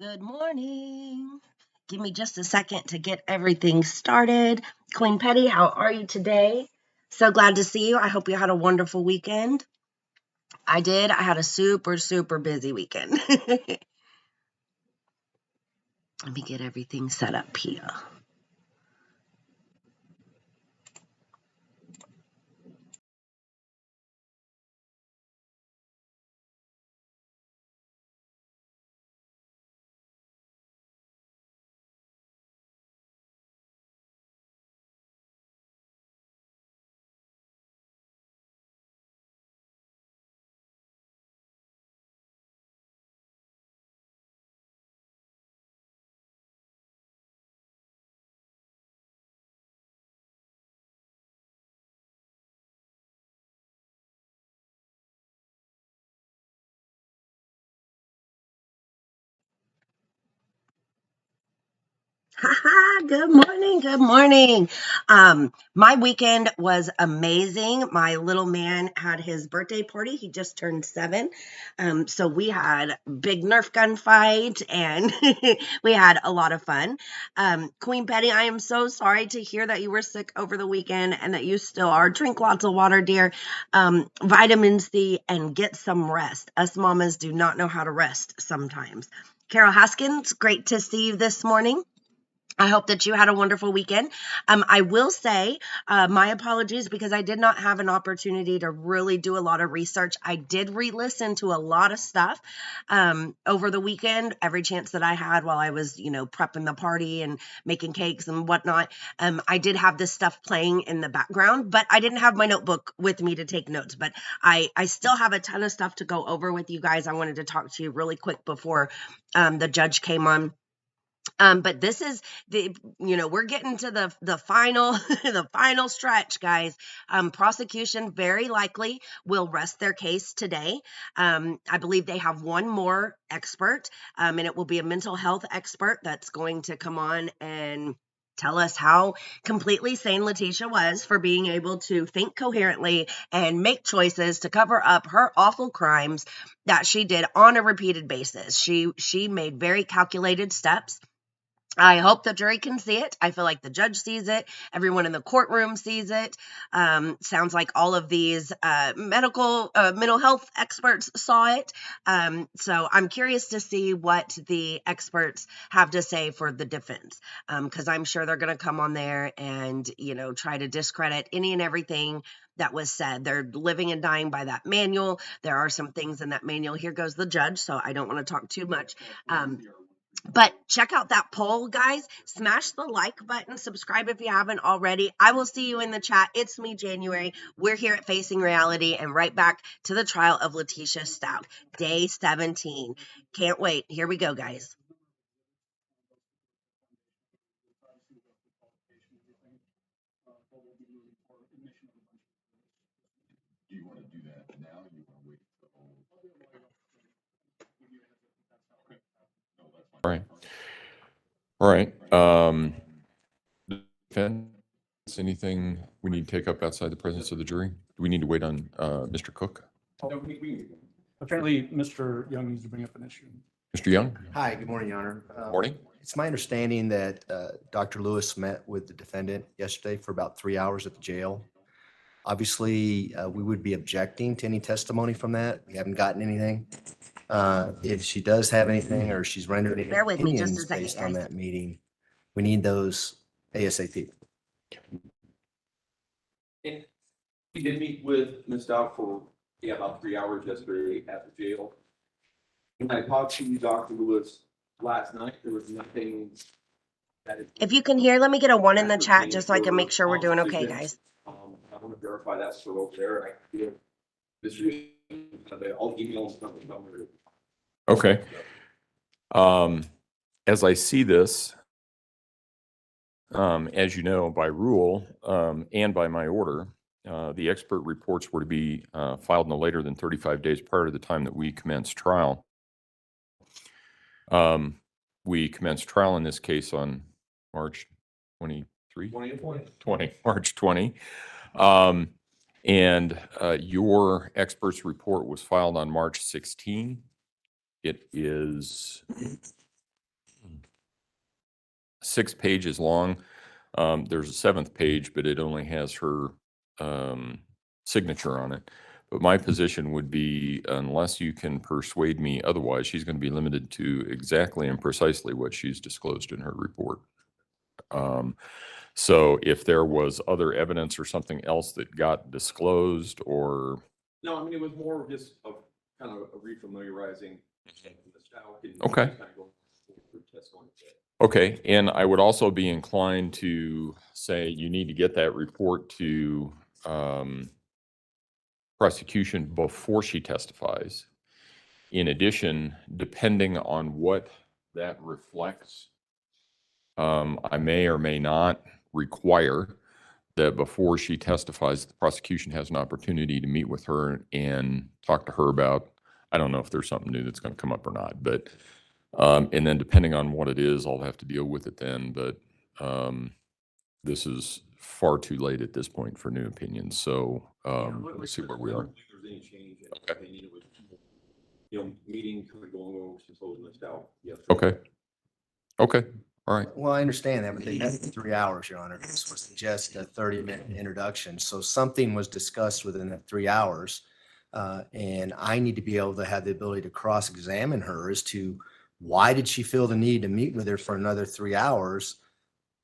Good morning. Give me just a second to get everything started. Queen Petty, how are you today? So glad to see you. I hope you had a wonderful weekend. I did. I had a super, super busy weekend. Let me get everything set up here. Good morning. Good morning. My weekend was amazing. My little man had his birthday party. He just turned 7. So we had big Nerf gun fight and we had a lot of fun. Queen Petty, I am so sorry to hear that you were sick over the weekend and that you still are. Drink lots of water, dear. Vitamin C and get some rest. Us mamas do not know how to rest sometimes. Carol Haskins, great to see you this morning. I hope that you had a wonderful weekend. I will say my apologies because I did not have an opportunity to really do a lot of research. I did re-listen to a lot of stuff over the weekend, every chance that I had while I was, prepping the party and making cakes and whatnot. I did have this stuff playing in the background, but I didn't have my notebook with me to take notes. But I still have a ton of stuff to go over with you guys. I wanted to talk to you really quick before the judge came on. But this is we're getting to the final the final stretch, guys. Prosecution very likely will rest their case today. I believe they have one more expert, and it will be a mental health expert that's going to come on and tell us how completely sane Letecia was for being able to think coherently and make choices to cover up her awful crimes that she did on a repeated basis. She made very calculated steps. I hope the jury can see it. I feel like the judge sees it. Everyone in the courtroom sees it. Sounds like all of these mental health experts saw it. So I'm curious to see what the experts have to say for the defense, because I'm sure they're going to come on there and, try to discredit any and everything that was said. They're living and dying by that manual. There are some things in that manual. Here goes the judge, so I don't want to talk too much. But check out that poll, guys. Smash the like button. Subscribe if you haven't already. I will see you in the chat. It's me, January. We're here at Facing Reality and right back to the trial of Letecia Stauch, day 17. Can't wait. Here we go, guys. Do you want to do that now? You want to wait till... All right. Defense, anything we need to take up outside the presence of the jury? Do we need to wait on Mr. Cook? Apparently, Mr. Young needs to bring up an issue. Mr. Young? Hi, good morning, Your Honor. Morning. It's my understanding that Dr. Lewis met with the defendant yesterday for about 3 hours at the jail. Obviously, we would be objecting to any testimony from that. We haven't gotten anything. If she does have anything or she's rendered any Bear with me just a opinions second, based on guys. that meeting, we need those ASAP. And we did meet with Ms. Stauch for about 3 hours yesterday at the jail. When I talked to Dr. Lewis last night, there was nothing that. If you can hear, let me get a 1 in the chat just so I can make sure we're doing okay, guys. I want to verify that still over there. I can all emails. Okay. As I see this, as you know, by rule and by my order, the expert reports were to be filed no later than 35 days prior to the time that we commenced trial. We commenced trial in this case on March 23? 20, March 20. And your expert's report was filed on March 16. It is 6 pages long. There's a 7th page, but it only has her signature on it. But my position would be, unless you can persuade me otherwise, she's going to be limited to exactly and precisely what she's disclosed in her report. So if there was other evidence or something else that got disclosed or, No, I mean, it was more just of kind of a refamiliarizing the Stauch and Okay. just kind of going through testimony. okay, and I would also be inclined to say you need to get that report to prosecution before she testifies. In addition, depending on what that reflects, I may or may not require that before she testifies, the prosecution has an opportunity to meet with her and talk to her about, I don't know if there's something new that's going to come up or not, but, and then depending on what it is, I'll have to deal with it then, but, this is far too late at this point for new opinions, so, let's see where we I are. don't think there's any change. Okay. I mean, it was, meeting kind of going over some sort of the Stauch. Okay. Okay, all right. Well, I understand that, but they had 3 hours, Your Honor. This was just a 30-minute introduction. So something was discussed within that 3 hours. And I need to be able to have the ability to cross-examine her as to why did she feel the need to meet with her for another 3 hours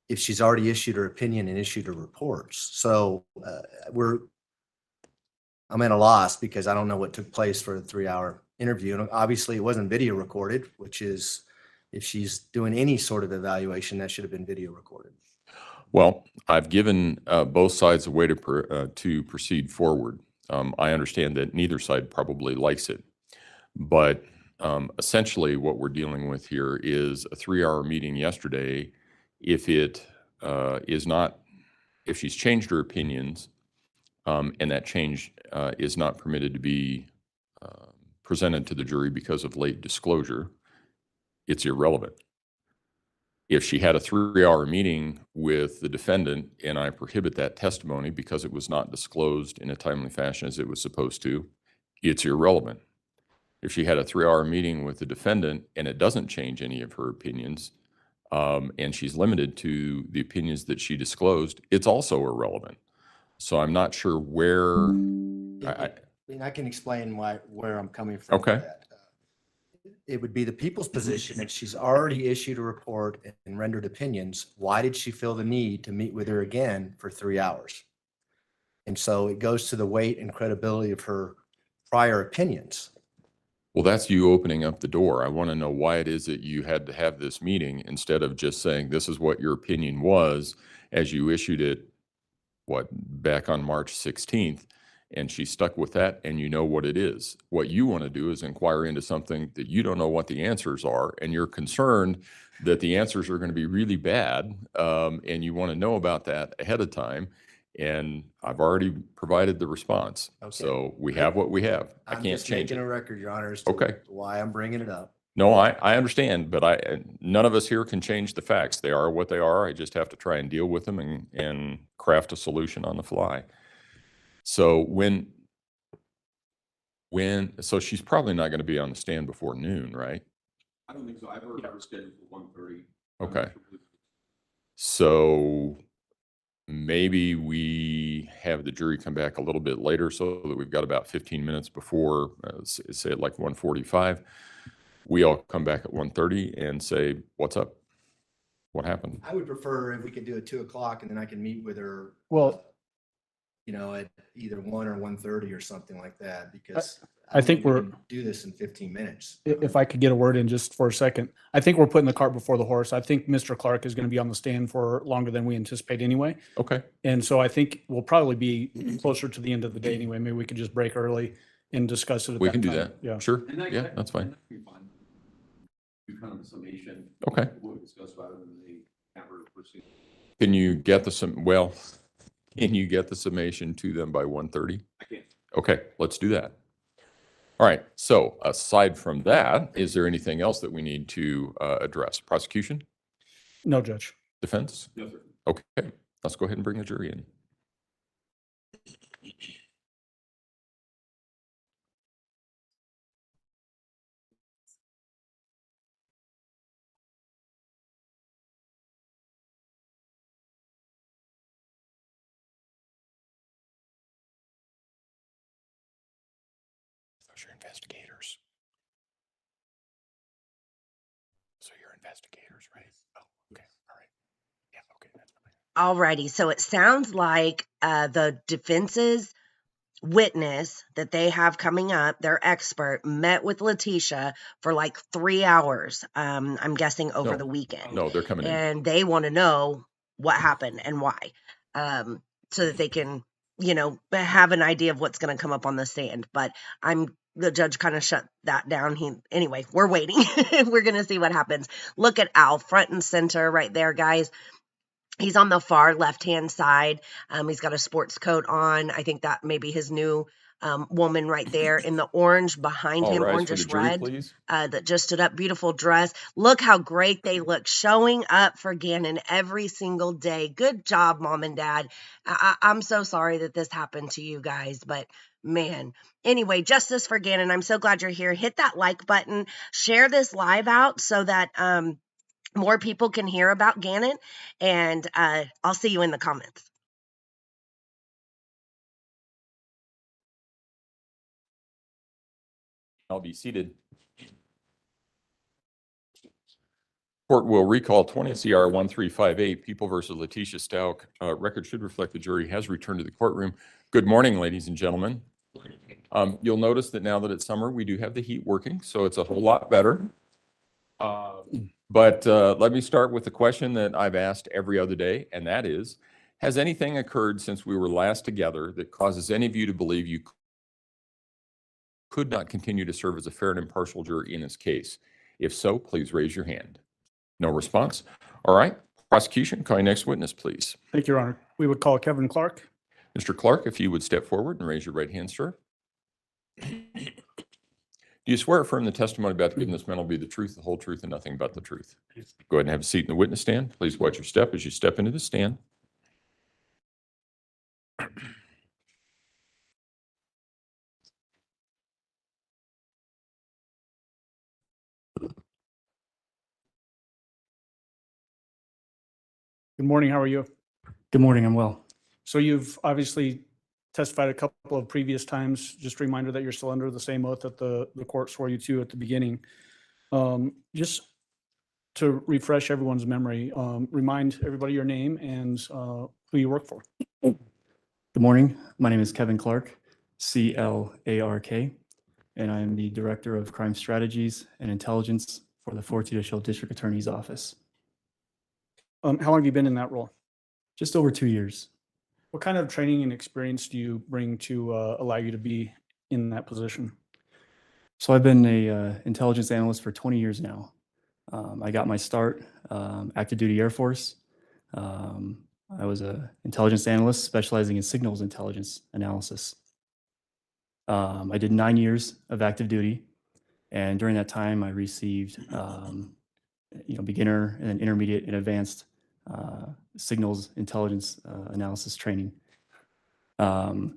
if she's already issued her opinion and issued her reports. So I'm at a loss because I don't know what took place for a 3-hour interview. And obviously it wasn't video recorded, which is, if she's doing any sort of evaluation, that should have been video recorded. Well, I've given both sides a way to proceed forward. I understand that neither side probably likes it, but essentially what we're dealing with here is a 3-hour meeting yesterday. If it is not, if she's changed her opinions, and that change is not permitted to be presented to the jury because of late disclosure, it's irrelevant. If she had a 3-hour meeting with the defendant and I prohibit that testimony because it was not disclosed in a timely fashion as it was supposed to, it's irrelevant. If she had a 3-hour meeting with the defendant and it doesn't change any of her opinions, and she's limited to the opinions that she disclosed, it's also irrelevant. So I'm not sure where, I mean, I can explain where I'm coming from. with Okay. that. It would be the people's position that she's already issued a report and rendered opinions. Why did she feel the need to meet with her again for 3 hours? And so it goes to the weight and credibility of her prior opinions. well, that's you opening up the door. I want to know why it is that you had to have this meeting instead of just saying, this is what your opinion was as you issued it, back on March 16th, and she stuck with that and you know what it is. What you want to do is inquire into something that you don't know what the answers are, and you're concerned that the answers are going to be really bad, and you want to know about that ahead of time. And I've already provided the response. Okay. So we have what we have. I I'm can't just change making it. a record, Your Honor, as to Okay. why I'm bringing it up. No, I understand, but none of us here can change the facts. They are what they are. I just have to try and deal with them and craft a solution on the fly. So so she's probably not going to be on the stand before noon, right? I don't think so. I've heard her scheduled for 1:30. Okay. So maybe we have the jury come back a little bit later so that we've got about 15 minutes before, say at like 1:45. We all come back at 1:30 and say, what's up? What happened? I would prefer if we could do it 2 o'clock and then I can meet with her. Well- At either 1 or 1:30 or something like that, because I think we we're- can do this in 15 minutes. If I could get a word in just for a second, I think we're putting the cart before the horse. I think Mr. Clark is going to be on the stand for longer than we anticipate anyway. Okay. And so I think we'll probably be closer to the end of the day anyway. Maybe we could just break early and discuss it at We that can do time. that. Yeah. Sure. And that- Yeah, that- that's fine. that'd be fine. Do kind of a summation. Okay. of What we discussed rather than the camera proceed. Can you get can you get the summation to them by 1:30? I can't. Okay, let's do that. All right, so aside from that, is there anything else that we need to address? Prosecution, No, Judge. defense? No, sir. Okay, let's go ahead and bring the jury in. Those are investigators. So you're investigators, right? Oh, okay. All right. Yeah, okay. That's fine. Alrighty, so it sounds like the defense's witness that they have coming up, their expert, met with Letecia for like 3 hours. I'm guessing over No. the weekend. No, they're coming in. And they want to know what happened and why, so that they can, have an idea of what's going to come up on the stand. But the judge kind of shut that down. Anyway, we're waiting. We're going to see what happens. Look at Al front and center right there, guys. He's on the far left-hand side. He's got a sports coat on. I think that may be his new woman right there in the orange behind All him, rise for the orangish jury, red, please. that just stood up. Beautiful dress. Look how great they look, showing up for Gannon every single day. Good job, Mom and Dad. I'm so sorry that this happened to you guys, but man. Anyway, justice for Gannon. I'm so glad you're here. Hit that like button. Share this live out so that more people can hear about Gannon, and I'll see you in the comments. I'll be seated. Court will recall 20 CR 1358, People versus Letecia Stauch. Record should reflect the jury has returned to the courtroom. Good morning, ladies and gentlemen. You'll notice that now that it's summer, we do have the heat working, so it's a whole lot better. But let me start with the question that I've asked every other day, and that is, has anything occurred since we were last together that causes any of you to believe you could not continue to serve as a fair and impartial juror in this case? If so, please raise your hand. No response. All right. Prosecution, call your next witness, please. Thank you, Your Honor. We would call Kevin Clark. Mr. Clark, if you would step forward and raise your right hand, sir. Do you swear or affirm the testimony about to give in this matter will be the truth, the whole truth, and nothing but the truth? Go ahead and have a seat in the witness stand. Please watch your step as you step into the stand. Good morning. How are you? Good morning. I'm well. So you've obviously testified a couple of previous times. Just a reminder that you're still under the same oath that the court swore you to at the beginning. Just to refresh everyone's memory, remind everybody your name and who you work for. Good morning. My name is Kevin Clark, C-L-A-R-K, and I am the Director of Crime Strategies and Intelligence for the Fort Lauderdale District Attorney's Office. How long have you been in that role? Just over 2 years. What kind of training and experience do you bring to allow you to be in that position? So I've been a intelligence analyst for 20 years now. I got my start active duty Air Force. I was an intelligence analyst specializing in signals intelligence analysis. I did 9 years of active duty, and during that time, I received beginner and then intermediate and advanced signals intelligence analysis training. After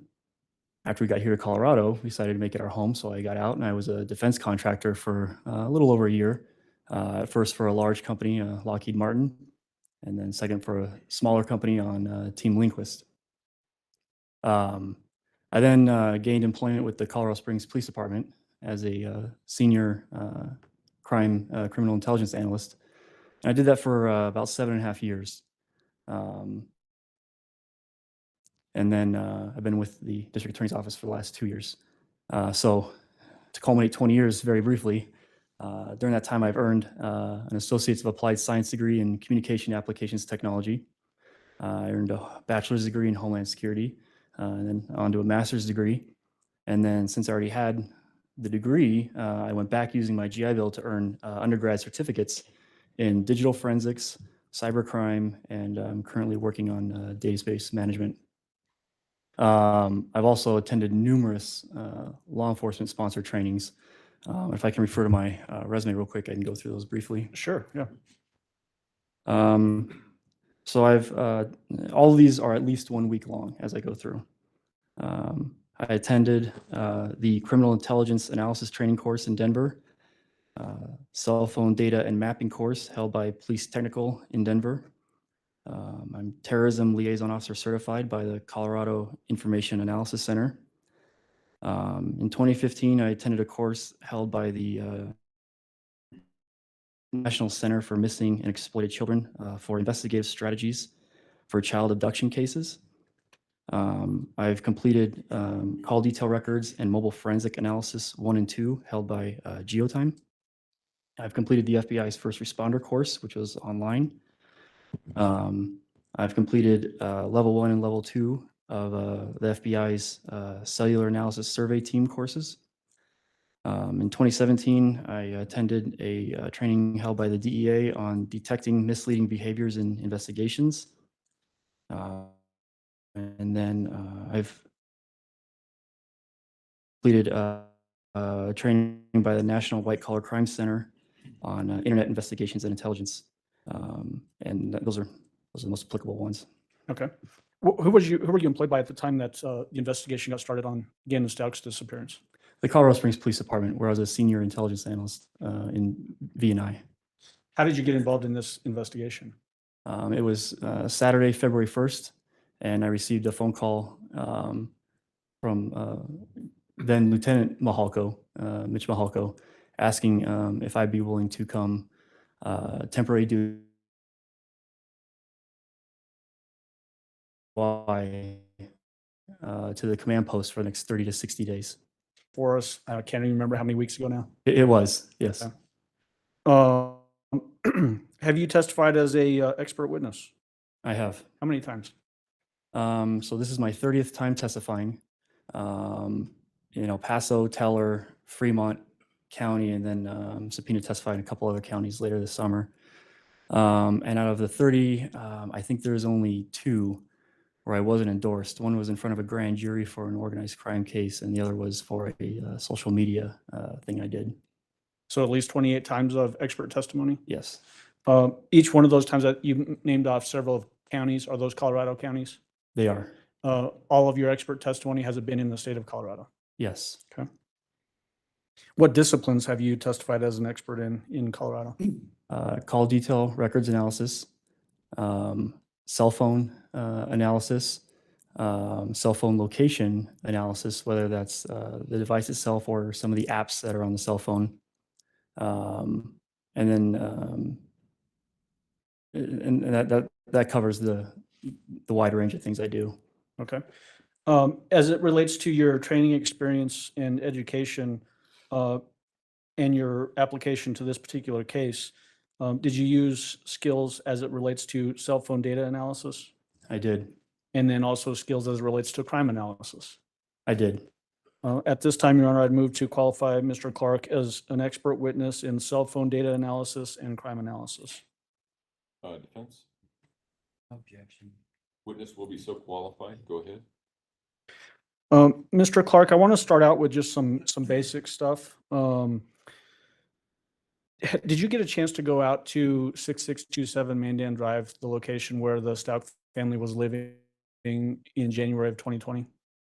we got here to Colorado, we decided to make it our home, so I got out and I was a defense contractor for a little over a year. At first for a large company, Lockheed Martin, and then second for a smaller company on Team Linquist. I then gained employment with the Colorado Springs Police Department as a senior criminal intelligence analyst. And I did that for about 7.5 years. And then I've been with the District Attorney's Office for the last 2 years. So to culminate 20 years very briefly, during that time I've earned an Associates of Applied Science degree in Communication Applications Technology. I earned a bachelor's degree in Homeland Security, and then on to a master's degree. And then since I already had the degree, I went back using my GI Bill to earn undergrad certificates in digital forensics, cybercrime, and I'm currently working on database management. I've also attended numerous law enforcement sponsored trainings. If I can refer to my resume real quick, I can go through those briefly. Sure, yeah. So all of these are at least 1 week long as I go through. I attended the Criminal Intelligence Analysis Training course in Denver, cell phone data and mapping course held by Police Technical in Denver. I'm Terrorism Liaison Officer certified by the Colorado Information Analysis Center. In 2015, I attended a course held by the National Center for Missing and Exploited Children for investigative strategies for child abduction cases. I've completed call detail records and mobile forensic analysis 1 and 2 held by Geotime. I've completed the FBI's first responder course, which was online. I've completed level 1 and level 2 of the FBI's cellular analysis survey team courses. In 2017, I attended a training held by the DEA on detecting misleading behaviors in investigations. And then I've completed training by the National White Collar Crime Center on internet investigations and intelligence. And those are the most applicable ones. Okay. Who were you employed by at the time that the investigation got started on Gannon Stauch's disappearance? The Colorado Springs Police Department, where I was a senior intelligence analyst in V&I. How did you get involved in this investigation? It was Saturday, February 1st, and I received a phone call from then Lieutenant Mahalko, Mitch Mahalko, asking if I'd be willing to come temporary duty to the command post for the next 30 to 60 days. For us, I can't even remember how many weeks ago now. It was, yes. Okay. Have you testified as a expert witness? I have. How many times? So this is my 30th time testifying. In El Paso, Teller, Fremont County, and then subpoena testified in a couple other counties later this summer. And out of the 30, I think there's only 2 where I wasn't endorsed. One was in front of a grand jury for an organized crime case, and the other was for a social media thing I did. So at least 28 times of expert testimony? Yes, Each one of those times that you named off several counties, are those Colorado counties? they are. All of your expert testimony, has it been in the state of Colorado? Yes. Okay. What disciplines have you testified as an expert in Colorado? Call detail records analysis, cell phone analysis, cell phone location analysis, whether that's the device itself or some of the apps that are on the cell phone. And then and that covers the wide range of things I do. Okay. As it relates to your training experience and education and your application to this particular case, did you use skills as it relates to cell phone data analysis? I did. And then also skills as it relates to crime analysis? I did. At this time, Your Honor, I'd move to qualify Mr. Clark as an expert witness in cell phone data analysis and crime analysis. Defense? Objection. Witness will be so qualified. Go ahead. Mr. Clark, I want to start out with just some basic stuff. Did you get a chance to go out to 6627 Mandan Drive, the location where the Stauch family was living in January of 2020?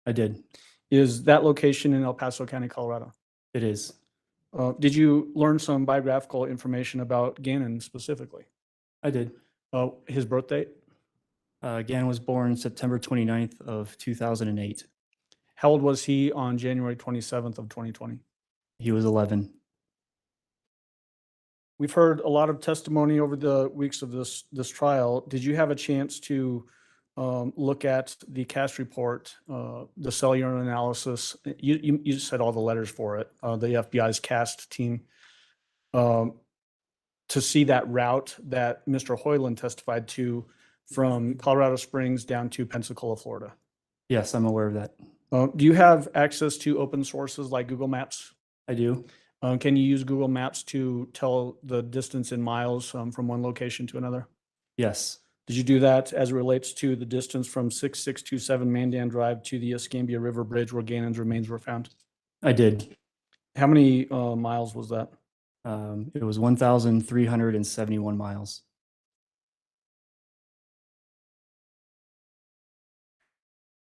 I did. Is that location in El Paso County, Colorado? It is. Did you learn some biographical information about Gannon specifically? I did. His birth date? Gannon was born September 29th of 2008. How old was he on January 27th of 2020? He was 11. We've heard a lot of testimony over the weeks of this trial. Did you have a chance to look at the CAST report, the cellular analysis? You said all the letters for it, the FBI's CAST team, to see that route that Mr. Hoyland testified to from Colorado Springs down to Pensacola, Florida? Yes, I'm aware of that. Do you have access to open sources like Google Maps? I do. Can you use Google Maps to tell the distance in miles from one location to another? Yes. Did you do that as it relates to the distance from 6627 Mandan Drive to the Escambia River Bridge where Gannon's remains were found? I did. How many miles was that? It was 1,371 miles.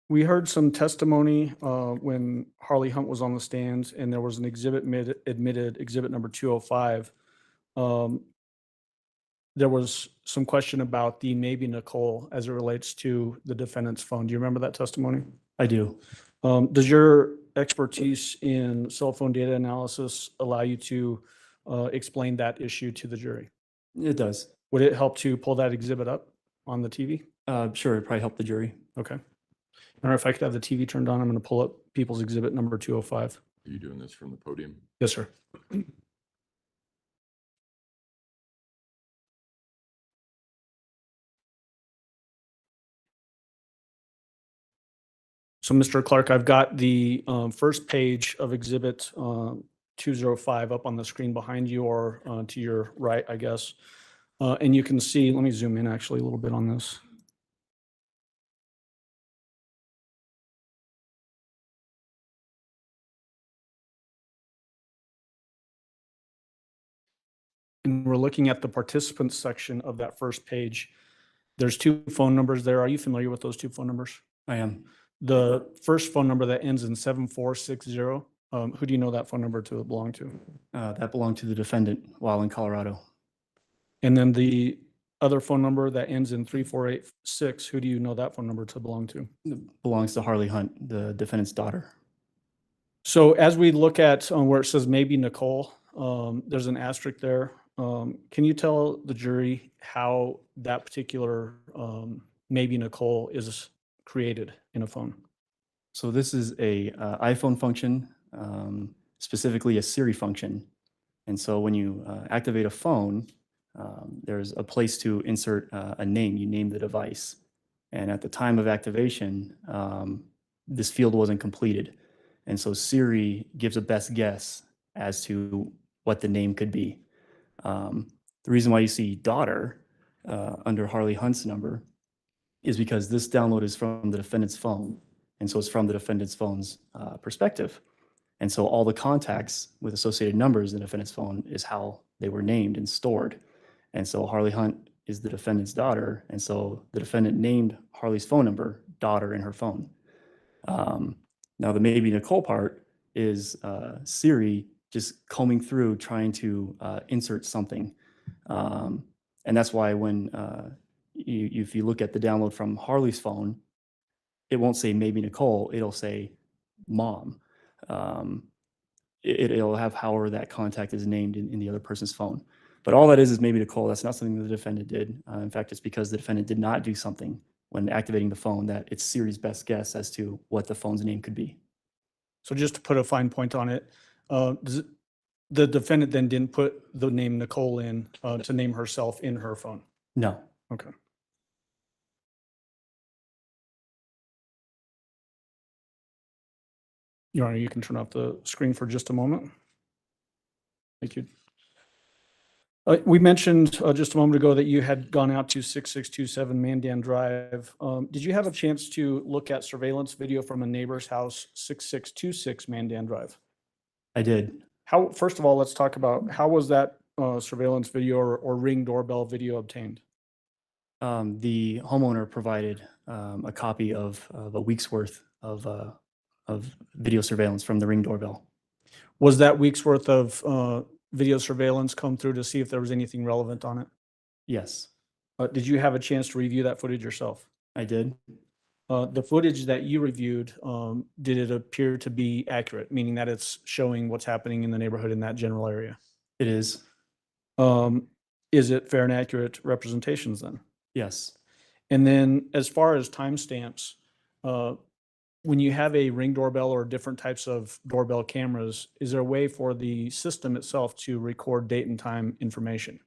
We heard some testimony when Harley Hunt was on the stand, and there was an exhibit admitted, exhibit number 205. There was some question about the maybe Nicole as it relates to the defendant's phone. Do you remember that testimony? I do. Does your expertise in cell phone data analysis allow you to explain that issue to the jury? It does. Would it help to pull that exhibit up on the TV? Sure, it'd probably help the jury. Okay. Or if I could have the TV turned on, I'm going to pull up People's Exhibit number 205. Are you doing this from the podium? Yes, sir. So, Mr. Clark, I've got the first page of Exhibit 205 up on the screen behind you, or to your right, I guess. And you can see, let me zoom in actually a little bit on this. And we're looking at the participants section of that first page. There's 2 phone numbers there. Are you familiar with those 2 phone numbers? I am. The first phone number that ends in 7460, who do you know that phone number to belong to? That belonged to the defendant while in Colorado. And then the other phone number that ends in 3486, who do you know that phone number to belong to? It belongs to Harley Hunt, the defendant's daughter. So as we look at where it says maybe Nicole, there's an asterisk there. Can you tell the jury how that particular maybe Nicole is created in a phone? So this is a iPhone function, specifically a Siri function. And so when you activate a phone, there's a place to insert a name. You name the device. And at the time of activation, this field wasn't completed. And so Siri gives a best guess as to what the name could be. The reason why you see daughter under Harley Hunt's number is because this download is from the defendant's phone. And so it's from the defendant's phone's perspective. And so all the contacts with associated numbers in the defendant's phone is how they were named and stored. And so Harley Hunt is the defendant's daughter. And so the defendant named Harley's phone number daughter in her phone. Now the maybe Nicole part is Siri just combing through trying to insert something. And that's why when if you look at the download from Harley's phone, it won't say maybe Nicole, it'll say mom. It'll have however that contact is named in the other person's phone. But all that is maybe Nicole. That's not something the defendant did. In fact, it's because the defendant did not do something when activating the phone that it's Siri's best guess as to what the phone's name could be. So just to put a fine point on it, the defendant then didn't put the name Nicole in to name herself in her phone? No. Okay. Your Honor, you can turn off the screen for just a moment. Thank you. We mentioned just a moment ago that you had gone out to 6627 Mandan Drive. Did you have a chance to look at surveillance video from a neighbor's house, 6626 Mandan Drive? I did. First of all, let's talk about how was that surveillance video or Ring doorbell video obtained? The homeowner provided a copy of a week's worth of video surveillance from the Ring doorbell. Was that week's worth of video surveillance come through to see if there was anything relevant on it? Yes, Did you have a chance to review that footage yourself? I did. The footage that you reviewed, did it appear to be accurate, meaning that it's showing what's happening in the neighborhood in that general area? It is. Is it fair and accurate representations then? Yes. And then as far as timestamps, when you have a Ring doorbell or different types of doorbell cameras, is there a way for the system itself to record date and time information?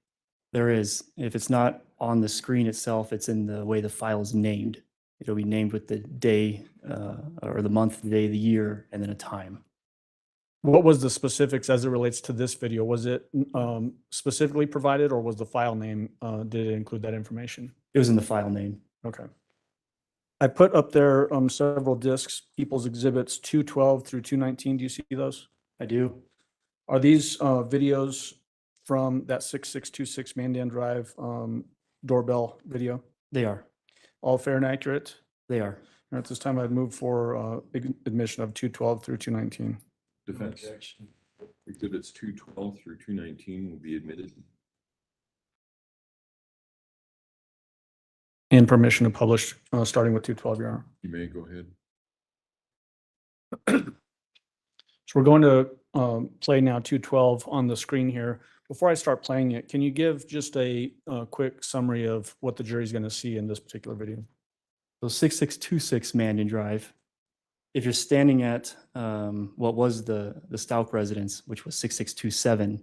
There is. If it's not on the screen itself, it's in the way the file is named. It'll be named with the day or the month, the day, the year, and then a time. What was the specifics as it relates to this video? Was it specifically provided, or was the file name, did it include that information? It was in the file name. Okay. I put up there several discs, People's Exhibits 212 through 219. Do you see those? I do. Are these videos from that 6626 Mandan Drive doorbell video? They are. All fair and accurate? They are. And at this time, I'd move for admission of 212 through 219. Defense. Exhibits 212 through 219 will be admitted. And permission to publish starting with 212, Your Honor. You may go ahead. we're going to play now 212 on the screen here. Before I start playing it, can you give just a quick summary of what the jury's going to see in this particular video? So 6626 Mandan Drive. If you're standing at what was the Stauch residence, which was 6627,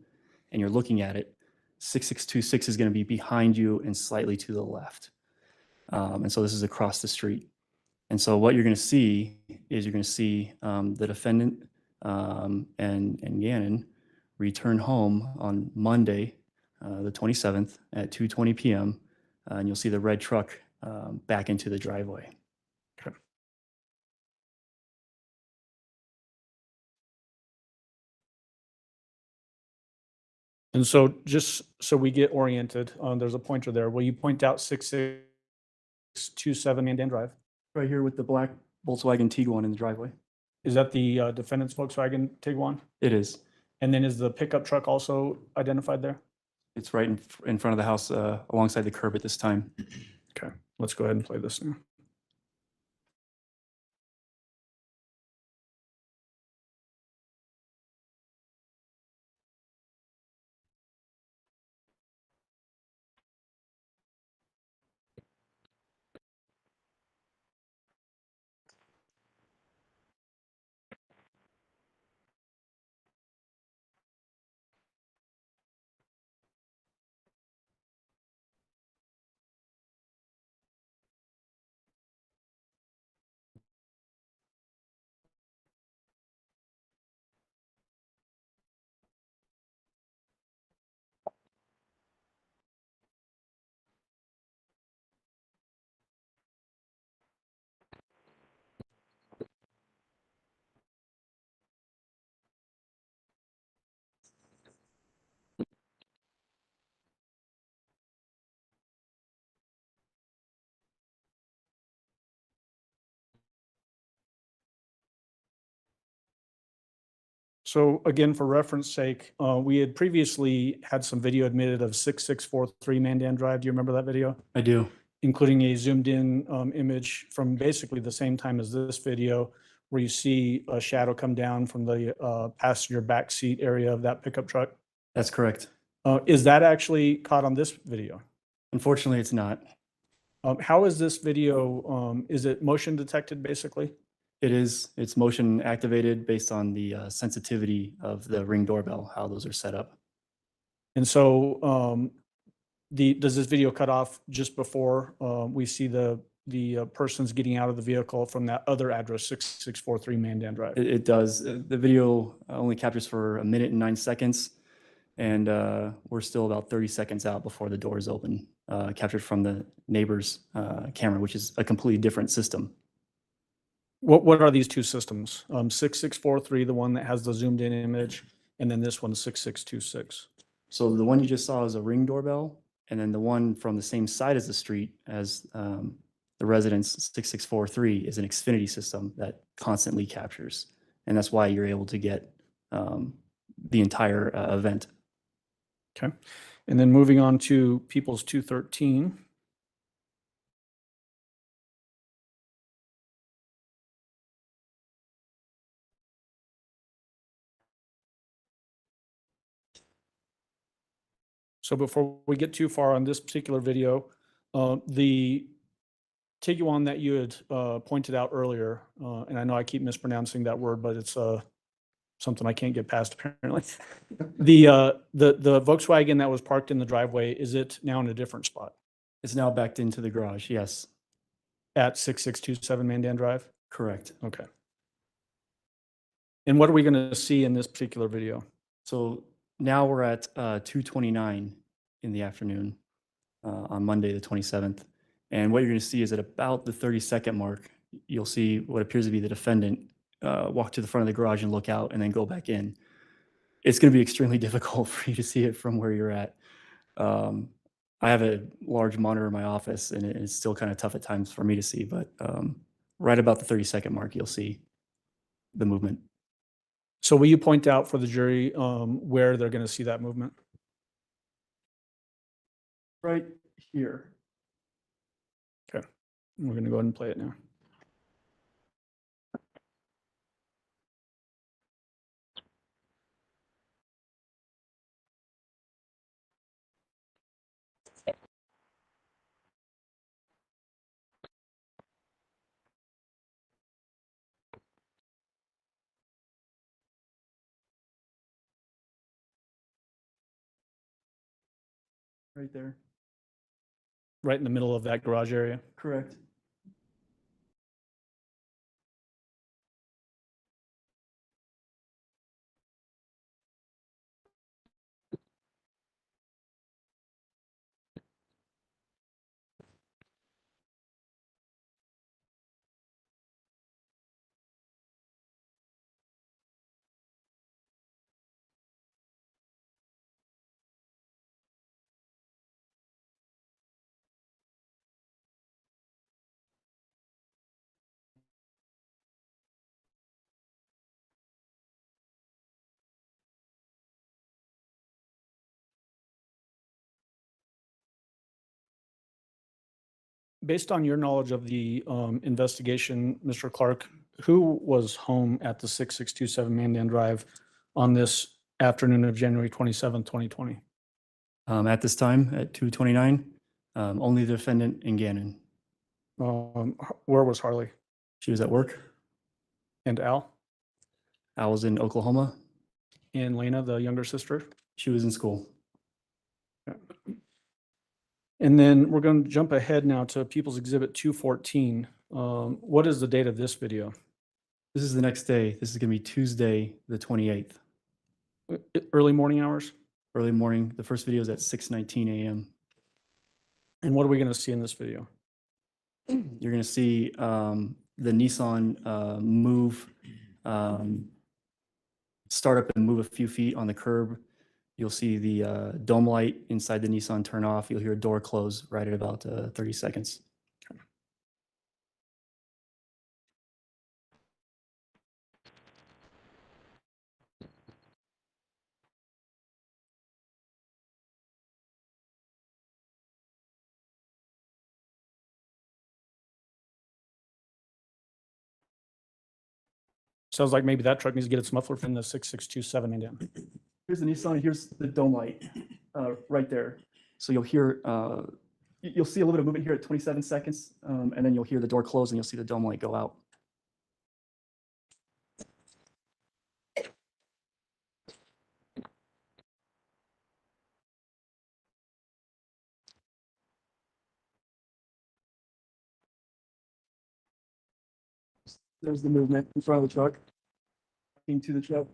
and you're looking at it, 6626 is going to be behind you and slightly to the left. And so this is across the street. And so what you're going to see is you're going to see the defendant and Gannon return home on Monday, the 27th at 2:20 p.m. And you'll see the red truck back into the driveway. Okay. And so just so we get oriented, there's a pointer there. Will you point out 6627 Mandan Drive? Right here with the black Volkswagen Tiguan in the driveway. Is that the defendant's Volkswagen Tiguan? It is. And then is the pickup truck also identified there? It's right in front of the house alongside the curb at this time. Okay, let's go ahead and play this now. So again, for reference sake, we had previously had some video admitted of 6643 Mandan Drive. Do you remember that video? I do. Including a zoomed in image from basically the same time as this video, where you see a shadow come down from the passenger back seat area of that pickup truck. That's correct. Is that actually caught on this video? Unfortunately, it's not. How is this video? Is it motion detected basically? It is. It's motion activated based on the sensitivity of the Ring doorbell, how those are set up. And so does this video cut off just before we see the persons getting out of the vehicle from that other address, 6643 Mandan Drive? It does. The video only captures for 1 minute and 9 seconds, and we're still about 30 seconds out before the doors open, captured from the neighbor's camera, which is a completely different system. What are these two systems? 6643, the one that has the zoomed in image, and then this one, 6626. So the one you just saw is a Ring doorbell, and then the one from the same side as the street as the residence 6643 is an Xfinity system that constantly captures. And that's why you're able to get the entire event. Okay. And then moving on to People's 213. So before we get too far on this particular video, the Tiguan that you had pointed out earlier, and I know I keep mispronouncing that word, but it's something I can't get past apparently. The Volkswagen that was parked in the driveway, is it now in a different spot? It's now backed into the garage, yes. At 6627 Mandan Drive? Correct. Okay. And what are we going to see in this particular video? So now we're at 2:29 in the afternoon on Monday, the 27th. And what you're going to see is at about the 30-second mark, you'll see what appears to be the defendant walk to the front of the garage and look out and then go back in. It's going to be extremely difficult for you to see it from where you're at. I have a large monitor in my office, and it's still kind of tough at times for me to see, but right about the 30-second mark, you'll see the movement. So will you point out for the jury where they're going to see that movement? Right here. Okay. We're going to go ahead and play it now. right there. Right in the middle of that garage area. Correct. Based on your knowledge of the investigation, Mr. Clark, who was home at the 6627 Mandan Drive on this afternoon of January 27th, 2020? At this time, at 2:29, only the defendant and Gannon. Where was Harley She was at work. and Al I was in Oklahoma. and Lena, the younger sister? She was in school. And then we're going to jump ahead now to People's Exhibit 214. What is the date of this video? This is the next day. This is going to be Tuesday, the 28th, Early morning hours? early morning. The first video is at 6:19 a.m. And what are we going to see in this video? You're going to see the Nissan move, start up and move a few feet on the curb. You'll see the dome light inside the Nissan turn off. You'll hear a door close right at about 30 seconds. Sounds like maybe that truck needs to get its muffler from the 6627 Mandan. Here's the Nissan. Here's the dome light right there. So you'll hear, you'll see a little bit of movement here at 27 seconds, and then you'll hear the door close and you'll see the dome light go out. There's the movement in front of the truck, into the truck.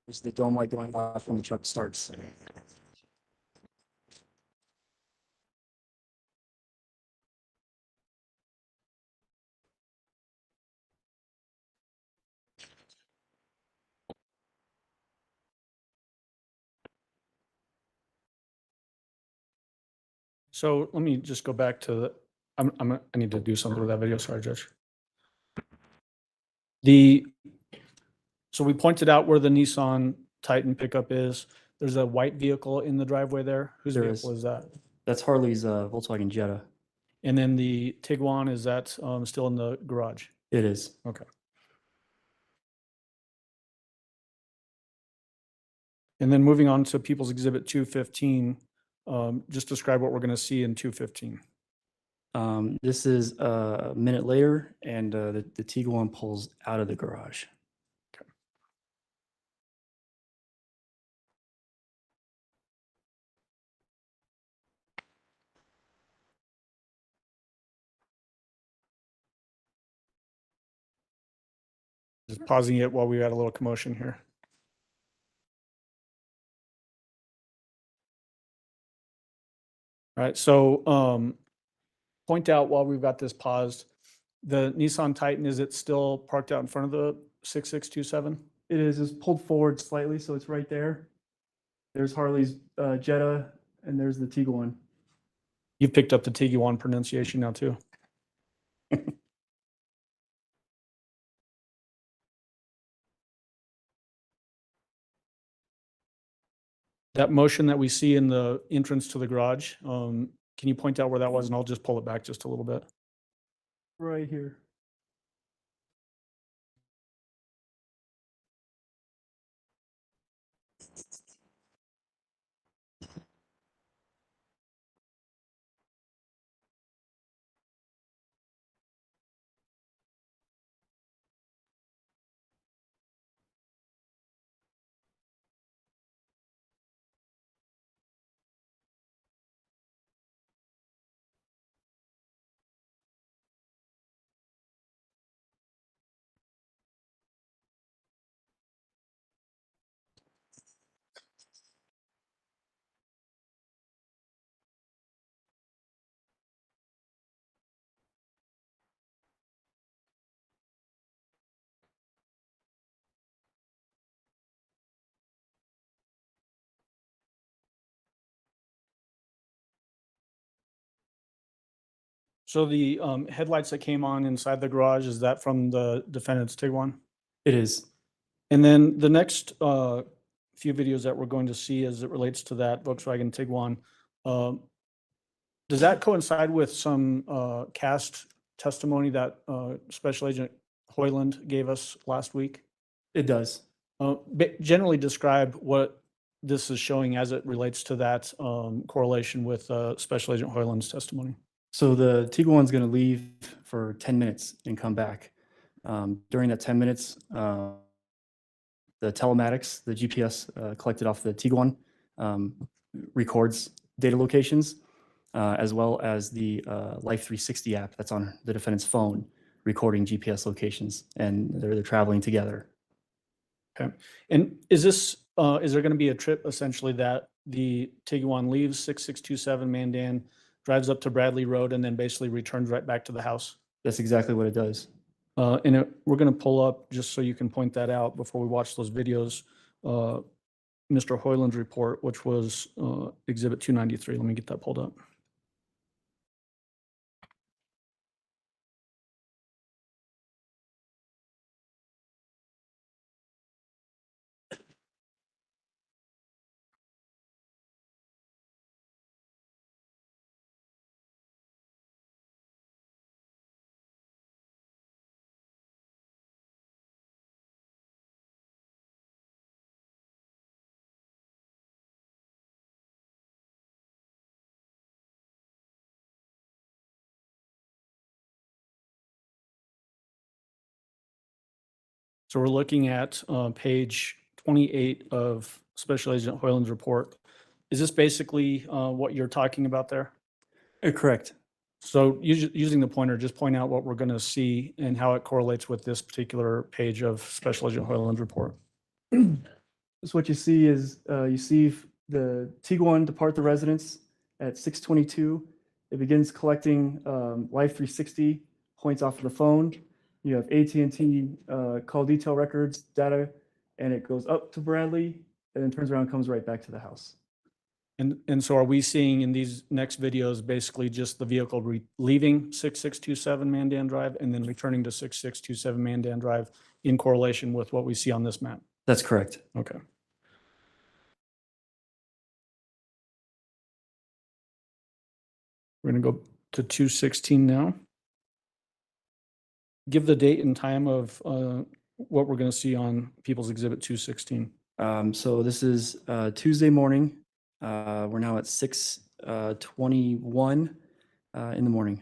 There's the dome light going off when the truck starts. So let me just go back to the, I need to do something with that video. Sorry, Judge. So we pointed out where the Nissan Titan pickup is. There's a white vehicle in the driveway there. Whose There vehicle is. is that? That's Harley's Volkswagen Jetta. And then the Tiguan, is that still in the garage? It is. Okay. And then moving on to People's Exhibit 215, just describe what we're going to see in 215. This is a minute later, and the Tiguan pulls out of the garage. Just pausing it while we had a little commotion here. All right, so point out while we've got this paused, the Nissan Titan, is it still parked out in front of the 6627? It is. It's pulled forward slightly, so it's right there. There's Harley's Jetta, and there's the Tiguan. You've picked up the Tiguan pronunciation now too. That motion that we see in the entrance to the garage, can you point out where that was? And I'll just pull it back just a little bit. Right here. So the headlights that came on inside the garage, is that from the defendant's Tiguan? It is. And then the next few videos that we're going to see as it relates to that Volkswagen Tiguan, does that coincide with some cast testimony that Special Agent Hoyland gave us last week? It does. Generally describe what this is showing as it relates to that correlation with Special Agent Hoyland's testimony. So the Tiguan's going to leave for 10 minutes and come back. During that 10 minutes, the telematics, the GPS collected off the Tiguan records data locations, as well as the Life 360 app that's on the defendant's phone recording GPS locations, and they're traveling together. Okay. And is this, is there going to be a trip essentially that the Tiguan leaves 6627 Mandan, drives up to Bradley Road, and then basically returns right back to the house? That's exactly what it does. We're going to pull up, just so you can point that out before we watch those videos, Mr. Hoyland's report, which was Exhibit 293. Let me get that pulled up. So we're looking at page 28 of Special Agent Hoyland's report. Is this basically what you're talking about there? Correct. So using the pointer, just point out what we're going to see and how it correlates with this particular page of Special Agent Hoyland's report. So what you see is you see the Tiguan depart the residence at 6:22. It begins collecting Life 360 points off of the phone. You have AT&T call detail records data, and it goes up to Bradley and then turns around and comes right back to the house. And so are we seeing in these next videos basically just the vehicle leaving 6627 Mandan Drive and then returning to 6627 Mandan Drive in correlation with what we see on this map? That's correct. Okay. We're going to go to 216 now. Give the date and time of what we're going to see on People's Exhibit 216. So this is Tuesday morning. We're now at 6:21 in the morning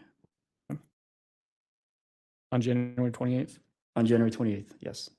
On January 28th? on January 28th. Yes.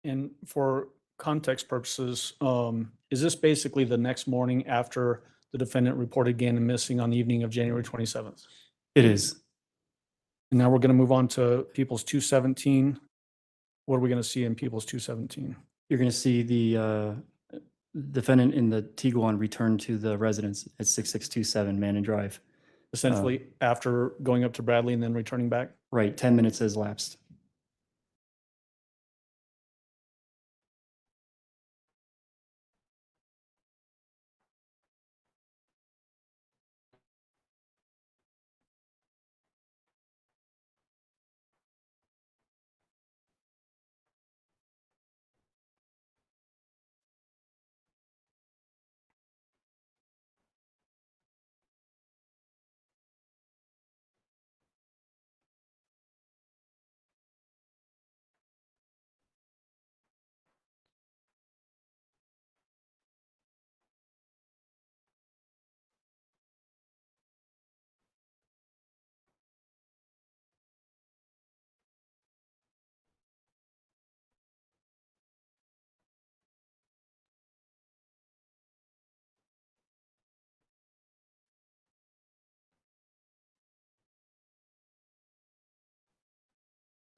And for context purposes, is this basically the next morning after the defendant reported Gannon missing on the evening of January 27th? It is. And now we're going to move on to People's 217. What are we going to see in People's 217? You're going to see the defendant in the Tiguan return to the residence at 6627 Mandan Drive. Essentially after going up to Bradley and then returning back? Right. 10 minutes has lapsed.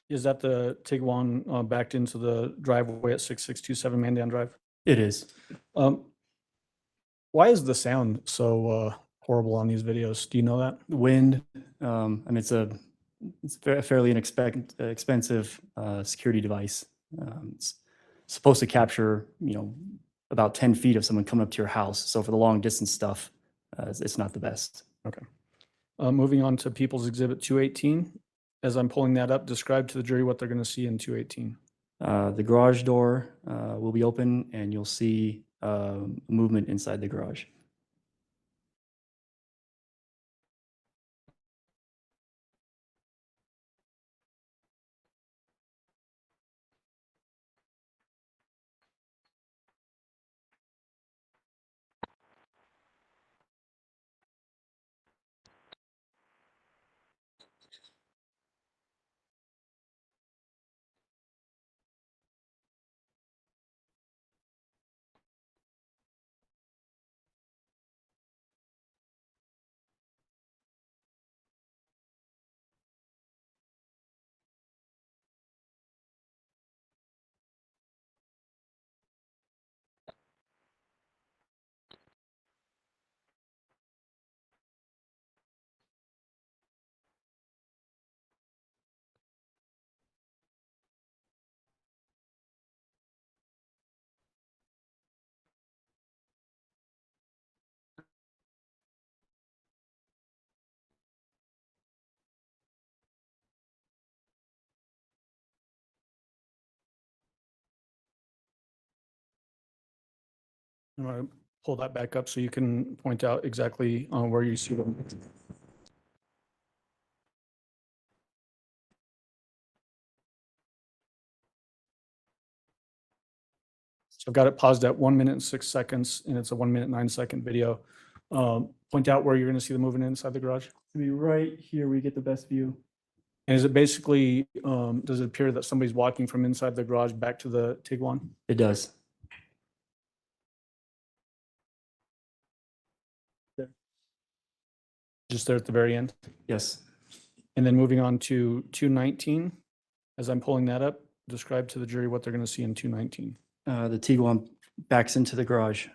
Is that the Tiguan backed into the driveway at 6627 Mandan Drive? It is. Why is the sound so horrible on these videos? Do you know that? Wind, I mean, it's a fairly expensive security device. It's supposed to capture, about 10 feet of someone coming up to your house. So for the long distance stuff, it's not the best. Moving on to People's Exhibit 218. As I'm pulling that up, describe to the jury what they're going to see in 218. The garage door will be open and you'll see movement inside the garage. I'm going to pull that back up so you can point out exactly where you see them. So I've got it paused at 1 minute and 6 seconds, and it's a 1 minute 9 second video. Point out where you're going to see the movement inside the garage. It'll be right here where you get the best view. And is it basically, does it appear that somebody's walking from inside the garage back to the Tiguan? It does. Just there at the very end? Yes. And then moving on to 219, as I'm pulling that up, describe to the jury what they're going to see in 219. The Tiguan backs into the garage.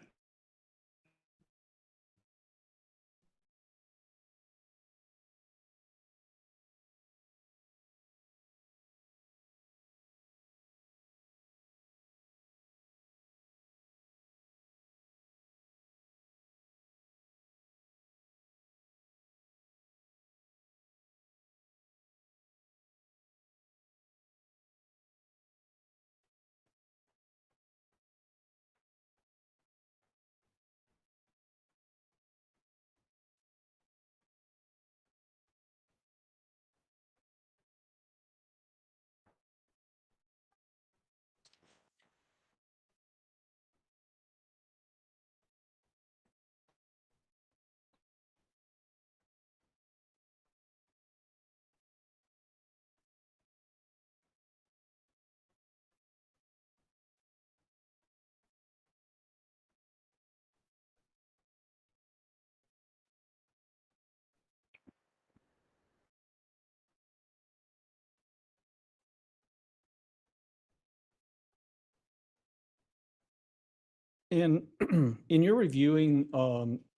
In your reviewing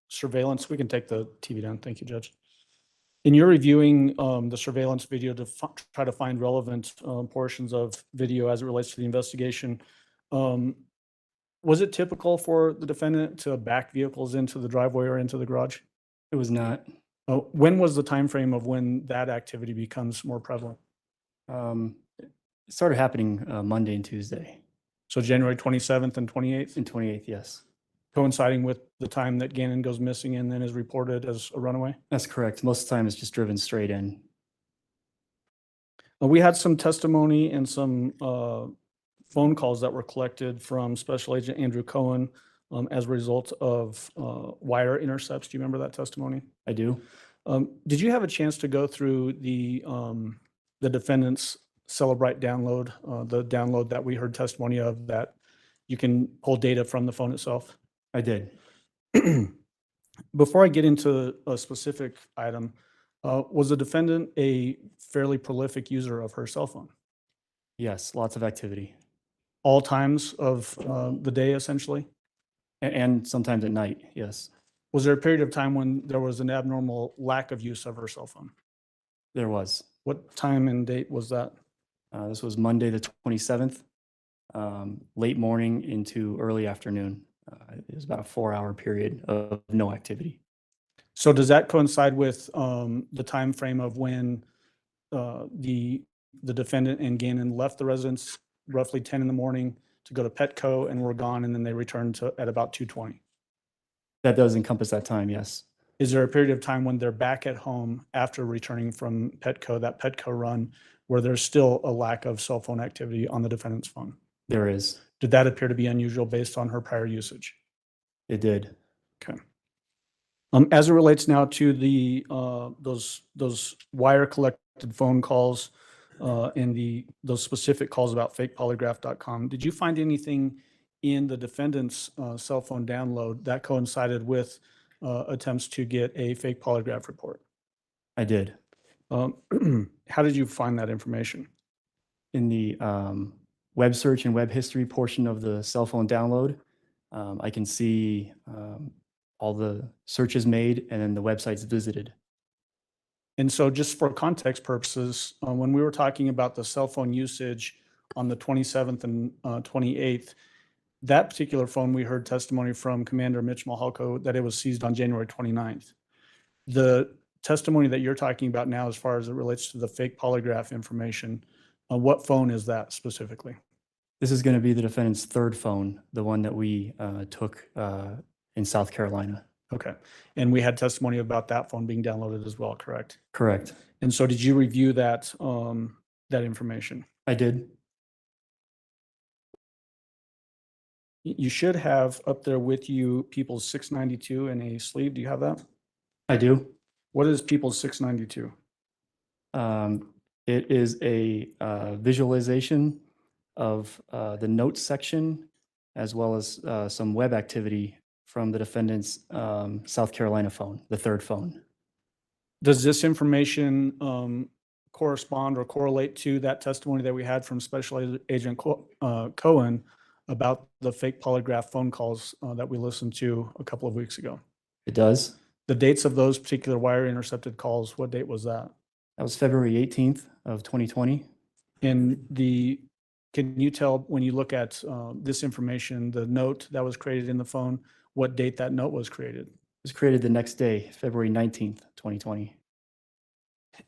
surveillance, we can take the TV down. Thank you, Judge. In your reviewing the surveillance video to try to find relevant portions of video as it relates to the investigation, was it typical for the defendant to back vehicles into the driveway or into the garage? It was not. When was the time frame of when that activity becomes more prevalent? It started happening Monday and Tuesday. So January 27th and 28th, And 28th, yes. coinciding with the time that Gannon goes missing and then is reported as a runaway? That's correct. Most of the time it's just driven straight in. We had some testimony and some phone calls that were collected from Special Agent Andrew Cohen as a result of wire intercepts. Do you remember that testimony? I do. Did you have a chance to go through the defendant's Celebrite download, the download that we heard testimony of, that you can pull data from the phone itself? I did. Before I get into a specific item, was the defendant a fairly prolific user of her cell phone? Yes, lots of activity. All times of the day, essentially? And sometimes at night, yes, Was there a period of time when there was an abnormal lack of use of her cell phone? there was. What time and date was that? This was Monday, the 27th, late morning into early afternoon. It was about a 4-hour period of no activity. So does that coincide with the time frame of when the defendant and Gannon left the residence roughly 10 in the morning to go to Petco and were gone, and then they returned at about 2:20? That does encompass that time, yes. Is there a period of time when they're back at home after returning from Petco, that Petco run, where there's still a lack of cell phone activity on the defendant's phone? There is. Did that appear to be unusual based on her prior usage? It did. Okay. As it relates now to the those wire collected phone calls and those specific calls about fakepolygraph.com, did you find anything in the defendant's cell phone download that coincided with attempts to get a fake polygraph report? I did. How did you find that information? In the web search and web history portion of the cell phone download, I can see all the searches made and then the websites visited. And so just for context purposes, when we were talking about the cell phone usage on the 27th and 28th, that particular phone, we heard testimony from Commander Mitch Mahalko that it was seized on January 29th. The testimony that you're talking about now, as far as it relates to the fake polygraph information, what phone is that specifically? This is going to be the defendant's third phone, the one that we took in South Carolina. Okay. And we had testimony about that phone being downloaded as well, correct? Correct. And so did you review that that information? I did. You should have up there with you People's 692 in a sleeve. Do you have that? I do. What is People's 692? It is a visualization of the notes section as well as some web activity from the defendant's South Carolina phone, the third phone. Does this information correspond or correlate to that testimony that we had from Special Agent Cohen about the fake polygraph phone calls that we listened to a couple of weeks ago? It does. The dates of those particular wire intercepted calls, what date was that? That was February 18th of 2020. And can you tell, when you look at this information, the note that was created in the phone, what date that note was created? It was created the next day, February 19th, 2020.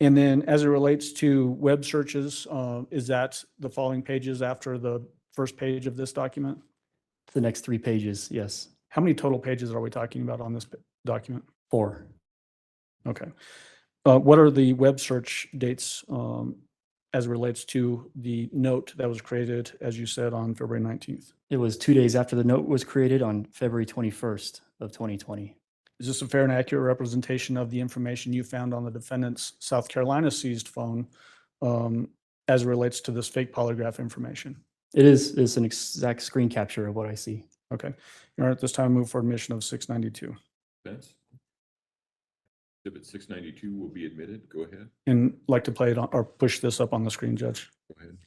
And then as it relates to web searches, is that the following pages after the first page of this document? The next 3 pages, yes. How many total pages are we talking about on this document? 4. Okay. What are the web search dates as it relates to the note that was created, as you said, on February 19th? It was 2 days after the note was created on February 21st of 2020. Is this a fair and accurate representation of the information you found on the defendant's South Carolina seized phone as it relates to this fake polygraph information? It is. It's an exact screen capture of what I see. Okay. Your Honor, at this time, move for admission of 692. Defense? Exhibit 692 will be admitted. Go ahead. And like to play it on, or push this up on the screen, Judge. Go ahead.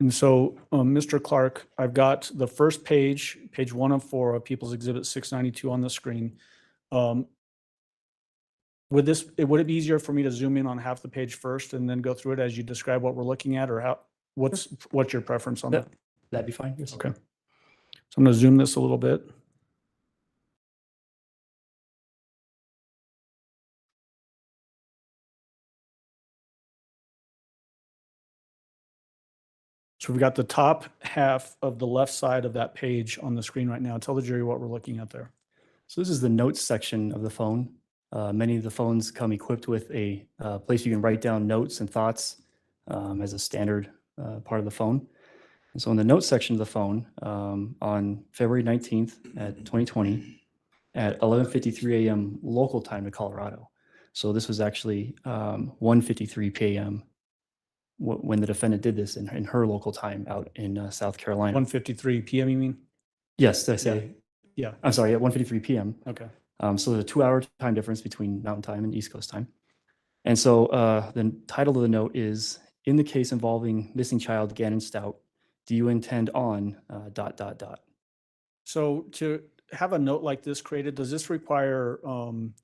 And so, Mr. Clark, I've got the first page, page 1 of 4 of People's Exhibit 692 on the screen. Would it be easier for me to zoom in on half the page first and then go through it as you describe what we're looking at, or what's your preference on that? That'd be fine. Yes. Okay. So I'm going to zoom this a little bit. So we've got the top half of the left side of that page on the screen right now. Tell the jury what we're looking at there. So this is the notes section of the phone. Many of the phones come equipped with a place you can write down notes and thoughts as a standard part of the phone. And so in the notes section of the phone, on February 19th at 2020, at 11:53 a.m. local time to Colorado. So this was actually 1:53 p.m. when the defendant did this in her local time out in South Carolina. 1:53 p.m. you mean? Yes, did I say? Yeah. I'm sorry, at 1:53 p.m. Okay. So there's a 2-hour time difference between Mountain Time and East Coast time. And so the title of the note is, in the case involving missing child Gannon Stout, do you intend on ... So to have a note like this created, does this require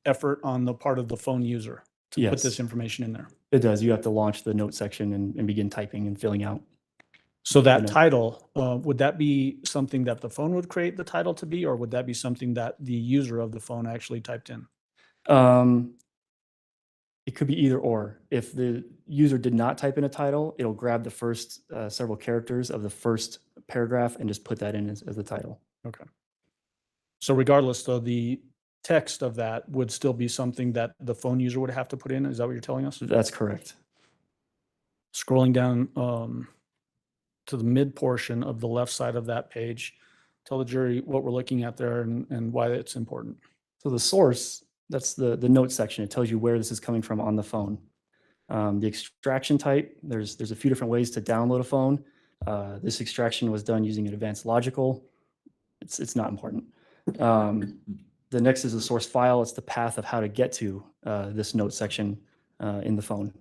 effort on the part of the phone user to put this Yes. information in there? It does. You have to launch the note section and begin typing and filling out. So that note. title, would that be something that the phone would create the title to be, or would that be something that the user of the phone actually typed in? It could be either or. If the user did not type in a title, it'll grab the first several characters of the first paragraph and just put that in as the title. Okay. So regardless, though, the text of that would still be something that the phone user would have to put in? Is that what you're telling us? That's correct. Scrolling down to the mid portion of the left side of that page, tell the jury what we're looking at there and why it's important. So the source, that's the note section. It tells you where this is coming from on the phone. The extraction type, there's a few different ways to download a phone. This extraction was done using an advanced logical. It's not important. The next is the source file. It's the path of how to get to this note section in the phone.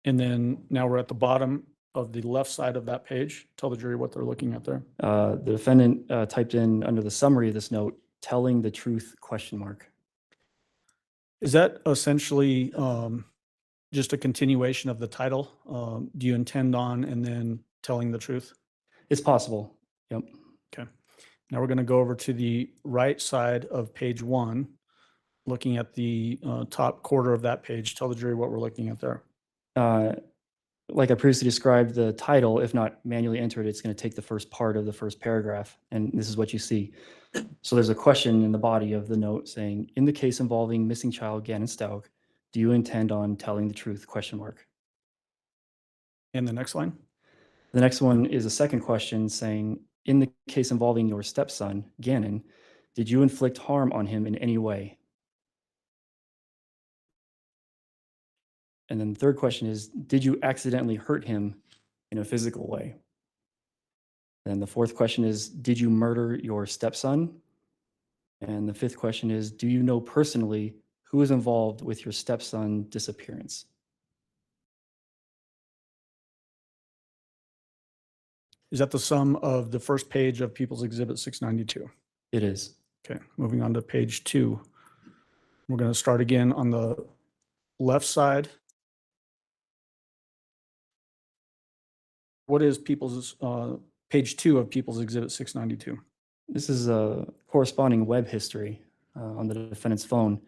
And then now we're at the bottom of the left side of that page. Tell the jury what they're looking at there. The defendant typed in under the summary of this note, telling the truth ? Is that essentially just a continuation of the title? Do you intend on and then telling the truth? It's possible. Yep. Okay. Now we're going to go over to the right side of page 1, looking at the top quarter of that page. Tell the jury what we're looking at there. Like I previously described, the title, if not manually entered, it's going to take the first part of the first paragraph. And this is what you see. So there's a question in the body of the note saying, in the case involving missing child Gannon Stauch, do you intend on telling the truth ? And the next line? The next one is a second question saying, in the case involving your stepson, Gannon, did you inflict harm on him in any way? And then the third question is, did you accidentally hurt him in a physical way? And the fourth question is, did you murder your stepson? And the fifth question is, do you know personally who is involved with your stepson disappearance? Is that the sum of the first page of People's Exhibit 692? It is. Okay, moving on to page 2. We're going to start again on the left side. What is page 2 of People's Exhibit 692? This is a corresponding web history on the defendant's phone.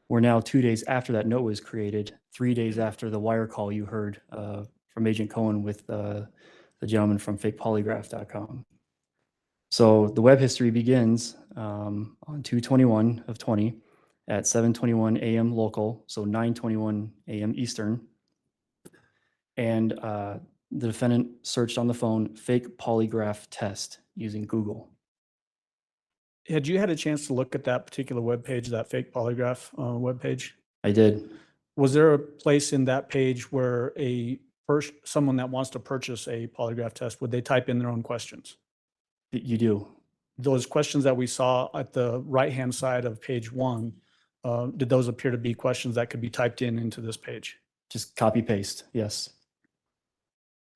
We're now 2 days after that note was created, 3 days after the wire call you heard from Agent Cohen with the gentleman from fakepolygraph.com. So the web history begins on 2/21 of 20 at 7:21 a.m. local, so 9:21 a.m. Eastern. And the defendant searched on the phone fake polygraph test using Google. Had you had a chance to look at that particular web page, that fake polygraph web page? I did. Was there a place in that page where someone that wants to purchase a polygraph test, would they type in their own questions? You do. Those questions that we saw at the right-hand side of page 1, did those appear to be questions that could be typed into this page? Just copy paste, yes.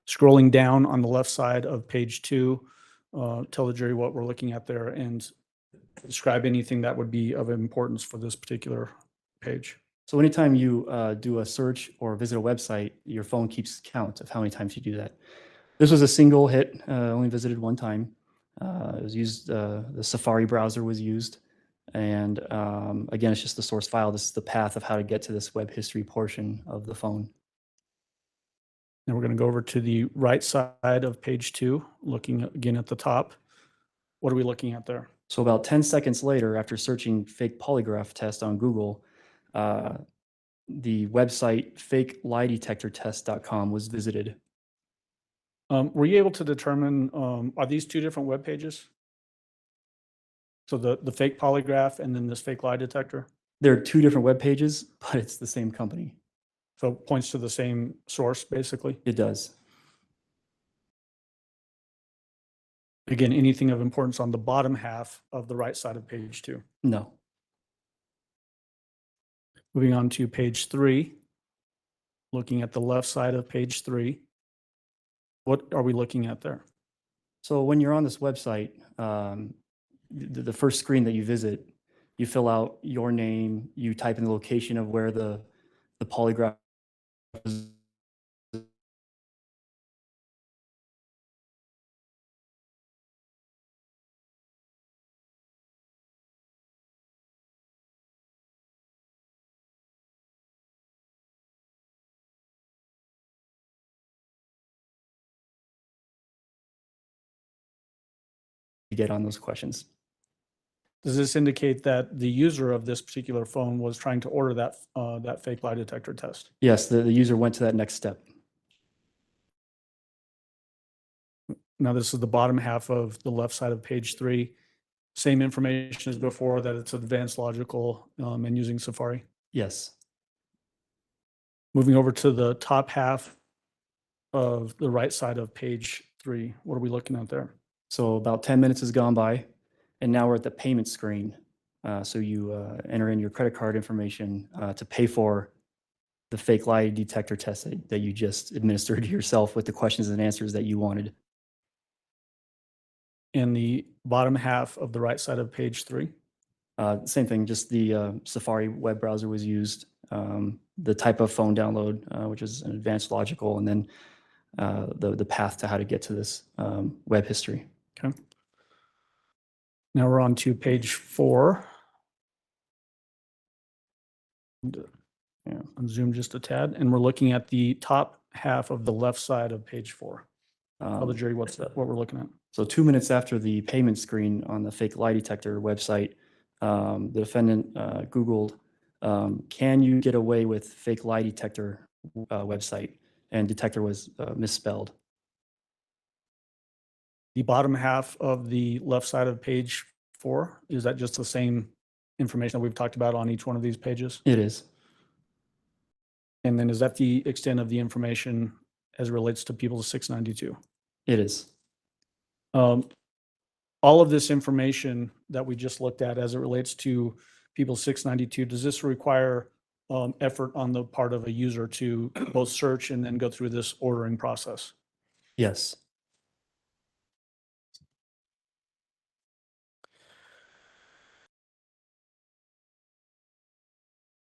Scrolling down on the left side of page 2, tell the jury what we're looking at there and describe anything that would be of importance for this particular page. So anytime you do a search or visit a website, your phone keeps count of how many times you do that. This was a single hit, only visited one time. It was used, the Safari browser was used. And again, it's just the source file. This is the path of how to get to this web history portion of the phone. Now we're going to go over to the right side of page 2, looking again at the top. What are we looking at there? So about 10 seconds later, after searching fake polygraph test on Google, the website fakelieDetectorTest.com was visited. Were you able to determine, are these two different web pages? So the fake polygraph and then this fake lie detector? They're two different web pages, but it's the same company. So it points to the same source, basically? It does. Again, anything of importance on the bottom half of the right side of page 2? No. Moving on to page 3, looking at the left side of page 3. What are we looking at there? So when you're on this website, the first screen that you visit, you fill out your name, you type in the location of where the polygraph is. You get on those questions. Does this indicate that the user of this particular phone was trying to order that fake lie detector test? Yes, the user went to that next step. Now, this is the bottom half of the left side of page 3. Same information as before, that it's advanced logical and using Safari. Yes. Moving over to the top half of the right side of page 3, what are we looking at there? So about 10 minutes has gone by, and now we're at the payment screen. So you enter in your credit card information to pay for the fake lie detector test that you just administered yourself with the questions and answers that you wanted. In the bottom half of the right side of page 3. Same thing, just the Safari web browser was used, the type of phone download, which is an advanced logical, and then the path to how to get to this web history. Okay. Now we're on to page 4. I'll zoom just a tad, and we're looking at the top half of the left side of page 4. Tell the jury what we're looking at. So 2 minutes after the payment screen on the fake lie detector website, the defendant Googled, can you get away with fake lie detector website? And detector was misspelled. The bottom half of the left side of page 4, is that just the same information that we've talked about on each one of these pages? It is. And then is that the extent of the information as it relates to People's 692? It is. All of this information that we just looked at as it relates to People's 692, does this require effort on the part of a user to both search and then go through this ordering process? Yes.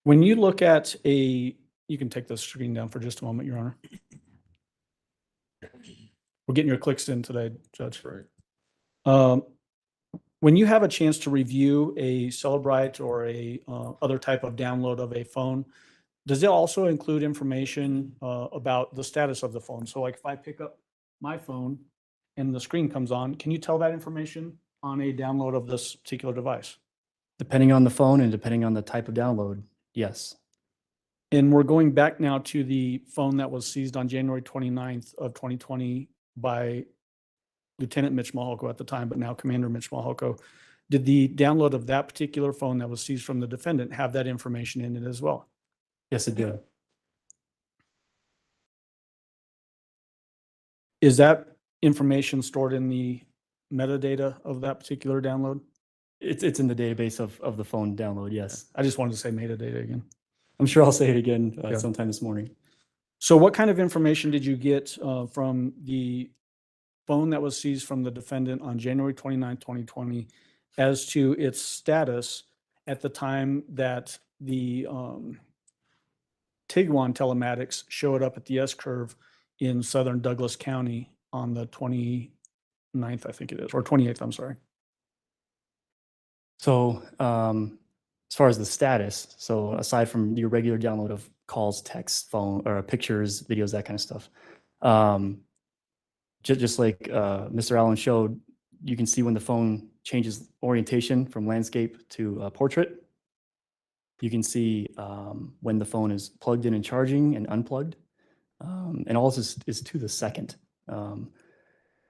When you look at you can take the screen down for just a moment, Your Honor. We're getting your clicks in today, Judge. Right. When you have a chance to review a Celebrite or a other type of download of a phone, does it also include information about the status of the phone? So like if I pick up my phone and the screen comes on, can you tell that information on a download of this particular device? Depending on the phone and depending on the type of download, yes. And we're going back now to the phone that was seized on January 29th of 2020 by Lieutenant Mitch Mahalko at the time, but now Commander Mitch Mahalko. Did the download of that particular phone that was seized from the defendant have that information in it as well? Yes, it did. Is that information stored in the metadata of that particular download? It's in the database of the phone download, yes. I just wanted to say metadata again. I'm sure I'll say it again Yeah. sometime this morning. So what kind of information did you get from the phone that was seized from the defendant on January 29, 2020 as to its status at the time that the Tiguan telematics showed up at the S-curve in southern Douglas County on the 29th, I think it is, or 28th, I'm sorry. So as far as the status, so aside from your regular download of calls, texts, phone, or pictures, videos, that kind of stuff, just like Mr. Allen showed, you can see when the phone changes orientation from landscape to portrait. You can see when the phone is plugged in and charging and unplugged. And all this is to the second.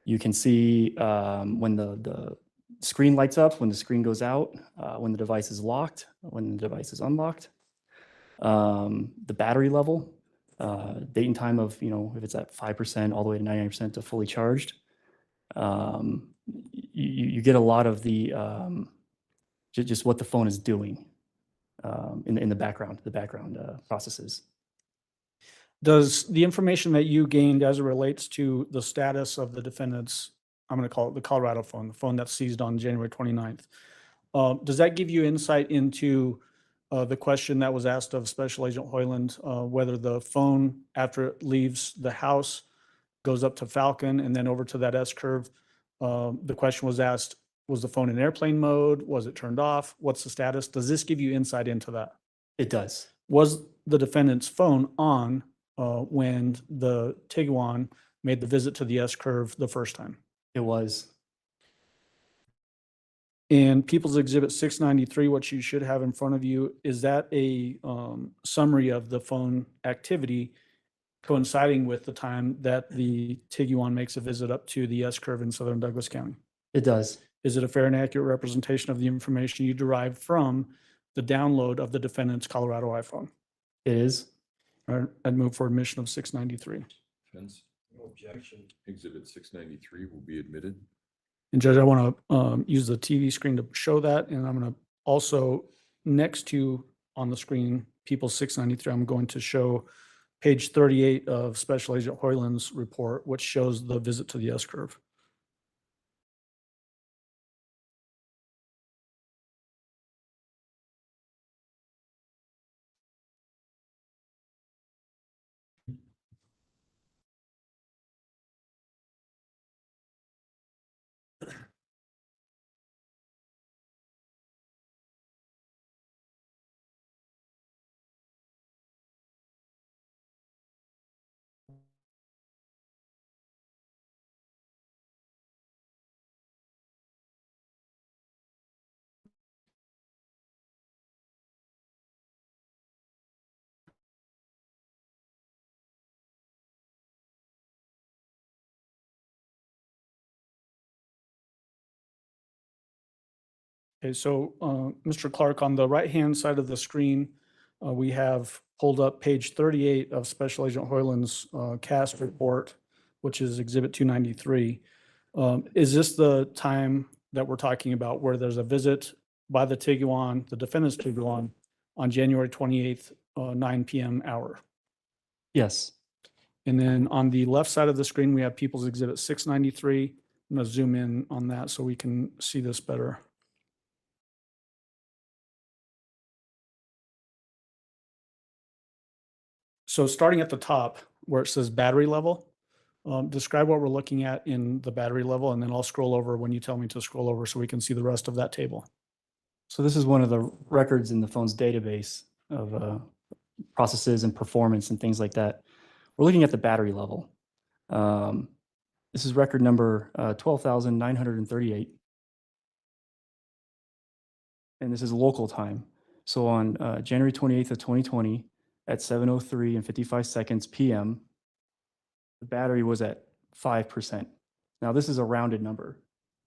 You can see when the screen lights up, when the screen goes out, when the device is locked, when the device is unlocked. The battery level, date and time of, if it's at 5% all the way to 99% to fully charged. You get a lot of the, just what the phone is doing. in the background processes. Does the information that you gained as it relates to the status of the defendant's, I'm going to call it the Colorado phone, the phone that's seized on January 29th, does that give you insight into the question that was asked of Special Agent Hoyland, whether the phone, after it leaves the house, goes up to Falcon and then over to that S-curve? The question was asked, was the phone in airplane mode? Was it turned off? What's the status? Does this give you insight into that? It does. Was the defendant's phone on when the Tiguan made the visit to the S-curve the first time? It was. In People's Exhibit 693, what you should have in front of you, is that a summary of the phone activity coinciding with the time that the Tiguan makes a visit up to the S-curve in southern Douglas County? It does. Is it a fair and accurate representation of the information you derived from the download of the defendant's Colorado iPhone? It is. All right, I'd move for admission of 693. Defense? No objection. Exhibit 693 will be admitted. And Judge, I want to use the TV screen to show that, and I'm going to also, next to on the screen, People 693, I'm going to show page 38 of Special Agent Hoyland's report, which shows the visit to the S-curve. Okay, so Mr. Clark, on the right-hand side of the screen, we have pulled up page 38 of Special Agent Hoyland's CAST report, which is Exhibit 293. Is this the time that we're talking about where there's a visit by the Tiguan, the defendant's Tiguan, on January 28th, 9 p.m. hour? Yes. And then on the left side of the screen, we have People's Exhibit 693. I'm going to zoom in on that so we can see this better. So starting at the top where it says battery level, describe what we're looking at in the battery level, and then I'll scroll over when you tell me to scroll over so we can see the rest of that table. So this is one of the records in the phone's database of processes and performance and things like that. We're looking at the battery level. This is record number 12,938. And this is local time. So on January 28th of 2020 at 7:03 and 55 seconds PM, the battery was at 5%. Now this is a rounded number.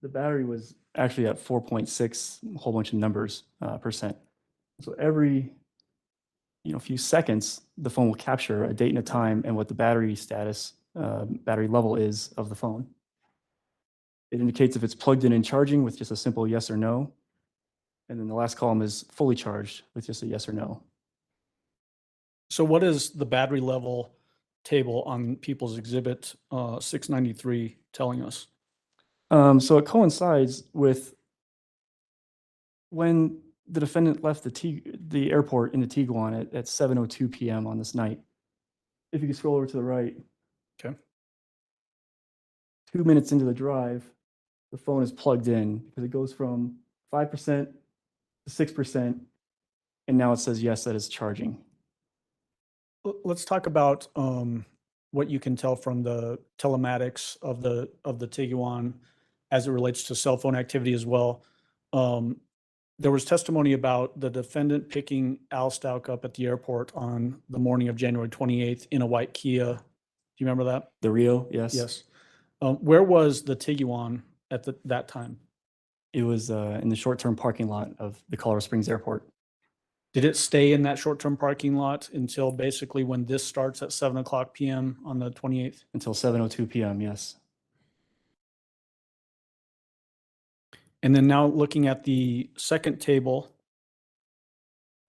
The battery was actually at 4.6, a whole bunch of numbers percent. So every few seconds, the phone will capture a date and a time and what the battery status, battery level is of the phone. It indicates if it's plugged in and charging with just a simple yes or no. And then the last column is fully charged with just a yes or no. So what is the battery level table on People's Exhibit 693 telling us? So it coincides with when the defendant left the airport in the Tiguan at 7:02 p.m. on this night. If you can scroll over to the right. Okay. 2 minutes into the drive, the phone is plugged in because it goes from 5% to 6%, and now it says yes, that is charging. Let's talk about what you can tell from the telematics of the Tiguan as it relates to cell phone activity as well. There was testimony about the defendant picking Al Stauch up at the airport on the morning of January 28th in a white Kia. Do you remember that? The Rio, yes. Yes. Where was the Tiguan at that time? It was in the short-term parking lot of the Colorado Springs Airport. Did it stay in that short-term parking lot until basically when this starts at 7:00 p.m. on the 28th? Until 7:02 p.m., yes. And then now looking at the second table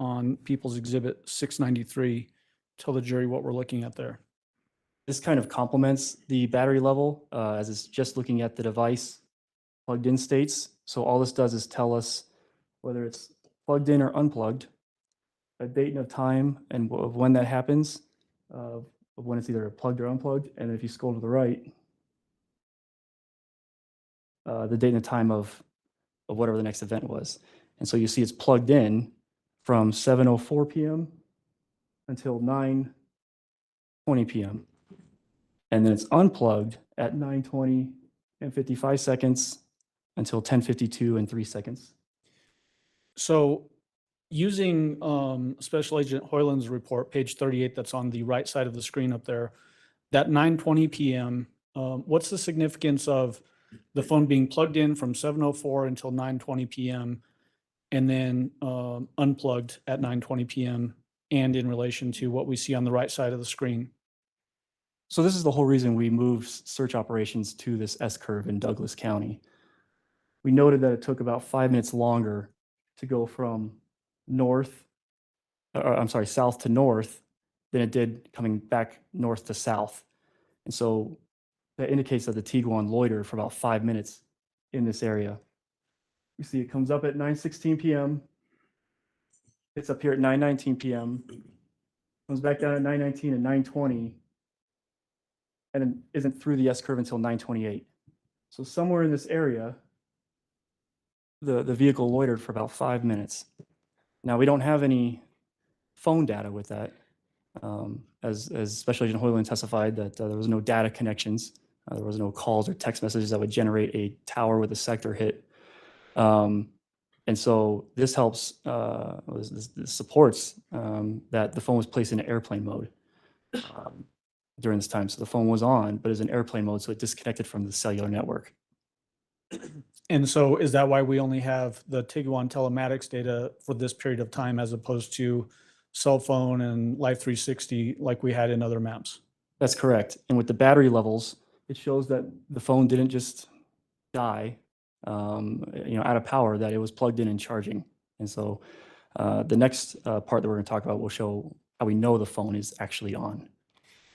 on People's Exhibit 693. Tell the jury what we're looking at there. This kind of complements the battery level as it's just looking at the device plugged in states. So all this does is tell us whether it's plugged in or unplugged, a date and a time and of when that happens, of when it's either plugged or unplugged. And if you scroll to the right, the date and the time of whatever the next event was. And so you see it's plugged in from 7:04 p.m. until 9:20 p.m. And then it's unplugged at 9:20 and 55 seconds until 10:52 and 3 seconds. So using Special Agent Hoyland's report, page 38, that's on the right side of the screen up there, that 9:20 p.m., what's the significance of the phone being plugged in from 7:04 until 9:20 p.m. and then unplugged at 9:20 p.m. and in relation to what we see on the right side of the screen? So this is the whole reason we moved search operations to this S-curve in Douglas County. We noted that it took about 5 minutes longer to go from south to north than it did coming back north to south. And so that indicates that the Tiguan loitered for about 5 minutes in this area. You see it comes up at 9:16 p.m. It's up here at 9:19 p.m. Comes back down at 9:19 and 9:20, and then isn't through the S-curve until 9:28. So somewhere in this area, the vehicle loitered for about 5 minutes. Now, we don't have any phone data with that. As Special Agent Hoyland testified that there was no data connections. There was no calls or text messages that would generate a tower with a sector hit. And so this helps, this supports that the phone was placed in airplane mode during this time. So the phone was on, but is in airplane mode, so it disconnected from the cellular network. And so is that why we only have the Tiguan telematics data for this period of time as opposed to cell phone and Life 360 like we had in other maps? That's correct. And with the battery levels, it shows that the phone didn't just die, out of power, that it was plugged in and charging. And so the next part that we're going to talk about will show how we know the phone is actually on.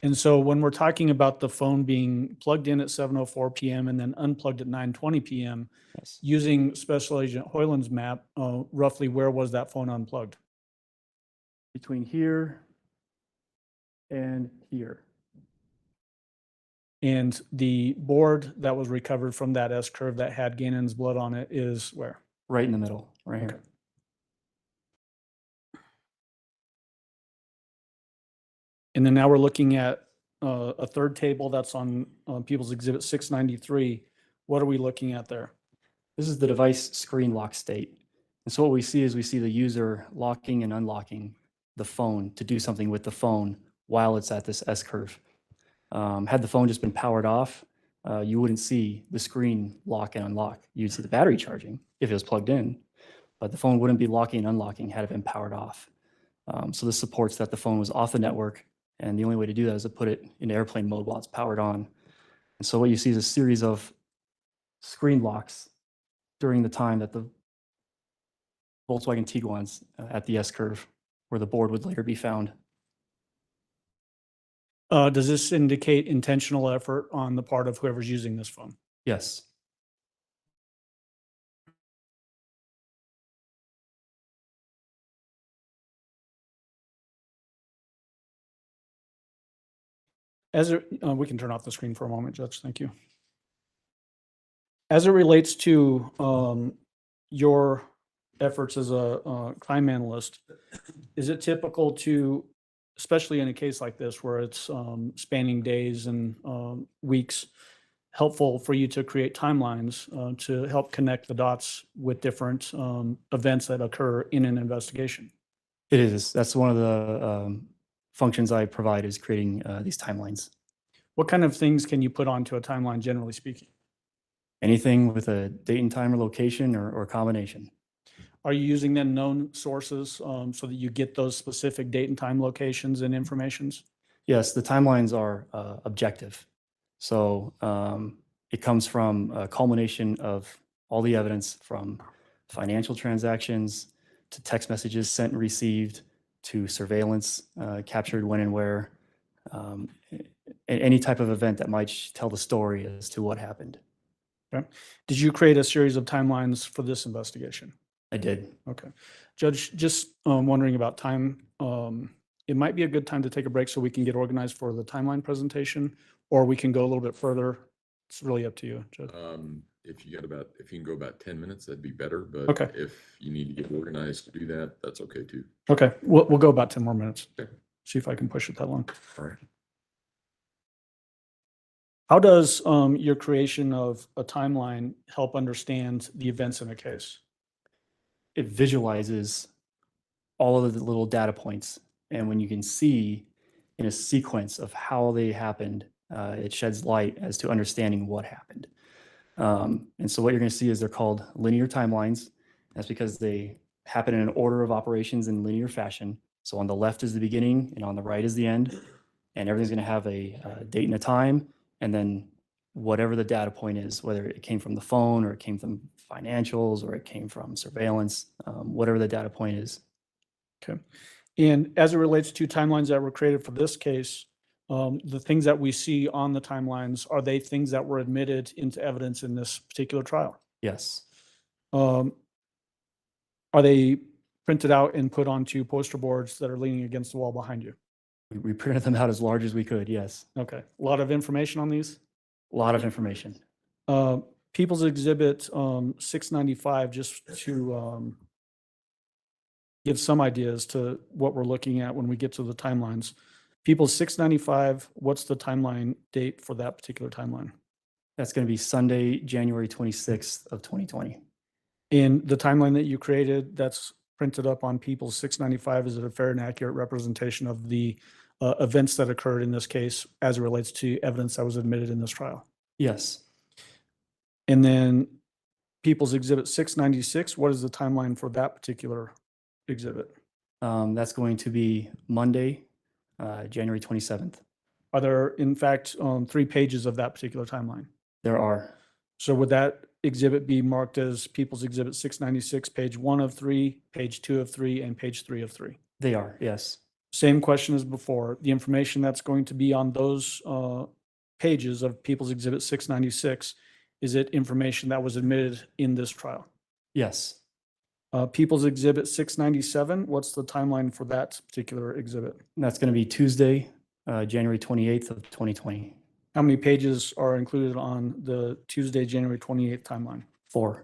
And so when we're talking about the phone being plugged in at 7:04 p.m. and then unplugged at 9:20 p.m., Yes. using Special Agent Hoyland's map, roughly where was that phone unplugged? Between here and here. And the board that was recovered from that S-curve that had Gannon's blood on it is where? Right in the middle, right here. Okay. And then now we're looking at a third table that's on People's Exhibit 693. What are we looking at there? This is the device screen lock state. And so what we see is we see the user locking and unlocking the phone to do something with the phone while it's at this S-curve. Had the phone just been powered off, you wouldn't see the screen lock and unlock. You'd see the battery charging if it was plugged in, but the phone wouldn't be locking and unlocking had it been powered off. So this supports that the phone was off the network, and the only way to do that is to put it in airplane mode while it's powered on. And so what you see is a series of screen locks during the time that the Volkswagen Tiguan's at the S-curve, where the board would later be found. Does this indicate intentional effort on the part of whoever's using this phone? Yes. We can turn off the screen for a moment, Judge. Thank you. As it relates to your efforts as a crime analyst, is it typical to, especially in a case like this where it's spanning days and weeks, helpful for you to create timelines to help connect the dots with different events that occur in an investigation? It is. That's one of the functions I provide, is creating these timelines. What kind of things can you put onto a timeline, generally speaking? Anything with a date and time or location or combination. Are you using then known sources so that you get those specific date and time locations and informations? Yes, the timelines are objective. So it comes from a culmination of all the evidence from financial transactions, to text messages sent and received, to surveillance captured when and where, any type of event that might tell the story as to what happened. Okay. Did you create a series of timelines for this investigation? I did. Okay. Judge, just wondering about time. It might be a good time to take a break so we can get organized for the timeline presentation, or we can go a little bit further. It's really up to you, Judge. If you can go about 10 minutes, that'd be better, but Okay. if you need to get organized to do that, that's okay too. Okay, we'll go about 10 more minutes. Okay. See if I can push it that long. All right. How does your creation of a timeline help understand the events in a case? It visualizes all of the little data points. And when you can see in a sequence of how they happened, it sheds light as to understanding what happened. And so what you're going to see is they're called linear timelines. That's because they happen in an order of operations in linear fashion. So on the left is the beginning and on the right is the end. And everything's going to have a date and a time. And then whatever the data point is, whether it came from the phone or it came from financials or it came from surveillance, whatever the data point is. Okay. And as it relates to timelines that were created for this case, the things that we see on the timelines, are they things that were admitted into evidence in this particular trial? Yes. Are they printed out and put onto poster boards that are leaning against the wall behind you? We printed them out as large as we could. Yes. Okay. A lot of information on these? A lot of information. People's Exhibit 695, just to give some ideas to what we're looking at when we get to the timelines. People's 695, what's the timeline date for that particular timeline? That's going to be Sunday, January 26th of 2020. And the timeline that you created that's printed up on People's 695, is it a fair and accurate representation of the events that occurred in this case as it relates to evidence that was admitted in this trial? Yes. And then People's Exhibit 696, what is the timeline for that particular exhibit? That's going to be Monday, January 27th. Are there, in fact, 3 pages of that particular timeline? There are. So would that exhibit be marked as People's Exhibit 696, page 1 of 3, page 2 of 3, and page 3 of 3? They are, yes. Same question as before. The information that's going to be on those pages of People's Exhibit 696, is it information that was admitted in this trial? Yes. People's Exhibit 697, what's the timeline for that particular exhibit? That's going to be Tuesday, January 28th of 2020. How many pages are included on the Tuesday, January 28th timeline? 4.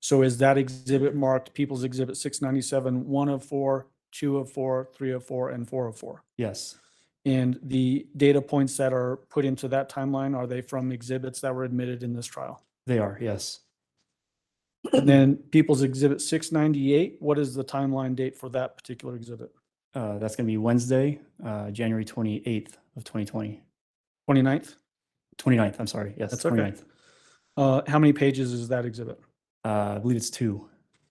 So is that exhibit marked People's Exhibit 697, 1 of 4, 2 of 4, 3 of 4, and 4 of 4? Yes. And the data points that are put into that timeline, are they from exhibits that were admitted in this trial? They are, yes. And then People's Exhibit 698, what is the timeline date for that particular exhibit? That's going to be Wednesday, January 28th of 2020. 29th? 29th, I'm sorry. Yes, That's okay. 29th. How many pages is that exhibit? I believe it's 2.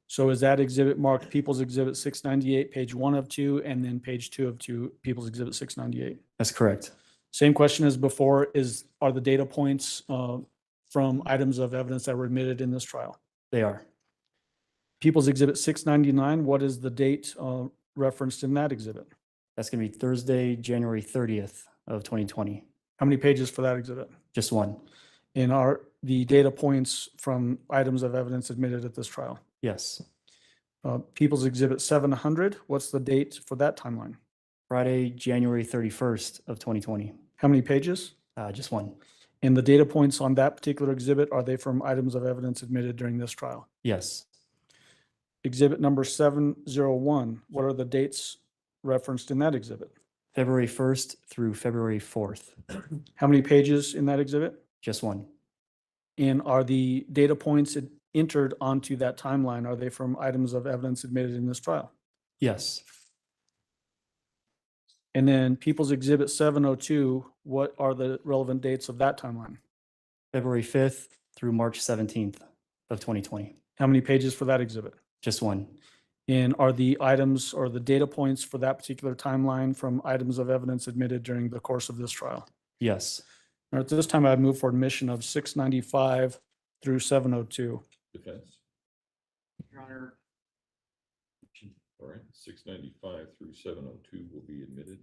So is that exhibit marked People's Exhibit 698, page 1 of 2, and then page 2 of 2, People's Exhibit 698? That's correct. Same question as before, are the data points from items of evidence that were admitted in this trial? They are. People's Exhibit 699, what is the date referenced in that exhibit? That's going to be Thursday, January 30th of 2020. How many pages for that exhibit? Just 1. And are the data points from items of evidence admitted at this trial? Yes. People's Exhibit 700, what's the date for that timeline? Friday, January 31st of 2020. How many pages? Just 1. And the data points on that particular exhibit, are they from items of evidence admitted during this trial? Yes. Exhibit number 701, what are the dates referenced in that exhibit? February 1st through February 4th. How many pages in that exhibit? Just 1. And are the data points entered onto that timeline, are they from items of evidence admitted in this trial? Yes. And then People's Exhibit 702, what are the relevant dates of that timeline? February 5th through March 17th of 2020. How many pages for that exhibit? Just 1. And are the items or the data points for that particular timeline from items of evidence admitted during the course of this trial? Yes. At this time, I'd move for admission of 695 through 702. Defense. Your Honor, right, 695 through 702 will be admitted.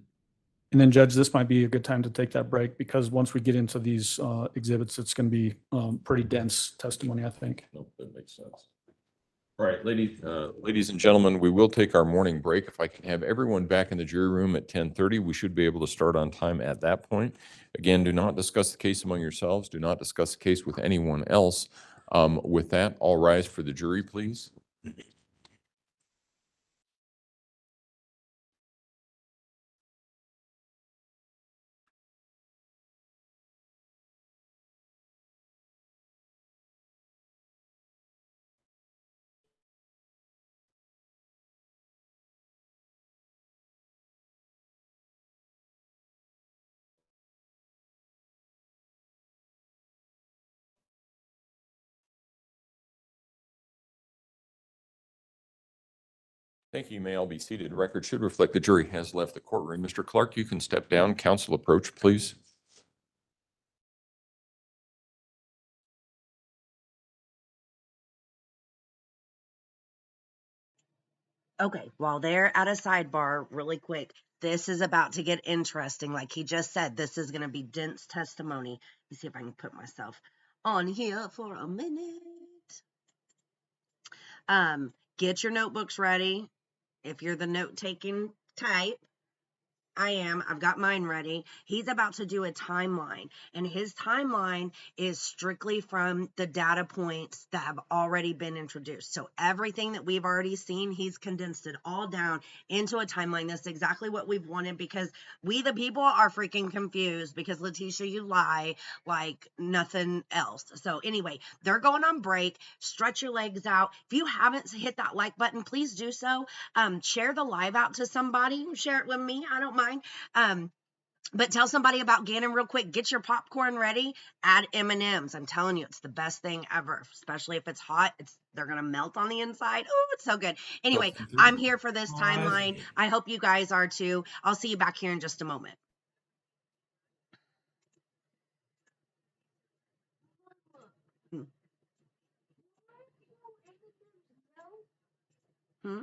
And then Judge, this might be a good time to take that break because once we get into these exhibits, it's going to be pretty dense testimony, I think. Nope, that makes sense. All right, ladies and gentlemen, we will take our morning break. If I can have everyone back in the jury room at 10:30, we should be able to start on time at that point. Again, do not discuss the case among yourselves. Do not discuss the case with anyone else. With that, all rise for the jury, please. Thank you. You may all be seated. Record should reflect the jury has left the courtroom. Mr. Clark, you can step down. Counsel approach, please. Okay, while they're at a sidebar, really quick, this is about to get interesting. Like he just said, this is going to be dense testimony. Let me see if I can put myself on here for a minute. Get your notebooks ready. If you're the note-taking type, I am. I've got mine ready. He's about to do a timeline, and his timeline is strictly from the data points that have already been introduced. So everything that we've already seen, he's condensed it all down into a timeline. That's exactly what we've wanted because we, the people, are freaking confused because Letecia, you lie like nothing else. So anyway, they're going on break. Stretch your legs out. If you haven't hit that like button, please do so. Share the live out to somebody. Share it with me. I don't mind. But tell somebody about Gannon real quick. Get your popcorn ready. Add M&Ms. I'm telling you, it's the best thing ever, especially if it's hot. They're going to melt on the inside. Oh, it's so good. Anyway, I'm here for this timeline. I hope you guys are too. I'll see you back here in just a moment. Hmm. Hmm?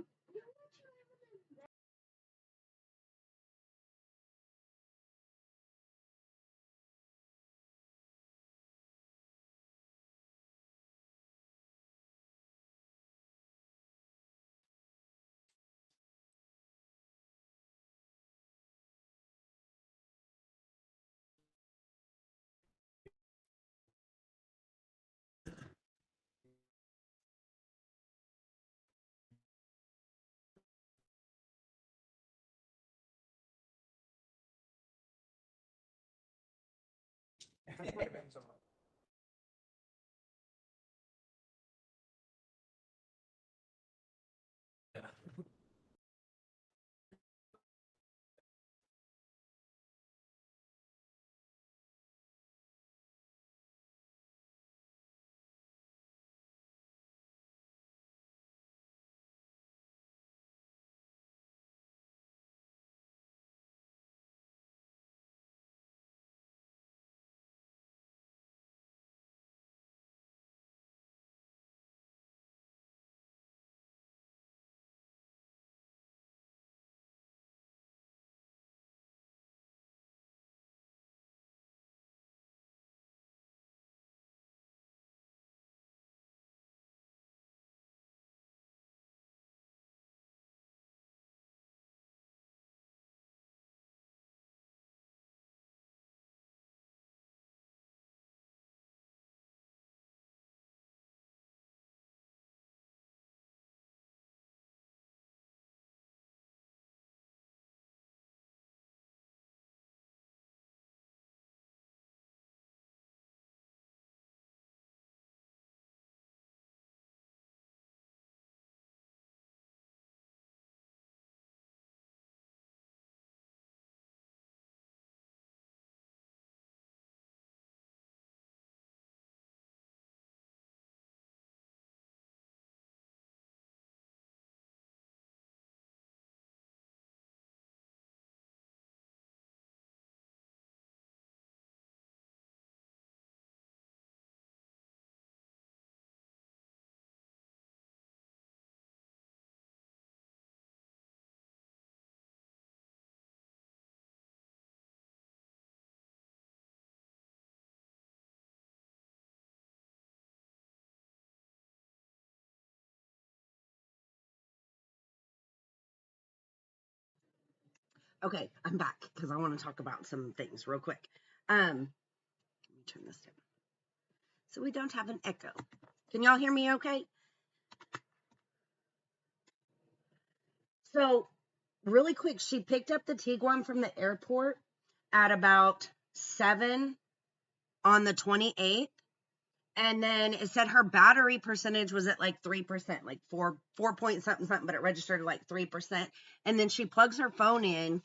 Okay, I'm back because I want to talk about some things real quick. Let me turn this down so we don't have an echo. Can y'all hear me okay? So, really quick, she picked up the Tiguan from the airport at about 7 on the 28th. And then it said her battery percentage was at like 3%, like 4 point something, but it registered at like 3%. And then she plugs her phone in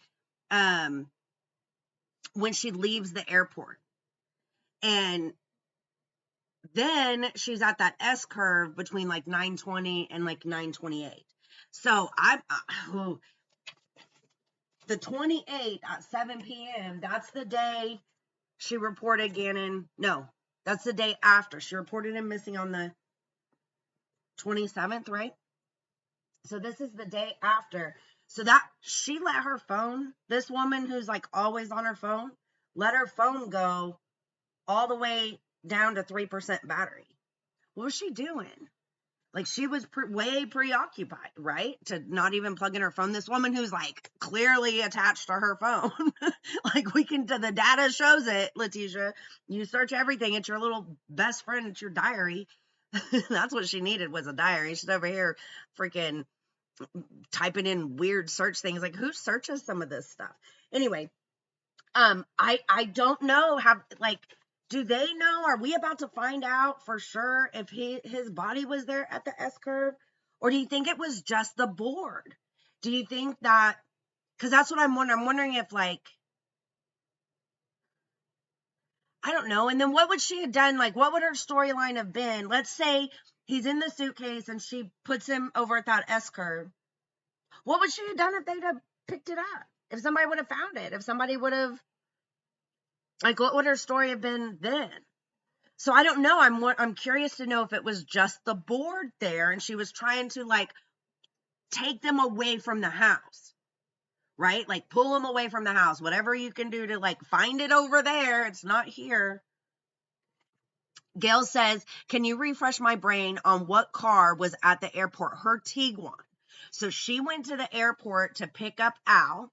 when she leaves the airport. And then she's at that S curve between like 9:20 and like 9:28. So the 28th at 7 p.m., that's the day she reported Gannon. No, that's the day after. She reported him missing on the 27th, right? So this is the day after. So that she let her phone, this woman who's like always on her phone, let her phone go all the way down to 3% battery. What was she doing? Like she was way preoccupied, right? To not even plug in her phone. This woman who's like clearly attached to her phone. Like the data shows it, Letecia. You search everything. It's your little best friend. It's your diary. That's what she needed, was a diary. She's over here freaking typing in weird search things. Like, who searches some of this stuff? Anyway, I don't know how, like, do they know? Are we about to find out for sure if his body was there at the S curve? Or do you think it was just the board? Do you think that, because that's what I'm wondering. I'm wondering if, like, I don't know. And then what would she have done? Like, what would her storyline have been? Let's say he's in the suitcase and she puts him over at that S curve. What would she have done if they'd have picked it up? If somebody would have found it? If somebody would have, like, what would her story have been then? So I don't know. I'm curious to know if it was just the board there and she was trying to, like, take them away from the house, right? Like, pull them away from the house. Whatever you can do to, like, find it over there. It's not here. Gail says, can you refresh my brain on what car was at the airport? Her Tiguan. So she went to the airport to pick up Al.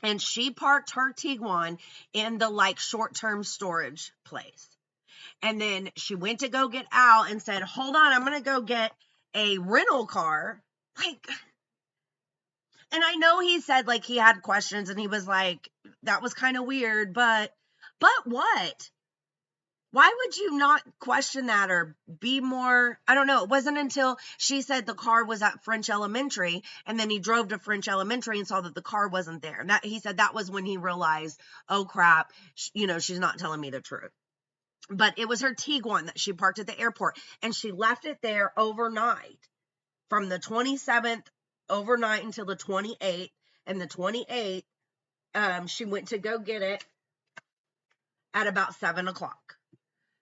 And she parked her Tiguan in the, like, short-term storage place. And then she went to go get Al and said, hold on, I'm going to go get a rental car. Like, and I know he said, like, he had questions and he was like, that was kind of weird, but what? Why would you not question that or be more, I don't know. It wasn't until she said the car was at French Elementary, and then he drove to French Elementary and saw that the car wasn't there. And that, he said that was when he realized, oh crap, she's not telling me the truth. But it was her Tiguan that she parked at the airport, and she left it there overnight from the 27th overnight until the 28th. And the 28th, she went to go get it at about 7 o'clock.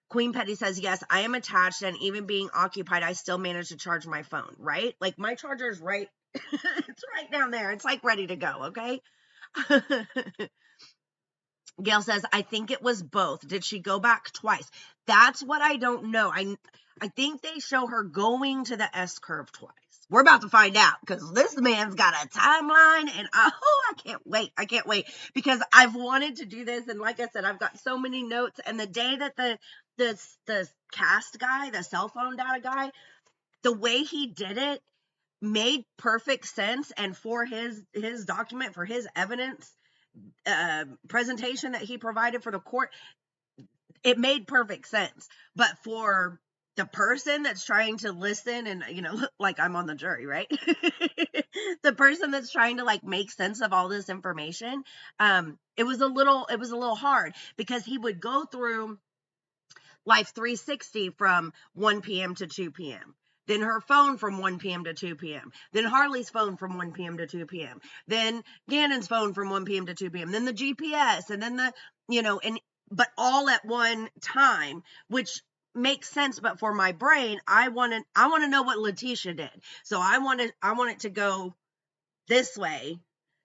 Queen Petty says, yes, I am attached, and even being occupied, I still manage to charge my phone, right? Like, my charger's right, it's right down there. It's like ready to go, okay? Gail says, I think it was both. Did she go back twice? That's what I don't know. I think they show her going to the S curve twice. We're about to find out, because this man's got a timeline, and I can't wait. I can't wait, because I've wanted to do this, and like I said, I've got so many notes, and the day that the cast guy, the cell phone data guy, the way he did it made perfect sense, and for his document, for his evidence presentation that he provided for the court, it made perfect sense. But for the person that's trying to listen, and like, I'm on the jury, right? The person that's trying to, like, make sense of all this information, it was a little hard, because he would go through Life 360 from 1 p.m. to 2 p.m. Then her phone from 1 p.m. to 2 p.m. Then Harley's phone from 1 p.m. to 2 p.m. Then Gannon's phone from 1 p.m. to 2 p.m. Then the GPS, and then but all at one time, which makes sense. But for my brain, I want to know what Letecia did. So I want it to go this way.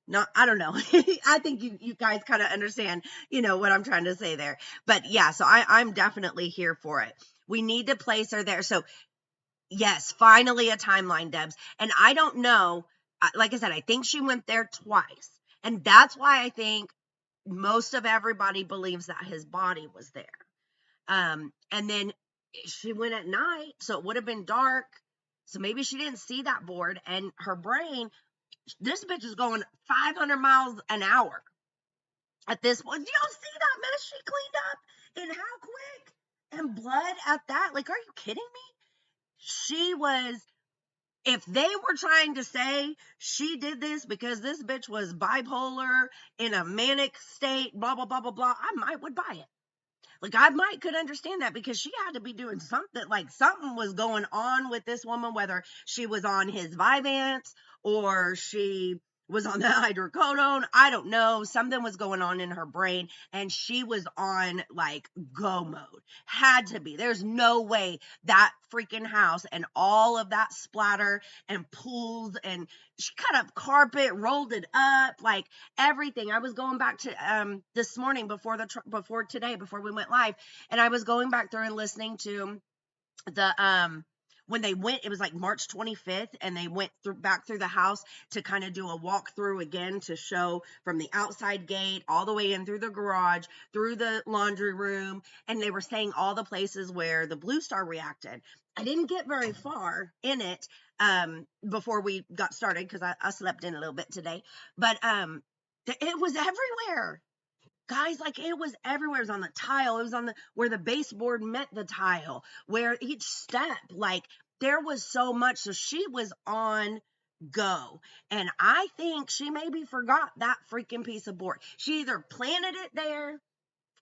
Not, I don't know. I think you guys kind of understand, what I'm trying to say there. But yeah, so I'm definitely here for it. We need to place her there. So yes, finally a timeline, Debs. And I don't know, like I said, I think she went there twice. And that's why I think most of everybody believes that his body was there. And then she went at night, so it would have been dark. So maybe she didn't see that board, and her brain, this bitch is going 500 miles an hour at this point. Do y'all see that mess she cleaned up? And how quick? And blood at that? Like, are you kidding me? She was, if they were trying to say she did this because this bitch was bipolar in a manic state, blah, blah, blah, blah, blah, I would buy it. Like, I could understand that, because she had to be doing something, like something was going on with this woman, whether she was on his Vyvanse or she was on the hydrocodone. I don't know. Something was going on in her brain, and she was on like go mode. Had to be. There's no way that freaking house and all of that splatter and pools, and she cut up carpet, rolled it up, like everything. I was going back to this morning before we went live, and I was going back through and listening to the when they went, it was like March 25th, and they went back through the house to kind of do a walkthrough again to show from the outside gate all the way in through the garage, through the laundry room, and they were saying all the places where the Blue Star reacted. I didn't get very far in it before we got started, because I slept in a little bit today, but it was everywhere. Guys, like, it was everywhere. It was on the tile. It was on where the baseboard met the tile, where each step, like, there was so much. So she was on go. And I think she maybe forgot that freaking piece of board. She either planted it there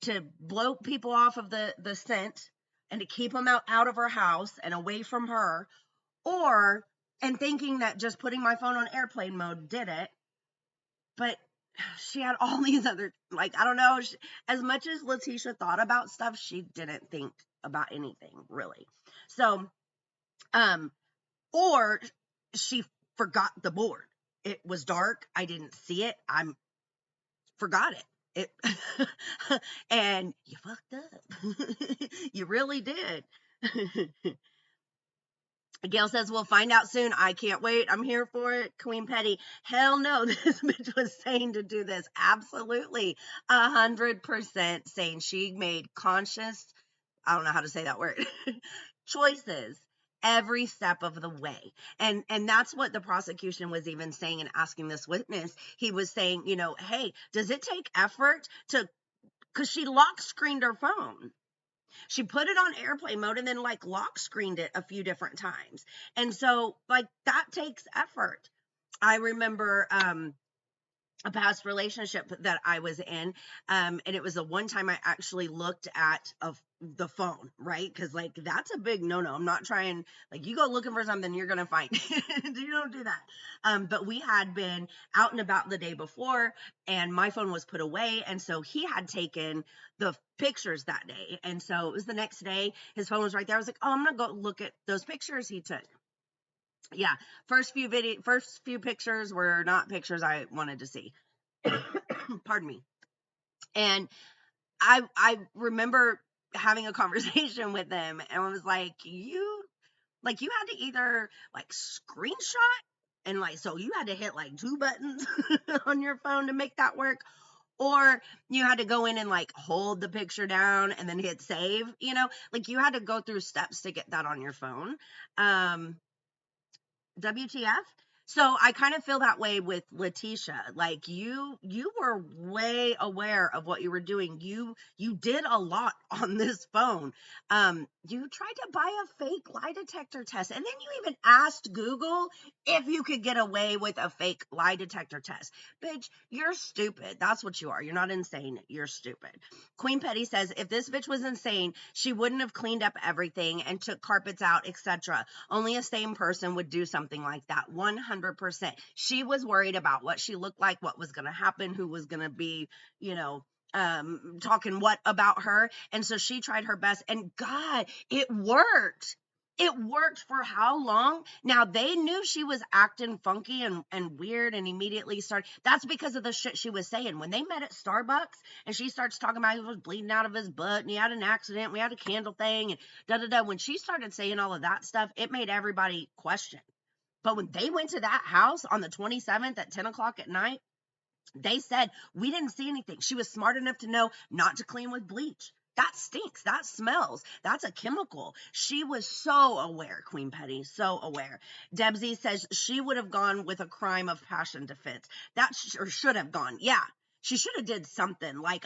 to blow people off of the scent and to keep them out of her house and away from her, and thinking that just putting my phone on airplane mode did it. But she had all these other, like, I don't know, as much as Letecia thought about stuff, she didn't think about anything really. So, or she forgot the board. It was dark. I didn't see it. Forgot it. And you fucked up. You really did. Gail says, we'll find out soon. I can't wait. I'm here for it. Queen Petty, hell no, this bitch was saying to do this. Absolutely. 100% saying she made conscious, I don't know how to say that word, choices every step of the way. And that's what the prosecution was even saying and asking this witness. He was saying, hey, does it take effort because she lock screened her phone. She put it on airplane mode and then like lock screened it a few different times. And so like that takes effort. I remember a past relationship that I was in, and it was the one time I actually looked at the phone, right? Because like that's a big no-no. I'm not trying, like, you go looking for something, you're gonna find it. You don't do that. But we had been out and about the day before, and my phone was put away, and so he had taken the pictures that day, and so it was the next day. His phone was right there. I was like, oh, I'm gonna go look at those pictures he took. Yeah, first few pictures were not pictures I wanted to see. Pardon me. And I remember having a conversation with them, and I was like, you had to either like screenshot, and like, so you had to hit like 2 buttons on your phone to make that work, or you had to go in and like hold the picture down and then hit save, like you had to go through steps to get that on your phone. WTF? So I kind of feel that way with Letecia. Like you were way aware of what you were doing. You did a lot on this phone. You tried to buy a fake lie detector test, and then you even asked Google if you could get away with a fake lie detector test. Bitch, you're stupid. That's what you are. You're not insane. You're stupid. Queen Petty says, if this bitch was insane, she wouldn't have cleaned up everything and took carpets out, etc. Only a sane person would do something like that. 100%. She was worried about what she looked like, what was going to happen, who was going to be, talking what about her. And so she tried her best, and God, it worked. It worked for how long? Now, they knew she was acting funky and weird, and immediately started. That's because of the shit she was saying. When they met at Starbucks and she starts talking about he was bleeding out of his butt and he had an accident, we had a candle thing and da-da-da. When she started saying all of that stuff, it made everybody question. But when they went to that house on the 27th at 10 o'clock at night, They said, we didn't see anything. She was smart enough to know not to clean with bleach. That stinks. That smells. That's a chemical. She was so aware, Queen Petty, so aware. Debsy says she would have gone with a crime of passion defense. That or should have gone. Yeah, she should have did something. Like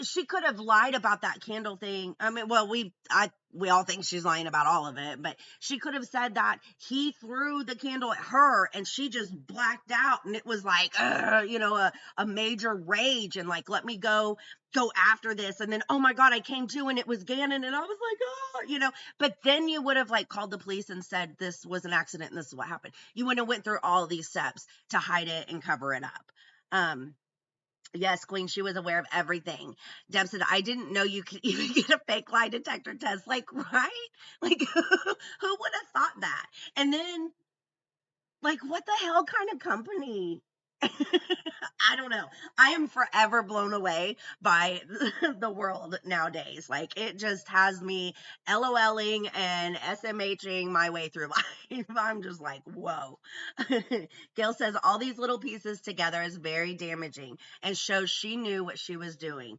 she could have lied about that candle thing. I mean, well, we all think she's lying about all of it, but she could have said that he threw the candle at her and she just blacked out, and it was like, a major rage, and like, let me go after this. And then, oh my God, I came to, and it was Gannon, and I was like, oh, but then you would have like called the police and said this was an accident and this is what happened. You wouldn't have went through all these steps to hide it and cover it up. Yes, Queen, she was aware of everything. Deb said, I didn't know you could even get a fake lie detector test. Like, right? Like, who would have thought that? And then, like, what the hell kind of company? I don't know. I am forever blown away by the world nowadays. Like, it just has me LOLing and SMHing my way through life. I'm just like, whoa. Gail says all these little pieces together is very damaging and shows she knew what she was doing.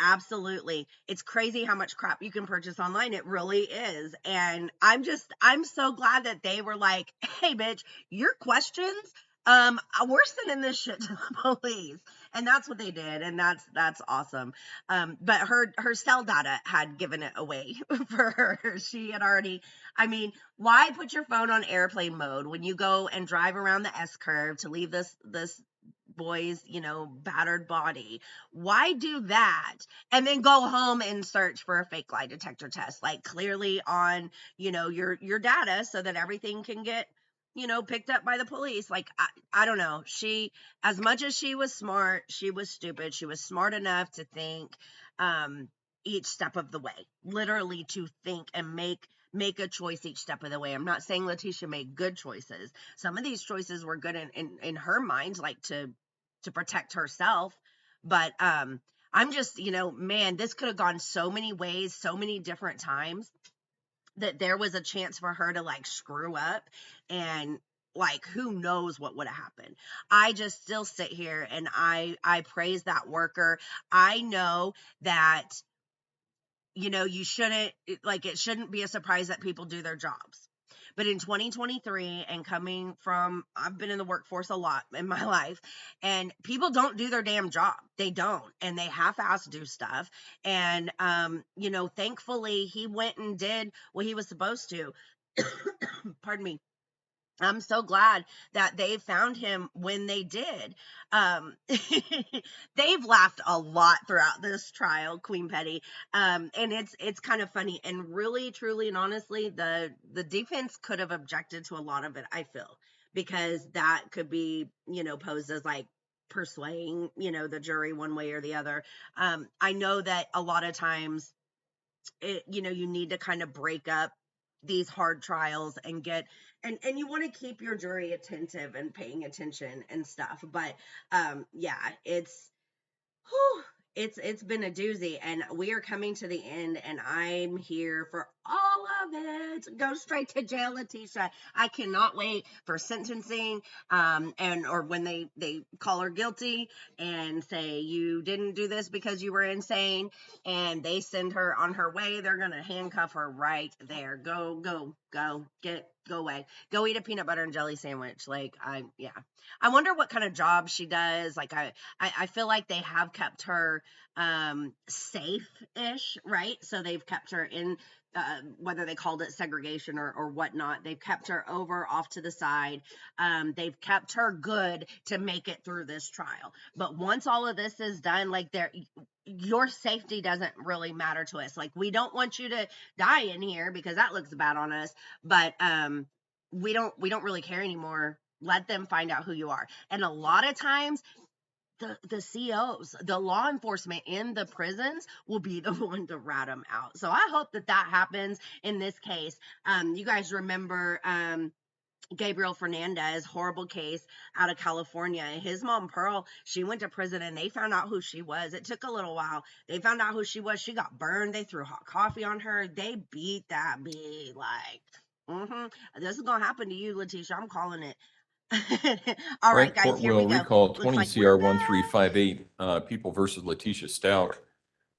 Absolutely. It's crazy how much crap you can purchase online. It really is. And I'm so glad that they were like, hey, bitch, your questions, we're sending this shit to the police. And that's what they did. And that's awesome. But her cell data had given it away for her. She had already, I mean, why put your phone on airplane mode when you go and drive around the S curve to leave this boy's, battered body? Why do that and then go home and search for a fake lie detector test, like clearly on, your data, so that everything can get, picked up by the police? Like, I don't know. She, as much as she was smart, she was stupid. She was smart enough to think, each step of the way, literally to think and make a choice each step of the way. I'm not saying Letecia made good choices. Some of these choices were good in her mind, like to protect herself. But I'm just, man, this could have gone so many ways, so many different times, that there was a chance for her to like screw up, and like, who knows what would have happened. I just still sit here and I praise that worker. I know that, you shouldn't, like, it shouldn't be a surprise that people do their jobs. But in 2023, and coming from, I've been in the workforce a lot in my life, and people don't do their damn job. They don't, and they half-ass do stuff. And, thankfully he went and did what he was supposed to. Pardon me. I'm so glad that they found him when they did. They've laughed a lot throughout this trial, Queen Petty. And it's kind of funny, and really, truly, and honestly, the defense could have objected to a lot of it, I feel, because that could be, posed as like persuading, the jury one way or the other. I know that a lot of times, you need to kind of break up these hard trials and get, and you want to keep your jury attentive and paying attention and stuff. But yeah, whew, it's been a doozy, and we are coming to the end, and I'm here for all of it. Go straight to jail, Letecia. I cannot wait for sentencing, or when they call her guilty and say you didn't do this because you were insane, and they send her on her way. They're gonna handcuff her right there. Go away. Go eat a peanut butter and jelly sandwich. Like, I wonder what kind of job she does. Like, I feel like they have kept her safe-ish, right? So they've kept her in, whether they called it segregation or whatnot, they've kept her off to the side. They've kept her good to make it through this trial. But once all of this is done, like, your safety doesn't really matter to us. Like, we don't want you to die in here because that looks bad on us. But we don't really care anymore. Let them find out who you are. And a lot of times, the COs, the law enforcement in the prisons, will be the one to rat them out. So I hope that happens in this case. You guys remember Gabriel Fernandez, horrible case out of California. His mom, Pearl, she went to prison, and they found out who she was. It took a little while. They found out who she was. She got burned. They threw hot coffee on her. They beat that bee like, this is going to happen to you, Letecia. I'm calling it. All right, guys, Court here we will go. recall Looks 20 like CR we're back. 1358, People versus Letecia Stauch.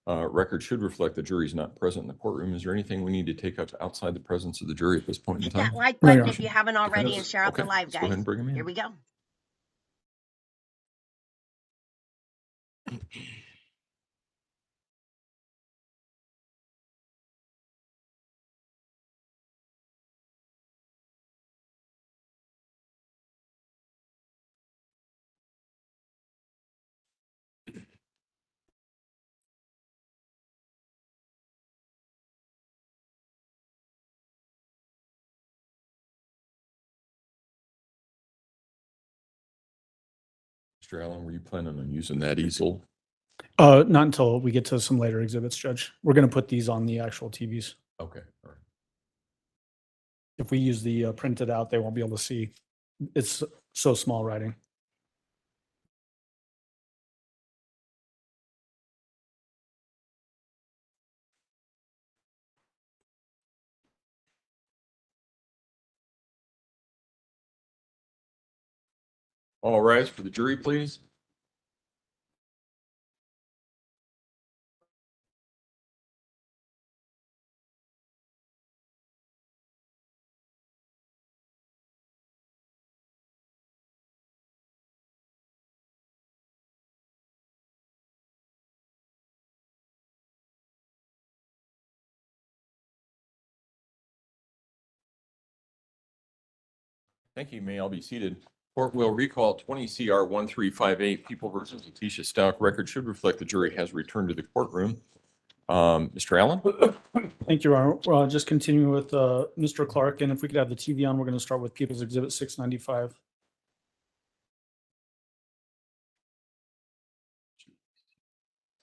Record should reflect the jury's not present in the courtroom. Is there anything we need to take up outside the presence of the jury at this point in Hit time? that like No, button Your if you haven't already and share out the Okay, live, let's go ahead guys. and bring them in. Here we go. Mr. Allen, were you planning on using that easel? Not until we get to some later exhibits, Judge. We're going to put these on the actual TVs. Okay, all right. If we use the printed out, they won't be able to see. It's so small writing. All rise for the jury, please. Thank you. May all be seated. Court will recall 20 CR 1358, People versus Letecia Stauch. Record should reflect the jury has returned to the courtroom. Mr. Allen? Thank you, Your Honor. Just continuing with Mr. Clark, and if we could have the TV on, we're going to start with People's Exhibit 695.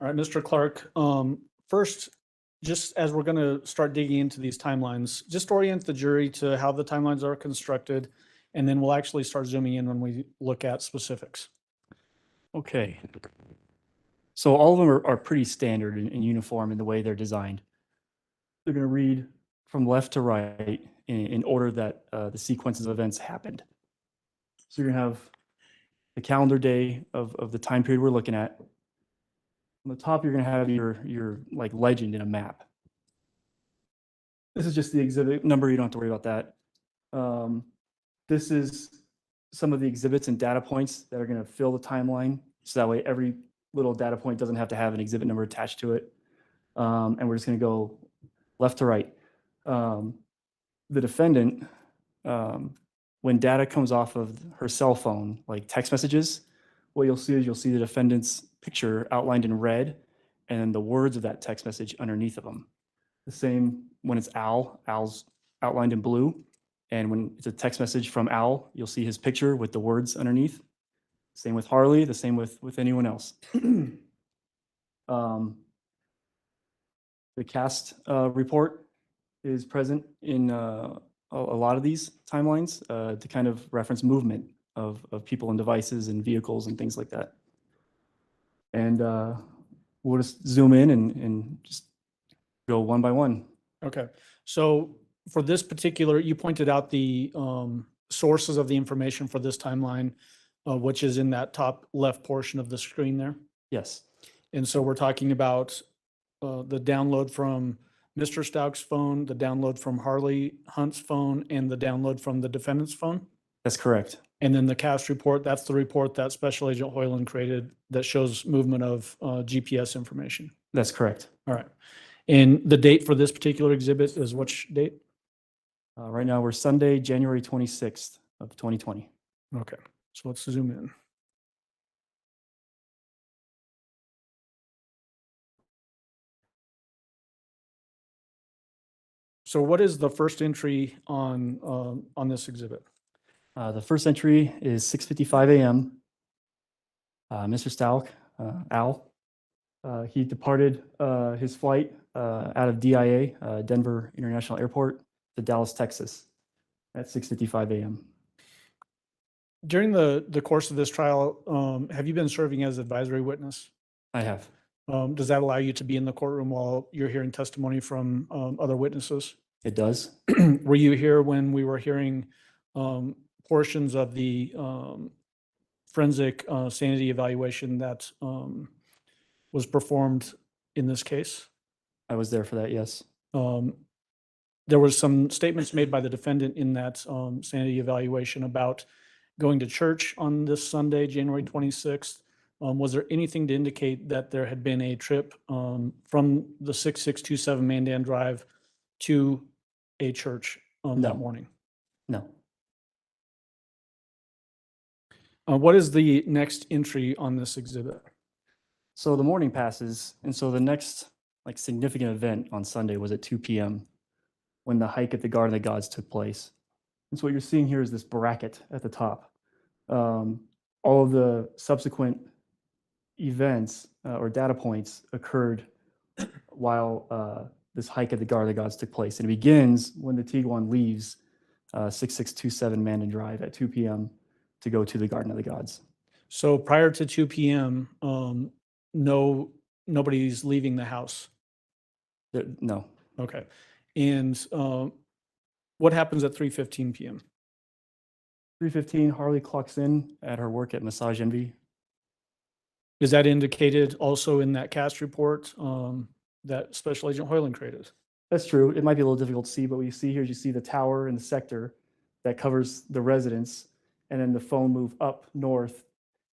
All right, Mr. Clark, first, just as we're going to start digging into these timelines, just orient the jury to how the timelines are constructed, and then we'll actually start zooming in when we look at specifics. Okay. So all of them are pretty standard and uniform in the way they're designed. They're going to read from left to right in order that the sequences of events happened. So you're going to have the calendar day of the time period we're looking at. On the top, you're going to have your like legend in a map. This is just the exhibit number. You don't have to worry about that. This is some of the exhibits and data points that are going to fill the timeline. So that way every little data point doesn't have to have an exhibit number attached to it. And we're just going to go left to right. The defendant, when data comes off of her cell phone, like text messages, what you'll see is the defendant's picture outlined in red and the words of that text message underneath of them. The same when it's Al's outlined in blue. And when it's a text message from Al, you'll see his picture with the words underneath. Same with Harley, the same with anyone else. The cast report is present in a lot of these timelines to kind of reference movement of people and devices and vehicles and things like that. And we'll just zoom in and just go one by one. Okay. So for this particular, you pointed out the sources of the information for this timeline, which is in that top left portion of the screen there. Yes. And so we're talking about the download from Mr. Stauch's phone, the download from Harley Hunt's phone, and the download from the defendant's phone. That's correct. And then the cast report, that's the report that Special Agent Hoyland created that shows movement of GPS information. That's correct. All right. And the date for this particular exhibit is which date? Right now we're Sunday, January 26th of 2020. Okay. So let's zoom in. So what is the first entry on this exhibit? The first entry is 6:55 a.m. Mr. Stauch, Al, he departed his flight out of DIA, Denver International Airport, to Dallas, Texas, at 6:55 a.m. During the course of this trial, have you been serving as advisory witness? I have. Does that allow you to be in the courtroom while you're hearing testimony from other witnesses? It does. Were you here when we were hearing portions of the forensic sanity evaluation that was performed in this case? I was there for that, yes. There was some statements made by the defendant in that sanity evaluation about going to church on this Sunday, January 26th. Was there anything to indicate that there had been a trip from the 6627 Mandan Drive to a church No. that morning? No. What is the next entry on this exhibit? So the morning passes, and so the next like significant event on Sunday was at 2 p.m. when the hike at the Garden of the Gods took place. And so what you're seeing here is this bracket at the top. All of the subsequent events or data points occurred while this hike at the Garden of the Gods took place. And it begins when the Tiguan leaves 6627 Mandan Drive at 2 p.m. to go to the Garden of the Gods. So prior to 2 p.m., nobody's leaving the house. No. Okay. And what happens at 3:15 p.m.? 3:15, Harley clocks in at her work at Massage Envy. Is that indicated also in that cast report that Special Agent Hoyland created? That's true. It might be a little difficult to see, but what you see here is you see the tower in the sector that covers the residence, and then the phone move up north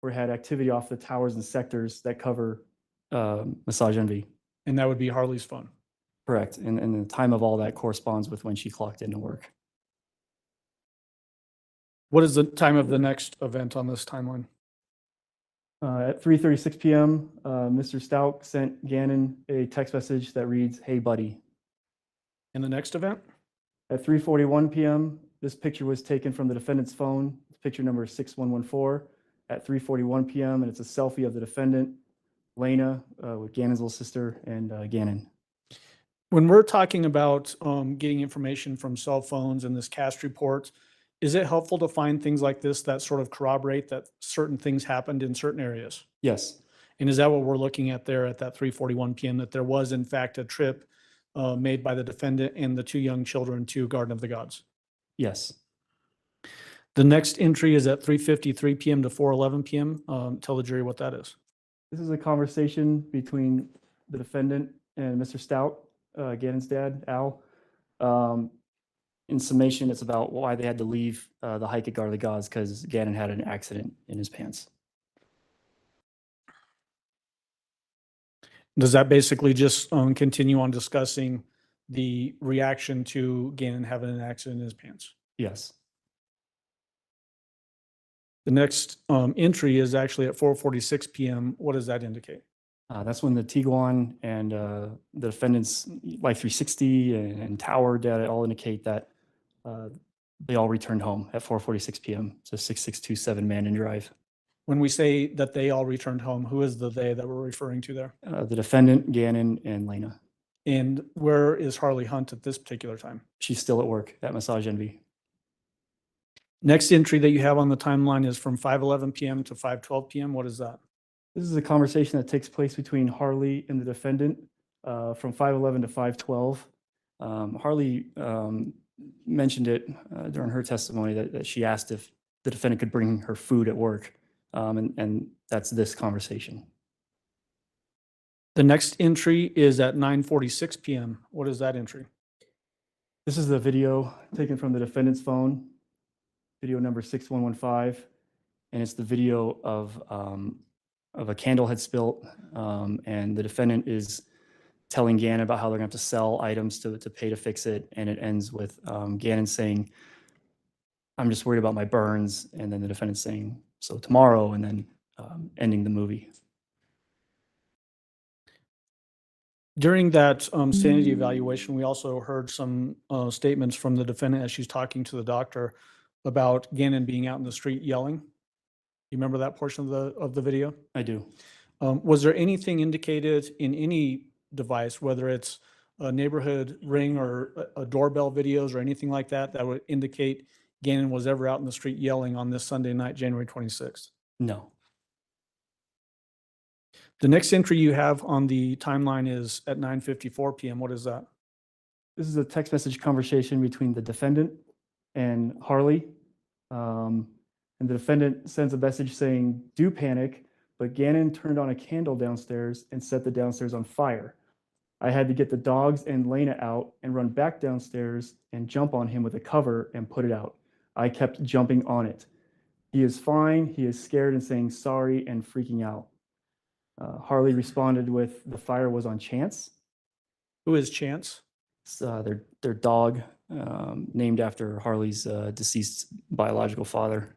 where it had activity off the towers and sectors that cover Massage Envy. And that would be Harley's phone. Correct. And the time of all that corresponds with when she clocked into work. What is the time of the next event on this timeline? At 3:36 p.m., Mr. Stauch sent Gannon a text message that reads, "Hey, buddy." And the next event? At 3:41 p.m., this picture was taken from the defendant's phone. It's picture number 6114 at 3:41 p.m., and it's a selfie of the defendant, Lena, with Gannon's little sister, and Gannon. When we're talking about getting information from cell phones and this cast report, is it helpful to find things like this that sort of corroborate that certain things happened in certain areas? Yes. And is that what we're looking at there at that 3:41 p.m., that there was in fact a trip made by the defendant and the two young children to Garden of the Gods? Yes. The next entry is at 3:53 p.m. to 4:11 p.m. Tell the jury what that is. This is a conversation between the defendant and Mr. Stauch, Gannon's dad, Al. In summation, it's about why they had to leave the hike at Garden of the Gods because Gannon had an accident in his pants. Does that basically just continue on discussing the reaction to Gannon having an accident in his pants? Yes. The next entry is actually at 4:46 p.m. What does that indicate? That's when the Tiguan and the defendant's Life 360 and Tower data all indicate that they all returned home at 4:46 p.m. to 6627 Mandan Drive. When we say that they all returned home, who is the they that we're referring to there? The defendant, Gannon, and Lena. And where is Harley Hunt at this particular time? She's still at work at Massage Envy. Next entry that you have on the timeline is from 5:11 p.m. to 5:12 p.m. What is that? This is a conversation that takes place between Harley and the defendant from 5:11 to 5:12. Harley mentioned it during her testimony that she asked if the defendant could bring her food at work, and that's this conversation. The next entry is at 9:46 p.m. What is that entry? This is the video taken from the defendant's phone, video number 6115, and it's the video of a candle had spilt, and the defendant is telling Gannon about how they're going to have to sell items to pay to fix it, and it ends with Gannon saying, "I'm just worried about my burns," and then the defendant saying, "So tomorrow," and then ending the movie. During that sanity evaluation, we also heard some statements from the defendant as she's talking to the doctor about Gannon being out in the street yelling. You remember that portion of the video? I do. Was there anything indicated in any device, whether it's a neighborhood ring or a doorbell videos or anything like that, that would indicate Gannon was ever out in the street yelling on this Sunday night, January 26th? No. The next entry you have on the timeline is at 9:54 p.m. What is that? This is a text message conversation between the defendant and Harley. And the defendant sends a message saying, "Do panic," but Gannon turned on a candle downstairs and set the downstairs on fire. I had to get the dogs and Lena out and run back downstairs and jump on him with a cover and put it out. I kept jumping on it. He is fine. He is scared and saying sorry and freaking out. Harley responded with, "The fire was on Chance." Who is Chance? It's, their dog, named after Harley's deceased biological father.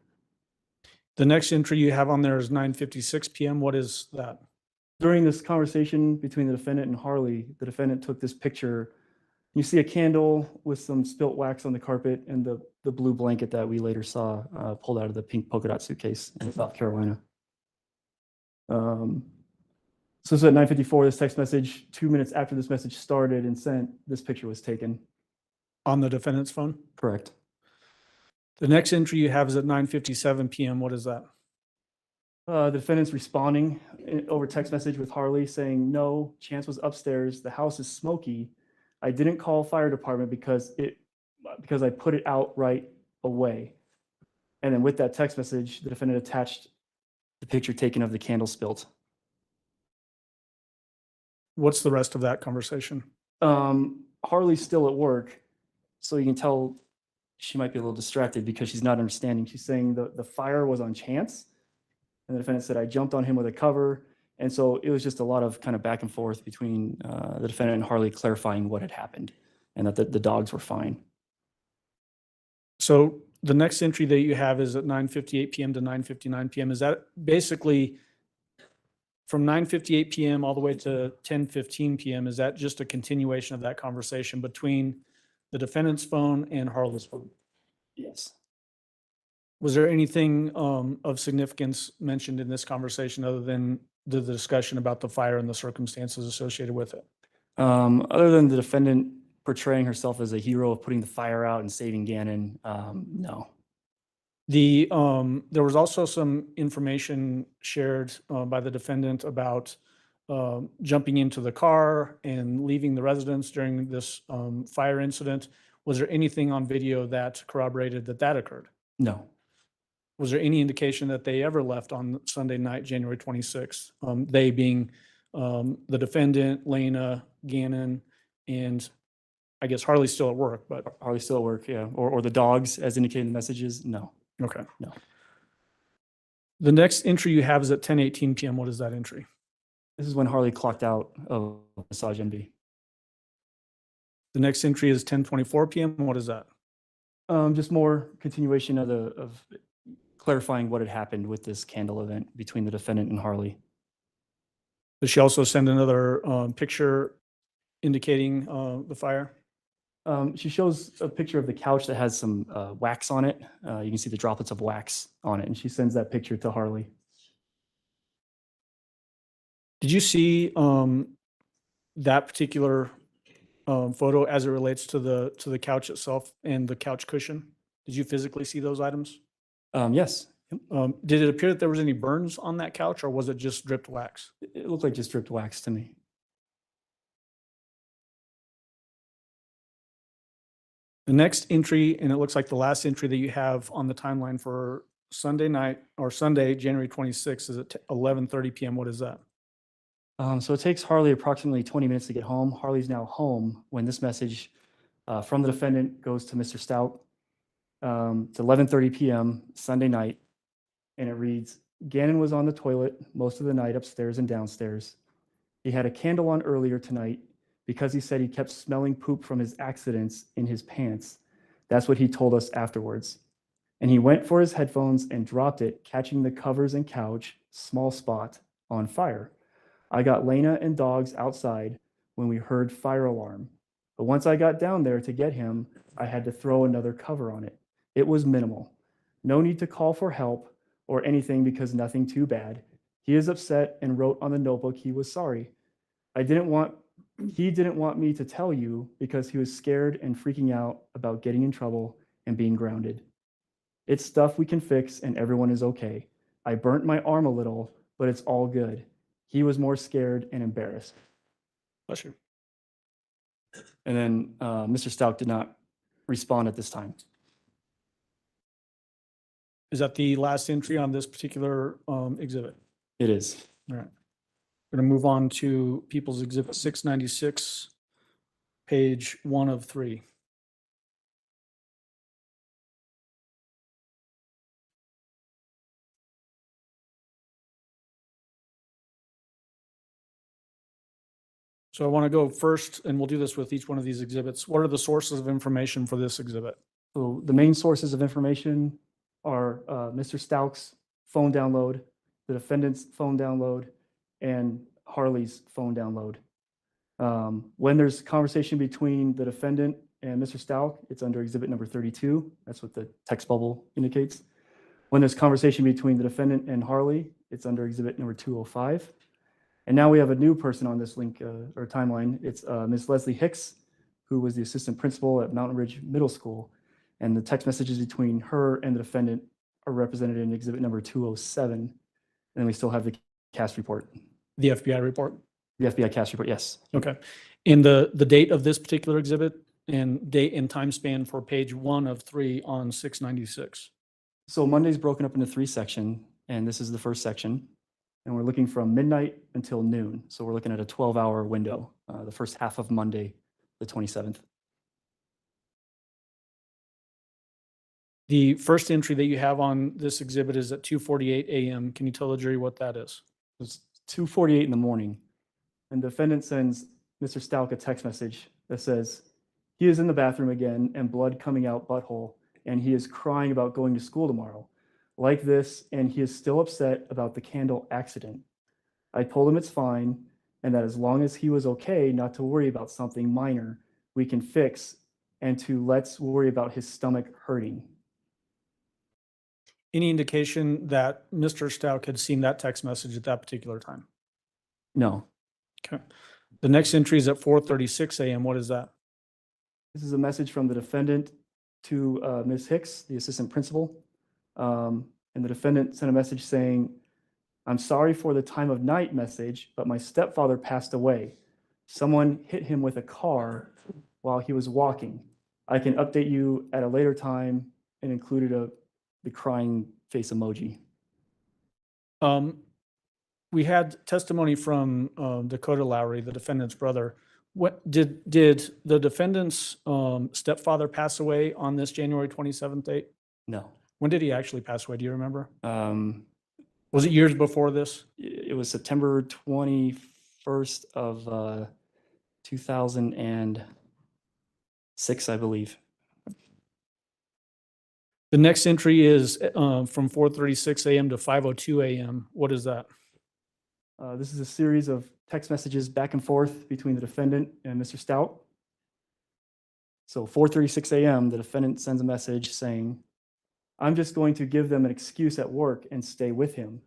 The next entry you have on there is 9:56 p.m. What is that? During this conversation between the defendant and Harley, the defendant took this picture. You see a candle with some spilt wax on the carpet and the blue blanket that we later saw pulled out of the pink polka dot suitcase in South Carolina. So this is at 9:54, this text message. 2 minutes after this message started and sent, this picture was taken. On the defendant's phone? Correct. The next entry you have is at 9:57 p.m. What is that? The defendant's responding over text message with Harley saying, "No, Chance was upstairs. The house is smoky. I didn't call fire department because I put it out right away." And then with that text message, the defendant attached the picture taken of the candle spilt. What's the rest of that conversation? Harley's still at work, so you can tell she might be a little distracted because she's not understanding. She's saying the fire was on Chance. And the defendant said, "I jumped on him with a cover." And so it was just a lot of kind of back and forth between the defendant and Harley clarifying what had happened and that the dogs were fine. So the next entry that you have is at 9:58 p.m. to 9:59 p.m. Is that basically from 9:58 p.m. all the way to 10:15 p.m.? Is that just a continuation of that conversation between the defendant's phone and Harley's phone? Yes. Was there anything of significance mentioned in this conversation other than the discussion about the fire and the circumstances associated with it? Other than the defendant portraying herself as a hero of putting the fire out and saving Gannon, no. There was also some information shared by the defendant about jumping into the car and leaving the residence during this fire incident. Was there anything on video that corroborated that occurred? No. Was there any indication that they ever left on Sunday night, January 26th? They being the defendant, Lena, Gannon, and I guess Harley's still at work, but Harley's still at work, yeah. Or the dogs, as indicated in the messages, no. okay. No. The next entry you have is at 10:18 p.m. What is that entry? This is when Harley clocked out of Massage Envy. The next entry is 10:24 p.m. What is that? Just more continuation of clarifying what had happened with this candle event between the defendant and Harley. Does she also send another picture indicating the fire? She shows a picture of the couch that has some wax on it. You can see the droplets of wax on it, and she sends that picture to Harley. Did you see that particular photo as it relates to the couch itself and the couch cushion? Did you physically see those items? Yes. Did it appear that there was any burns on that couch, or was it just dripped wax? It looked like just dripped wax to me. The next entry, and it looks like the last entry that you have on the timeline for Sunday night or Sunday, January 26th, is at 11:30 p.m. What is that? So it takes Harley approximately 20 minutes to get home. Harley's now home when this message from the defendant goes to Mr. Stauch. It's 11:30 p.m. Sunday night, and it reads, "Gannon was on the toilet most of the night upstairs and downstairs. He had a candle on earlier tonight because he said he kept smelling poop from his accidents in his pants. That's what he told us afterwards. And he went for his headphones and dropped it, catching the covers and couch, small spot, on fire. I got Lena and dogs outside when we heard fire alarm. But once I got down there to get him, I had to throw another cover on it. It was minimal. No need to call for help or anything because nothing too bad. He is upset and wrote on the notebook he was sorry. He didn't want me to tell you because he was scared and freaking out about getting in trouble and being grounded. It's stuff we can fix and everyone is okay. I burnt my arm a little, but it's all good. He was more scared and embarrassed." Bless you. And then Mr. Stauch did not respond at this time. Is that the last entry on this particular exhibit? It is. All right. We're going to move on to People's Exhibit 696, page 1 of 3. So I want to go first, and we'll do this with each one of these exhibits. What are the sources of information for this exhibit? So the main sources of information are Mr. Stauch's phone download, the defendant's phone download, and Harley's phone download. When there's conversation between the defendant and Mr. Stauch, it's under exhibit number 32. That's what the text bubble indicates. When there's conversation between the defendant and Harley, it's under exhibit number 205. And now we have a new person on this link or timeline. It's Ms. Leslie Hicks, who was the assistant principal at Mountain Ridge Middle School. And the text messages between her and the defendant are represented in exhibit number 207. And then we still have the CAS report. The FBI report? The FBI CAS report, yes. Okay. In the date of this particular exhibit and date and time span for page 1 of 3 on 696. So Monday's broken up into 3 sections, and this is the first section. And we're looking from midnight until noon. So we're looking at a 12-hour window, the first half of Monday, the 27th. The first entry that you have on this exhibit is at 2:48 a.m. Can you tell the jury what that is? It's 2:48 in the morning. And the defendant sends Mr. Stauch a text message that says, he is in the bathroom again and blood coming out butthole, and he is crying about going to school tomorrow. Like this, and he is still upset about the candle accident. I told him it's fine, and that as long as he was okay, not to worry about something minor we can fix, and to let's worry about his stomach hurting. Any indication that Mr. Stauch had seen that text message at that particular time? No. Okay. The next entry is at 4:36 a.m. What is that? This is a message from the defendant to Ms. Hicks, the assistant principal. And the defendant sent a message saying, I'm sorry for the time of night message, but my stepfather passed away. Someone hit him with a car while he was walking. I can update you at a later time, and included the crying face emoji. We had testimony from Dakota Lowry, the defendant's brother. What did the defendant's stepfather pass away on this January 27th date? No. When did he actually pass away? Do you remember? Was it years before this? It was September 21st of 2006, I believe. The next entry is from 4:36 a.m. to 5:02 a.m. What is that? This is a series of text messages back and forth between the defendant and Mr. Stauch. So 4:36 a.m., the defendant sends a message saying, I'm just going to give them an excuse at work and stay with him.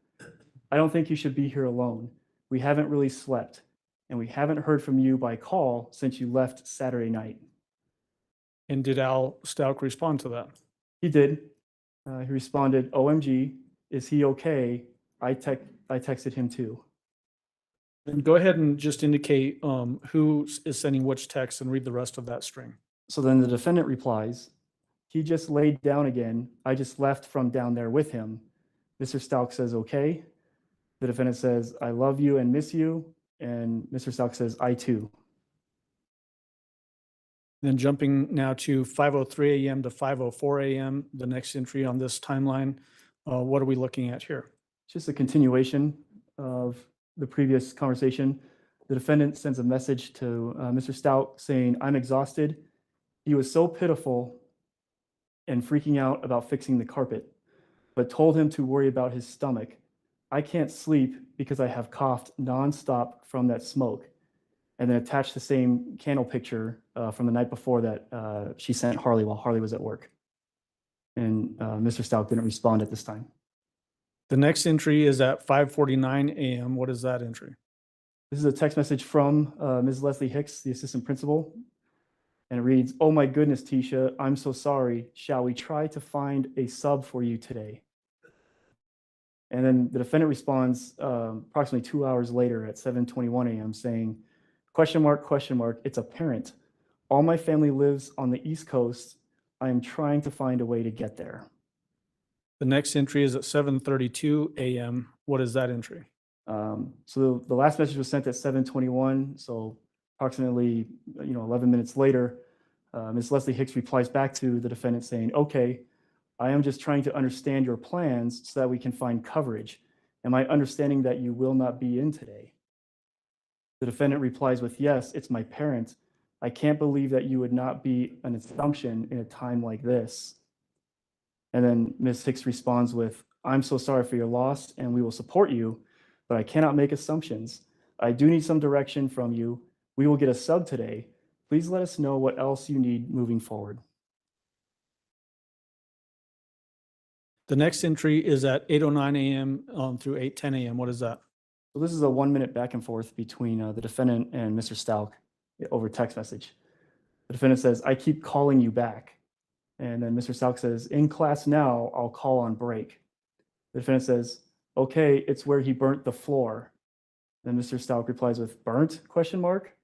I don't think you should be here alone. We haven't really slept, and we haven't heard from you by call since you left Saturday night. And did Al Stauch respond to that? He did. He responded, OMG, is he okay? I texted him too. Then go ahead and just indicate who is sending which text and read the rest of that string. So then the defendant replies, he just laid down again. I just left from down there with him. Mr. Stauch says, okay. The defendant says, I love you and miss you. And Mr. Stauch says, I too. Then jumping now to 5:03 a.m. to 5:04 a.m., the next entry on this timeline, what are we looking at here? Just a continuation of the previous conversation. The defendant sends a message to Mr. Stauch saying, I'm exhausted. He was so pitiful and freaking out about fixing the carpet, but told him to worry about his stomach. I can't sleep because I have coughed nonstop from that smoke. And then attached the same candle picture from the night before that she sent Harley while Harley was at work. And Mr. Stauch didn't respond at this time. The next entry is at 5:49 a.m. What is that entry? This is a text message from Ms. Leslie Hicks, the assistant principal. And it reads, oh my goodness, Tisha, I'm so sorry. Shall we try to find a sub for you today? And then the defendant responds approximately 2 hours later at 7:21 a.m. saying, question mark, it's apparent. All my family lives on the East Coast. I am trying to find a way to get there. The next entry is at 7:32 a.m. What is that entry? So the last message was sent at 7:21. So approximately, 11 minutes later, Ms. Leslie Hicks replies back to the defendant saying, "Okay, I am just trying to understand your plans so that we can find coverage. Am I understanding that you will not be in today?" The defendant replies with, "Yes, it's my parent. I can't believe that you would not be an assumption in a time like this." And then Ms. Hicks responds with, "I'm so sorry for your loss and we will support you, but I cannot make assumptions. I do need some direction from you. We will get a sub today. Please let us know what else you need moving forward." The next entry is at 8:09 a.m. Through 8:10 a.m. What is that? So this is a 1-minute back and forth between the defendant and Mr. Stauch over text message. The defendant says, "I keep calling you back." And then Mr. Stauch says, "In class now, I'll call on break." The defendant says, "Okay, it's where he burnt the floor." Then Mr. Stauch replies with, "Burnt?" question mark.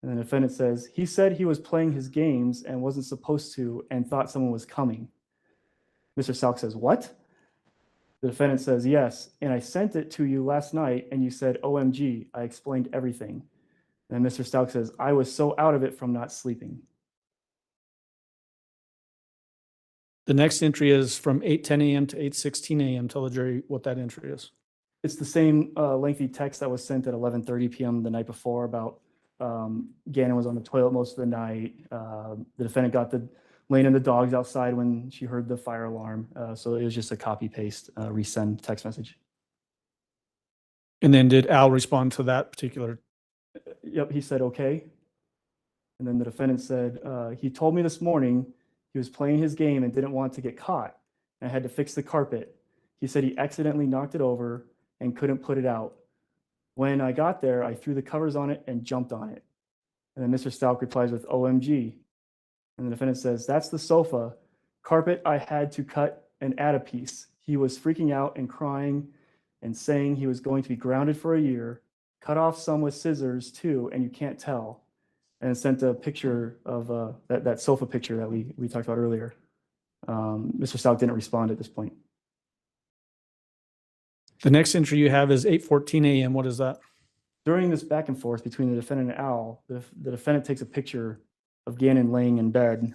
And the defendant says, "He said he was playing his games and wasn't supposed to and thought someone was coming." Mr. Stauch says, "What?" The defendant says, "Yes, and I sent it to you last night and you said, 'OMG, I explained everything.'" And Mr. Stauch says, "I was so out of it from not sleeping." The next entry is from 8:10 a.m. to 8:16 a.m. Tell the jury what that entry is. It's the same lengthy text that was sent at 11:30 p.m. the night before about Gannon was on the toilet most of the night. The defendant got laying in the dogs outside when she heard the fire alarm. So it was just a copy paste resend text message. And then did Al respond to that particular? Yep, he said okay. And then the defendant said, "He told me this morning he was playing his game and didn't want to get caught. I had to fix the carpet. He said he accidentally knocked it over and couldn't put it out. When I got there, I threw the covers on it and jumped on it." And then Mr. Stauch replies with, "OMG." And the defendant says, "That's the sofa. Carpet I had to cut and add a piece. He was freaking out and crying and saying he was going to be grounded for a year, cut off some with scissors too, and you can't tell." And sent a picture of that sofa picture that we talked about earlier. Mr. Stauch didn't respond at this point. The next entry you have is 8:14 a.m. What is that? During this back and forth between the defendant and Al, the defendant takes a picture of Gannon laying in bed,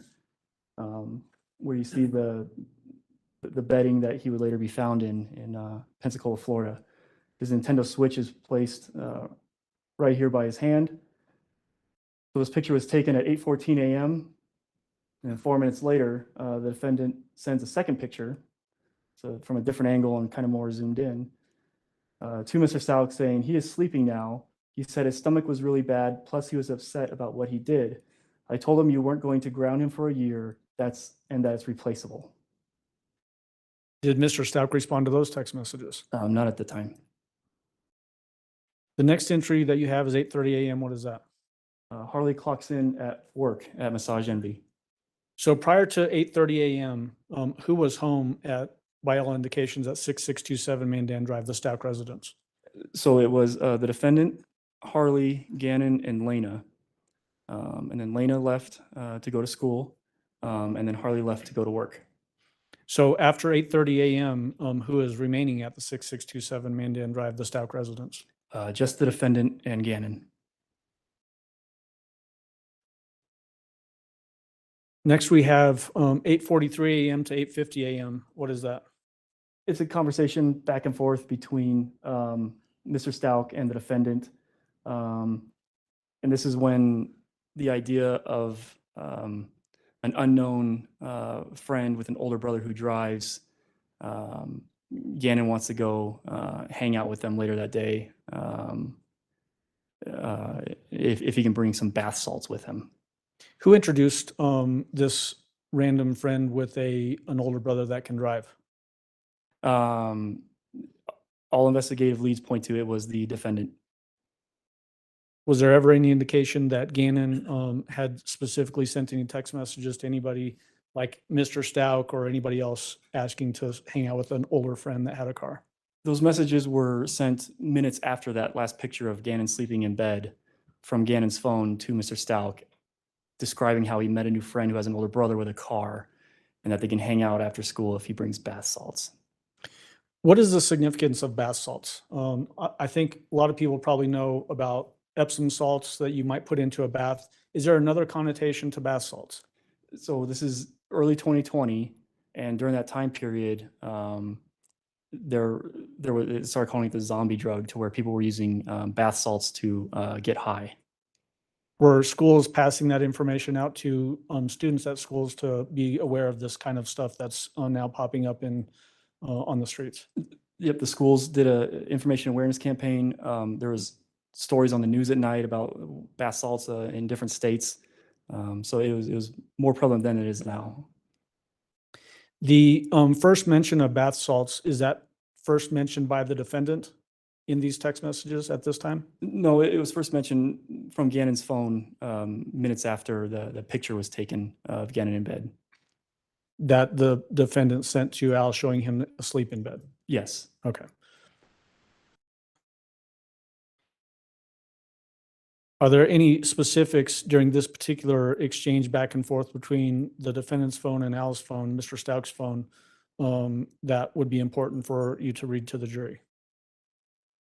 where you see the bedding that he would later be found in Pensacola, Florida. His Nintendo Switch is placed right here by his hand. So this picture was taken at 8:14 a.m. And 4 minutes later, the defendant sends a second picture, so from a different angle and kind of more zoomed in, to Mr. Stauch saying, "He is sleeping now. He said his stomach was really bad, plus he was upset about what he did. I told him you weren't going to ground him for a year, and that it's replaceable." Did Mr. Stauch respond to those text messages? Not at the time. The next entry that you have is 8:30 a.m. What is that? Harley clocks in at work at Massage Envy. So prior to 8:30 a.m., who was home by all indications, at 6627 Mandan Drive, the Stauch residence? So it was the defendant, Harley, Gannon, and Lena. And then Lena left to go to school, and then Harley left to go to work. So after 8:30 a.m., who is remaining at the 6627 Mandan Drive, the Stauch residence? Just the defendant and Gannon. Next, we have 8:43 a.m. to 8:50 a.m. What is that? It's a conversation back and forth between Mr. Stauch and the defendant. And this is when the idea of an unknown friend with an older brother who drives, Gannon wants to go hang out with them later that day, if he can bring some bath salts with him. Who introduced this random friend with an older brother that can drive? All investigative leads point to it was the defendant. Was there ever any indication that Gannon had specifically sent any text messages to anybody like Mr. Stauch or anybody else asking to hang out with an older friend that had a car? Those messages were sent minutes after that last picture of Gannon sleeping in bed from Gannon's phone to Mr. Stauch, describing how he met a new friend who has an older brother with a car. and that they can hang out after school if he brings bath salts. What is the significance of bath salts? I think a lot of people probably know about Epsom salts that you might put into a bath. Is there another connotation to bath salts? So this is early 2020, and during that time period, there was, it started calling it the zombie drug, to where people were using bath salts to get high. Were schools passing that information out to students at schools to be aware of this kind of stuff that's now popping up in on the streets? Yep, the schools did a information awareness campaign. There was stories on the news at night about bath salts in different states. So it was more prevalent than it is now. The first mention of bath salts, is that first mentioned by the defendant in these text messages at this time? No, it was first mentioned from Gannon's phone minutes after the picture was taken of Gannon in bed. That the defendant sent to Al showing him asleep in bed? Yes. Okay. Are there any specifics during this particular exchange back and forth between the defendant's phone and Al's phone, Mr. Stauch's phone, that would be important for you to read to the jury?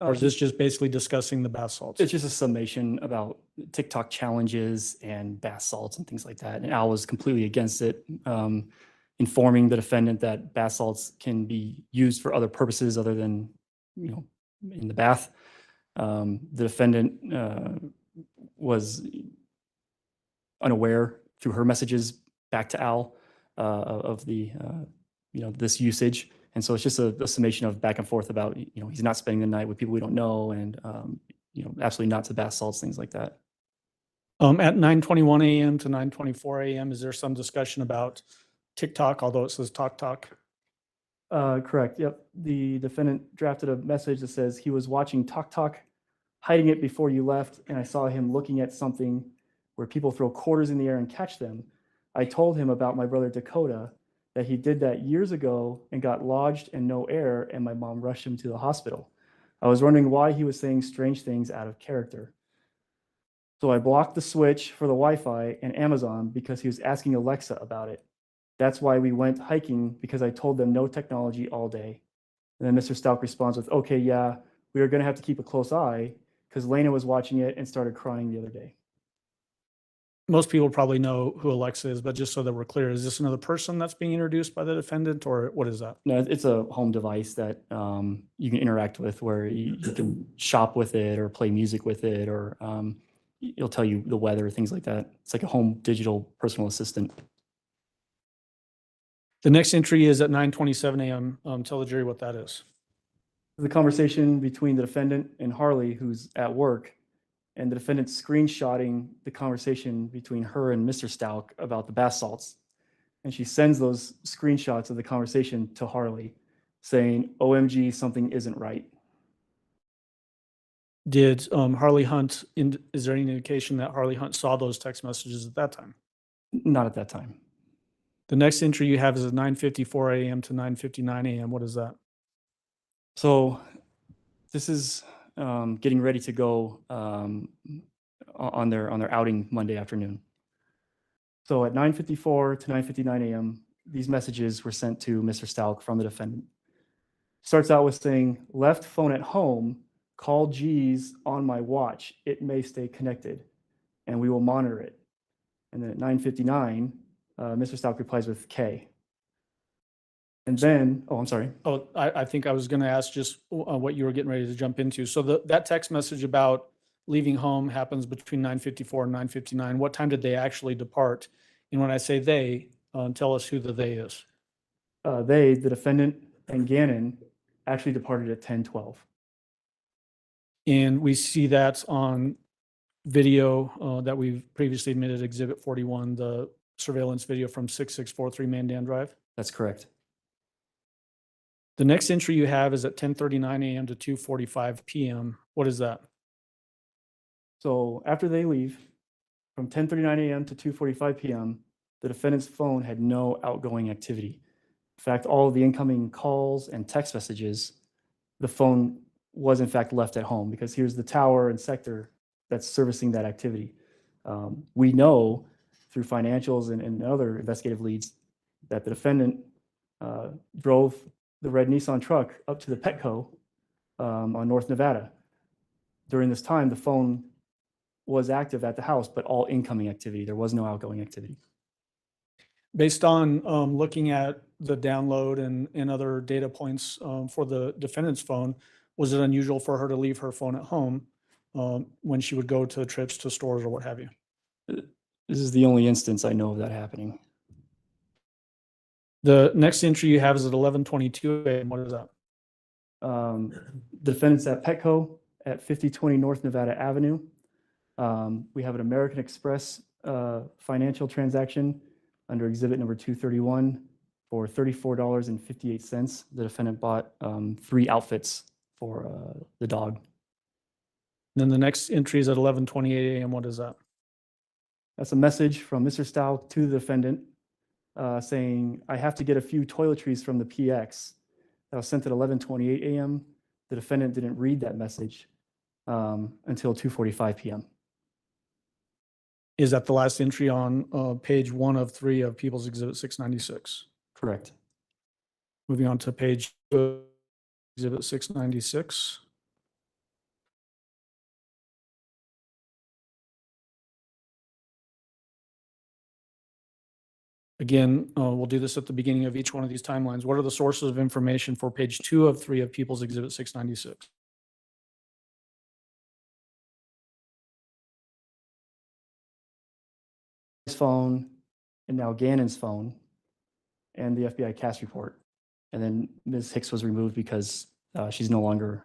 Or is this just basically discussing the bath salts? It's just a summation about TikTok challenges and bath salts and things like that. And Al was completely against it, informing the defendant that bath salts can be used for other purposes other than, in the bath. The defendant was unaware through her messages back to Al of the, this usage. And so it's just a summation of back and forth about, he's not spending the night with people we don't know, and, absolutely not to bath salts, things like that. At 9:21 a.m. to 9:24 a.m., is there some discussion about TikTok, although it says Talk? Correct. Yep. The defendant drafted a message that says he was watching Talk, hiding it before you left, and I saw him looking at something where people throw quarters in the air and catch them. I told him about my brother Dakota, that he did that years ago and got lodged and no air, and my mom rushed him to the hospital. I was wondering why he was saying strange things out of character. So I blocked the switch for the Wi-Fi and Amazon because he was asking Alexa about it. That's why we went hiking, because I told them no technology all day. And then Mr. Stauch responds with, okay, yeah, we are going to have to keep a close eye because Lena was watching it and started crying the other day. Most people probably know who Alexa is, but just so that we're clear, is this another person that's being introduced by the defendant, or what is that? No, it's a home device that you can interact with, where you can shop with it or play music with it, or it'll tell you the weather, things like that. It's like a home digital personal assistant. The next entry is at 9:27 a.m. Tell the jury what that is. The conversation between the defendant and Harley, who's at work, and the defendant screenshotting the conversation between her and Mr. Stauch about the bath salts. And she sends those screenshots of the conversation to Harley, saying, OMG, something isn't right. Did Harley Hunt, is there any indication that Harley Hunt saw those text messages at that time? Not at that time. The next entry you have is at 9:54 a.m. to 9:59 a.m. What is that? So this is getting ready to go on their outing Monday afternoon. So at 9:54 to 9:59 a.m., these messages were sent to Mr. Stauch from the defendant. Starts out with saying, left phone at home, call G's on my watch. It may stay connected, and we will monitor it. And then at 9:59, Mr. Stauch replies with K. And then, I'm sorry. Oh, I think I was going to ask just what you were getting ready to jump into. So that text message about leaving home happens between 9:54 and 9:59. What time did they actually depart? And when I say they, tell us who the they is. They, the defendant and Gannon, actually departed at 10:12. And we see that on video that we've previously admitted, Exhibit 41, the surveillance video from 6643 Mandan Drive. That's correct. The next entry you have is at 10:39 a.m. to 2:45 p.m. What is that? So after they leave, from 10:39 a.m. to 2:45 p.m., the defendant's phone had no outgoing activity. In fact, all of the incoming calls and text messages, the phone was in fact left at home, because here's the tower and sector that's servicing that activity. We know through financials and other investigative leads that the defendant drove the red Nissan truck up to the Petco on North Nevada. During this time, the phone was active at the house, but all incoming activity. There was no outgoing activity. Based on looking at the download and other data points for the defendant's phone, was it unusual for her to leave her phone at home when she would go to trips to stores or what have you? This is the only instance I know of that happening. The next entry you have is at 11:22 a.m. What is that? Defendants at Petco at 5020 North Nevada Avenue. We have an American Express financial transaction under exhibit number 231 for $34.58. The defendant bought 3 outfits for the dog. Then the next entry is at 11:28 a.m. What is that? That's a message from Mr. Stauch to the defendant saying, I have to get a few toiletries from the PX. That was sent at 11:28 a.m. The defendant didn't read that message until 2:45 p.m. Is that the last entry on page 1 of 3 of People's Exhibit 696? Correct. Moving on to page 2 of Exhibit 696. Again, we'll do this at the beginning of each one of these timelines. What are the sources of information for page 2 of 3 of People's Exhibit 696? His phone, and now Gannon's phone, and the FBI CAS report. And then Ms. Hicks was removed because she's no longer.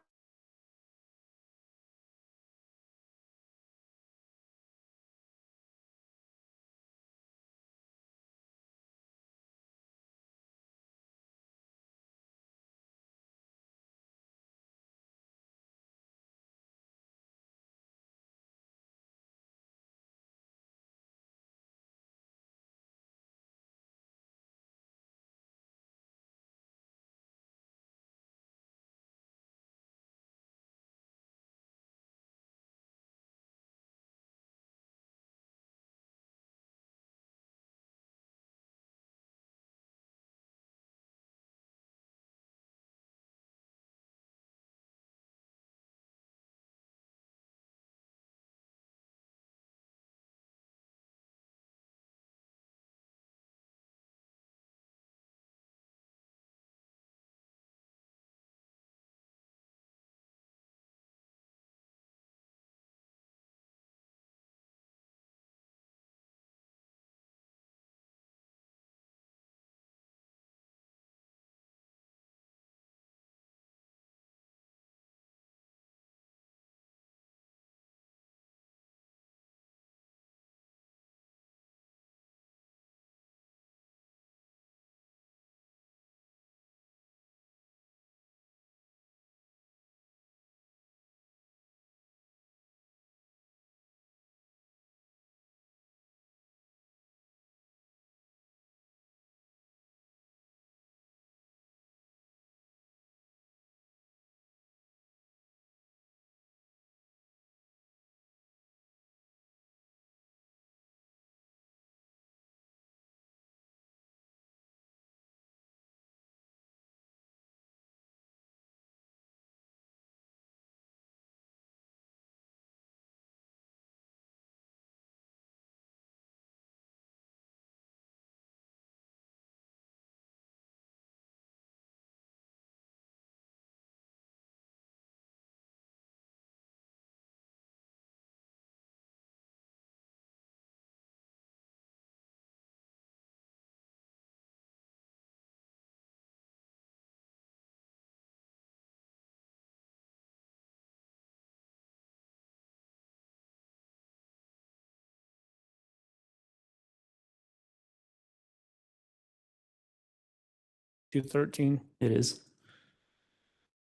Two 13. It is.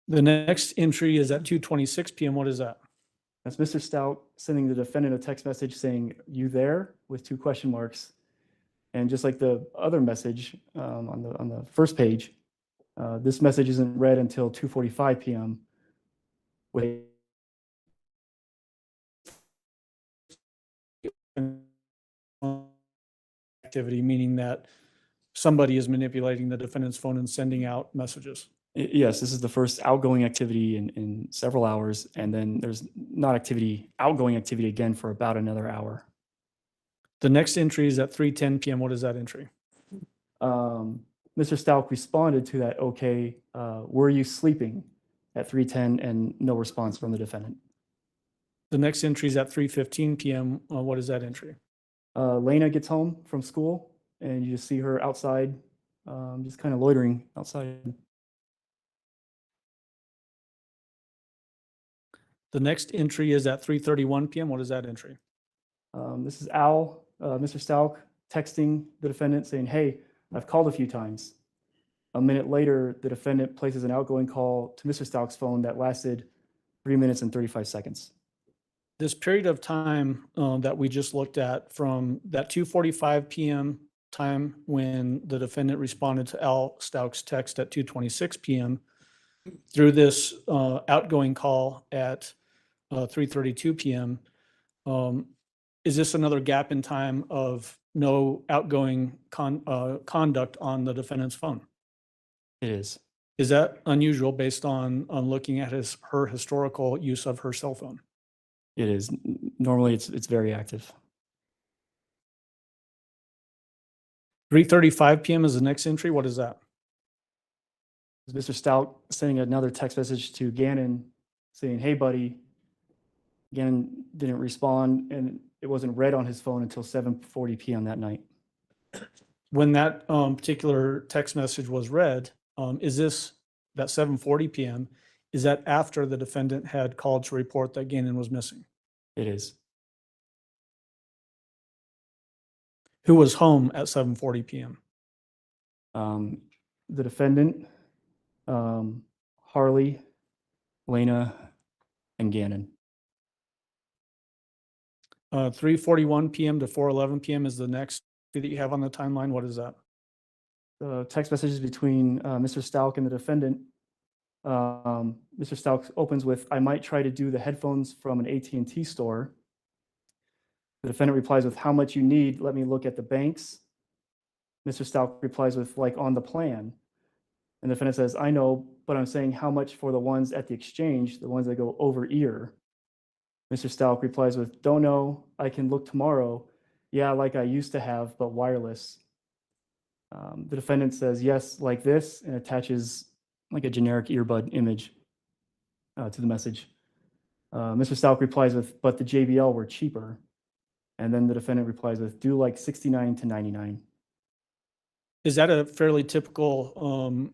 The next entry is at 2:26 p.m. What is that? That's Mr. Stout sending the defendant a text message saying, you there, with 2 question marks. And just like the other message on the first page, this message isn't read until 2:45 p.m. with Activity, meaning that somebody is manipulating the defendant's phone and sending out messages. Yes, this is the first outgoing activity in several hours, and then there's not outgoing activity again for about another hour. The next entry is at 3:10 p.m. What is that entry? Mr. Stauch responded to that, okay, were you sleeping at 3:10, and no response from the defendant. The next entry is at 3:15 p.m. What is that entry? Lena gets home from school, and you just see her outside, just kind of loitering outside. The next entry is at 3:31 p.m. What is that entry? This is Al, Mr. Stauch, texting the defendant saying, hey, I've called a few times. A minute later, the defendant places an outgoing call to Mr. Stauch's phone that lasted 3 minutes and 35 seconds. This period of time that we just looked at, from that 2:45 p.m. time when the defendant responded to Al Stauch's text at 2:26 p.m. through this outgoing call at 3:32 p.m. Is this another gap in time of no outgoing conduct on the defendant's phone? It is. Is that unusual based on looking at her historical use of her cell phone? It is. Normally, it's very active. 3:35 p.m. is the next entry. What is that? Mr. Stauch sending another text message to Gannon saying, hey, buddy. Gannon didn't respond, and it wasn't read on his phone until 7:40 p.m. that night. When that particular text message was read, is this that 7:40 p.m., is that after the defendant had called to report that Gannon was missing? It is. Who was home at 7:40 p.m.? The defendant, Harley, Lena, and Gannon. 3:41 p.m. to 4:11 p.m. is the next that you have on the timeline. What is that? The text messages between Mr. Stauch and the defendant. Mr. Stauch opens with, I might try to do the headphones from an AT&T store. The defendant replies with, how much you need, let me look at the banks. Mr. Stauch replies with, like on the plan. And the defendant says, I know, but I'm saying how much for the ones at the exchange, the ones that go over ear. Mr. Stauch replies with, don't know, I can look tomorrow. Yeah, like I used to have, but wireless. The defendant says, yes, like this, and attaches like a generic earbud image to the message. Mr. Stauch replies with, but the JBL were cheaper. And then the defendant replies with, do like 69 to 99. Is that a fairly typical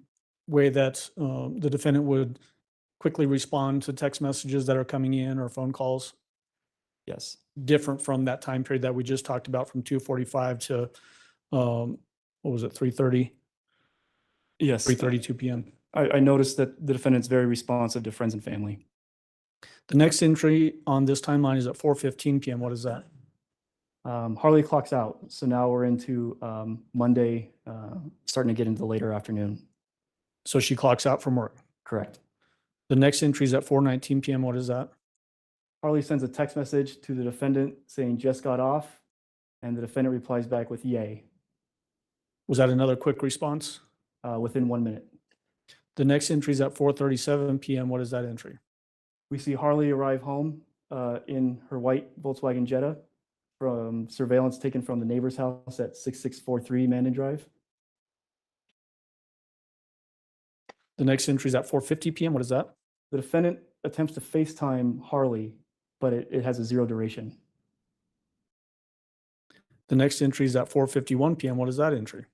way that the defendant would quickly respond to text messages that are coming in or phone calls? Yes. Different from that time period that we just talked about from 2:45 to, what was it, 3:30? Yes. 3:32 p.m. I noticed that the defendant's very responsive to friends and family. The next entry on this timeline is at 4:15 p.m. What is that? Harley clocks out. So now we're into Monday, starting to get into the later afternoon. So she clocks out from work. Correct. The next entry is at 4:19 p.m. What is that? Harley sends a text message to the defendant saying just got off, and the defendant replies back with yay. Was that another quick response? Within 1 minute. The next entry is at 4:37 p.m. What is that entry? We see Harley arrive home in her white Volkswagen Jetta from surveillance taken from the neighbor's house at 6643 Mandan Drive. The next entry is at 4:50 p.m. What is that? The defendant attempts to FaceTime Harley, but it has a 0 duration. The next entry is at 4:51 p.m. What is that entry?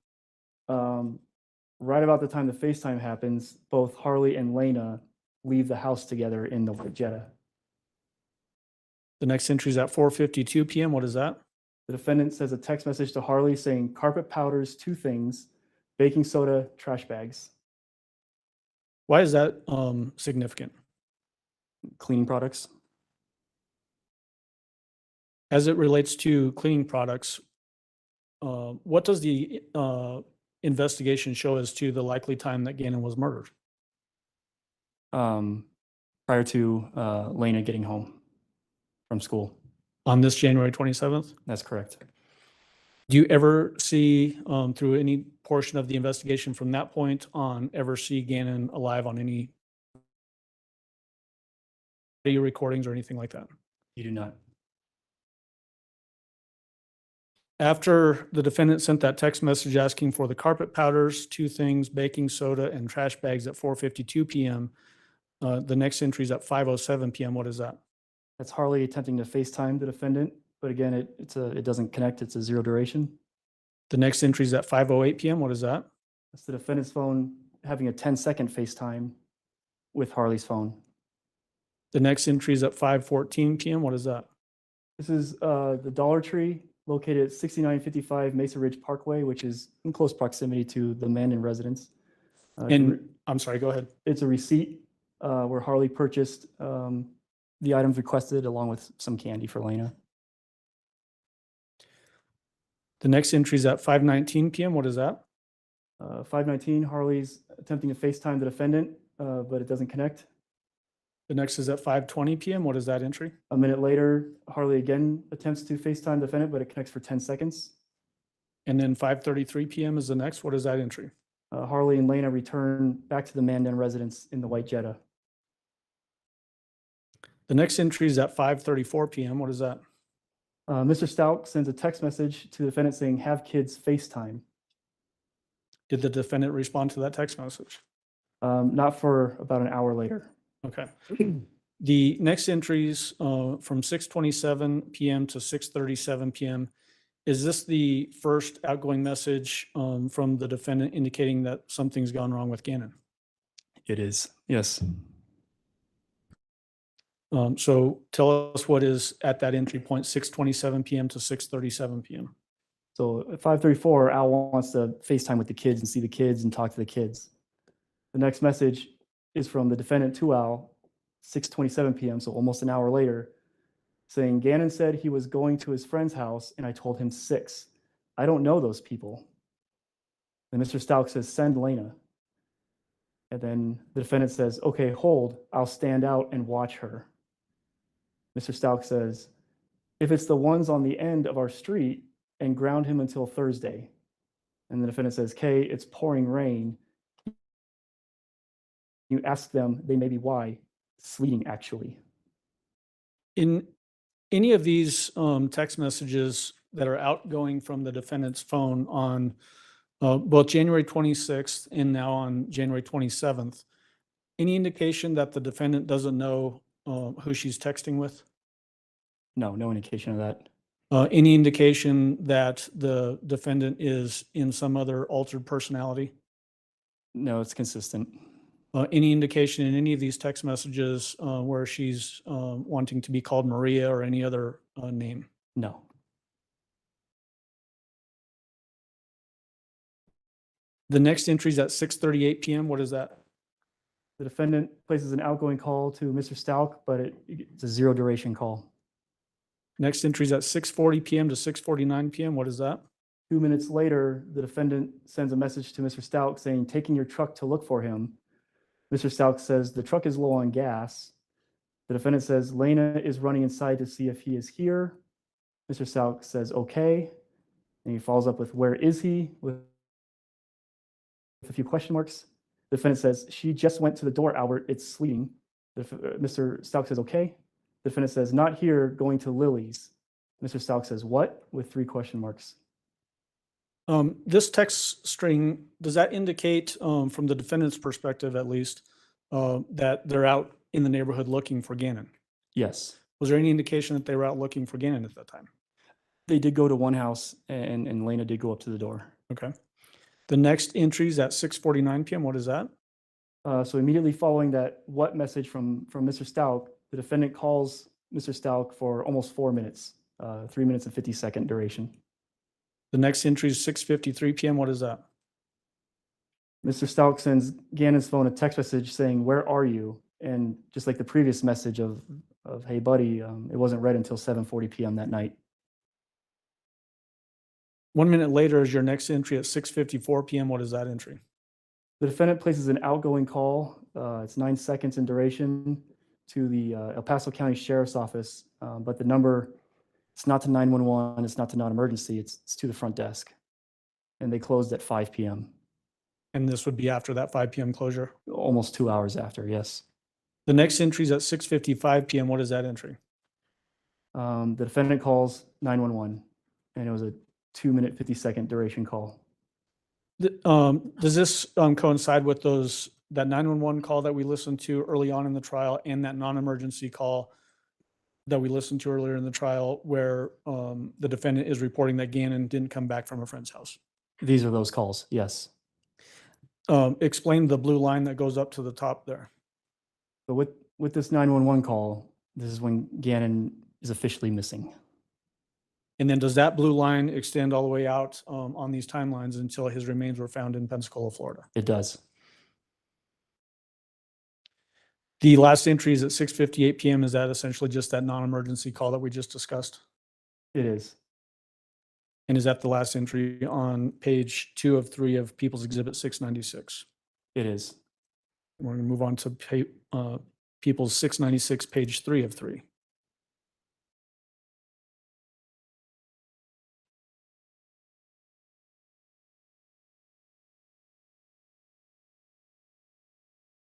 Right about the time the FaceTime happens, both Harley and Lena leave the house together in the white Jetta. The next entry is at 4:52 p.m. What is that? The defendant sends a text message to Harley saying carpet powders, 2 things, baking soda, trash bags. Why is that significant? Cleaning products. As it relates to cleaning products, what does the investigation show as to the likely time that Gannon was murdered? Prior to Lena getting home from school. On this January 27th? That's correct. Do you ever see through any portion of the investigation from that point on ever see Gannon alive on any video recordings or anything like that? You do not. After the defendant sent that text message asking for the carpet powders, 2 things, baking soda, and trash bags at 4:52 p.m., the next entry is at 5:07 p.m. What is that? That's Harley attempting to FaceTime the defendant, but again, it doesn't connect. It's a 0 duration. The next entry is at 5:08 p.m. What is that? That's the defendant's phone having a 10-second FaceTime with Harley's phone. The next entry is at 5:14 p.m. What is that? This is the Dollar Tree located at 6955 Mesa Ridge Parkway, which is in close proximity to the Mandan residence. And I'm sorry, go ahead. It's a receipt where Harley purchased the items requested along with some candy for Lena. The next entry is at 5:19 p.m. What is that? 5:19, Harley's attempting to FaceTime the defendant, but it doesn't connect. The next is at 5:20 p.m. What is that entry? A minute later, Harley again attempts to FaceTime the defendant, but it connects for 10 seconds. And then 5:33 p.m. is the next. What is that entry? Harley and Lena return back to the Mandan residence in the white Jetta. The next entry is at 5:34 p.m. What is that? Mr. Stauch sends a text message to the defendant saying, "Have kids FaceTime." Did the defendant respond to that text message? Not for about an hour later. Okay. The next entries from 6:27 p.m. to 6:37 p.m. Is this the first outgoing message from the defendant indicating that something's gone wrong with Gannon? It is, yes. So tell us what is at that entry point, 6:27 p.m. to 6:37 p.m. So at 5:34, Al wants to FaceTime with the kids and see the kids and talk to the kids. The next message is from the defendant to Al, 6:27 p.m., so almost an hour later, saying, "Gannon said he was going to his friend's house, and I told him 6. I don't know those people." And Mr. Stauch says, "Send Lena." And then the defendant says, "Okay, hold. I'll stand out and watch her." Mr. Stauch says, "If it's the ones on the end of our street, and ground him until Thursday." And the defendant says, "Kay, it's pouring rain. You ask them, they may be why. It's sleeting, actually." In any of these text messages that are outgoing from the defendant's phone on both January 26th and now on January 27th, any indication that the defendant doesn't know who she's texting with? No, no indication of that. Any indication that the defendant is in some other altered personality? No, it's consistent. Any indication in any of these text messages where she's wanting to be called Maria or any other name? No. The next entry is at 6:38 p.m. What is that? The defendant places an outgoing call to Mr. Stauch, but it's a 0 duration call. Next entry is at 6:40 p.m. to 6:49 p.m. What is that? 2 minutes later, the defendant sends a message to Mr. Stauch saying, "Taking your truck to look for him." Mr. Stauch says, "The truck is low on gas." The defendant says, "Lena is running inside to see if he is here." Mr. Stauch says, "Okay." And he follows up with, "Where is he?" with a few question marks. The defendant says, "She just went to the door, Albert. It's sleeting." Mr. Stauch says, "Okay." The defendant says, "Not here, going to Lily's." Mr. Stauch says, "What?" with 3 question marks. This text string, does that indicate, from the defendant's perspective at least, that they're out in the neighborhood looking for Gannon? Yes. Was there any indication that they were out looking for Gannon at that time? They did go to one house and Lena did go up to the door. Okay. The next entry is at 6:49 p.m. What is that? So immediately following that what message from Mr. Stauch, the defendant calls Mr. Stauch for almost 4 minutes, 3 minutes and 50-second duration. The next entry is 6:53 p.m. What is that? Mr. Stauch sends Gannon's phone a text message saying, "Where are you?" And just like the previous message of "Hey buddy," it wasn't read until 7:40 p.m. that night. 1 minute later is your next entry at 6:54 p.m. What is that entry? The defendant places an outgoing call. It's 9 seconds in duration to the El Paso County Sheriff's Office, but the number, it's not to 911, it's not to non-emergency, it's to the front desk. and they closed at 5 p.m. And this would be after that 5 p.m. closure. Almost 2 hours after, yes. The next entry is at 6:55 p.m. What is that entry? The defendant calls 911, and it was a 2-minute, 50-second duration call. Does this coincide with that 911 call that we listened to early on in the trial and that non-emergency call that we listened to earlier in the trial where the defendant is reporting that Gannon didn't come back from a friend's house? These are those calls, yes. Explain the blue line that goes up to the top there. But with this 911 call, this is when Gannon is officially missing. And then does that blue line extend all the way out on these timelines until his remains were found in Pensacola, Florida? It does. The last entry is at 6:58 p.m. Is that essentially just that non-emergency call that we just discussed? It is. And is that the last entry on page 2 of 3 of People's Exhibit 696? It is. We're going to move on to People's 696, page 3 of 3.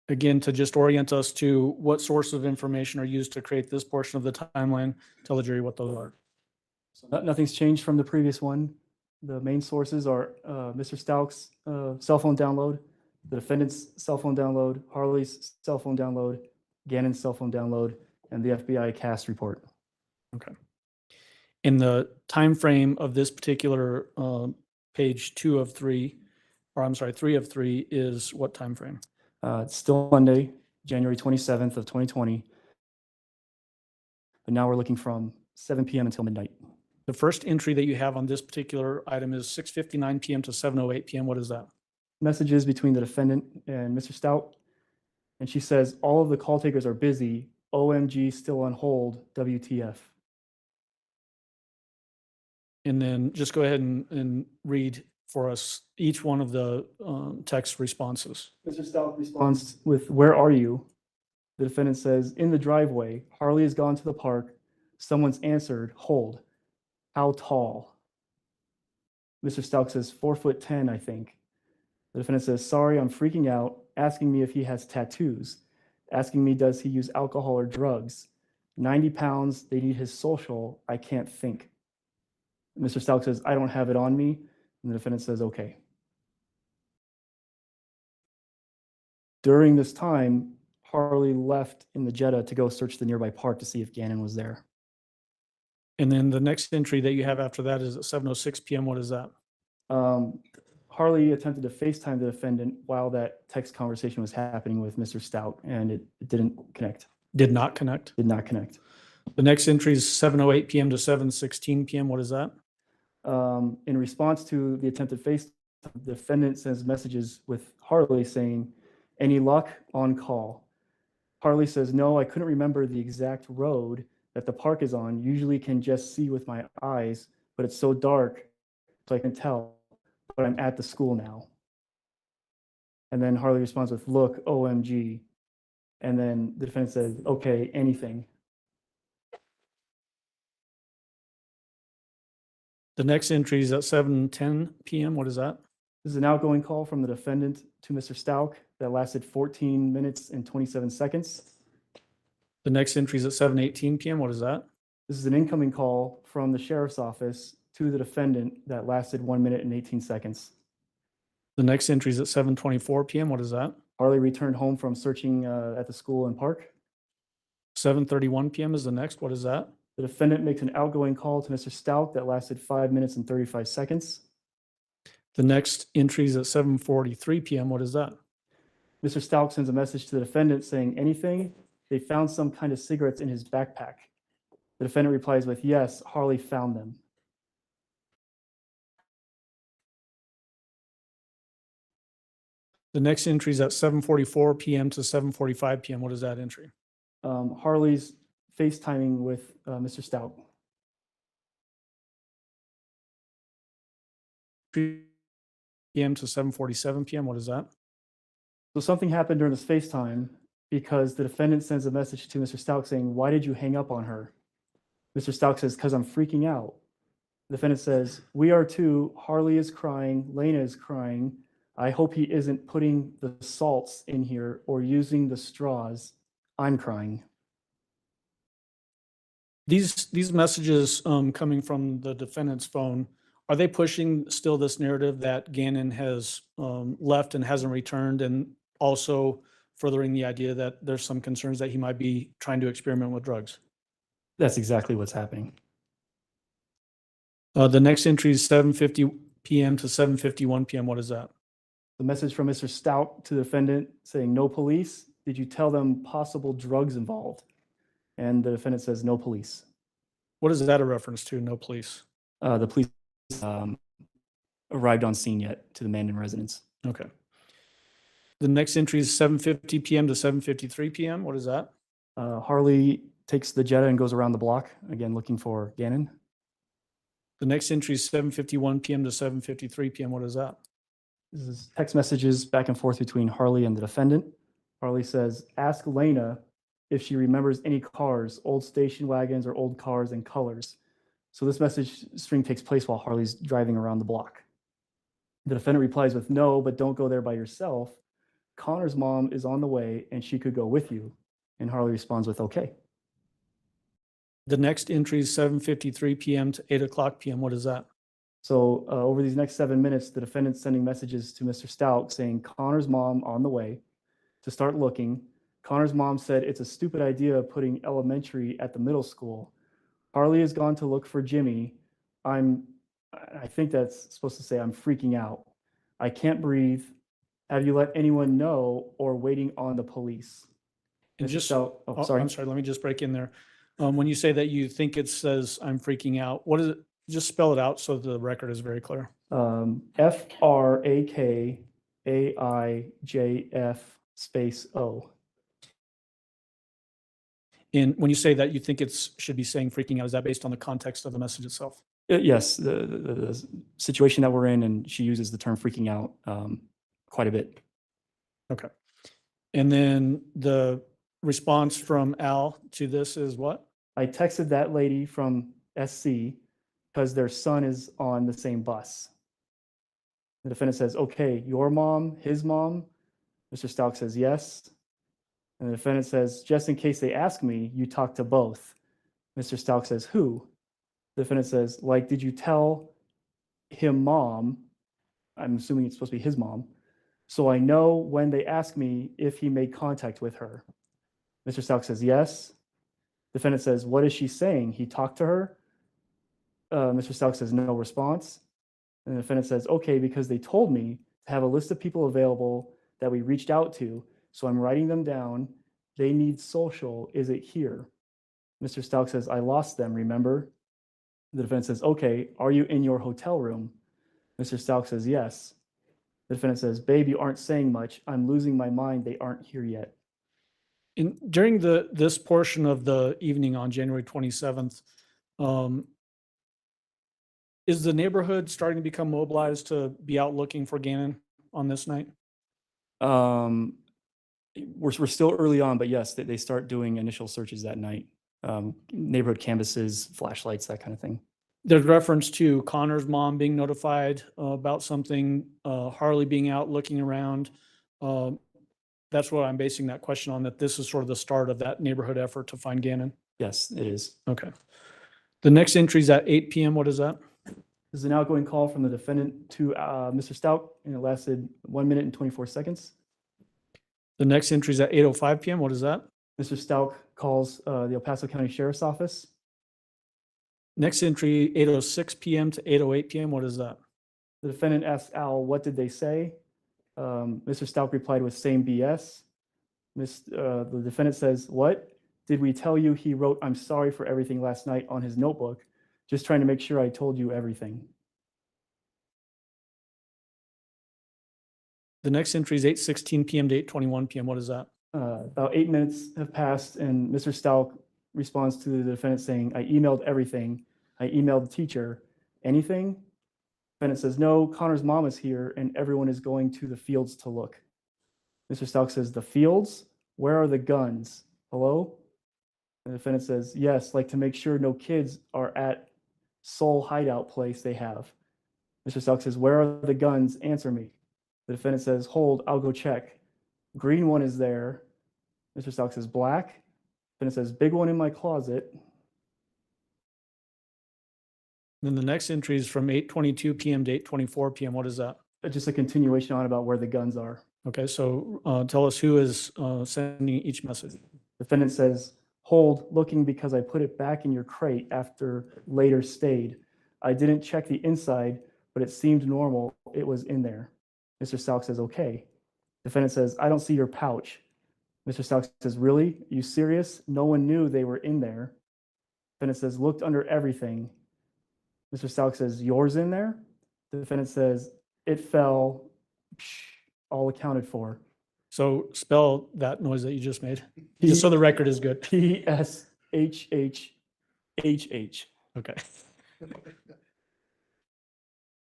Again, to just orient us to what source of information are used to create this portion of the timeline, tell the jury what those are. So nothing's changed from the previous one. The main sources are Mr. Stauch's cell phone download, the defendant's cell phone download, Harley's cell phone download, Gannon's cell phone download, and the FBI CAST report. Okay. In the time frame of this particular page 2 of 3, or I'm sorry, 3 of 3 is what time frame? It's still Monday, January 27th of 2020. But now we're looking from 7 p.m. until midnight. The first entry that you have on this particular item is 6:59 p.m. to 7:08 p.m. What is that? Messages between the defendant and Mr. Stauch. And she says, all of the call takers are busy. OMG, still on hold. WTF. And then just go ahead and read for us each one of the text responses. Mr. Stauch responds with, where are you? The defendant says, in the driveway. Harley has gone to the park. Someone's answered, hold. How tall? Mr. Stauch says, 4'10", I think. The defendant says, sorry, I'm freaking out, asking me if he has tattoos, asking me does he use alcohol or drugs. 90 pounds, they need his social, I can't think. Mr. Stauch says, I don't have it on me. And the defendant says, okay. During this time, Harley left in the Jetta to go search the nearby park to see if Gannon was there. And then the next entry that you have after that is at 7:06 p.m. What is that? Harley attempted to FaceTime the defendant while that text conversation was happening with Mr. Stauch, and it didn't connect. Did not connect. Did not connect. The next entry is 7:08 p.m. to 7:16 p.m. What is that? In response to the attempted FaceTime, the defendant sends messages with Harley saying, any luck, on call. Harley says, no, I couldn't remember the exact road that the park is on. Usually can just see with my eyes, but it's so dark, so I can tell, but I'm at the school now. And then Harley responds with, look, OMG. And then the defendant says, okay, anything. The next entry is at 7:10 p.m. What is that? This is an outgoing call from the defendant to Mr. Stauch that lasted 14 minutes and 27 seconds. The next entry is at 7:18 p.m. What is that? This is an incoming call from the sheriff's office to the defendant that lasted 1 minute and 18 seconds. The next entry is at 7:24 p.m. What is that? Harley returned home from searching at the school and park. 7:31 p.m. is the next. What is that? The defendant makes an outgoing call to Mr. Stauch that lasted 5 minutes and 35 seconds. The next entry is at 7:43 p.m. What is that? Mr. Stauch sends a message to the defendant saying, anything? They found some kind of cigarettes in his backpack. The defendant replies with, yes, Harley found them. The next entry is at 7:44 p.m. to 7:45 p.m. What is that entry? Harley's FaceTiming with Mr. Stauch. p.m. to 7:47 p.m. What is that? So something happened during this FaceTime because the defendant sends a message to Mr. Stauch saying, why did you hang up on her? Mr. Stauch says, because I'm freaking out. The defendant says, "We are too. Harley is crying. Lena is crying. I hope he isn't putting the salts in here or using the straws. I'm crying." These messages coming from the defendant's phone, are they pushing still this narrative that Gannon has left and hasn't returned, and also furthering the idea that there's some concerns that he might be trying to experiment with drugs? That's exactly what's happening. The next entry is 7:50 p.m. to 7:51 p.m. What is that? The message from Mr. Stauch to the defendant saying, "No police. Did you tell them possible drugs involved?" And the defendant says, "No police." What is that a reference to? No police. The police arrived on scene yet to the Mandan residence. Okay. The next entry is 7:50 p.m. to 7:53 p.m. What is that? Harley takes the Jetta and goes around the block, again looking for Gannon. The next entry is 7:51 p.m. to 7:53 p.m. What is that? This is text messages back and forth between Harley and the defendant. Harley says, "Ask Lena if she remembers any cars, old station wagons or old cars and colors." So this message string takes place while Harley's driving around the block. The defendant replies with, "No, but don't go there by yourself. Connor's mom is on the way and she could go with you." And Harley responds with, "Okay." The next entry is 7:53 p.m. to 8 o'clock p.m. What is that? So over these next 7 minutes, the defendant's sending messages to Mr. Stauch saying, "Connor's mom on the way," to start looking. Connor's mom said it's a stupid idea putting elementary at the middle school. Harley has gone to look for Jimmy. I think that's supposed to say, "I'm freaking out. I can't breathe. Have you let anyone know or waiting on the police?" And Mr. just, Stauch, sorry. I'm sorry, let me just break in there. When you say that you think it says "I'm freaking out," what is it? Just spell it out so the record is very clear. FRAKAIJF space O. And when you say that you think should be saying "freaking out," is that based on the context of the message itself? Yes, the situation that we're in, and she uses the term "freaking out" quite a bit. Okay. And then the response from Al to this is what? I texted that lady from SC because their son is on the same bus. The defendant says, "Okay, your mom, his mom?" Mr. Stauch says, "Yes." And the defendant says, "Just in case they ask me, you talk to both." Mr. Stauch says, "Who?" The defendant says, "Like, did you tell him mom?" I'm assuming it's supposed to be his mom. "So I know when they ask me if he made contact with her." Mr. Stauch says, "Yes." Defendant says, "What is she saying? He talked to her?" Mr. Stauch says, "No response." And the defendant says, "Okay, because they told me to have a list of people available that we reached out to, so I'm writing them down. They need social. Is it here?" Mr. Stauch says, "I lost them, remember?" The defendant says, "Okay, are you in your hotel room?" Mr. Stauch says, "Yes." The defendant says, "Babe, you aren't saying much. I'm losing my mind. They aren't here yet." During this portion of the evening on January 27th, is the neighborhood starting to become mobilized to be out looking for Gannon on this night? We're still early on, but yes, they start doing initial searches that night. Neighborhood canvases, flashlights, that kind of thing. There's reference to Connor's mom being notified about something, Harley being out looking around. That's what I'm basing that question on, that this is sort of the start of that neighborhood effort to find Gannon. Yes, it is. Okay. The next entry is at 8 p.m. What is that? This is an outgoing call from the defendant to Mr. Stauch, and it lasted 1 minute and 24 seconds. The next entry is at 8:05 p.m. What is that? Mr. Stauch calls the El Paso County Sheriff's Office. Next entry, 8:06 p.m. to 8:08 p.m. What is that? The defendant asks Al, "What did they say?" Mr. Stauch replied with "Same BS." The defendant says, "What? Did we tell you he wrote 'I'm sorry for everything' last night on his notebook? Just trying to make sure I told you everything." The next entry is 8:16 p.m. to 8:21 p.m. What is that? About 8 minutes have passed, and Mr. Stauch responds to the defendant saying, "I emailed everything. I emailed the teacher. Anything?" Defendant says, "No, Connor's mom is here, and everyone is going to the fields to look." Mr. Stauch says, "The fields? Where are the guns? Hello?" The defendant says, "Yes, like to make sure no kids are at sole hideout place they have. Mr. Stauch says, where are the guns? Answer me. The defendant says, hold, I'll go check. Green one is there. Mr. Stauch says, black. Defendant says, big one in my closet. Then the next entry is from 8:22 PM to 8:24 PM. What is that? Just a continuation on about where the guns are. Okay, so tell us who is sending each message. Defendant says, hold, looking because I put it back in your crate after later stayed. I didn't check the inside, but it seemed normal. It was in there. Mr. Stauch says, okay. Defendant says, I don't see your pouch. Mr. Stauch says, really? You serious? No one knew they were in there. Defendant says, looked under everything. Mr. Stauch says, yours in there? The defendant says, it fell, all accounted for. So spell that noise that you just made, just so the record is good. PSHHHH. Okay.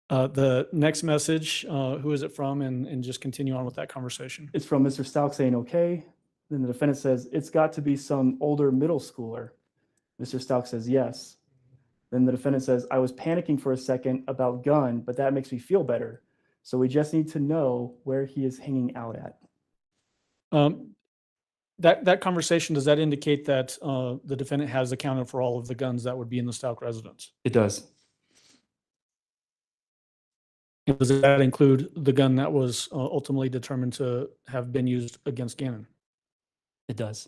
The next message, who is it from? And just continue on with that conversation. It's from Mr. Stauch saying, okay. Then the defendant says, it's got to be some older middle schooler. Mr. Stauch says, yes. Then the defendant says, I was panicking for a second about gun, but that makes me feel better. So we just need to know where he is hanging out at. That conversation, does that indicate that the defendant has accounted for all of the guns that would be in the Stauch residence? It does. And does that include the gun that was ultimately determined to have been used against Gannon? It does.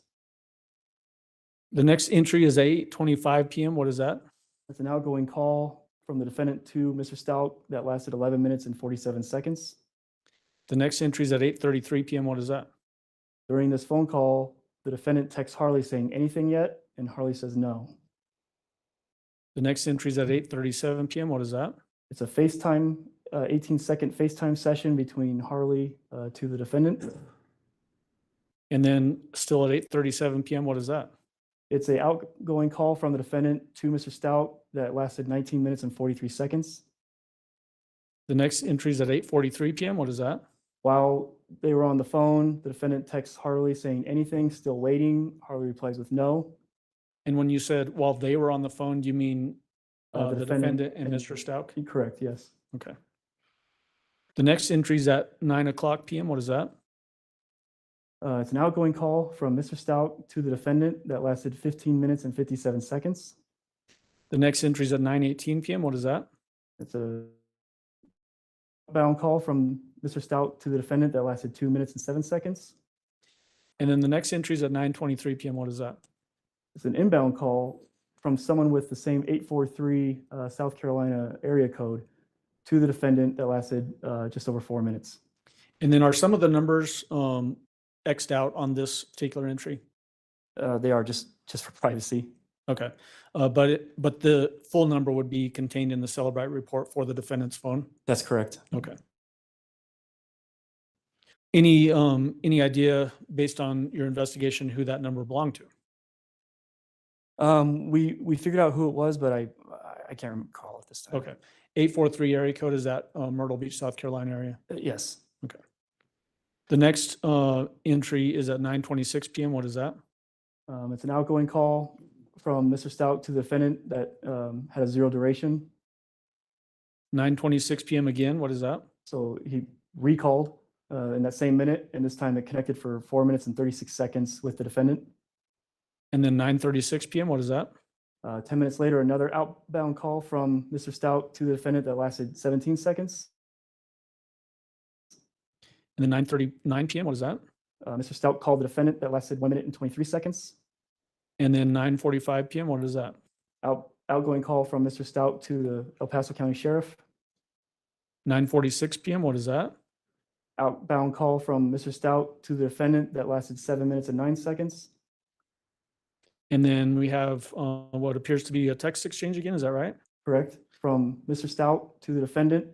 The next entry is 8:25 PM. What is that? It's an outgoing call from the defendant to Mr. Stauch that lasted 11 minutes and 47 seconds. The next entry is at 8:33 PM. What is that? During this phone call, the defendant texts Harley saying, anything yet? And Harley says no. The next entry is at 8:37 PM. What is that? It's a FaceTime, 18-second FaceTime session between Harley to the defendant. And then still at 8:37 PM. What is that? It's an outgoing call from the defendant to Mr. Stauch that lasted 19 minutes and 43 seconds. The next entry is at 8:43 PM. What is that? While they were on the phone, the defendant texts Harley saying anything, still waiting. Harley replies with no. And when you said while they were on the phone, do you mean the defendant and Mr. Stauch? Correct, yes. Okay. The next entry is at 9:00 PM. What is that? It's an outgoing call from Mr. Stauch to the defendant that lasted 15 minutes and 57 seconds. The next entry is at 9:18 PM. What is that? It's a outbound call from Mr. Stauch to the defendant that lasted 2 minutes and 7 seconds. And then the next entry is at 9:23 PM. What is that? It's an inbound call from someone with the same 843 South Carolina area code to the defendant that lasted just over 4 minutes. And then are some of the numbers X'd out on this particular entry? They are just for privacy. Okay. But the full number would be contained in the Celebrite report for the defendant's phone? That's correct. Okay. Any idea based on your investigation who that number belonged to? We figured out who it was, but I can't recall at this time. Okay. 843 area code, is that Myrtle Beach, South Carolina area? Yes. Okay. The next entry is at 9:26 PM. What is that? It's an outgoing call from Mr. Stauch to the defendant that had a 0 duration. 9:26 PM again. What is that? So he recalled in that same minute, and this time it connected for 4 minutes and 36 seconds with the defendant. And then 9:36 PM. What is that? 10 minutes later, another outbound call from Mr. Stauch to the defendant that lasted 17 seconds. And then 9:39 PM. What is that? Mr. Stauch called the defendant that lasted 1 minute and 23 seconds. And then 9:45 PM. What is that? Outgoing call from Mr. Stauch to the El Paso County Sheriff. 9:46 PM. What is that? Outbound call from Mr. Stauch to the defendant that lasted 7 minutes and 9 seconds. And then we have what appears to be a text exchange again. Is that right? Correct. From Mr. Stauch to the defendant.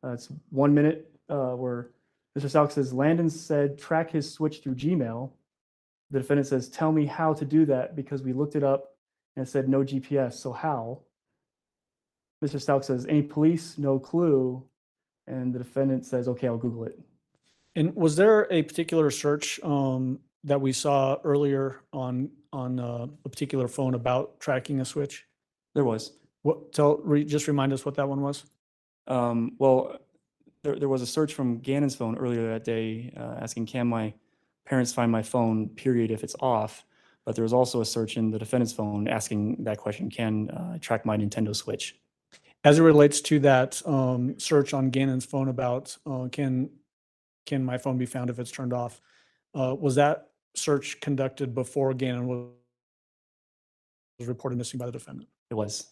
It's 1 minute where Mr. Stauch says, Landon said, track his switch through Gmail. The defendant says, tell me how to do that because we looked it up and it said no GPS. So how? Mr. Stauch says, any police? No clue. And the defendant says, okay, I'll Google it. And was there a particular search that we saw earlier on a particular phone about tracking a switch? There was. Just remind us what that one was. Well, there was a search from Gannon's phone earlier that day asking, can my parents find my phone, period, if it's off? But there was also a search in the defendant's phone asking that question, can I track my Nintendo Switch? As it relates to that search on Gannon's phone about can my phone be found if it's turned off, was that search conducted before Gannon was reported missing by the defendant? It was.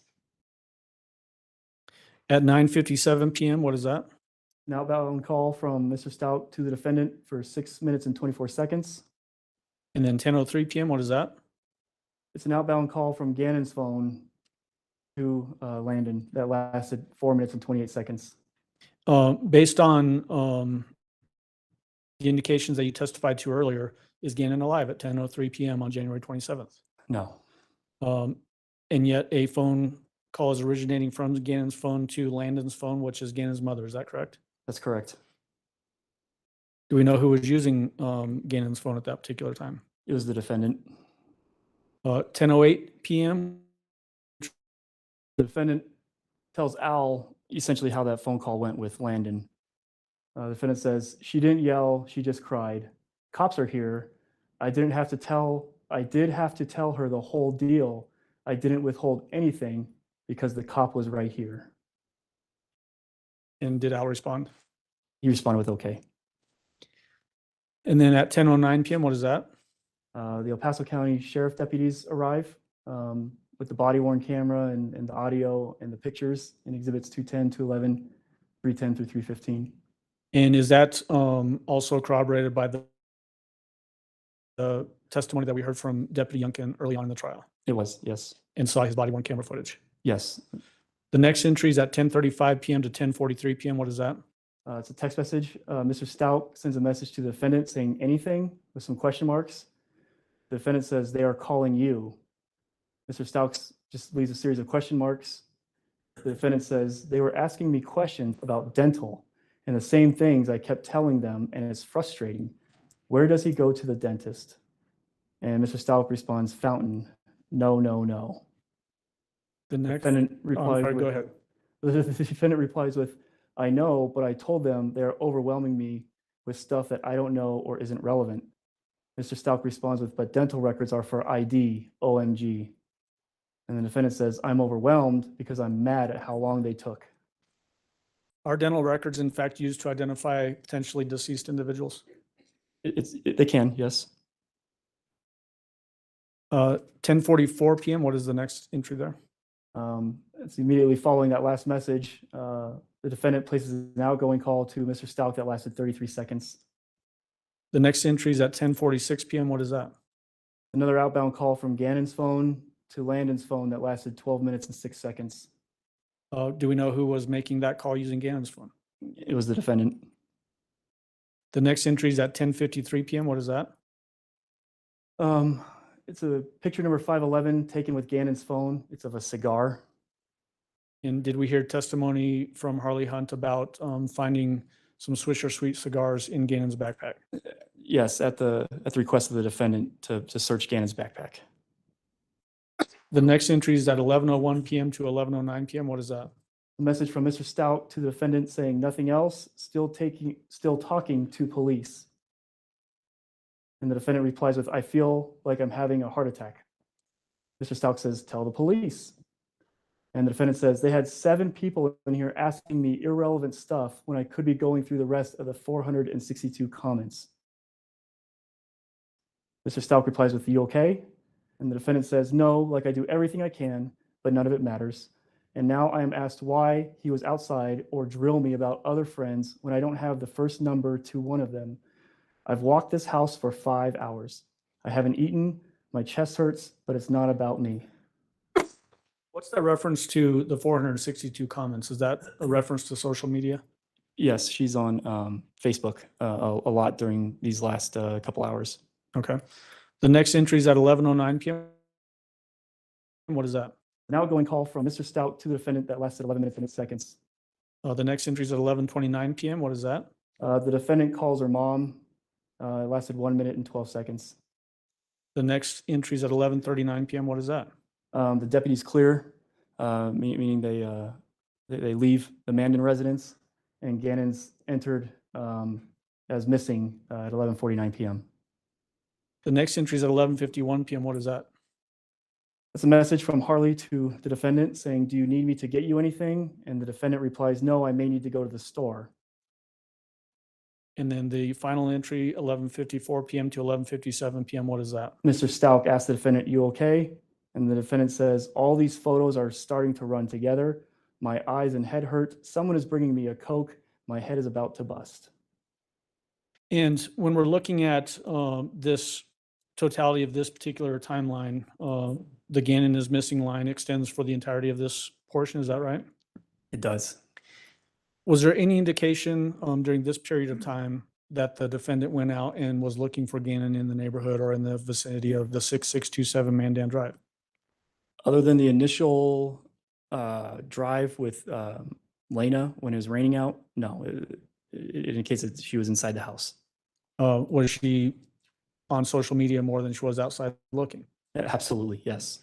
At 9:57 p.m., what is that? An outbound call from Mr. Stauch to the defendant for 6 minutes and 24 seconds. And then 10:03 p.m., what is that? It's an outbound call from Gannon's phone to Landon that lasted 4 minutes and 28 seconds. Based on the indications that you testified to earlier, is Gannon alive at 10:03 p.m. on January 27th? No. And yet a phone call is originating from Gannon's phone to Landon's phone, which is Gannon's mother. Is that correct? That's correct. Do we know who was using Gannon's phone at that particular time? It was the defendant. 10:08 p.m. The defendant tells Al essentially how that phone call went with Landon. The defendant says, she didn't yell, she just cried. Cops are here. I did have to tell her the whole deal. I didn't withhold anything because the cop was right here. And did Al respond? He responded with okay. And then at 10:09 p.m., what is that? The El Paso County Sheriff deputies arrive with the body-worn camera and the audio and the pictures in exhibits 210, 211, 310 through 315. And is that also corroborated by the testimony that we heard from Deputy Youngkin early on in the trial? It was, yes. And saw his body-worn camera footage? Yes. The next entry is at 10:35 p.m. to 10:43 p.m. What is that? It's a text message. Mr. Stauch sends a message to the defendant saying anything with some question marks. The defendant says, they are calling you. Mr. Stauch just leaves a series of question marks. The defendant says, they were asking me questions about dental and the same things I kept telling them, and it's frustrating. Where does he go to the dentist? And Mr. Stauch responds, Fountain. No, no, no. The next, defendant replies sorry, with, go ahead. The defendant replies with, I know, but I told them they're overwhelming me with stuff that I don't know or isn't relevant. Mr. Stauch responds with, but dental records are for ID, OMG. And the defendant says, I'm overwhelmed because I'm mad at how long they took. Are dental records in fact used to identify potentially deceased individuals? They can, yes. 10:44 p.m., what is the next entry there? It's immediately following that last message. The defendant places an outgoing call to Mr. Stauch that lasted 33 seconds. The next entry is at 10:46 p.m. What is that? Another outbound call from Gannon's phone to Landon's phone that lasted 12 minutes and 6 seconds. Do we know who was making that call using Gannon's phone? It was the defendant. The next entry is at 10:53 p.m. What is that? It's a picture number 511 taken with Gannon's phone. It's of a cigar. And did we hear testimony from Harley Hunt about finding some Swisher Sweet cigars in Gannon's backpack? Yes, at the request of the defendant to search Gannon's backpack. The next entry is at 11:01 p.m. to 11:09 p.m. What is that? A message from Mr. Stauch to the defendant saying nothing else, still talking to police. And the defendant replies with, I feel like I'm having a heart attack. Mr. Stauch says, tell the police. And the defendant says, they had 7 people in here asking me irrelevant stuff when I could be going through the rest of the 462 comments. Mr. Stauch replies with, you okay? And the defendant says, no, like I do everything I can, but none of it matters. And now I am asked why he was outside or drill me about other friends when I don't have the first number to one of them. I've walked this house for 5 hours. I haven't eaten, my chest hurts, but it's not about me. What's that reference to the 462 comments? Is that a reference to social media? Yes, she's on Facebook a lot during these last couple hours. Okay. The next entry is at 11:09 p.m. What is that? An outgoing call from Mr. Stauch to the defendant that lasted 11 minutes and 8 seconds. The next entry is at 11:29 p.m. What is that? The defendant calls her mom. It lasted 1 minute and 12 seconds. The next entry is at 11:39 p.m. What is that? The deputy's clear. meaning they leave the Mandan residence, and Gannon's entered as missing at 11:49 p.m. The next entry is at 11:51 p.m. What is that? That's a message from Harley to the defendant saying, "Do you need me to get you anything?" And the defendant replies, "No, I may need to go to the store." And then the final entry, 11:54 p.m. to 11:57 p.m. What is that? Mr. Stauch asks the defendant, "You okay?" And the defendant says, "All these photos are starting to run together. My eyes and head hurt. Someone is bringing me a Coke. My head is about to bust." And when we're looking at this totality of this particular timeline, the Gannon is missing line extends for the entirety of this portion. Is that right? It does. Was there any indication during this period of time that the defendant went out and was looking for Gannon in the neighborhood or in the vicinity of the 6627 Mandan Drive? Other than the initial drive with Lena when it was raining out, no, it indicates that she was inside the house. Was she on social media more than she was outside looking? Absolutely, yes.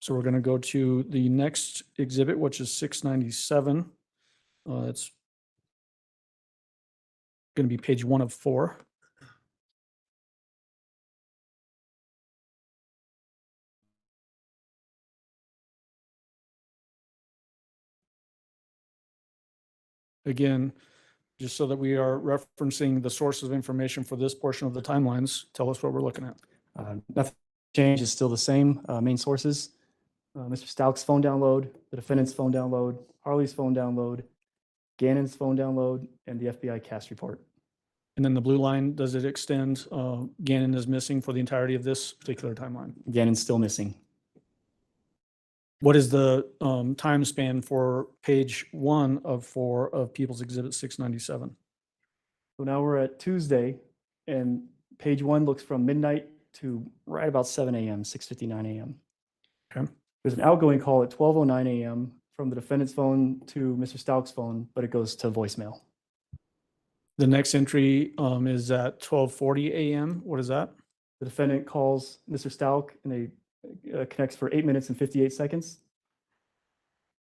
So we're going to go to the next exhibit, which is 697. It's going to be page 1 of 4. Again, just so that we are referencing the sources of information for this portion of the timelines, tell us what we're looking at. Nothing changed, is still the same main sources. Mr. Stauch's phone download, the defendant's phone download, Harley's phone download, Gannon's phone download, and the FBI CAS report. And then the blue line, does it extend? Gannon is missing for the entirety of this particular timeline. Gannon's still missing. What is the time span for page 1 of 4 of People's Exhibit 697? So now we're at Tuesday, and page 1 looks from midnight to right about 7 a.m., 6:59 a.m. Okay. There's an outgoing call at 12:09 a.m. from the defendant's phone to Mr. Stauch's phone, but it goes to voicemail. The next entry is at 12:40 a.m. What is that? The defendant calls Mr. Stauch, and they connects for 8 minutes and 58 seconds.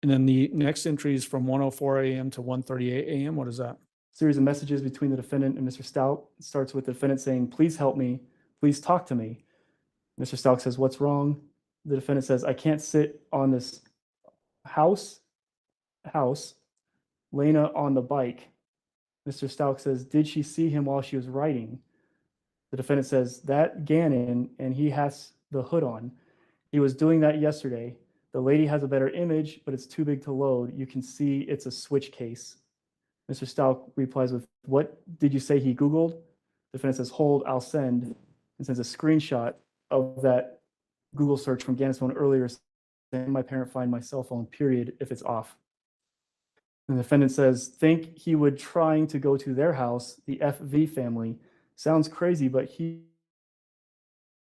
And then the next entry is from 1:04 a.m. to 1:38 a.m. What is that? Series of messages between the defendant and Mr. Stauch. It starts with the defendant saying, "Please help me. Please talk to me." Mr. Stauch says, "What's wrong?" The defendant says, "I can't sit on this house. Lena on the bike." Mr. Stauch says, "Did she see him while she was riding?" The defendant says, "That Gannon, and he has the hood on. He was doing that yesterday. The lady has a better image, but it's too big to load. You can see it's a switch case." Mr. Stauch replies with, "What did you say he Googled?" The defendant says, "Hold, I'll send," and sends a screenshot of that Google search from Gannon's phone earlier, saying, "My parent find my cell phone, period, if it's off." And the defendant says, "Think he would trying to go to their house, the FV family. Sounds crazy, but he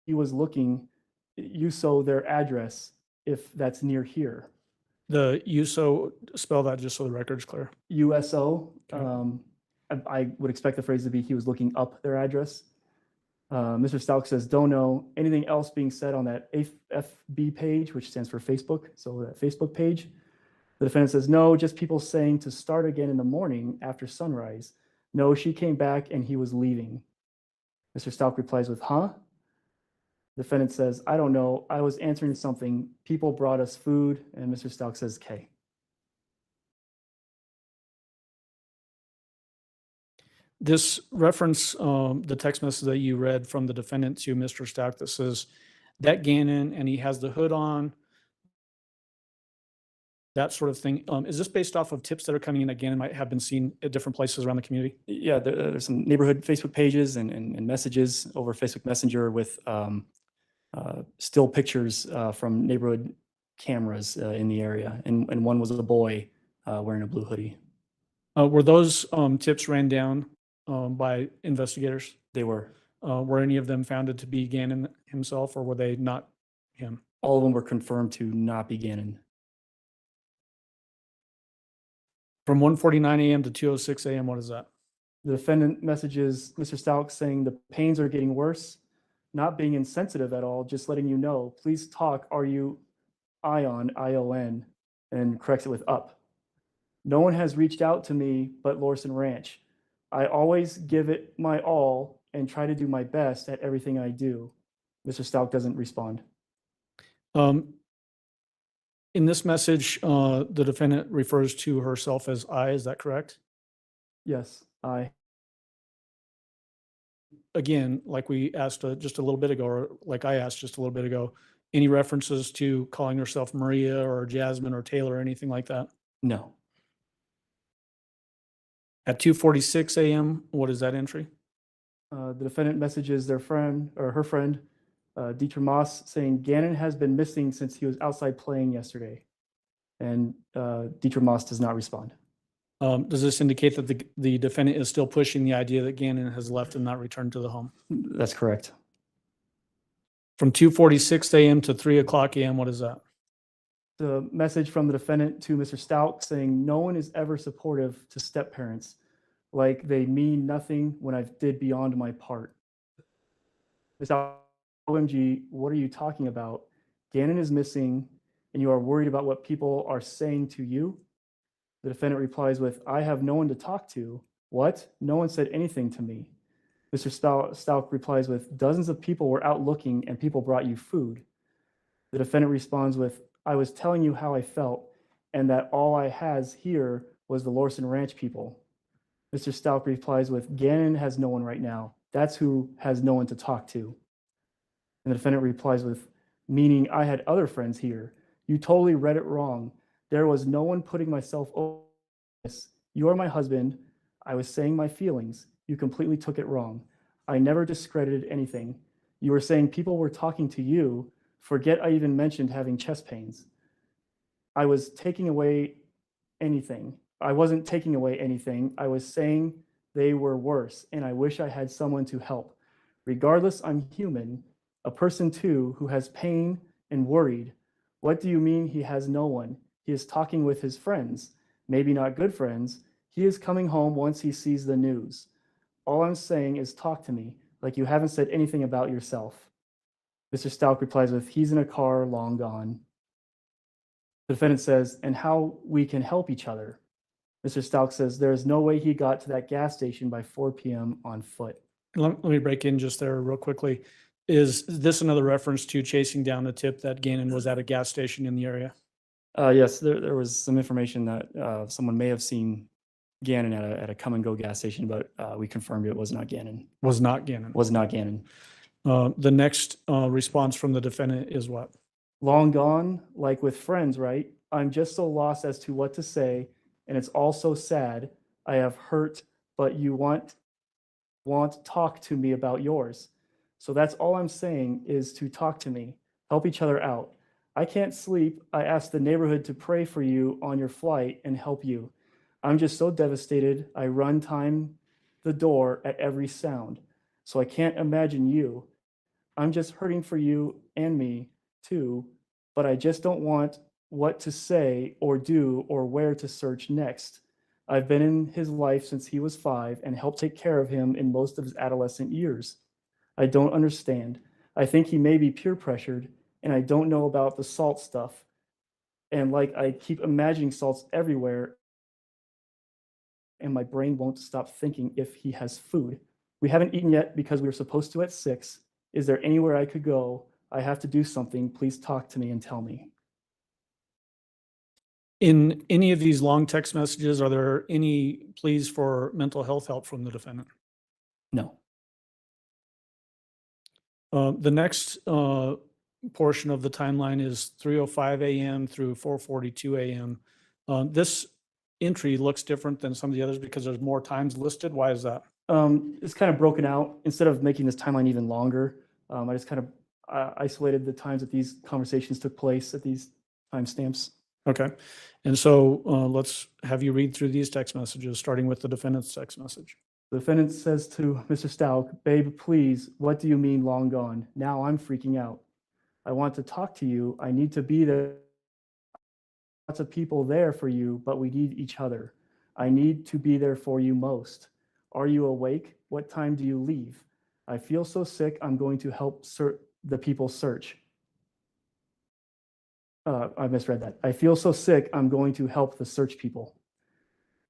was looking, you saw their address, if that's near here." The USO, spell that just so the record's clear. USO. Okay. I would expect the phrase to be he was looking up their address. Mr. Stauch says, "Don't know anything else being said on that FB page," which stands for Facebook. So that Facebook page. The defendant says, "No, just people saying to start again in the morning after sunrise. No, she came back and he was leaving." Mr. Stauch replies with, "Huh?" The defendant says, "I don't know. I was answering something. People brought us food." And Mr. Stauch says, "K." This reference, the text message that you read from the defendant to Mr. Stauch that says that Gannon and he has the hood on, that sort of thing. Is this based off of tips that are coming in that Gannon might have been seen at different places around the community? Yeah, there's some neighborhood Facebook pages and messages over Facebook Messenger with still pictures from neighborhood cameras in the area. And one was a boy wearing a blue hoodie. Were those tips ran down by investigators? They were. Were any of them founded to be Gannon himself, or were they not him? All of them were confirmed to not be Gannon. From 1:49 a.m. to 2:06 a.m., what is that? The defendant messages Mr. Stauch saying the pains are getting worse. not being insensitive at all, just letting you know, please talk, are you Ion, I-O-N, and corrects it with up. No one has reached out to me but Lorson Ranch. I always give it my all and try to do my best at everything I do. Mr. Stauch doesn't respond. In this message, the defendant refers to herself as I, is that correct? Yes, I. Again, like we asked just a little bit ago, or like I asked just a little bit ago, any references to calling herself Maria or Jasmine or Taylor or anything like that? No. At 2:46 a.m., what is that entry? The defendant messages their friend or her friend, Dieter Moss, saying Gannon has been missing since he was outside playing yesterday. And Dieter Moss does not respond. Does this indicate that the defendant is still pushing the idea that Gannon has left and not returned to the home? That's correct. From 2:46 a.m. to 3 o'clock a.m., what is that? The message from the defendant to Mr. Stauch saying no one is ever supportive to step parents, like they mean nothing when I did beyond my part. Mr. OMG, what are you talking about? Gannon is missing and you are worried about what people are saying to you? The defendant replies with, I have no one to talk to. What? No one said anything to me. Mr. Stauch replies with, dozens of people were out looking and people brought you food. The defendant responds with, I was telling you how I felt and that all I has here was the Lorson Ranch people. Mr. Stauch replies with, Gannon has no one right now. That's who has no one to talk to. And the defendant replies with, meaning I had other friends here. You totally read it wrong. There was no one putting myself over this. You are my husband. I was saying my feelings. You completely took it wrong. I never discredited anything. You were saying people were talking to you. Forget I even mentioned having chest pains. I was taking away anything. I wasn't taking away anything. I was saying they were worse, and I wish I had someone to help. Regardless, I'm human, a person too who has pain and worried. What do you mean he has no one? He is talking with his friends, maybe not good friends. He is coming home once he sees the news. All I'm saying is talk to me, like you haven't said anything about yourself. Mr. Stauch replies with, he's in a car, long gone. The defendant says, and how we can help each other. Mr. Stauch says, there is no way he got to that gas station by 4 p.m. on foot. Let me break in just there real quickly. Is this another reference to chasing down the tip that Gannon was at a gas station in the area? Yes, there was some information that someone may have seen Gannon at a come and go gas station, but we confirmed it was not Gannon. Was not Gannon. Was not Gannon. The next response from the defendant is what? Long gone, like with friends, right? I'm just so lost as to what to say, and it's all so sad. I have hurt, but you want to talk to me about yours. So that's all I'm saying is to talk to me, help each other out. I can't sleep. I asked the neighborhood to pray for you on your flight and help you. I'm just so devastated. I run time the door at every sound. So I can't imagine you. I'm just hurting for you and me too, but I just don't want what to say or do or where to search next. I've been in his life since he was 5 and helped take care of him in most of his adolescent years. I don't understand. I think he may be peer pressured, and I don't know about the salt stuff. And like I keep imagining salts everywhere, and my brain won't stop thinking if he has food. We haven't eaten yet because we were supposed to at 6. Is there anywhere I could go? I have to do something. Please talk to me and tell me. In any of these long text messages, are there any pleas for mental health help from the defendant? No. The next portion of the timeline is 3:05 a.m. through 4:42 a.m. This entry looks different than some of the others because there's more times listed. Why is that? It's kind of broken out. Instead of making this timeline even longer, I just kind of isolated the times that these conversations took place at these timestamps. Okay. And so let's have you read through these text messages, starting with the defendant's text message. The defendant says to Mr. Stauch, babe, please, what do you mean long gone? Now I'm freaking out. I want to talk to you. I need to be there. Lots of people there for you, but we need each other. I need to be there for you most. Are you awake? What time do you leave? I feel so sick, I'm going to help the people search. I misread that. I feel so sick, I'm going to help the search people.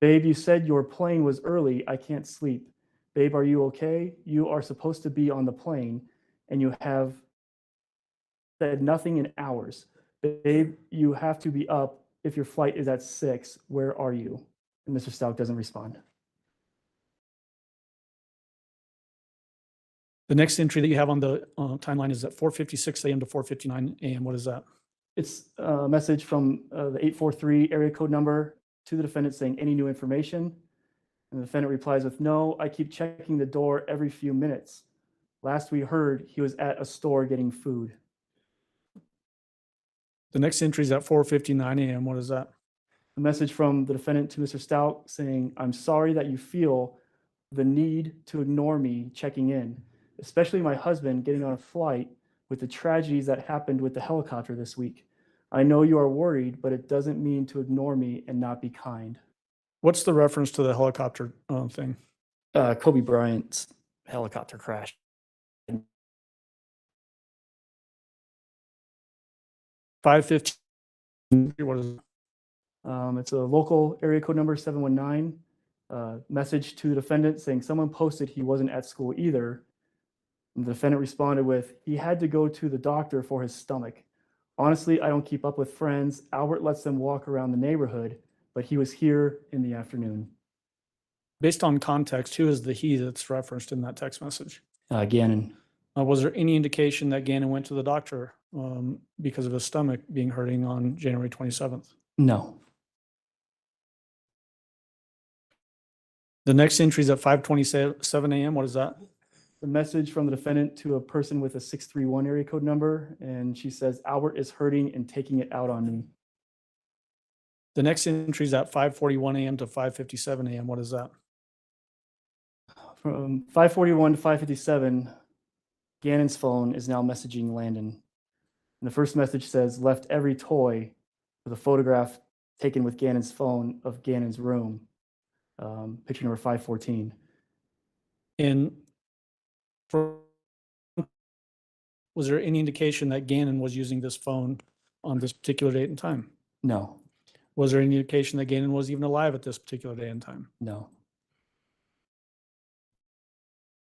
Babe, you said your plane was early. I can't sleep. Babe, are you okay? You are supposed to be on the plane and you have said nothing in hours. Babe, you have to be up if your flight is at 6. Where are you? And Mr. Stauch doesn't respond. The next entry that you have on the timeline is at 4:56 a.m. to 4:59 a.m. What is that? It's a message from the 843 area code number to the defendant saying, any new information? And the defendant replies with, no, I keep checking the door every few minutes. Last we heard, he was at a store getting food. The next entry is at 4:59 a.m. What is that? A message from the defendant to Mr. Stauch saying, I'm sorry that you feel the need to ignore me checking in, especially my husband getting on a flight with the tragedies that happened with the helicopter this week. I know you are worried, but it doesn't mean to ignore me and not be kind. What's the reference to the helicopter thing? Kobe Bryant's helicopter crash. 5:15. What is it? It's a local area code number 719. Message to the defendant saying someone posted he wasn't at school either. And the defendant responded with, he had to go to the doctor for his stomach. Honestly, I don't keep up with friends. Albert lets them walk around the neighborhood, but he was here in the afternoon. Based on context, who is the he that's referenced in that text message? Gannon. Was there any indication that Gannon went to the doctor because of his stomach being hurting on January 27th? No. The next entry is at 5:27 a.m. What is that? The message from the defendant to a person with a 631 area code number, and she says, Albert is hurting and taking it out on me. The next entry is at 5:41 a.m. to 5:57 a.m. What is that? From 5:41 to 5:57, Gannon's phone is now messaging Landon. And the first message says, left every toy with a photograph taken with Gannon's phone of Gannon's room. Picture number 514. And was there any indication that Gannon was using this phone on this particular date and time? No. Was there any indication that Gannon was even alive at this particular day and time? No.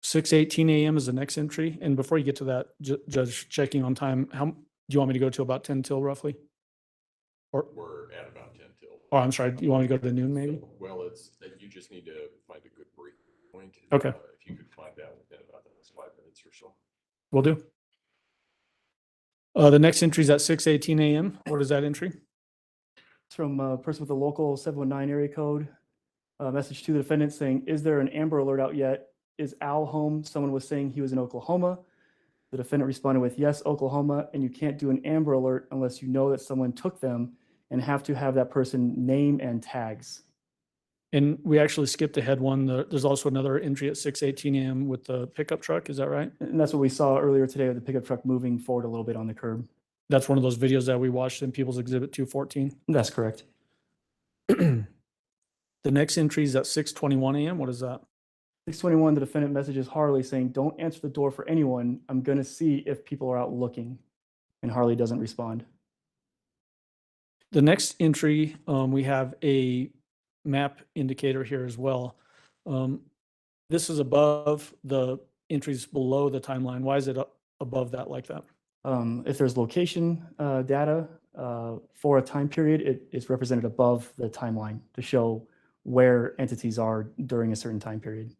6:18 a.m. is the next entry. And before you get to that, Judge, checking on time, how do you want me to go to about 10 till roughly? Or, We're at about 10 till. oh, I'm sorry. Do you want me to go to noon maybe? Well, you just need to find a good break point. Okay. If you could find that within about the next 5 minutes or so. Will do. The next entry is at 6:18 a.m. What is that entry? It's from a person with a local 719 area code. A message to the defendant saying, is there an Amber Alert out yet? Is Al home? Someone was saying he was in Oklahoma. The defendant responded with, yes, Oklahoma, and you can't do an Amber Alert unless you know that someone took them and have to have that person name and tags. And we actually skipped ahead one. There's also another entry at 6:18 a.m. with the pickup truck. Is that right? And that's what we saw earlier today with the pickup truck moving forward a little bit on the curb. That's one of those videos that we watched in People's Exhibit 214. That's correct. The next entry is at 6:21 a.m. What is that? 621, the defendant messages Harley saying, don't answer the door for anyone. I'm going to see if people are out looking. And Harley doesn't respond. The next entry, we have a map indicator here as well. This is above the entries below the timeline. Why is it above that like that? If there's location data for a time period, it is represented above the timeline to show where entities are during a certain time period.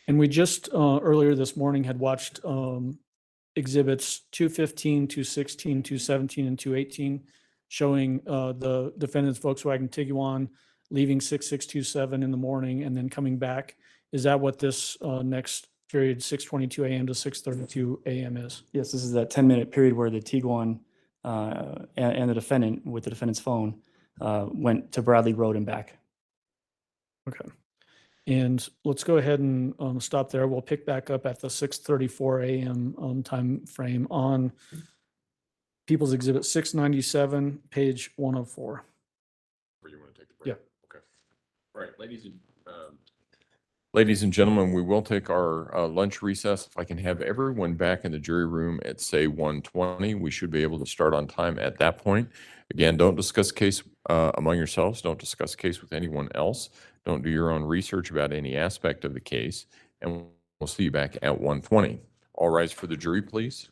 And we just earlier this morning had watched exhibits 215, 216, 217, and 218 showing the defendant's Volkswagen Tiguan leaving 6627 in the morning and then coming back. Is that what this next period, 6:22 a.m. to 6:32 a.m. is? Yes, this is that 10-minute period where the Tiguan and the defendant with the defendant's phone went to Bradley Road and back. Okay. And let's go ahead and stop there. We'll pick back up at the 6:34 a.m. Time frame on People's Exhibit 697, page 104. Where you want to take the break? Yeah. Okay. All right, ladies and Ladies and gentlemen, we will take our lunch recess. If I can have everyone back in the jury room at, say, 1:20, we should be able to start on time at that point. Again, don't discuss case among yourselves. Don't discuss case with anyone else. Don't do your own research about any aspect of the case. And we'll see you back at 1:20. All rise for the jury, please.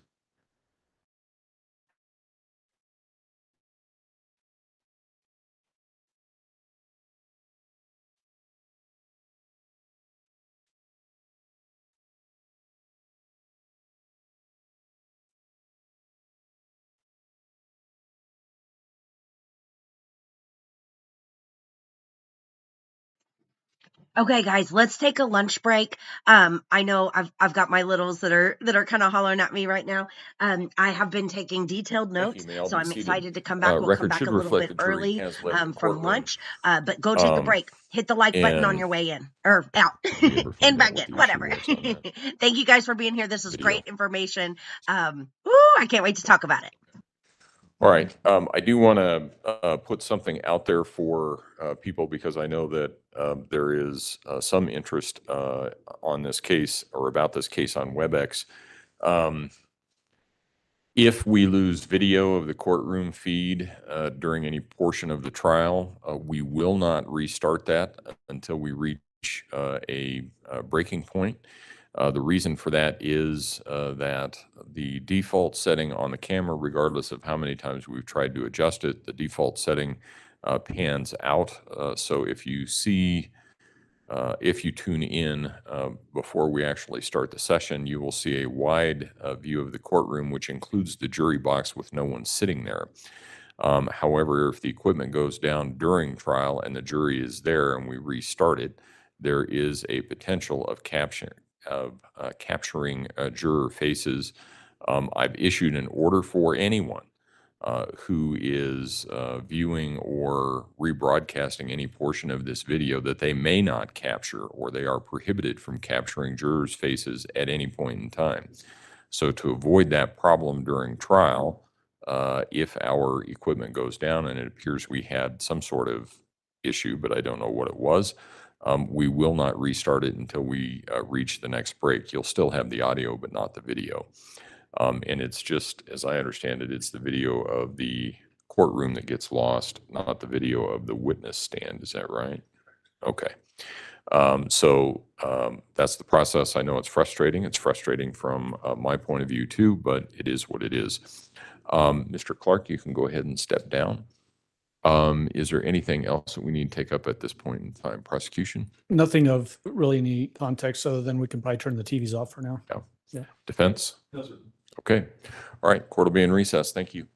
Okay, guys, let's take a lunch break. I know I've got my littles that are kind of hollering at me right now. I have been taking detailed Thank you. notes, May all so be I'm seated. excited to come back. We'll come Record back should a little reflect bit the jury early has left the from courtroom. lunch, but go take a break. Hit the like button on And your way in or out did we ever find and out back what in, the issue whatever. was on that Thank you guys for being here. This is video? great information. Woo, I can't wait to talk about it. All right. I do want to put something out there for people because I know that there is some interest on this case or about this case on WebEx. Um, If we lose video of the courtroom feed during any portion of the trial, we will not restart that until we reach a breaking point. The reason for that is that the default setting on the camera, regardless of how many times we've tried to adjust it, the default setting pans out. So if you tune in before we actually start the session, you will see a wide view of the courtroom, which includes the jury box with no one sitting there. However, if the equipment goes down during trial and the jury is there and we restart it, there is a potential of capturing juror faces. I've issued an order for anyone who is viewing or rebroadcasting any portion of this video that they may not capture or they are prohibited from capturing jurors' faces at any point in time. So to avoid that problem during trial, if our equipment goes down and it appears we had some sort of issue, but I don't know what it was, we will not restart it until we reach the next break. You'll still have the audio, but not the video. And it's just, as I understand it, it's the video of the courtroom that gets lost, not the video of the witness stand. Is that right? Okay. That's the process. I know it's frustrating. It's frustrating from my point of view too, but it is what it is. Mr. Clark, you can go ahead and step down. Is there anything else that we need to take up at this point in time? Prosecution? Nothing of really any context other than we can probably turn the TVs off for now. Defense? No, sir. Okay. All right. Court will be in recess. Thank you.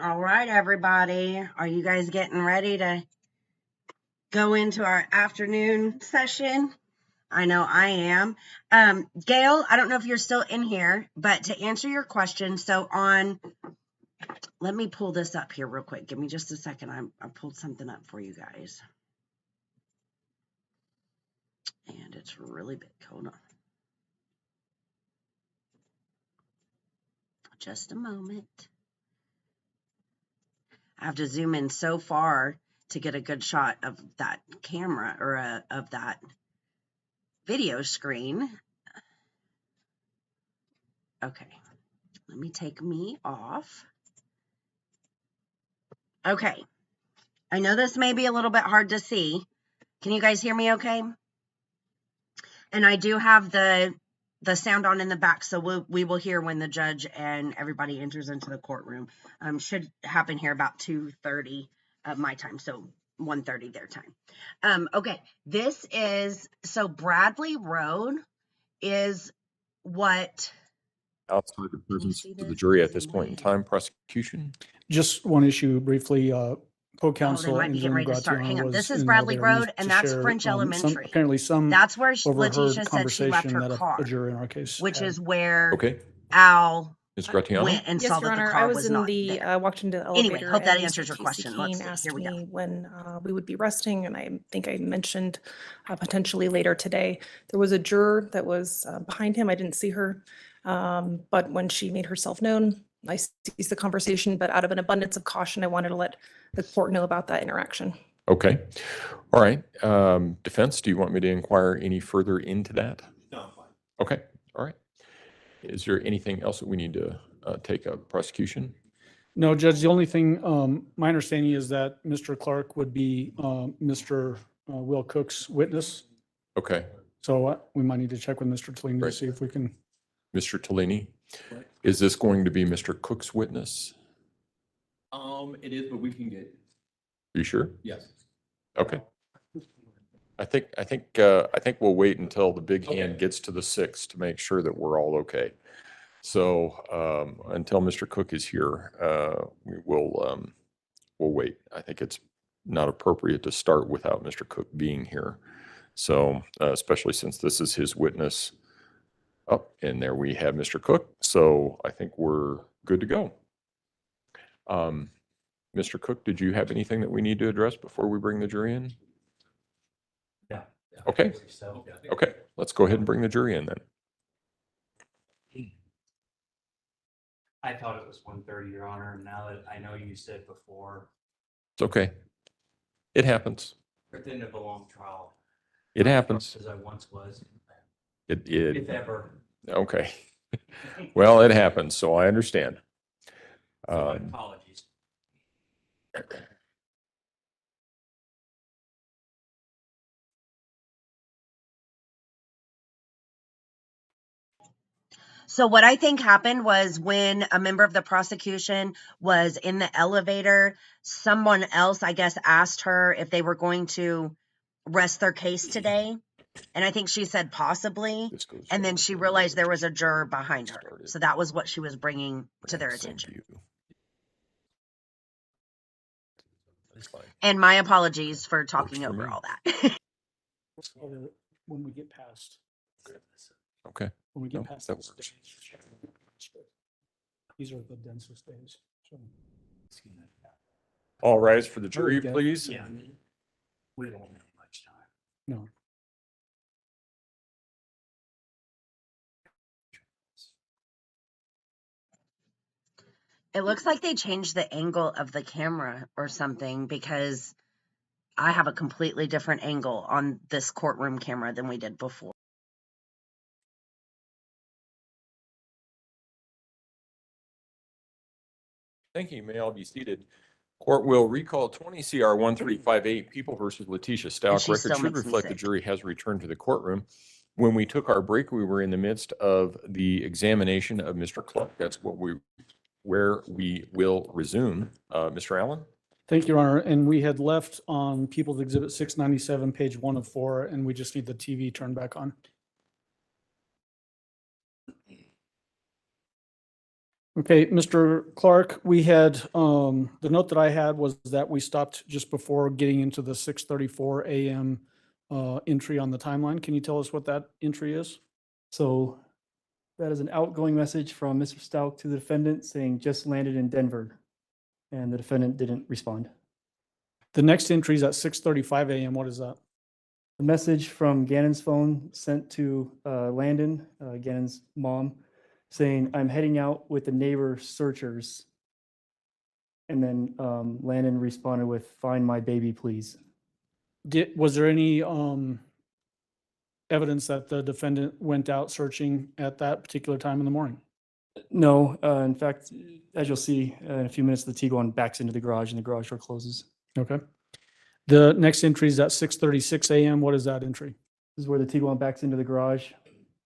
All right, everybody. Are you guys getting ready to go into our afternoon session? I know I am. Gail, I don't know if you're still in here, but to answer your question, let me pull this up here real quick. Give me just a second. I pulled something up for you guys. And it's really big. Hold on. Just a moment. I have to zoom in so far to get a good shot of that camera or of that video screen. Okay, let me take me off. Okay, I know this may be a little bit hard to see. Can you guys hear me okay? And I do have the sound on in the back, so we will hear when the judge and everybody enters into the courtroom. Should happen here about 2:30 my time, so 1:30 their time. Okay, this is, so Bradley Road is what, Outside the presence see of the this? jury at It's this in point in my time, prosecution. Just one issue briefly, Oh, co-counsel they might be getting Angela ready to start. Hang Gratiano on. This was is in there Bradley there and needs Road, and to that's share French Elementary. apparently some That's where overheard Letecia said she left conversation her that a car, juror in our case which had. is where Okay, Al Ms. Gratiano? went and saw Yes, Your that the Honor. car I was was in not the, there. walked into the Anyway, elevator hope that and answers Mr. your Casey question. Let's Keene see. asked Here we go. me when we would be resting, and I think I mentioned potentially later today. There was a juror that was behind him. I didn't see her, but when she made herself known, I seized the conversation, but out of an abundance of caution, I wanted to let the court know about that interaction. Okay, all right. Defense, do you want me to inquire any further into that? No, I'm fine. Okay, all right. Is there anything else that we need to take up prosecution? No, Judge, the only thing, my understanding is that Mr. Clark would be Mr. Will Cook's witness. Okay, So we might need to check with Mr. Tolini to Right. see if we can. Mr. Tellini, is this going to be Mr. Cook's witness? It is, but we can get, You sure? yes. Okay. I think we'll wait until the big hand Okay. gets to the 6 to make sure that we're all okay. So, until Mr. Cook is here, we'll wait. I think it's not appropriate to start without Mr. Cook being here. So, especially since this is his witness. Oh, and there we have Mr. Cook. So I think we're good to go. Mr. Cook, did you have anything that we need to address before we bring the jury in? Yeah. Okay. So, Okay, let's go ahead and bring the jury in then. I thought it was 1:30, Your Honor, and now that I know you said before, It's okay. It happens. at the end of a long trial. It happens. As I once was, If if ever. okay. Well, it happens, so I understand. So my Um, apologies. So what I think happened was when a member of the prosecution was in the elevator, someone else, I guess, asked her if they were going to rest their case today. And I think she said possibly. this goes And then forward, she then realized there we'll was a just juror behind her. start it. So that was what she was bringing to their Same attention. you. That's fine. And my apologies for talking for over me. all that. When we get past, Okay, when we get No, past that this works. stage. These are the densest days. So all rise for the jury, get- please. Yeah. We don't have much time. no. It looks like they changed the angle of the camera or something, because I have a completely different angle on this courtroom camera than we did before. Thank you. You may all be seated. Court will recall 20 CR 1358 People versus Letecia Stauch. she Record still should makes me reflect the sick. jury has returned to the courtroom. When we took our break, we were in the midst of the examination of Mr. Clark. That's where we will resume. Mr. Allen? Thank you, Your Honor. And we had left on People's Exhibit 697, page 1 of 4, and we just need the TV turned back on. Okay, Mr. Clark, we had, the note that I had was that we stopped just before getting into the 6:34 a.m. Entry on the timeline. Can you tell us what that entry is? So that is an outgoing message from Mr. Stauch to the defendant saying just landed in Denver. And the defendant didn't respond. The next entry is at 6:35 a.m. What is that? The message from Gannon's phone sent to Landon, Gannon's mom, saying, I'm heading out with the neighbor searchers. And then Landon responded with, find my baby, please. Was there any evidence that the defendant went out searching at that particular time in the morning? No, in fact, as you'll see in a few minutes, the Tiguan backs into the garage and the garage door closes. Okay. The next entry is at 6:36 a.m. What is that entry? This is where the Tiguan backs into the garage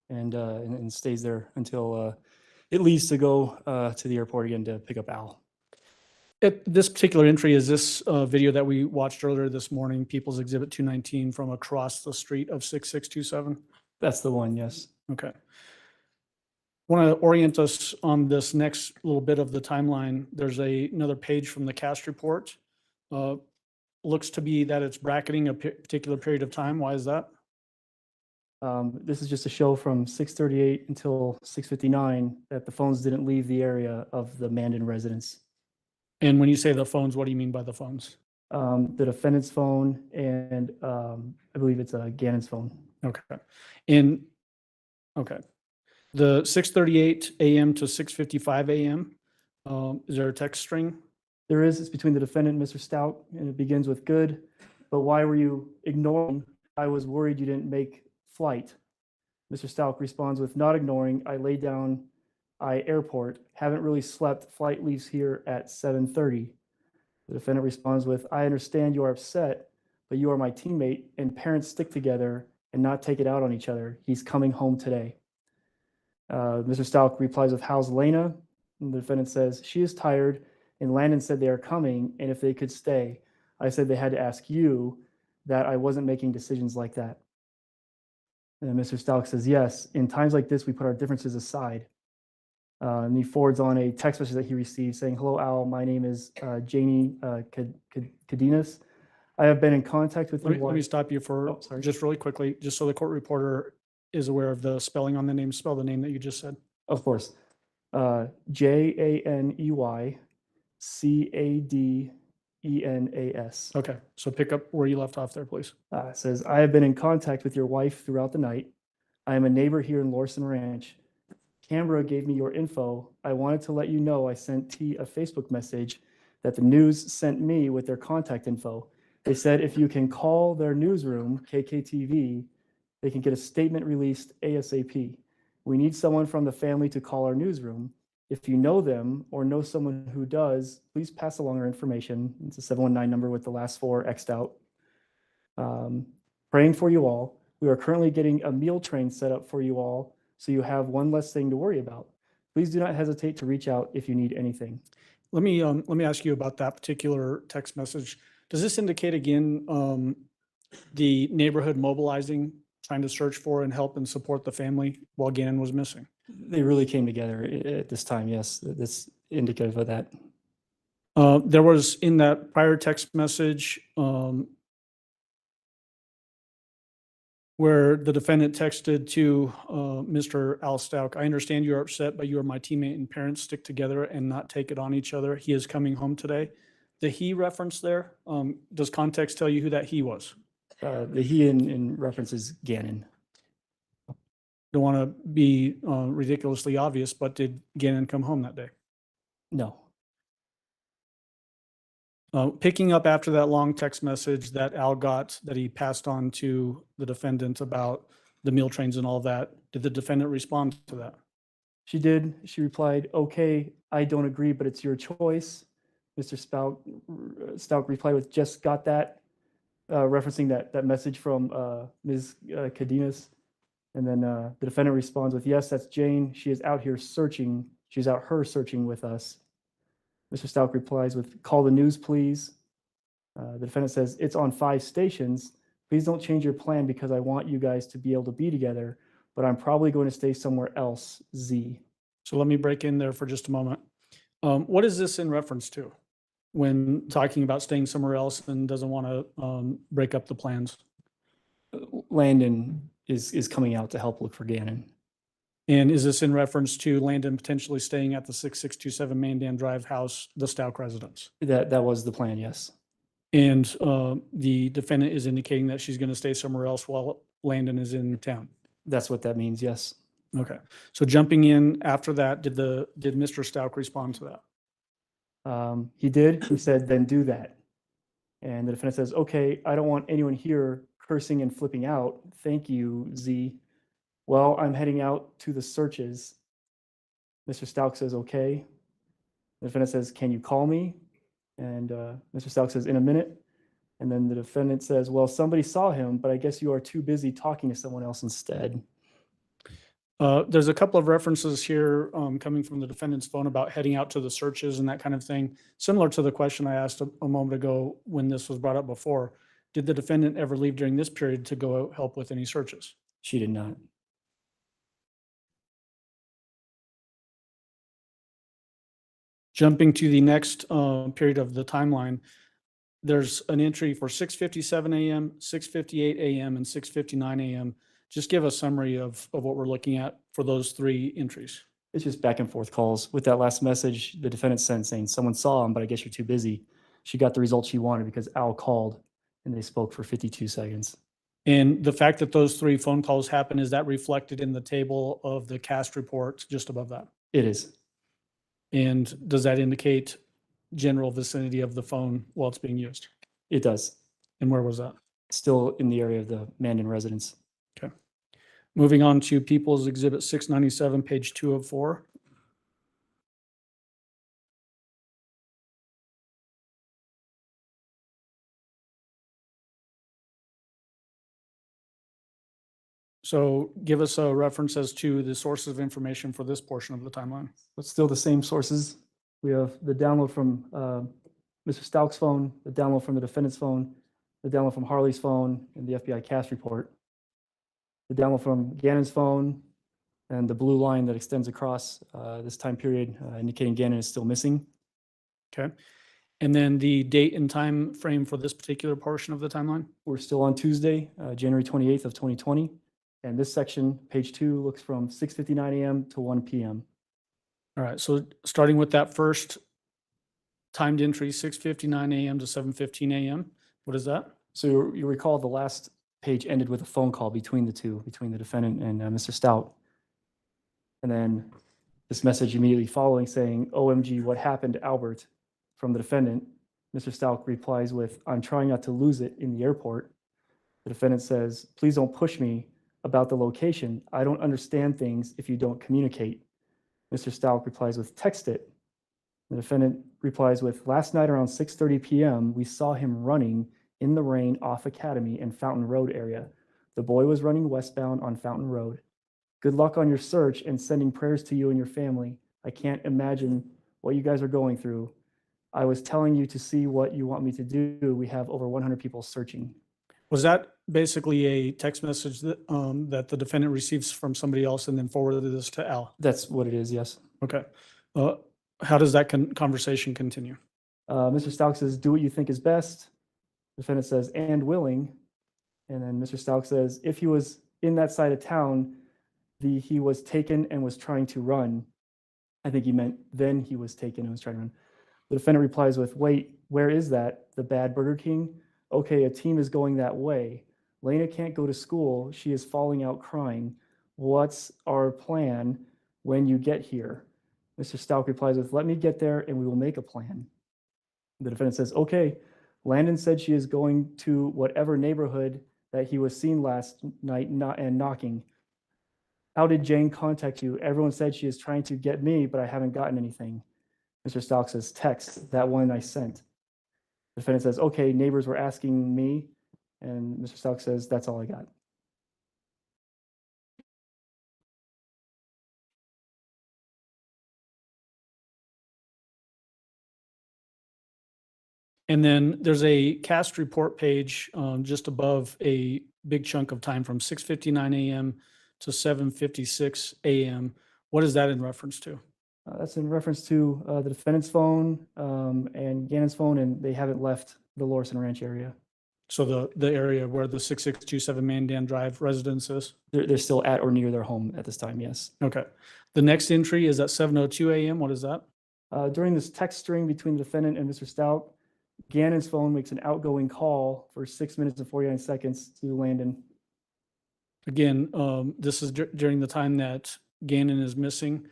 and stays there until it leaves to go to the airport again to pick up Al. This particular entry is this video that we watched earlier this morning, People's Exhibit 219 from across the street of 6627? That's the one, yes. Okay. Want to orient us on this next little bit of the timeline. There's another page from the cast report. Looks to be that it's bracketing a particular period of time. Why is that? This is just a show from 6:38 until 6:59 that the phones didn't leave the area of the Mandan residence. And when you say the phones, what do you mean by the phones? The defendant's phone and I believe it's Gannon's phone. Okay. Okay. The 6:38 a.m. to 6:55 a.m. Is there a text string? There is. It's between the defendant and Mr. Stauch, and it begins with good. But why were you ignoring? I was worried you didn't make flight. Mr. Stauch responds with not ignoring. I lay down. I airport. Haven't really slept. Flight leaves here at 7:30. The defendant responds with, I understand you are upset, but you are my teammate and parents stick together and not take it out on each other. He's coming home today. Mr. Stauch replies with, how's Lena? And the defendant says, she is tired and Landon said they are coming and if they could stay. I said they had to ask you, that I wasn't making decisions like that. And Mr. Stauch says, yes, in times like this, we put our differences aside. And he forwards on a text message that he received saying, hello, Al, my name is Janie Cadenas. I have been in contact with Let me stop you for sorry. just really quickly, just so the court reporter is aware of the spelling on the name. Spell the name that you just said. Of course. Janeywcadenas. Okay, so pick up where you left off there, please. It says, I have been in contact with your wife throughout the night. I am a neighbor here in Lorson Ranch. Canberra gave me your info. I wanted to let you know I sent T a Facebook message that the news sent me with their contact info. They said if you can call their newsroom, KKTV, they can get a statement released ASAP. We need someone from the family to call our newsroom. If you know them or know someone who does, please pass along our information. It's a 719 number with the last four X'd out. Praying for you all. We are currently getting a meal train set up for you all, so you have one less thing to worry about. Please do not hesitate to reach out if you need anything. Let me ask you about that particular text message. Does this indicate again the neighborhood mobilizing, trying to search for and help and support the family while Gannon was missing? They really came together at this time, yes. That's indicative of that. There was in that prior text message where the defendant texted to Mr. Al Stauch, I understand you're upset, but you are my teammate and parents stick together and not take it on each other. He is coming home today. The he reference there, does context tell you who that he was? The he in reference is Gannon. Don't want to be ridiculously obvious, but did Gannon come home that day? No. Picking up after that long text message that Al got that he passed on to the defendant about the meal trains and all that, did the defendant respond to that? She did. She replied, okay, I don't agree, but it's your choice. Mr. Stauch replied with, just got that, referencing that message from Ms. Cadenas. And then the defendant responds with, yes, that's Jane. She is out here searching. She's out her searching with us. Mr. Stauch replies with, call the news, please. The defendant says, it's on 5 stations. Please don't change your plan because I want you guys to be able to be together, but I'm probably going to stay somewhere else, Z. So let me break in there for just a moment. What is this in reference to when talking about staying somewhere else and doesn't want to break up the plans? Landon is coming out to help look for Gannon. And is this in reference to Landon potentially staying at the 6627 Mandan Drive house, the Stauch residence? That was the plan, yes. And the defendant is indicating that she's going to stay somewhere else while Landon is in town. That's what that means, yes. Okay. So jumping in after that, did Mr. Stauch respond to that? He did. He said, then do that. And the defendant says, okay, I don't want anyone here cursing and flipping out. Thank you, Z. Well, I'm heading out to the searches. Mr. Stauch says, okay. The defendant says, can you call me? And Mr. Stauch says, in a minute. And then the defendant says, well, somebody saw him, but I guess you are too busy talking to someone else instead. There's a couple of references here coming from the defendant's phone about heading out to the searches and that kind of thing, similar to the question I asked a moment ago when this was brought up before. Did the defendant ever leave during this period to go help with any searches? She did not. Jumping to the next period of the timeline, there's an entry for 6:57 a.m., 6:58 a.m., and 6:59 a.m. Just give a summary of what we're looking at for those three entries. It's just back and forth calls. With that last message, the defendant sent saying, someone saw him, but I guess you're too busy. She got the result she wanted because Al called and they spoke for 52 seconds. And the fact that those three phone calls happen, is that reflected in the table of the cast report just above that? It is. And does that indicate general vicinity of the phone while it's being used? It does. And where was that? Still in the area of the Mandan residence. Okay. Moving on to People's Exhibit 697, page 204. So give us a reference as to the sources of information for this portion of the timeline. But still the same sources. We have the download from Mr. Stauch's phone, the download from the defendant's phone, the download from Harley's phone, and the FBI cast report. The download from Gannon's phone, and the blue line that extends across this time period, indicating Gannon is still missing. Okay. And then the date and time frame for this particular portion of the timeline? We're still on Tuesday, January 28th of 2020. And this section, page 2, looks from 6:59 a.m. to 1 p.m. All right. So starting with that first timed entry, 6:59 a.m. to 7:15 a.m. What is that? So you recall the last page ended with a phone call between the two, between the defendant and Mr. Stauch. And then this message immediately following saying, OMG, what happened to Albert? From the defendant. Mr. Stauch replies with, I'm trying not to lose it in the airport. The defendant says, please don't push me about the location. I don't understand things if you don't communicate. Mr. Stauch replies with, text it. The defendant replies with, last night around 6:30 p.m., we saw him running in the rain off Academy and Fountain Road area. The boy was running westbound on Fountain Road. Good luck on your search and sending prayers to you and your family. I can't imagine what you guys are going through. I was telling you to see what you want me to do. We have over 100 people searching. Was that basically a text message that that the defendant receives from somebody else and then forwarded this to Al? That's what it is, yes. Okay. How does that conversation continue? Mr. Stauch says, do what you think is best. The defendant says, and willing. And then Mr. Stauch says, if he was in that side of town, he was taken and was trying to run. I think he meant then he was taken and was trying to run. The defendant replies with, wait, where is that? The bad Burger King? Okay, a team is going that way. Lena can't go to school. She is falling out crying. What's our plan when you get here? Mr. Stauch replies with, let me get there and we will make a plan. The defendant says, okay. Landon said she is going to whatever neighborhood that he was seen last night and knocking. How did Jane contact you? Everyone said she is trying to get me, but I haven't gotten anything. Mr. Stauch says, text, that one I sent. The defendant says, okay, neighbors were asking me. And Mr. Stauch says, that's all I got. And then there's a cast report page just above a big chunk of time from 6:59 a.m. to 7:56 a.m. What is that in reference to? That's in reference to the defendant's phone and Gannon's phone, and they haven't left the Lorison Ranch area. So the area where the 6627 Mandan Drive residence is? They're still at or near their home at this time, yes. Okay. The next entry is at 7:02 a.m. What is that? During this text string between the defendant and Mr. Stauch, Gannon's phone makes an outgoing call for 6 minutes and 49 seconds to Landon. Again, this is during the time that Gannon is missing.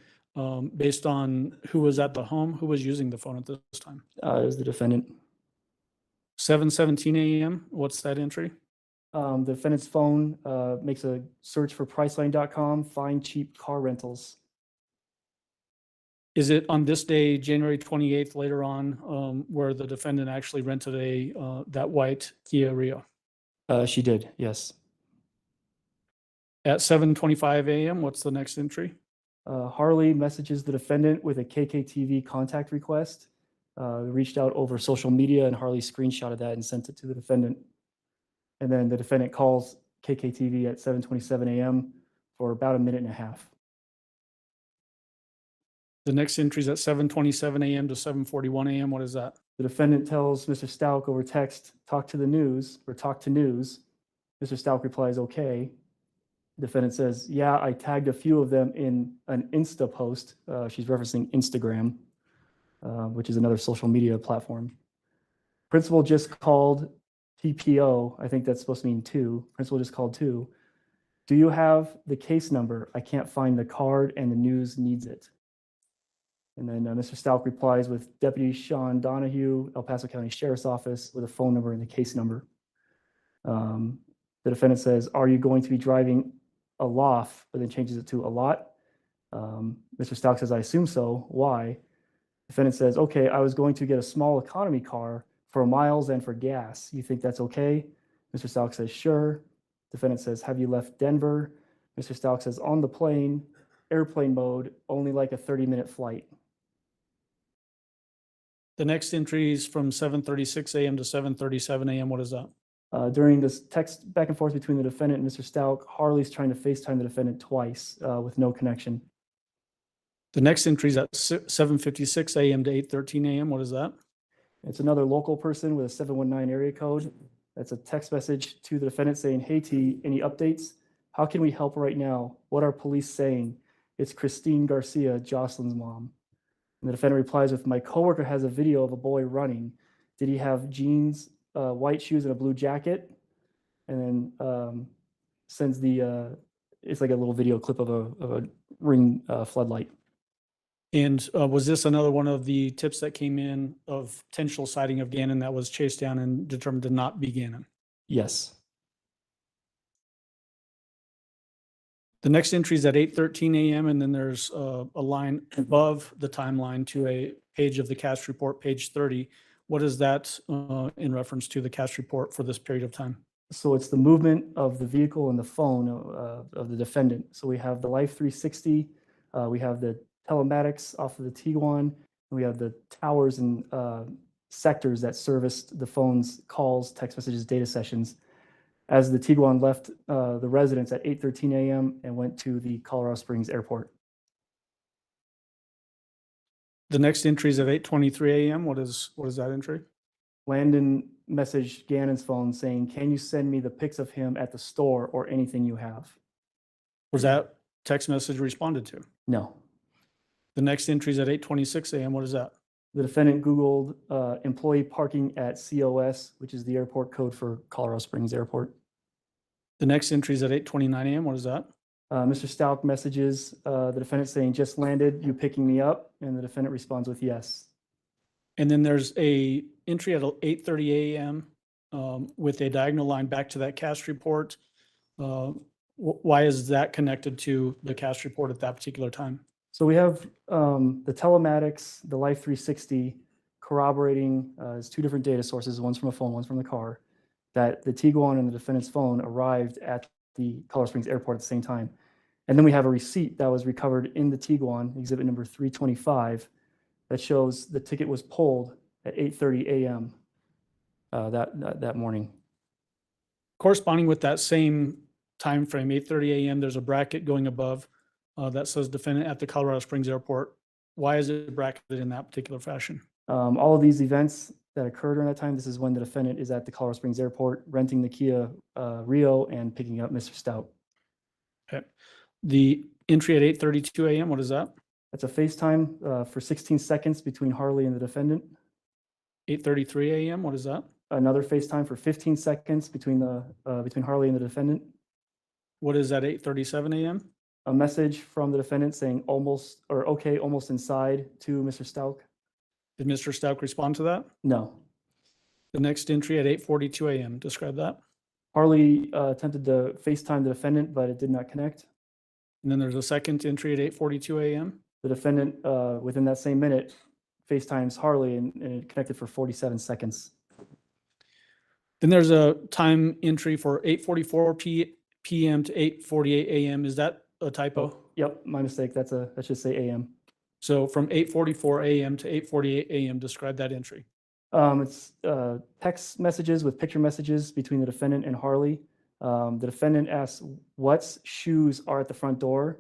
Based on who was at the home, who was using the phone at this time? It was the defendant. 7:17 a.m. What's that entry? The defendant's phone makes a search for Priceline.com, find cheap car rentals. Is it on this day, January 28th, later on, where the defendant actually rented that white Kia Rio? She did, yes. At 7:25 a.m., what's the next entry? Harley messages the defendant with a KKTV contact request. Reached out over social media, and Harley screenshotted that and sent it to the defendant. And then the defendant calls KKTV at 7:27 a.m. for about a minute and a half. The next entry is at 7:27 a.m. to 7:41 a.m. What is that? The defendant tells Mr. Stauch over text, talk to the news, or talk to news. Mr. Stauch replies, okay. The defendant says, yeah, I tagged a few of them in an Insta post. She's referencing Instagram, which is another social media platform. Principal just called TPO. I think that's supposed to mean two. Principal just called two. Do you have the case number? I can't find the card and the news needs it. And then Mr. Stauch replies with Deputy Sean Donahue, El Paso County Sheriff's Office, with a phone number and the case number. The defendant says, are you going to be driving a loft, but then changes it to a lot? Mr. Stauch says, I assume so. Why? Defendant says, okay, I was going to get a small economy car for miles and for gas. You think that's okay? Mr. Stauch says, sure. Defendant says, have you left Denver? Mr. Stauch says, on the plane, airplane mode, only like a 30-minute flight. The next entry is from 7:36 a.m. to 7:37 a.m. What is that? During this text back and forth between the defendant and Mr. Stauch, Harley's trying to FaceTime the defendant twice with no connection. The next entry is at 7:56 a.m. to 8:13 a.m. What is that? It's another local person with a 719 area code. That's a text message to the defendant saying, hey T, any updates? How can we help right now? What are police saying? It's Christine Garcia, Jocelyn's mom. And the defendant replies with, my coworker has a video of a boy running. Did he have jeans, white shoes, and a blue jacket? And then sends it's like a little video clip of a ring floodlight. And was this another one of the tips that came in of potential sighting of Gannon that was chased down and determined to not be Gannon? Yes. The next entry is at 8:13 a.m. and then there's a line above the timeline to a page of the cast report, page 30. What is that in reference to the cast report for this period of time? So it's the movement of the vehicle and the phone of the defendant. So we have the Life 360, we have the telematics off of the Tiguan, and we have the towers and sectors that serviced the phone's calls, text messages, data sessions. As the Tiguan left the residence at 8:13 a.m. and went to the Colorado Springs airport. The next entry is at 8:23 a.m. What is that entry? Landon messaged Gannon's phone saying, can you send me the pics of him at the store or anything you have? Was that text message responded to? No. The next entry is at 8:26 a.m. What is that? The defendant Googled employee parking at COS, which is the airport code for Colorado Springs Airport. The next entry is at 8:29 a.m. What is that? Mr. Stauch messages the defendant saying, just landed, you picking me up? And the defendant responds with yes. And then there's a entry at 8:30 a.m. With a diagonal line back to that cast report. Why is that connected to the cast report at that particular time? So we have the telematics, the Life 360 corroborating is two different data sources. One's from a phone, one's from the car. That the Tiguan and the defendant's phone arrived at the Colorado Springs airport at the same time. And then we have a receipt that was recovered in the Tiguan, exhibit number 325, that shows the ticket was pulled at 8:30 a.m. That morning. Corresponding with that same time frame, 8:30 a.m., there's a bracket going above that says defendant at the Colorado Springs Airport. Why is it bracketed in that particular fashion? All of these events that occurred during that time, this is when the defendant is at the Colorado Springs Airport renting the Kia Rio and picking up Mr. Stout. Okay. The entry at 8:32 a.m., what is that? That's a FaceTime for 16 seconds between Harley and the defendant. 8:33 a.m., what is that? Another FaceTime for 15 seconds between Harley and the defendant. What is that, 8:37 a.m.? A message from the defendant saying almost inside to Mr. Stauch. Did Mr. Stauch respond to that? No. The next entry at 8:42 a.m., describe that. Harley attempted to FaceTime the defendant, but it did not connect. And then there's a second entry at 8:42 a.m. The defendant, within that same minute, FaceTimes Harley and it connected for 47 seconds. Then there's a time entry for 8:44 p.m. to 8:48 a.m. Is that a typo? Oh, yep, my mistake. That should say AM. So from 8:44 a.m. to 8:48 a.m., describe that entry. It's text messages with picture messages between the defendant and Harley. The defendant asks what shoes are at the front door.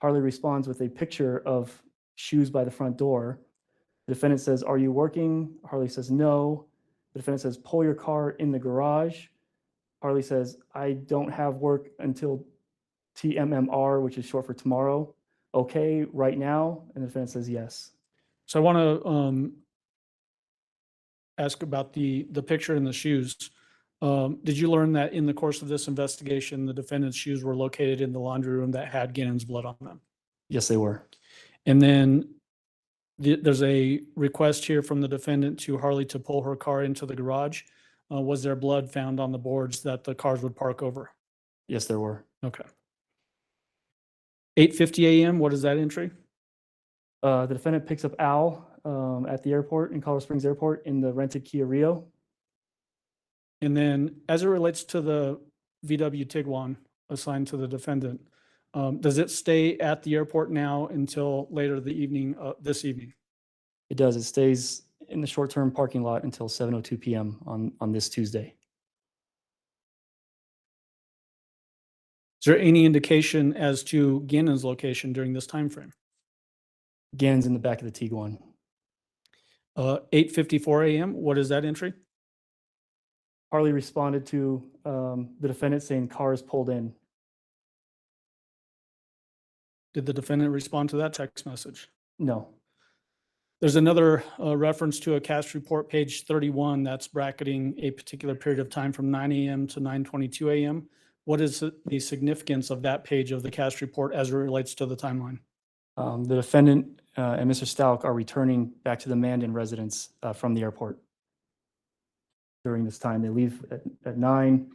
Harley responds with a picture of shoes by the front door. The defendant says, "Are you working?" Harley says, "No." The defendant says, "Pull your car in the garage." Harley says, "I don't have work until TMMR, which is short for tomorrow. Okay, right now?" And the defendant says, "Yes." So I want to ask about the picture and the shoes. Did you learn that in the course of this investigation, the defendant's shoes were located in the laundry room that had Gannon's blood on them? Yes, they were. And then there's a request here from the defendant to Harley to pull her car into the garage. Was there blood found on the boards that the cars would park over? Yes, there were. Okay. 8:50 a.m., what is that entry? The defendant picks up Al at the airport, in Colorado Springs Airport, in the rented Kia Rio. And then as it relates to the VW Tiguan assigned to the defendant, does it stay at the airport now until later the evening, this evening? It does. It stays in the short-term parking lot until 7:02 p.m. on this Tuesday. Is there any indication as to Gannon's location during this time frame? Gannon's in the back of the Tiguan. 8:54 a.m., what is that entry? Harley responded to the defendant saying cars pulled in. Did the defendant respond to that text message? No. There's another reference to a CAS report, page 31, that's bracketing a particular period of time from 9 a.m. to 9:22 a.m. What is the significance of that page of the CAS report as it relates to the timeline? The defendant and Mr. Stauch are returning back to the Mandan residence from the airport. During this time, they leave at 9, and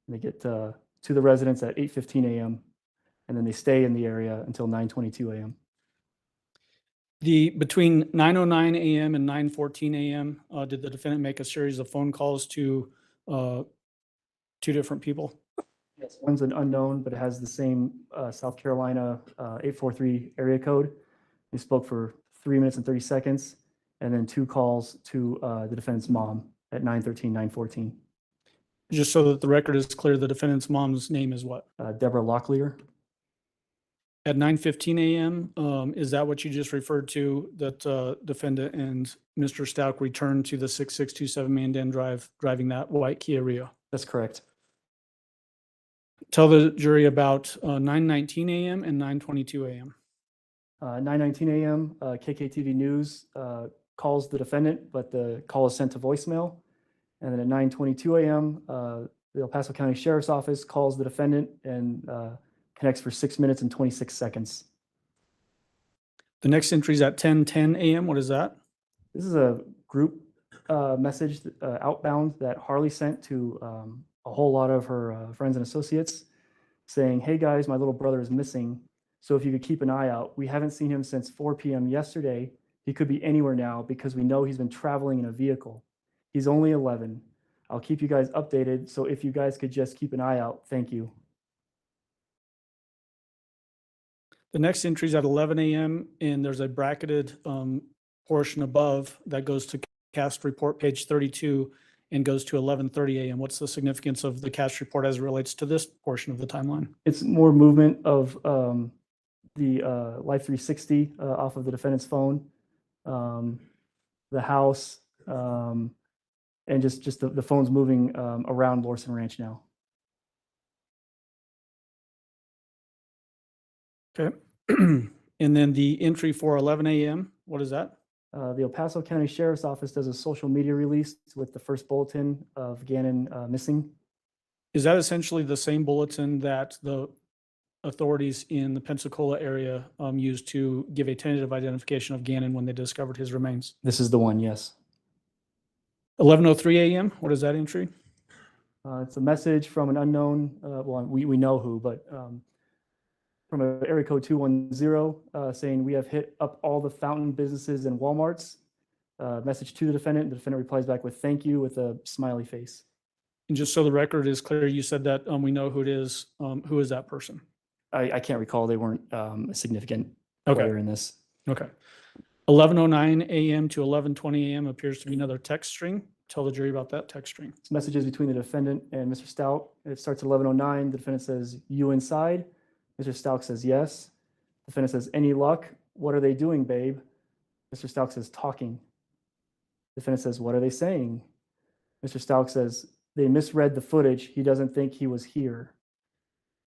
they get to the residence at 8:15 a.m., and then they stay in the area until 9:22 a.m. Between 9:09 a.m. and 9:14 a.m., did the defendant make a series of phone calls to two different people? Yes, one's an unknown, but it has the same South Carolina 843 area code. He spoke for 3 minutes and 30 seconds, and then 2 calls to the defendant's mom at 9:13, 9:14. Just so that the record is clear, the defendant's mom's name is what? Deborah Locklear. At 9:15 a.m., is that what you just referred to, that defendant and Mr. Stauch returned to the 6627 Mandan Drive, driving that white Kia Rio? That's correct. Tell the jury about 9:19 a.m. and 9:22 a.m. 9:19 a.m., KKTV News calls the defendant, but the call is sent to voicemail. And then at 9:22 a.m., the El Paso County Sheriff's Office calls the defendant and connects for 6 minutes and 26 seconds. The next entry is at 10:10 a.m. What is that? This is a group message outbound that Harley sent to a whole lot of her friends and associates saying, "Hey guys, my little brother is missing. So if you could keep an eye out. We haven't seen him since 4 p.m. yesterday. He could be anywhere now because we know he's been traveling in a vehicle. He's only 11. I'll keep you guys updated. So if you guys could just keep an eye out, thank you." The next entry is at 11 a.m. and there's a bracketed portion above that goes to CAS report page 32 and goes to 11:30 a.m. What's the significance of the CAS report as it relates to this portion of the timeline? It's more movement of the Life 360 off of the defendant's phone, the house, and just the phones moving around Lorson Ranch now. Okay. And then the entry for 11 a.m., what is that? The El Paso County Sheriff's Office does a social media release with the first bulletin of Gannon missing. Is that essentially the same bulletin that the authorities in the Pensacola area used to give a tentative identification of Gannon when they discovered his remains? This is the one, yes. 11:03 a.m., what is that entry? It's a message from an unknown, well, we know who, but from an area code 210 saying we have hit up all the fountain businesses and Walmarts. Message to the defendant. The defendant replies back with thank you with a smiley face. And just so the record is clear, you said that we know who it is. Who is that person? I can't recall. They weren't a significant Okay. player in this. Okay. 11:09 a.m. to 11:20 a.m. appears to be another text string. Tell the jury about that text string. It's messages between the defendant and Mr. Stauch. It starts at 11:09. The defendant says, "You inside?" Mr. Stauch says, "Yes." The defendant says, "Any luck? What are they doing, babe?" Mr. Stauch says, "Talking." The defendant says, "What are they saying?" Mr. Stauch says, "They misread the footage. He doesn't think he was here."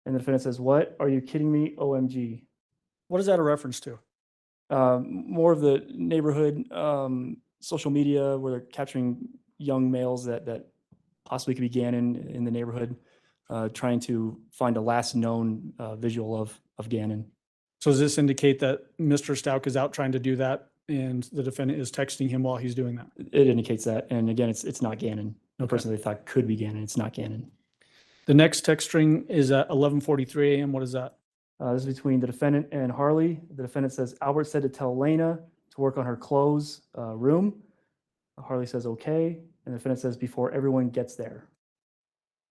And the defendant says, "What? Are you kidding me? OMG." What is that a reference to? More of the neighborhood social media where they're capturing young males that possibly could be Gannon in the neighborhood, trying to find a last known visual of Gannon. So does this indicate that Mr. Stauch is out trying to do that and the defendant is texting him while he's doing that? It indicates that. And again, it's not Gannon. The Okay. person they thought could be Gannon, it's not Gannon. The next text string is at 11:43 a.m. What is that? This is between the defendant and Harley. The defendant says, "Albert said to tell Lena to work on her clothes room." Harley says, "Okay." And the defendant says, "Before everyone gets there."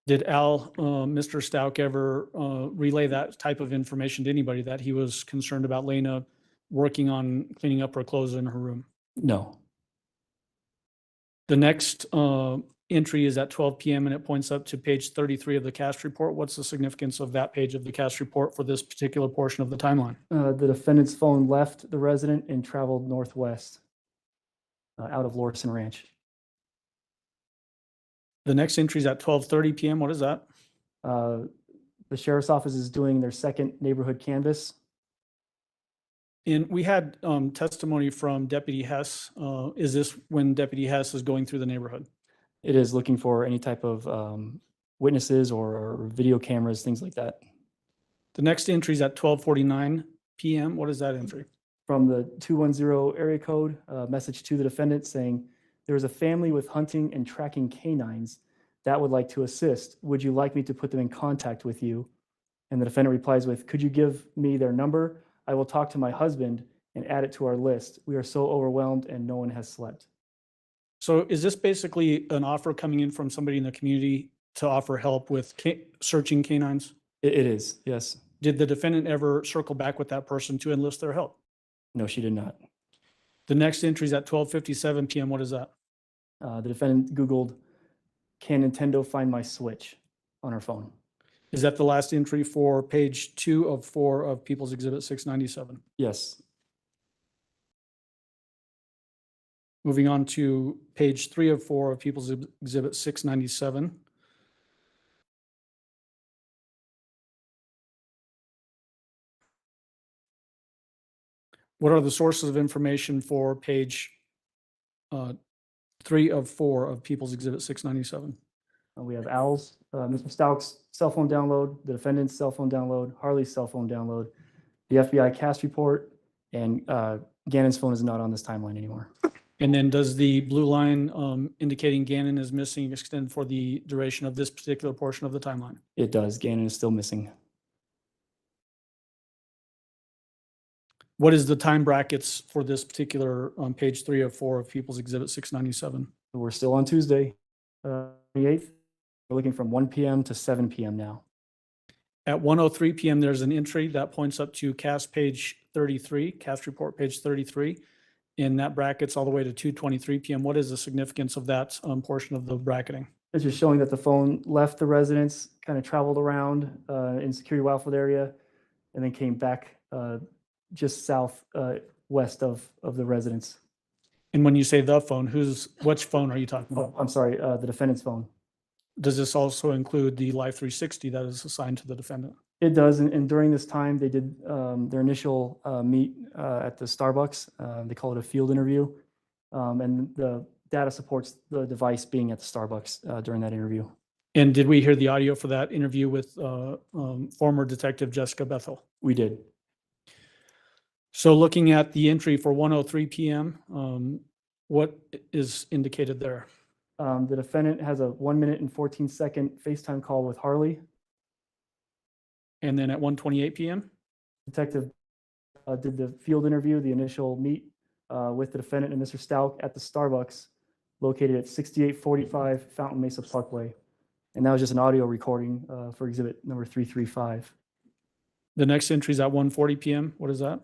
Did Mr. Stauch ever relay that type of information to anybody that he was concerned about Lena working on cleaning up her clothes in her room? No. The next entry is at 12 p.m. and it points up to page 33 of the cast report. What's the significance of that page of the cast report for this particular portion of the timeline? The defendant's phone left the resident and traveled northwest out of Lorson Ranch. The next entry is at 12:30 p.m. What is that? The sheriff's office is doing their second neighborhood canvass. And we had testimony from Deputy Hess. Is this when Deputy Hess is going through the neighborhood? It is looking for any type of witnesses or video cameras, things like that. The next entry is at 12:49 p.m. What is that entry? From the 210 area code, message to the defendant saying, "There is a family with hunting and tracking canines that would like to assist. Would you like me to put them in contact with you?" And the defendant replies with, "Could you give me their number? I will talk to my husband and add it to our list. We are so overwhelmed and no one has slept." So is this basically an offer coming in from somebody in the community to offer help with searching canines? It is, yes. Did the defendant ever circle back with that person to enlist their help? No, she did not. The next entry is at 12:57 p.m. What is that? The defendant Googled, "Can Nintendo find my Switch?" on her phone. Is that the last entry for page 2 of 4 of People's Exhibit 697? Yes. Moving on to page 3 of 4 of People's Exhibit 697. What are the sources of information for page 3 of 4 of People's Exhibit 697? We have Al's, Mr. Stauch's cell phone download, the defendant's cell phone download, Harley's cell phone download, the FBI cast report, and Gannon's phone is not on this timeline anymore. And then does the blue line indicating Gannon is missing extend for the duration of this particular portion of the timeline? It does. Gannon is still missing. What is the time brackets for this particular on page 3 of 4 of People's Exhibit 697? We're still on Tuesday, 28th. We're looking from 1 p.m. to 7 p.m. now. At 1:03 p.m., there's an entry that points up to cast page 33, cast report page 33. And that brackets all the way to 2:23 p.m. What is the significance of that portion of the bracketing? It's just showing that the phone left the residence, kind of traveled around in Security Wildfield area, and then came back just south west of the residence. And when you say the phone, which phone are you talking Oh, about? I'm sorry, the defendant's phone. Does this also include the Life 360 that is assigned to the defendant? It does, and during this time, they did their initial meet at the Starbucks. They call it a field interview, and the data supports the device being at the Starbucks during that interview. And did we hear the audio for that interview with former Detective Jessica Bethel? We did. So looking at the entry for 1:03 p.m., what is indicated there? The defendant has a 1 minute and 14-second FaceTime call with Harley. And then at 1:28 p.m.? Detective did the field interview, the initial meet with the defendant and Mr. Stauch at the Starbucks located at 6845 Fountain Mesa Parkway. And that was just an audio recording for exhibit number 335. The next entry is at 1:40 p.m. What is that?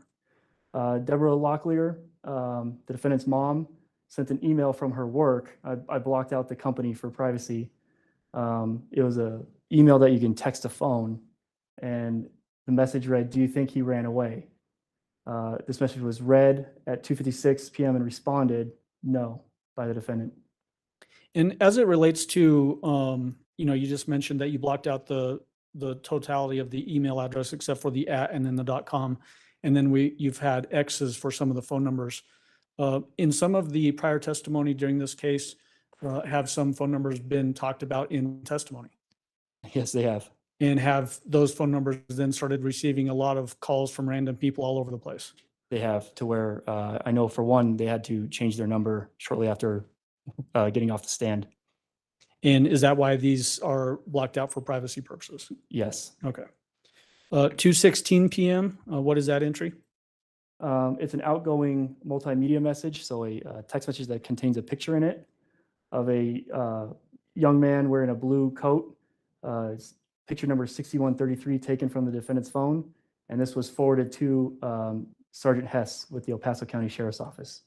Deborah Locklear, the defendant's mom, sent an email from her work. I blocked out the company for privacy. It was an email that you can text a phone. And the message read, "Do you think he ran away?" This message was read at 2:56 p.m. and responded, "No," by the defendant. And as it relates to, you just mentioned that you blocked out the totality of the email address except for the @ and then the .com. And then you've had X's for some of the phone numbers. In some of the prior testimony during this case, have some phone numbers been talked about in testimony? Yes, they have. And have those phone numbers then started receiving a lot of calls from random people all over the place? They have, to where I know for one, they had to change their number shortly after getting off the stand. And is that why these are blocked out for privacy purposes? Yes. Okay. 2:16 p.m., what is that entry? It's an outgoing multimedia message, so a text message that contains a picture in it of a young man wearing a blue coat. It's picture number 6133 taken from the defendant's phone, and this was forwarded to Sergeant Hess with the El Paso County Sheriff's Office.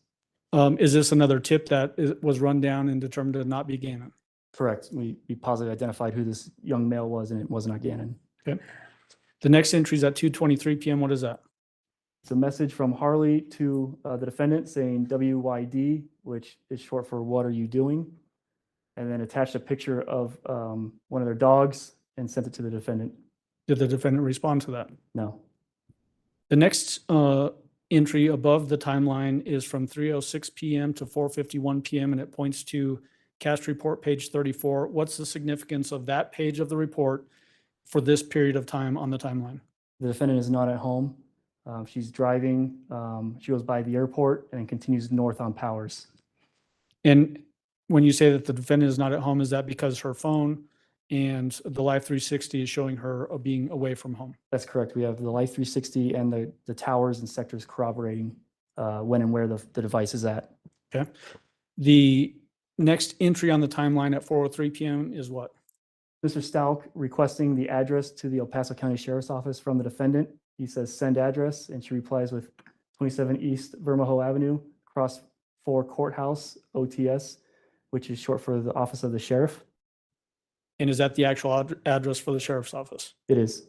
Is this another tip that was run down and determined to not be Gannon? Correct. We positively identified who this young male was, and it was not Gannon. Okay. The next entry is at 2:23 p.m. What is that? It's a message from Harley to the defendant saying WYD, which is short for "What are you doing?" And then attached a picture of one of their dogs and sent it to the defendant. Did the defendant respond to that? No. The next entry above the timeline is from 3:06 p.m. to 4:51 p.m. and it points to cast report page 34. What's the significance of that page of the report for this period of time on the timeline? The defendant is not at home. She's driving. She goes by the airport and then continues north on Powers. And when you say that the defendant is not at home, is that because her phone and the Life 360 is showing her being away from home? That's correct. We have the Life 360 and the towers and sectors corroborating when and where the device is at. Okay. The next entry on the timeline at 4:03 p.m. is what? Mr. Stauch requesting the address to the El Paso County Sheriff's Office from the defendant. He says, "Send address," and she replies with 27 East Vermejo Avenue, Cross 4 Courthouse, OTS, which is short for the Office of the Sheriff. And is that the actual address for the sheriff's office? It is.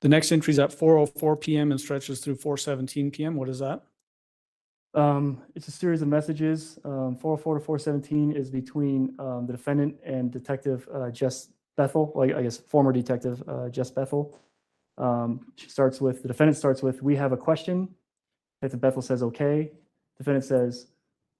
The next entry is at 4:04 p.m. and stretches through 4:17 p.m. What is that? It's a series of messages. 404 to 417 is between the defendant and Detective Jess Bethel, I guess former Detective Jess Bethel. The defendant starts with, "We have a question." Detective Bethel says, "Okay." Defendant says,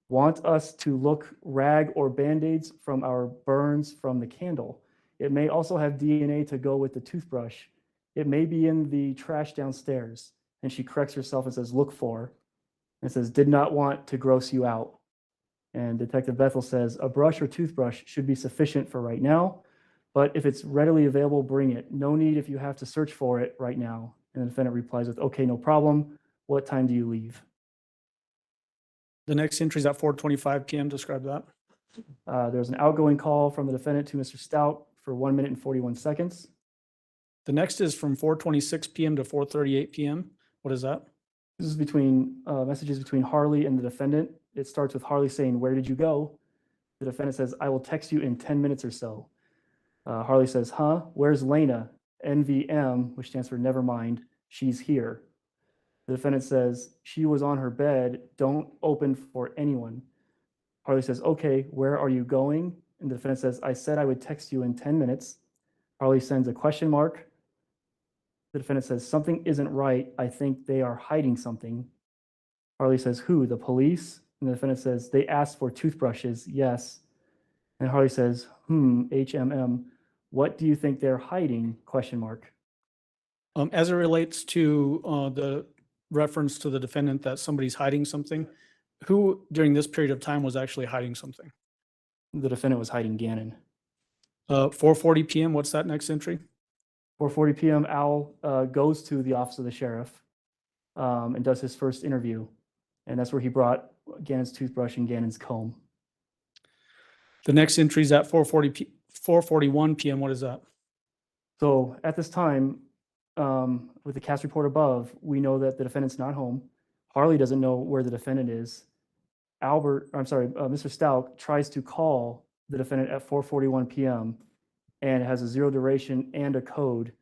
"Want us to look rag or Band-Aids from our burns from the candle. It may also have DNA to go with the toothbrush. It may be in the trash downstairs." And she corrects herself and says, "Look for." And says, "Did not want to gross you out." And Detective Bethel says, "A brush or toothbrush should be sufficient for right now, but if it's readily available, bring it. No need if you have to search for it right now." And the defendant replies with, "Okay, no problem. What time do you leave?" The next entry is at 4:25 p.m. Describe that. There's an outgoing call from the defendant to Mr. Stauch for 1 minute and 41 seconds. The next is from 4:26 p.m. to 4:38 p.m. What is that? This is between messages between Harley and the defendant. It starts with Harley saying, "Where did you go?" The defendant says, "I will text you in 10 minutes or so." Harley says, "Huh? Where's Lena?" NVM, which stands for never mind. she's here. The defendant says, she was on her bed, don't open for anyone. Harley says, okay, where are you going? And the defendant says, I said I would text you in 10 minutes. Harley sends a question mark. The defendant says, something isn't right. I think they are hiding something. Harley says, who? The police? And the defendant says, they asked for toothbrushes. Yes. And Harley says, HMM. What do you think they're hiding? Question mark. As it relates to the reference to the defendant that somebody's hiding something, who during this period of time was actually hiding something? The defendant was hiding Gannon. 4:40 p.m., what's that next entry? 4:40 p.m., Al goes to the office of the sheriff and does his first interview. And that's where he brought Gannon's toothbrush and Gannon's comb. The next entry is at 4:41 p.m. What is that? So at this time, with the cast report above, we know that the defendant's not home. Harley doesn't know where the defendant is. Mr. Stauch tries to call the defendant at 4:41 p.m. and it has a 0 duration and a code.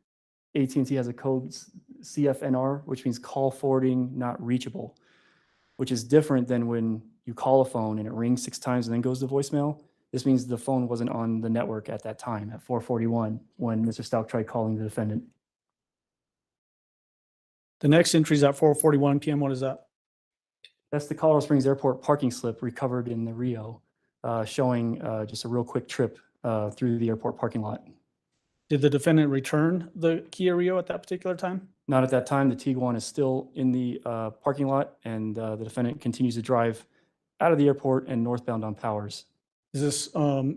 AT&T has a code CFNR, which means call forwarding not reachable, which is different than when you call a phone and it rings 6 times and then goes to voicemail. This means the phone wasn't on the network at that time at 4:41 when Mr. Stauch tried calling the defendant. The next entry is at 4:41 p.m. What is that? That's the Colorado Springs Airport parking slip recovered in the Rio, showing just a real quick trip through the airport parking lot. Did the defendant return the Kia Rio at that particular time? Not at that time. The Tiguan is still in the parking lot, and the defendant continues to drive out of the airport and northbound on Powers. Is this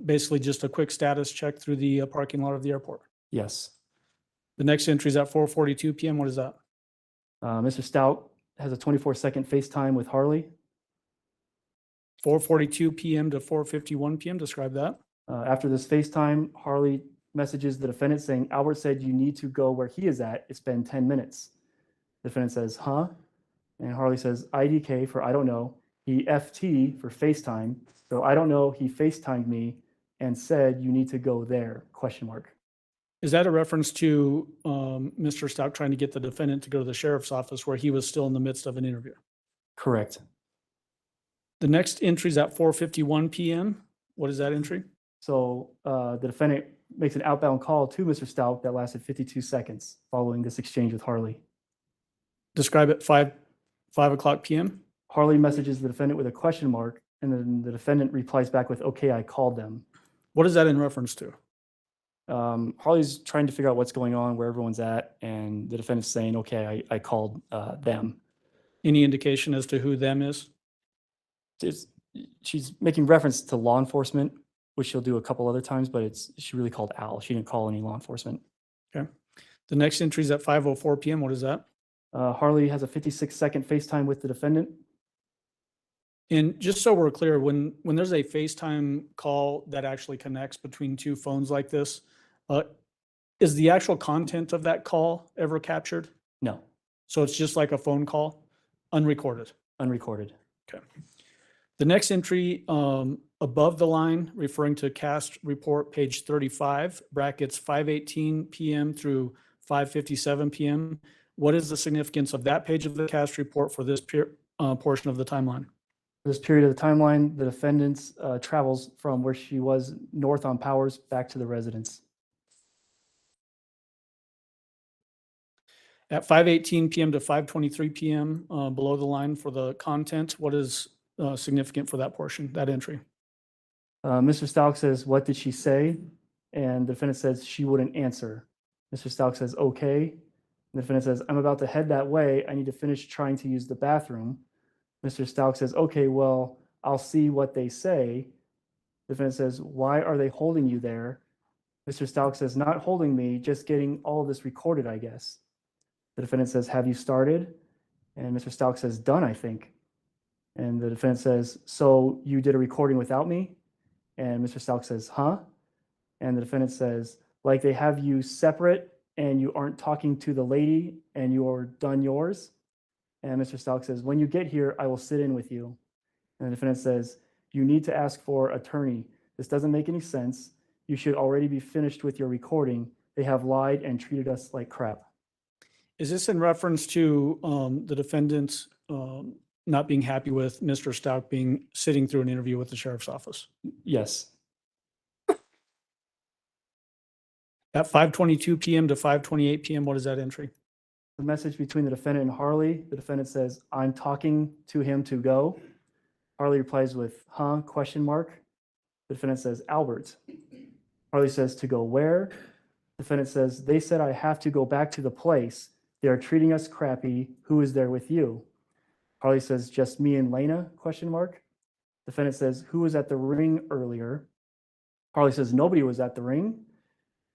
basically just a quick status check through the parking lot of the airport? Yes. The next entry is at 4:42 p.m. What is that? Mr. Stauch has a 24-second FaceTime with Harley. 4:42 p.m. to 4:51 p.m. Describe that. After this FaceTime, Harley messages the defendant saying, Albert said you need to go where he is at. It's been 10 minutes. The defendant says, huh? And Harley says, IDK for I don't know. He FT for FaceTime. So I don't know. He FaceTimed me and said you need to go there, question mark. Is that a reference to Mr. Stauch trying to get the defendant to go to the sheriff's office where he was still in the midst of an interview? Correct. The next entry is at 4:51 p.m. What is that entry? So the defendant makes an outbound call to Mr. Stauch that lasted 52 seconds following this exchange with Harley. Describe it 5 o'clock p.m. Harley messages the defendant with a question mark, and then the defendant replies back with, okay, I called them. What is that in reference to? Harley's trying to figure out what's going on, where everyone's at, and the defendant's saying, okay, I called them. Any indication as to who them is? She's making reference to law enforcement, which she'll do a couple other times, but she really called Al. She didn't call any law enforcement. Okay. The next entry is at 5:04 p.m. What is that? Harley has a 56-second FaceTime with the defendant. And just so we're clear, when there's a FaceTime call that actually connects between two phones like this, is the actual content of that call ever captured? No. So it's just like a phone call, unrecorded? Unrecorded. Okay. The next entry above the line, referring to cast report page 35, brackets 5:18 p.m. through 5:57 p.m. What is the significance of that page of the cast report for this portion of the timeline? For this period of the timeline, the defendant travels from where she was north on Powers back to the residence. At 5:18 p.m. to 5:23 p.m. Below the line for the content, what is significant for that portion, that entry? Mr. Stauch says, what did she say? And the defendant says she wouldn't answer. Mr. Stauch says, okay. The defendant says, I'm about to head that way. I need to finish trying to use the bathroom. Mr. Stauch says, okay, well, I'll see what they say. The defendant says, why are they holding you there? Mr. Stauch says, not holding me, just getting all of this recorded, I guess. The defendant says, have you started? And Mr. Stauch says, done, I think. And the defendant says, so you did a recording without me? And Mr. Stauch says, huh? And the defendant says, like they have you separate and you aren't talking to the lady and you're done yours? And Mr. Stauch says, when you get here, I will sit in with you. And the defendant says, you need to ask for attorney. This doesn't make any sense. You should already be finished with your recording. They have lied and treated us like crap. Is this in reference to the defendant not being happy with Mr. Stauch sitting through an interview with the sheriff's office? Yes. At 5:22 PM to 5:28 PM, what is that entry? The message between the defendant and Harley, the defendant says, "I'm talking to him to go." Harley replies with, "Huh?" question mark. The defendant says, "Albert." Harley says, "To go where?" Defendant says, "They said I have to go back to the place. They are treating us crappy. Who is there with you?" Harley says, "Just me and Lena?" question mark. Defendant says, "Who was at the ring earlier?" Harley says, "Nobody was at the ring."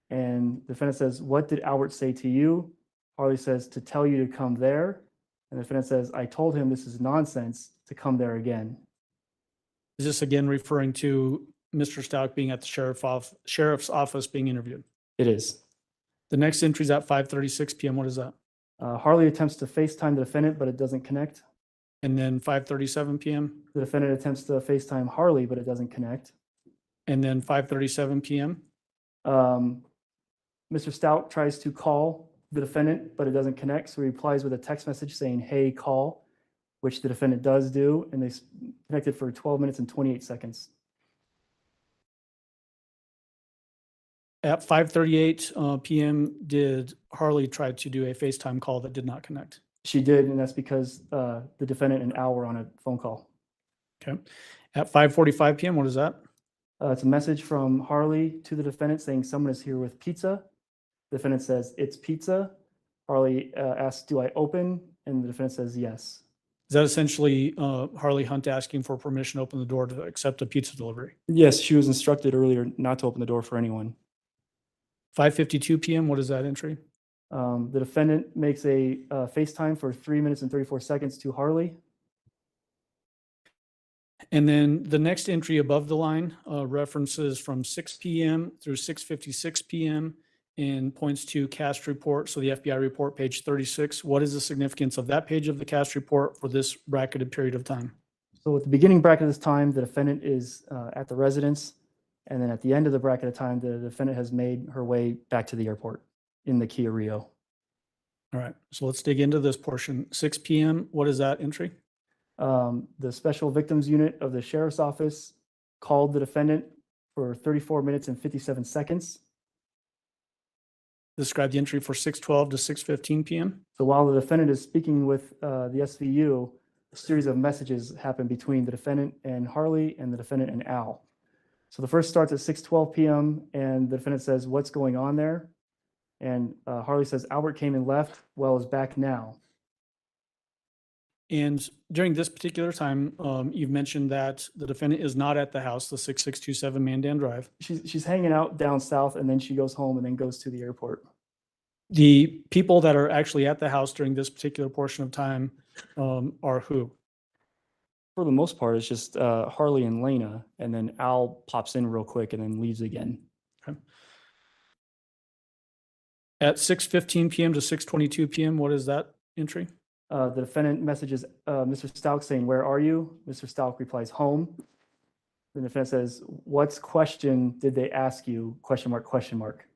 And defendant says, "What did Albert say to you?" Harley says, "To tell you to come there." And the defendant says, "I told him this is nonsense to come there again." Is this again referring to Mr. Stauch being at the sheriff's office being interviewed? It is. The next entry is at 5:36 PM. What is that? Harley attempts to FaceTime the defendant, but it doesn't connect. And then 5:37 PM, The defendant attempts to FaceTime Harley, but it doesn't connect. and then 5:37 PM. Mr. Stout tries to call the defendant, but it doesn't connect. So he replies with a text message saying, "Hey, call," which the defendant does do. And they connected for 12 minutes and 28 seconds. At 5:38 PM, did Harley try to do a FaceTime call that did not connect? She did, and that's because the defendant and Al were on a phone call. Okay. At 5:45 PM, what is that? It's a message from Harley to the defendant saying someone is here with pizza. The defendant says, "It's pizza." Harley asks, "Do I open?" And the defendant says, "Yes." Is that essentially Harley Hunt asking for permission to open the door to accept a pizza delivery? Yes, she was instructed earlier not to open the door for anyone. 5:52 PM, what is that entry? The defendant makes a FaceTime for 3 minutes and 34 seconds to Harley. And then the next entry above the line references from 6 PM through 6:56 PM and points to cast report. So the FBI report, page 36. What is the significance of that page of the cast report for this bracketed period of time? So at the beginning bracket of this time, the defendant is at the residence. And then at the end of the bracket of time, the defendant has made her way back to the airport in the Kia Rio. All right, so let's dig into this portion. 6 PM, what is that entry? The Special Victims Unit of the Sheriff's Office called the defendant for 34 minutes and 57 seconds. Describe the entry for 6:12 to 6:15 PM. So while the defendant is speaking with the SVU, a series of messages happen between the defendant and Harley and the defendant and Al. So the first starts at 6:12 PM and the defendant says, "What's going on there?" And Harley says, "Albert came and left. Well, is back now." And during this particular time, you've mentioned that the defendant is not at the house, the 6627 Mandan Drive. She's hanging out down south and then she goes home and then goes to the airport. The people that are actually at the house during this particular portion of time are who? For the most part, it's just Harley and Lena, and then Al pops in real quick and then leaves again. Okay. At 6:15 PM to 6:22 PM, what is that entry? The defendant messages Mr. Stauch saying, "Where are you?" Mr. Stauch replies, "Home." The defendant says, "What question did they ask you?" Question mark, question mark.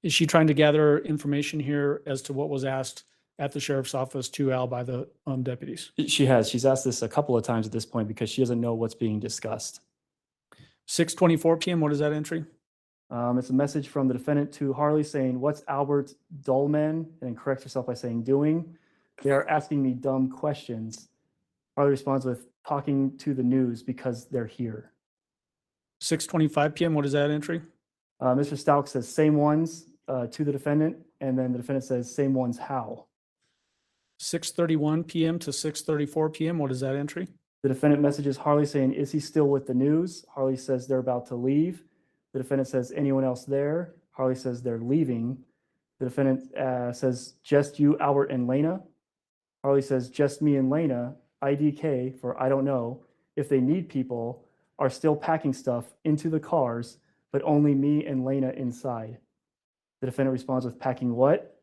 Is she trying to gather information here as to what was asked at the sheriff's office to Al by the deputies? She has. She's asked this a couple of times at this point because she doesn't know what's being discussed. 6:24 PM, what is that entry? It's a message from the defendant to Harley saying, "What's Albert Dullman?" And then corrects herself by saying, "Doing." "They are asking me dumb questions." Harley responds with, "Talking to the news because they're here." 6:25 PM, what is that entry? Mr. Stauch says, "Same ones," to the defendant. And then the defendant says, "Same ones how?" 6:31 PM to 6:34 PM, what is that entry? The defendant messages Harley saying, "Is he still with the news?" Harley says, "They're about to leave." The defendant says, "Anyone else there?" Harley says, "They're leaving." The defendant says, "Just you, Albert, and Lena?" Harley says, "Just me and Lena." IDK for I don't know. If they need people, are still packing stuff into the cars, but only me and Lena inside. The defendant responds with, "Packing what?"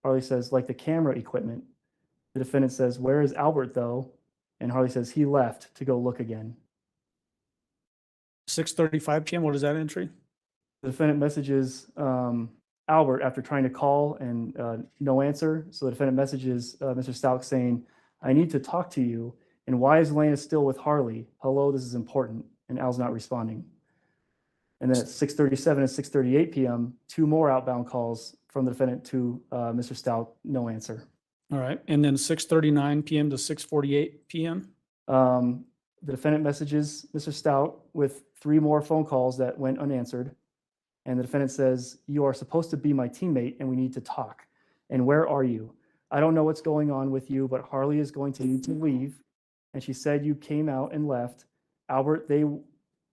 Harley says, "Like the camera equipment." The defendant says, "Where is Albert though?" And Harley says, "He left to go look again." 6:35 PM, what is that entry? The defendant messages Albert after trying to call and no answer. So the defendant messages Mr. Stauch saying, "I need to talk to you. And why is Lena still with Harley? Hello, this is important." And Al's not responding. And then at 6:37 and 6:38 p.m., 2 more outbound calls from the defendant to Mr. Stauch, no answer. All right. And then 6:39 PM to 6:48 PM. The defendant messages Mr. Stauch with 3 more phone calls that went unanswered. And the defendant says, "You are supposed to be my teammate and we need to talk. And where are you? I don't know what's going on with you, but Harley is going to need to leave. And she said you came out and left. Albert, they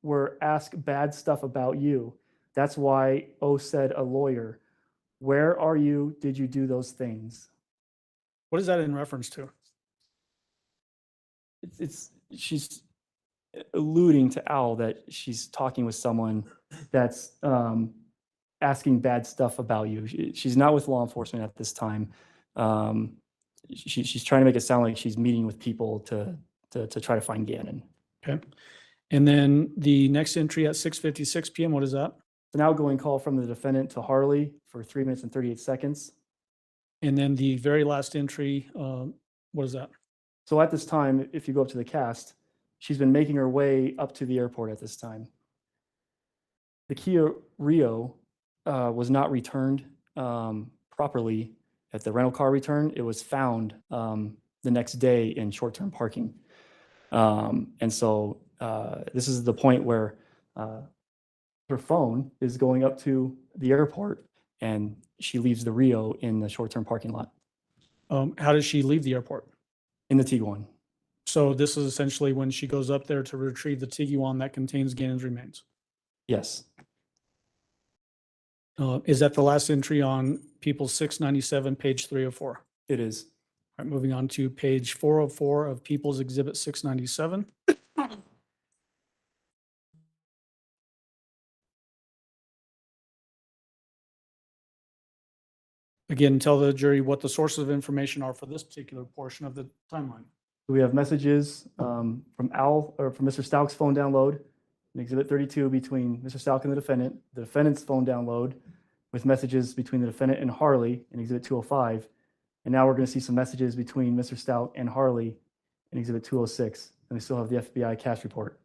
were asked bad stuff about you. That's why O said a lawyer. Where are you? Did you do those things?" What is that in reference to? She's alluding to Al that she's talking with someone that's asking bad stuff about you. She's not with law enforcement at this time. She's trying to make it sound like she's meeting with people to try to find Gannon. Okay. And then the next entry at 6:56 PM, what is that? It's an outgoing call from the defendant to Harley for 3 minutes and 38 seconds. And then the very last entry, what is that? So at this time, if you go up to the cast, she's been making her way up to the airport at this time. The Kia Rio was not returned properly at the rental car return. It was found the next day in short-term parking. And so this is the point where her phone is going up to the airport and she leaves the Rio in the short-term parking lot How does she leave the airport? in the Tiguan. So this is essentially when she goes up there to retrieve the Tiguan that contains Gannon's remains. Yes, Is that the last entry on People's 697, page 304? it is. All right, moving on to page 404 of People's Exhibit 697. Again, tell the jury what the sources of information are for this particular portion of the timeline. We have messages from Al or from Mr. Stauch's phone download in Exhibit 32 between Mr. Stauch and the defendant's phone download with messages between the defendant and Harley in Exhibit 205. And now we're going to see some messages between Mr. Stauch and Harley in Exhibit 206. And we still have the FBI cash report.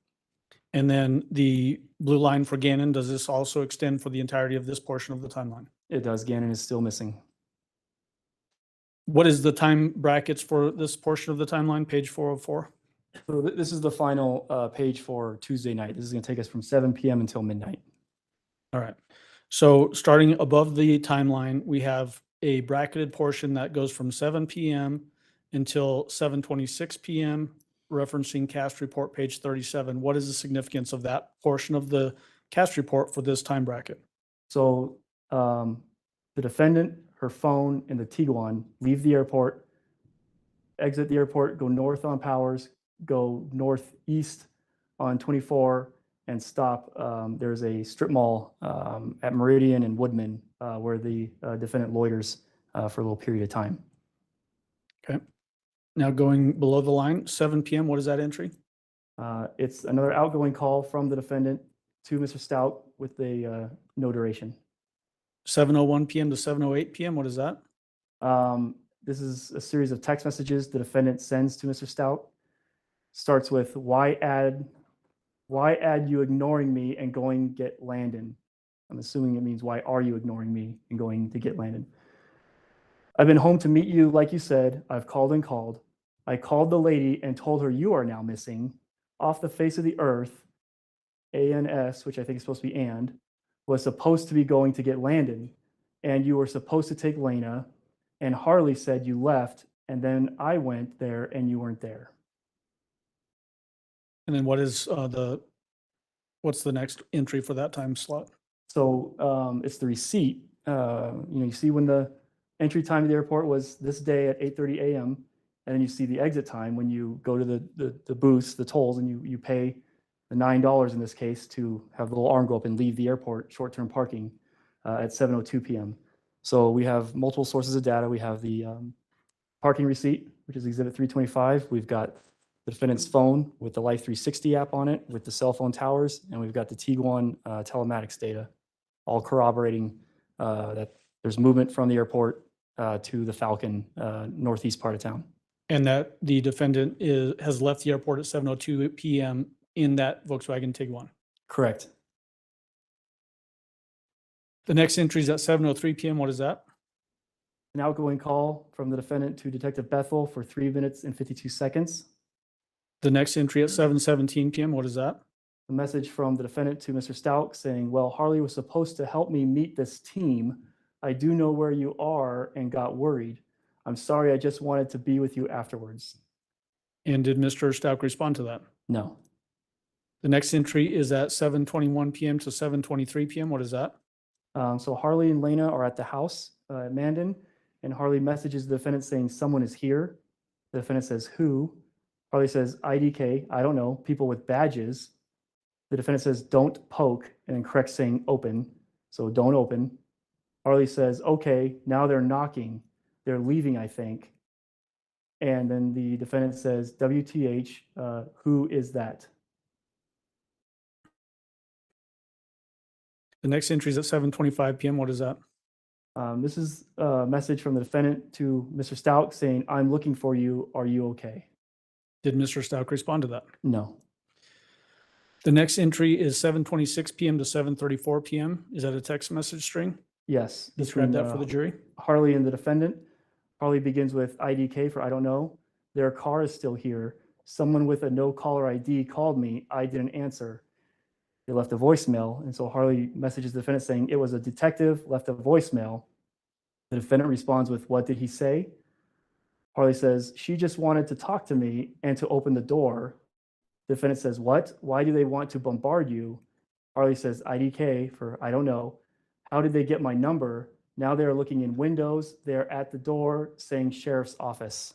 And then the blue line for Gannon, does this also extend for the entirety of this portion of the timeline? It does. Gannon is still missing. What is the time brackets for this portion of the timeline, page 404? So this is the final page for Tuesday night. This is going to take us from 7 p.m. until midnight. All right. So starting above the timeline, we have a bracketed portion that goes from 7 p.m. until 7:26 p.m., referencing cast report page 37. What is the significance of that portion of the cast report for this time bracket? So the defendant, her phone, and the Tiguan leave the airport, exit the airport, go north on Powers, go northeast on 24, and stop. There's a strip mall at Meridian and Woodman where the defendant loiters for a little period of time. Okay. Now going below the line, 7 p.m., what is that entry? It's another outgoing call from the defendant to Mr. Stauch with a no duration. 7:01 p.m. to 7:08 p.m., what is that? This is a series of text messages the defendant sends to Mr. Stauch. Starts with, why add you ignoring me and going get Landon? I'm assuming it means, why are you ignoring me and going to get Landon? I've been home to meet you, like you said. I've called and called. I called the lady and told her you are now missing. Off the face of the earth, ANS, which I think is supposed to be and, was supposed to be going to get Landon, and you were supposed to take Lena, and Harley said you left, and then I went there and you weren't there. And then what is what's the next entry for that time slot? So it's the receipt. You see when the entry time to the airport was this day at 8:30 a.m. And then you see the exit time when you go to the booths, the tolls, and you pay the $9 in this case to have the little arm go up and leave the airport short-term parking at 7:02 p.m. So we have multiple sources of data. We have the parking receipt, which is Exhibit 325. We've got the defendant's phone with the Life 360 app on it with the cell phone towers, and we've got the Tiguan telematics data, all corroborating that There's movement from the airport to the Falcon northeast part of town. And that the defendant has left the airport at 7:02 PM in that Volkswagen Tiguan. Correct. The next entry is at 7:03 PM. What is that? An outgoing call from the defendant to Detective Bethel for 3 minutes and 52 seconds. The next entry at 7:17 PM. What is that? A message from the defendant to Mr. Stauch saying, well, Harley was supposed to help me meet this team. I do know where you are and got worried. I'm sorry, I just wanted to be with you afterwards. And did Mr. Stauch respond to that? No. The next entry is at 7:21 PM to 7:23 PM. What is that? So Harley and Lena are at the house at Mandan, and Harley messages the defendant saying someone is here. The defendant says, who? Harley says, IDK, I don't know, people with badges. The defendant says, don't poke, and then corrects saying open. So don't open. Harley says, okay, now they're knocking. They're leaving, I think. And then the defendant says, WTH, who is that? The next entry is at 7:25 PM. What is that? This is a message from the defendant to Mr. Stauch saying, I'm looking for you. Are you okay? Did Mr. Stauch respond to that? No. The next entry is 7:26 PM to 7:34 PM. Is that a text message string? Yes. Describe between, that for the jury. Harley and the defendant. Harley begins with IDK for I don't know. Their car is still here. Someone with a no caller ID called me. I didn't answer. They left a voicemail. And so Harley messages the defendant saying it was a detective, left a voicemail. The defendant responds with, what did he say? Harley says, she just wanted to talk to me and to open the door. The defendant says, what? Why do they want to bombard you? Harley says, IDK for I don't know. How did they get my number? Now they're looking in windows. They're at the door saying sheriff's office.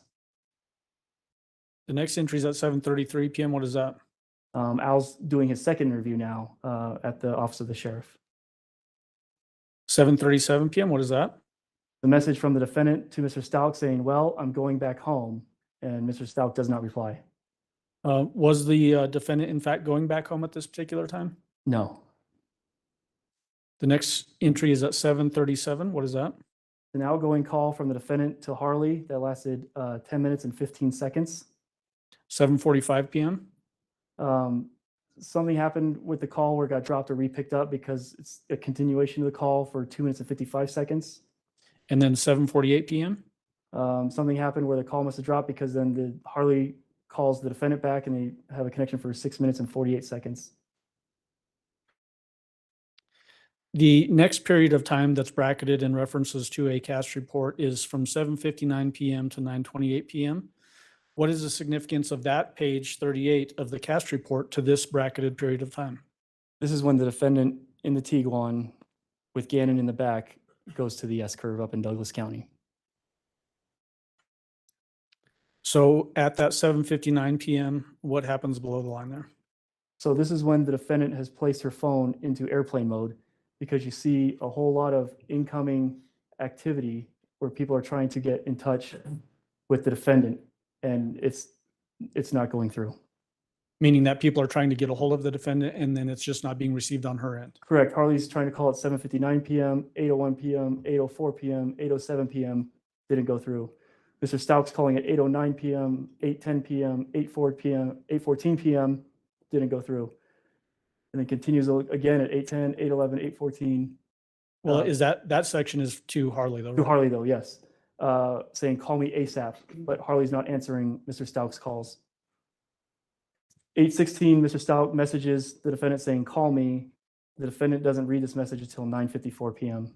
The next entry is at 7:33 PM. What is that? Al's doing his second interview now at the office of the sheriff. 7:37 PM. What is that? The message from the defendant to Mr. Stauch saying, well, I'm going back home. And Mr. Stauch does not reply. Was the defendant in fact going back home at this particular time? No. The next entry is at 7:37. What is that? An outgoing call from the defendant to Harley that lasted 10 minutes and 15 seconds. 7:45 PM. Something happened with the call where it got dropped or re-picked up because it's a continuation of the call for 2 minutes and 55 seconds. And then 7:48 PM. Something happened where the call must have dropped because then the Harley calls the defendant back and they have a connection for 6 minutes and 48 seconds. The next period of time that's bracketed in references to a cast report is from 7:59 PM to 9:28 PM. What is the significance of that page 38 of the cast report to this bracketed period of time? This is when the defendant in the Tiguan with Gannon in the back goes to the S-curve up in Douglas County. So at that 7:59 PM, what happens below the line there? So this is when the defendant has placed her phone into airplane mode because you see a whole lot of incoming activity where people are trying to get in touch with the defendant and it's not going through. Meaning that people are trying to get a hold of the defendant and then it's just not being received on her end. Correct. Harley's trying to call at 7:59 PM, 8:01 PM, 8:04 PM, 8:07 PM, didn't go through. Mr. Stauch's calling at 8:09 PM, 8:10 PM, 8:04 PM, 8:14 PM, didn't go through. And then continues again at 8:10, 8:11, 8:14. Well, is that section is to Harley though, To right? Harley though, yes. Saying, call me ASAP, but Harley's not answering Mr. Stauch's calls. 8:16, Mr. Stauch messages the defendant saying, call me. The defendant doesn't read this message until 9:54 PM.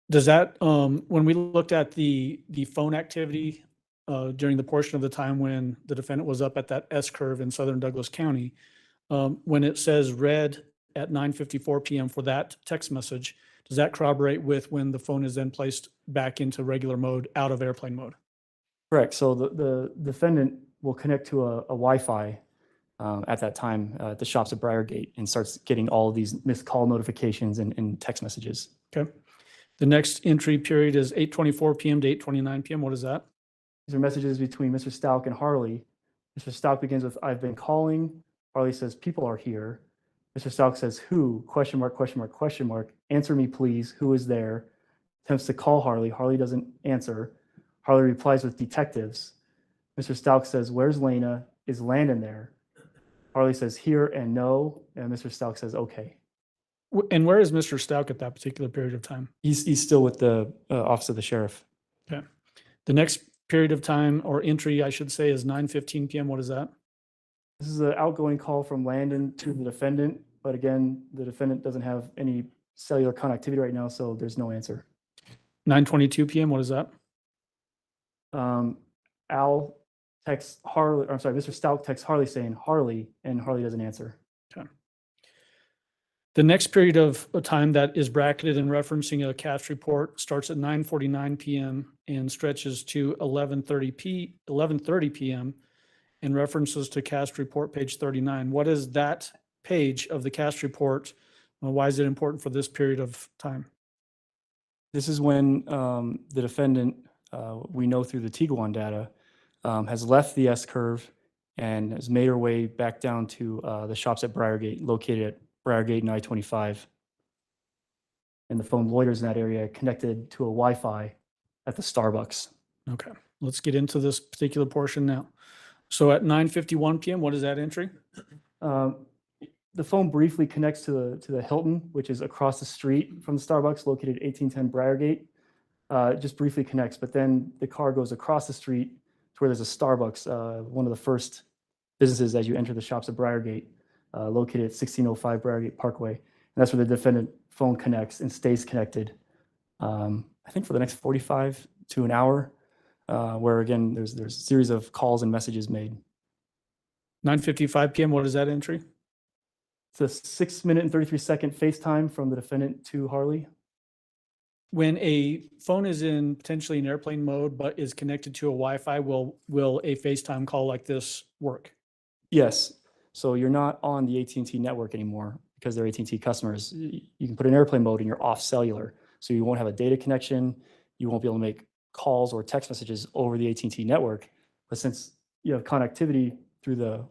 Does that, when we looked at the phone activity during the portion of the time when the defendant was up at that S-curve in southern Douglas County, when it says read at 9:54 PM for that text message, does that corroborate with when the phone is then placed back into regular mode out of airplane mode? Correct. So the defendant will connect to a Wi-Fi at that time at the shops at Briargate and starts getting all of these missed call notifications and text messages. Okay. The next entry period is 8:24 PM to 8:29 PM. What is that? These are messages between Mr. Stauch and Harley. Mr. Stauch begins with, I've been calling. Harley says, people are here. Mr. Stauch says, who? Question mark, question mark, question mark. Answer me, please. Who is there? attempts to call Harley. Harley doesn't answer. Harley replies with detectives. Mr. Stauch says, "Where's Lena? Is Landon there?" Harley says, "Here," and "No," and Mr. Stauch says, "Okay." And where is Mr. Stauch at that particular period of time? He's still with the office of the sheriff. Okay. The next period of time, or entry, I should say, is 9:15 p.m. What is that? This is an outgoing call from Landon to the defendant, but again, the defendant doesn't have any cellular connectivity right now, so there's no answer. 9:22 p.m. What is that? Al texts Harley, I'm sorry, Mr. Stauch texts Harley saying Harley, and Harley doesn't answer. Okay. The next period of time that is bracketed and referencing a CAFS report starts at 9:49 p.m. and stretches to 11:30 p.m. and references to CAFS report page 39. What is that page of the CAFS report? Why is it important for this period of time? This is when the defendant, we know through the Tiguan data, has left the S-curve and has made her way back down to the shops at Briargate, located at Briargate and I-25. And the phone loiters in that area, connected to a Wi-Fi at the Starbucks. Okay, let's get into this particular portion now. So at 9:51 p.m., what is that entry? The phone briefly connects to the Hilton, which is across the street from the Starbucks, located at 1810 Briargate. It just briefly connects, but then the car goes across the street to where there's a Starbucks, one of the first businesses as you enter the shops at Briargate, located at 1605 Briargate Parkway. And that's where the defendant phone connects and stays connected, I think for the next 45 to an hour, where again, there's a series of calls and messages made. 9:55 p.m., what is that entry? It's a 6 minute and 33 second FaceTime from the defendant to Harley. When a phone is in potentially an airplane mode but is connected to a Wi-Fi, will a FaceTime call like this work? Yes. So you're not on the AT&T network anymore because they're AT&T customers. You can put in airplane mode and you're off cellular. So you won't have a data connection. You won't be able to make calls or text messages over the AT&T network. But since you have connectivity through the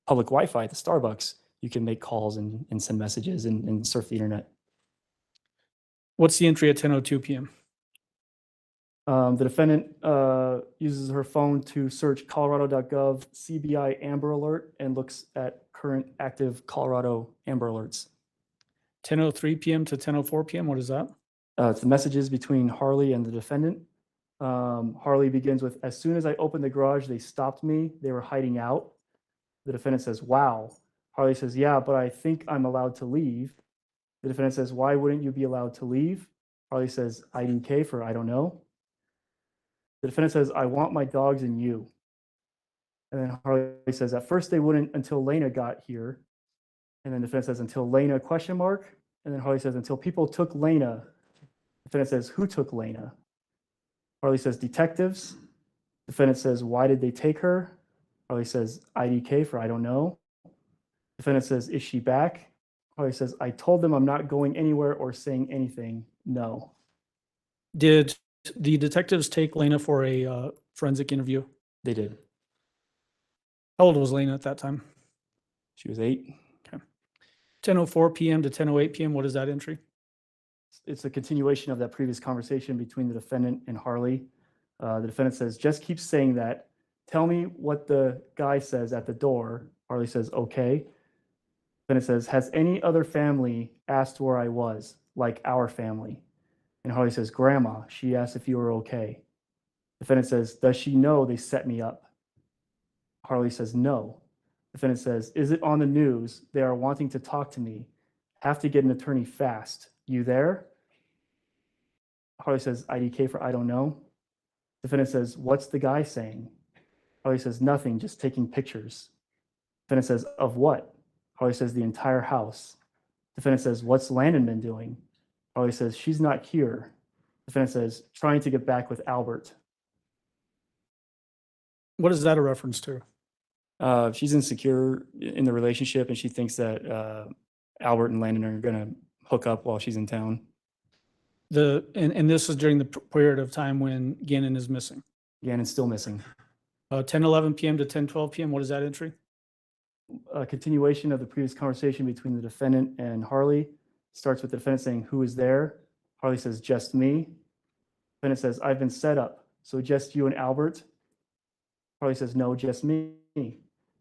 public Wi-Fi at the Starbucks, you can make calls and send messages and surf the internet. What's the entry at 10:02 p.m.? The defendant uses her phone to search colorado.gov CBI Amber Alert and looks at current active Colorado Amber Alerts. 10:03 p.m. to 10:04 p.m., what is that? It's the messages between Harley and the defendant. Harley begins with, "As soon as I opened the garage, they stopped me. They were hiding out." The defendant says, "Wow." Harley says, "Yeah, but I think I'm allowed to leave." The defendant says, "Why wouldn't you be allowed to leave?" Harley says, "IDK for I don't know." The defendant says, "I want my dogs and you." And then Harley says, "At first they wouldn't until Lena got here." And then the defendant says, "Until Lena, question mark?" And then Harley says, "Until people took Lena." The defendant says, "Who took Lena?" Harley says, "Detectives." The defendant says, "Why did they take her?" Harley says, "IDK for I don't know." The defendant says, "Is she back?" Harley says, "I told them I'm not going anywhere or saying anything. No." Did the detectives take Lena for a forensic interview? They did. How old was Lena at that time? She was 8. 10:04 p.m. to 10:08 p.m., what is that entry? It's a continuation of that previous conversation between the defendant and Harley. The defendant says, "Just keep saying that. Tell me what the guy says at the door." Harley says, "Okay." Then it says, "Has any other family asked where I was, like our family?" And Harley says, "Grandma, she asked if you were okay." Defendant says, "Does she know they set me up?" Harley says, "No." Defendant says, "Is it on the news? They are wanting to talk to me. Have to get an attorney fast. You there?" Harley says, "IDK for I don't know." Defendant says, "What's the guy saying?" Harley says, "Nothing, just taking pictures." Defendant says, "Of what?" Harley says, "The entire house." Defendant says, "What's Landon been doing?" Harley says, "She's not here." Defendant says, "Trying to get back with Albert." What is that a reference to? She's insecure in the relationship, and she thinks that Albert and Landon are going to hook up while she's in town. And this is during the period of time when Gannon is missing. Gannon's still missing. 10:11 p.m. to 10:12 p.m., what is that entry? A continuation of the previous conversation between the defendant and Harley. Starts with the defendant saying, "Who is there?" Harley says, "Just me." Defendant says, I've been set up. So just you and Albert? Harley says, no, just me.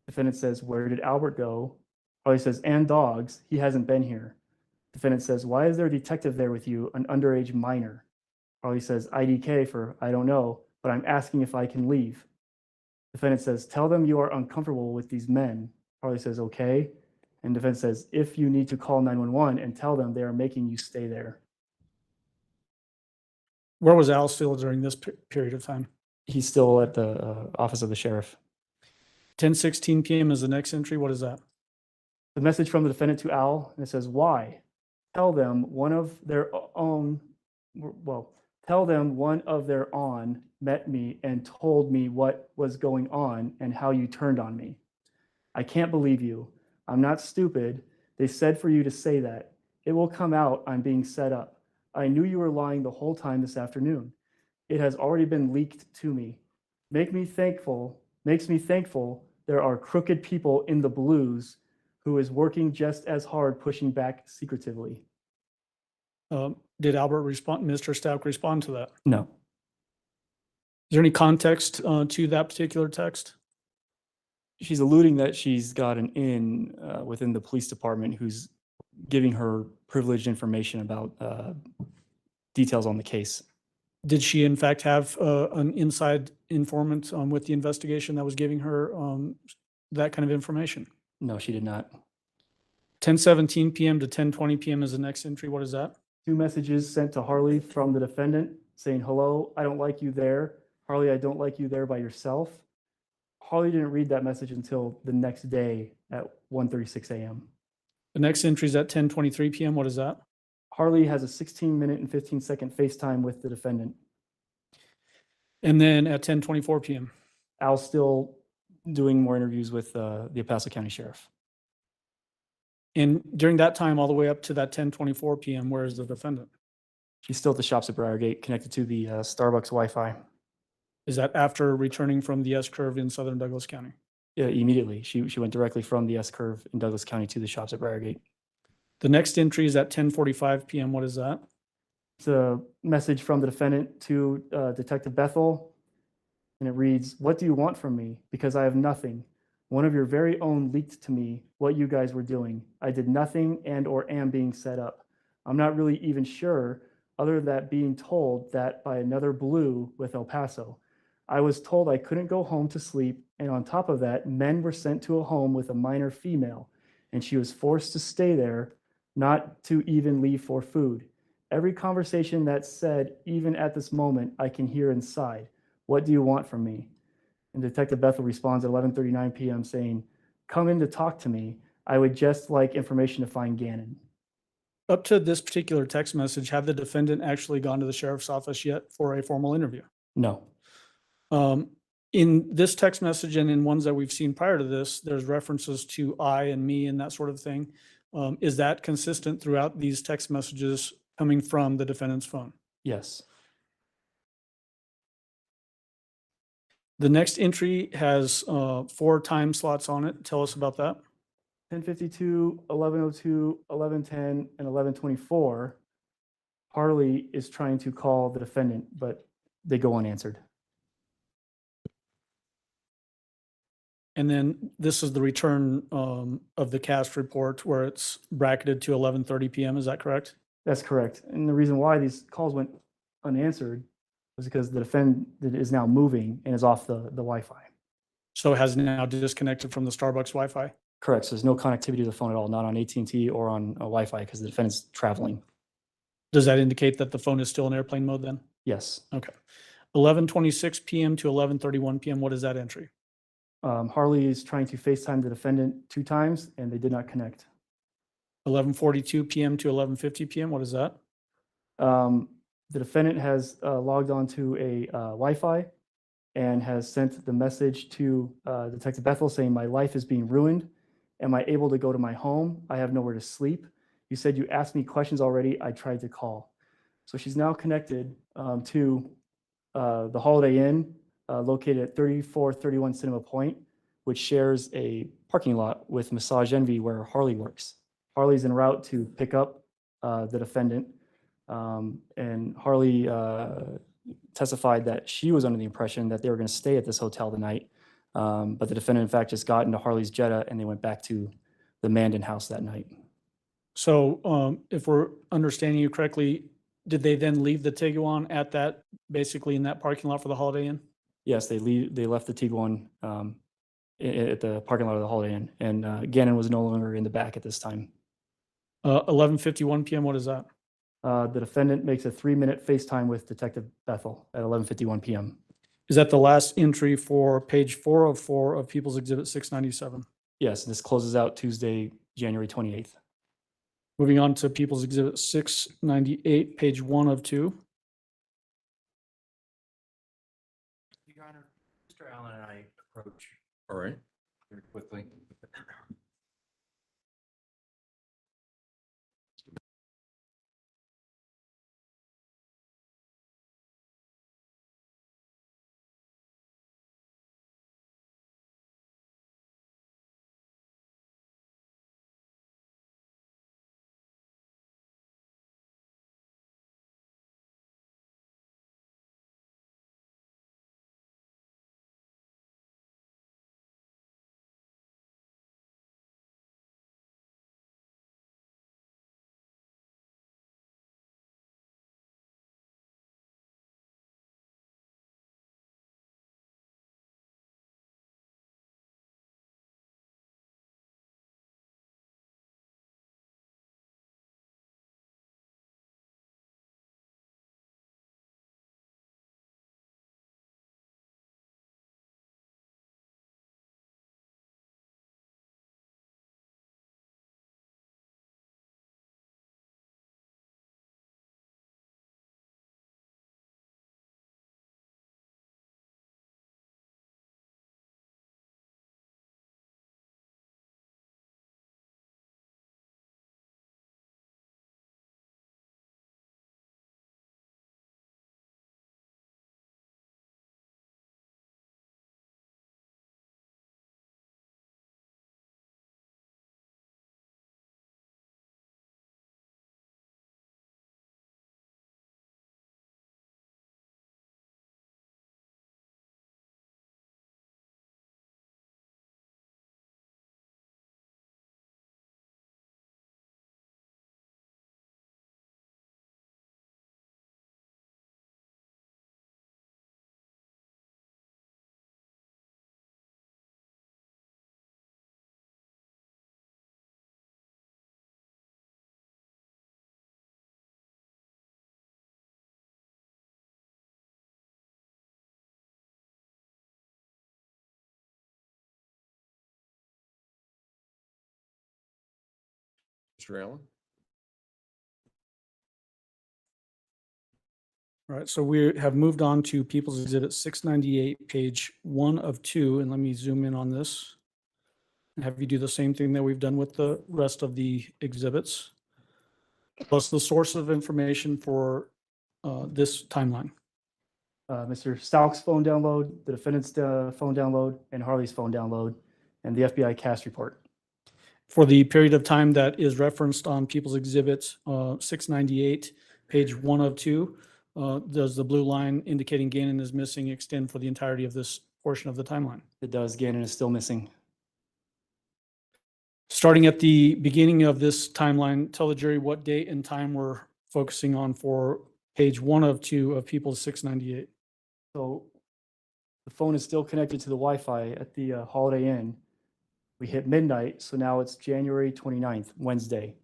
Defendant says, where did Albert go? Harley says, and dogs. He hasn't been here. Defendant says, why is there a detective there with you, an underage minor? Harley says, IDK for I don't know, but I'm asking if I can leave. Defendant says, tell them you are uncomfortable with these men. Harley says, okay. And defendant says, if you need to call 911 and tell them they are making you stay there. Where was Al still during this period of time? He's still at the office of the sheriff. 10:16 p.m. is the next entry. What is that? The message from the defendant to Al, and it says, why? Tell them one of their own met me and told me what was going on and how you turned on me. I can't believe you. I'm not stupid. They said for you to say that. It will come out I'm being set up. I knew you were lying the whole time this afternoon. It has already been leaked to me. Makes me thankful there are crooked people in the blues who is working just as hard pushing back secretively. Did Mr. Stauch respond to that? No. Is there any context to that particular text? She's alluding that she's got an in within the police department who's giving her privileged information about details on the case. Did she in fact have an inside informant with the investigation that was giving her that kind of information? No, she did not. 10:17 p.m. to 10:20 p.m. is the next entry. What is that? 2 messages sent to Harley from the defendant saying, hello, I don't like you there. Harley, I don't like you there by yourself. Harley didn't read that message until the next day at 1:36 a.m. The next entry is at 10:23 p.m. What is that? Harley has a 16-minute and 15-second FaceTime with the defendant. And then at 10:24 p.m. Al's still doing more interviews with the El Paso County Sheriff. And during that time, all the way up to that 10:24 p.m., where is the defendant? She's still at the shops at Briargate, connected to the Starbucks Wi-Fi. Is that after returning from the S-curve in southern Douglas County? Yeah, immediately. She went directly from the S-curve in Douglas County to the shops at Briargate. The next entry is at 10:45 p.m. What is that? It's a message from the defendant to Detective Bethel, and it reads, what do you want from me? Because I have nothing. One of your very own leaked to me what you guys were doing. I did nothing and or am being set up. I'm not really even sure other than being told that by another blue with El Paso. I was told I couldn't go home to sleep, and on top of that, men were sent to a home with a minor female, and she was forced to stay there, not to even leave for food. Every conversation that's said, even at this moment, I can hear inside. What do you want from me? And Detective Bethel responds at 11:39 p.m. saying, come in to talk to me. I would just like information to find Gannon. Up to this particular text message, have the defendant actually gone to the sheriff's office yet for a formal interview? No. In this text message and in ones that we've seen prior to this, there's references to I and me and that sort of thing. Is that consistent throughout these text messages coming from the defendant's phone? Yes. The next entry has 4 time slots on it. Tell us about that. 10:52, 11:02, 11:10, and 11:24. Harley is trying to call the defendant, but they go unanswered. And then this is the return of the cast report where it's bracketed to 11:30 p.m. Is that correct? That's correct. And the reason why these calls went unanswered was because the defendant is now moving and is off the Wi-Fi. So it has now disconnected from the Starbucks Wi-Fi? Correct. So there's no connectivity to the phone at all, not on AT&T or on Wi-Fi because the defendant's traveling. Does that indicate that the phone is still in airplane mode then? Yes. Okay. 11:26 p.m. to 11:31 p.m. What is that entry? Harley is trying to FaceTime the defendant 2 times and they did not connect. 11:42 p.m. to 11:50 p.m. What is that? The defendant has logged onto a Wi-Fi and has sent the message to Detective Bethel saying, my life is being ruined. Am I able to go to my home? I have nowhere to sleep. You said you asked me questions already. I tried to call. So she's now connected to the Holiday Inn located at 3431 Cinema Point, which shares a parking lot with Massage Envy where Harley works. Harley's en route to pick up the defendant. And Harley testified that she was under the impression that they were going to stay at this hotel the night. But the defendant, in fact, just got into Harley's Jetta and they went back to the Mandan house that night. So if we're understanding you correctly, did they then leave the Tiguan at that, basically in that parking lot for the Holiday Inn? Yes, they left the Tiguan at the parking lot of the Holiday Inn, and Gannon was no longer in the back at this time. 11:51 p.m., what is that? The defendant makes a 3-minute FaceTime with Detective Bethel at 11:51 p.m. Is that the last entry for page 404 of People's Exhibit 697? Yes, this closes out Tuesday, January 28th. Moving on to People's Exhibit 698, page 1 of 2. Your Honor, Mr. Allen and I approach All right. very quickly. Mr. Allen? All right, so we have moved on to People's Exhibit 698, page 1 of 2, and let me zoom in on this. And have you do the same thing that we've done with the rest of the exhibits. Plus the source of information for this timeline. Mr. Stauch's phone download, the defendant's phone download, and Harley's phone download, and the FBI CAS report. For the period of time that is referenced on People's Exhibit 698, page 1 of 2, does the blue line indicating Gannon is missing extend for the entirety of this portion of the timeline? It does. Gannon is still missing. Starting at the beginning of this timeline, tell the jury what date and time we're focusing on for page 1 of 2 of People's 698. So the phone is still connected to the Wi-Fi at the Holiday Inn. We hit midnight, so now it's January 29th, Wednesday.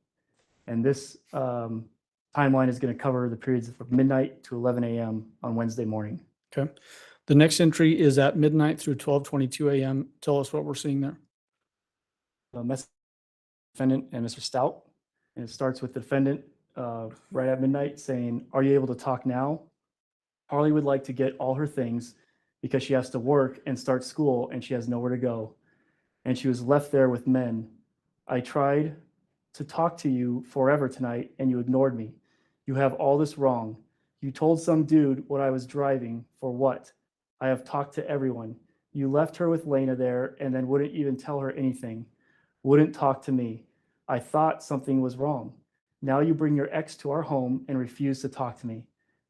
And this timeline is going to cover the periods from midnight to 11 a.m. on Wednesday morning. Okay. The next entry is at midnight through 12:22 a.m. Tell us what we're seeing there. Message defendant and Mr. Stout. And it starts with the defendant right at midnight saying, "Are you able to talk now? Harley would like to get all her things because she has to work and start school and she has nowhere to go. And she was left there with men. I tried to talk to you forever tonight and you ignored me. You have all this wrong. You told some dude what I was driving for what? I have talked to everyone. You left her with Lena there and then wouldn't even tell her anything. Wouldn't talk to me. I thought something was wrong. Now you bring your ex to our home and refuse to talk to me.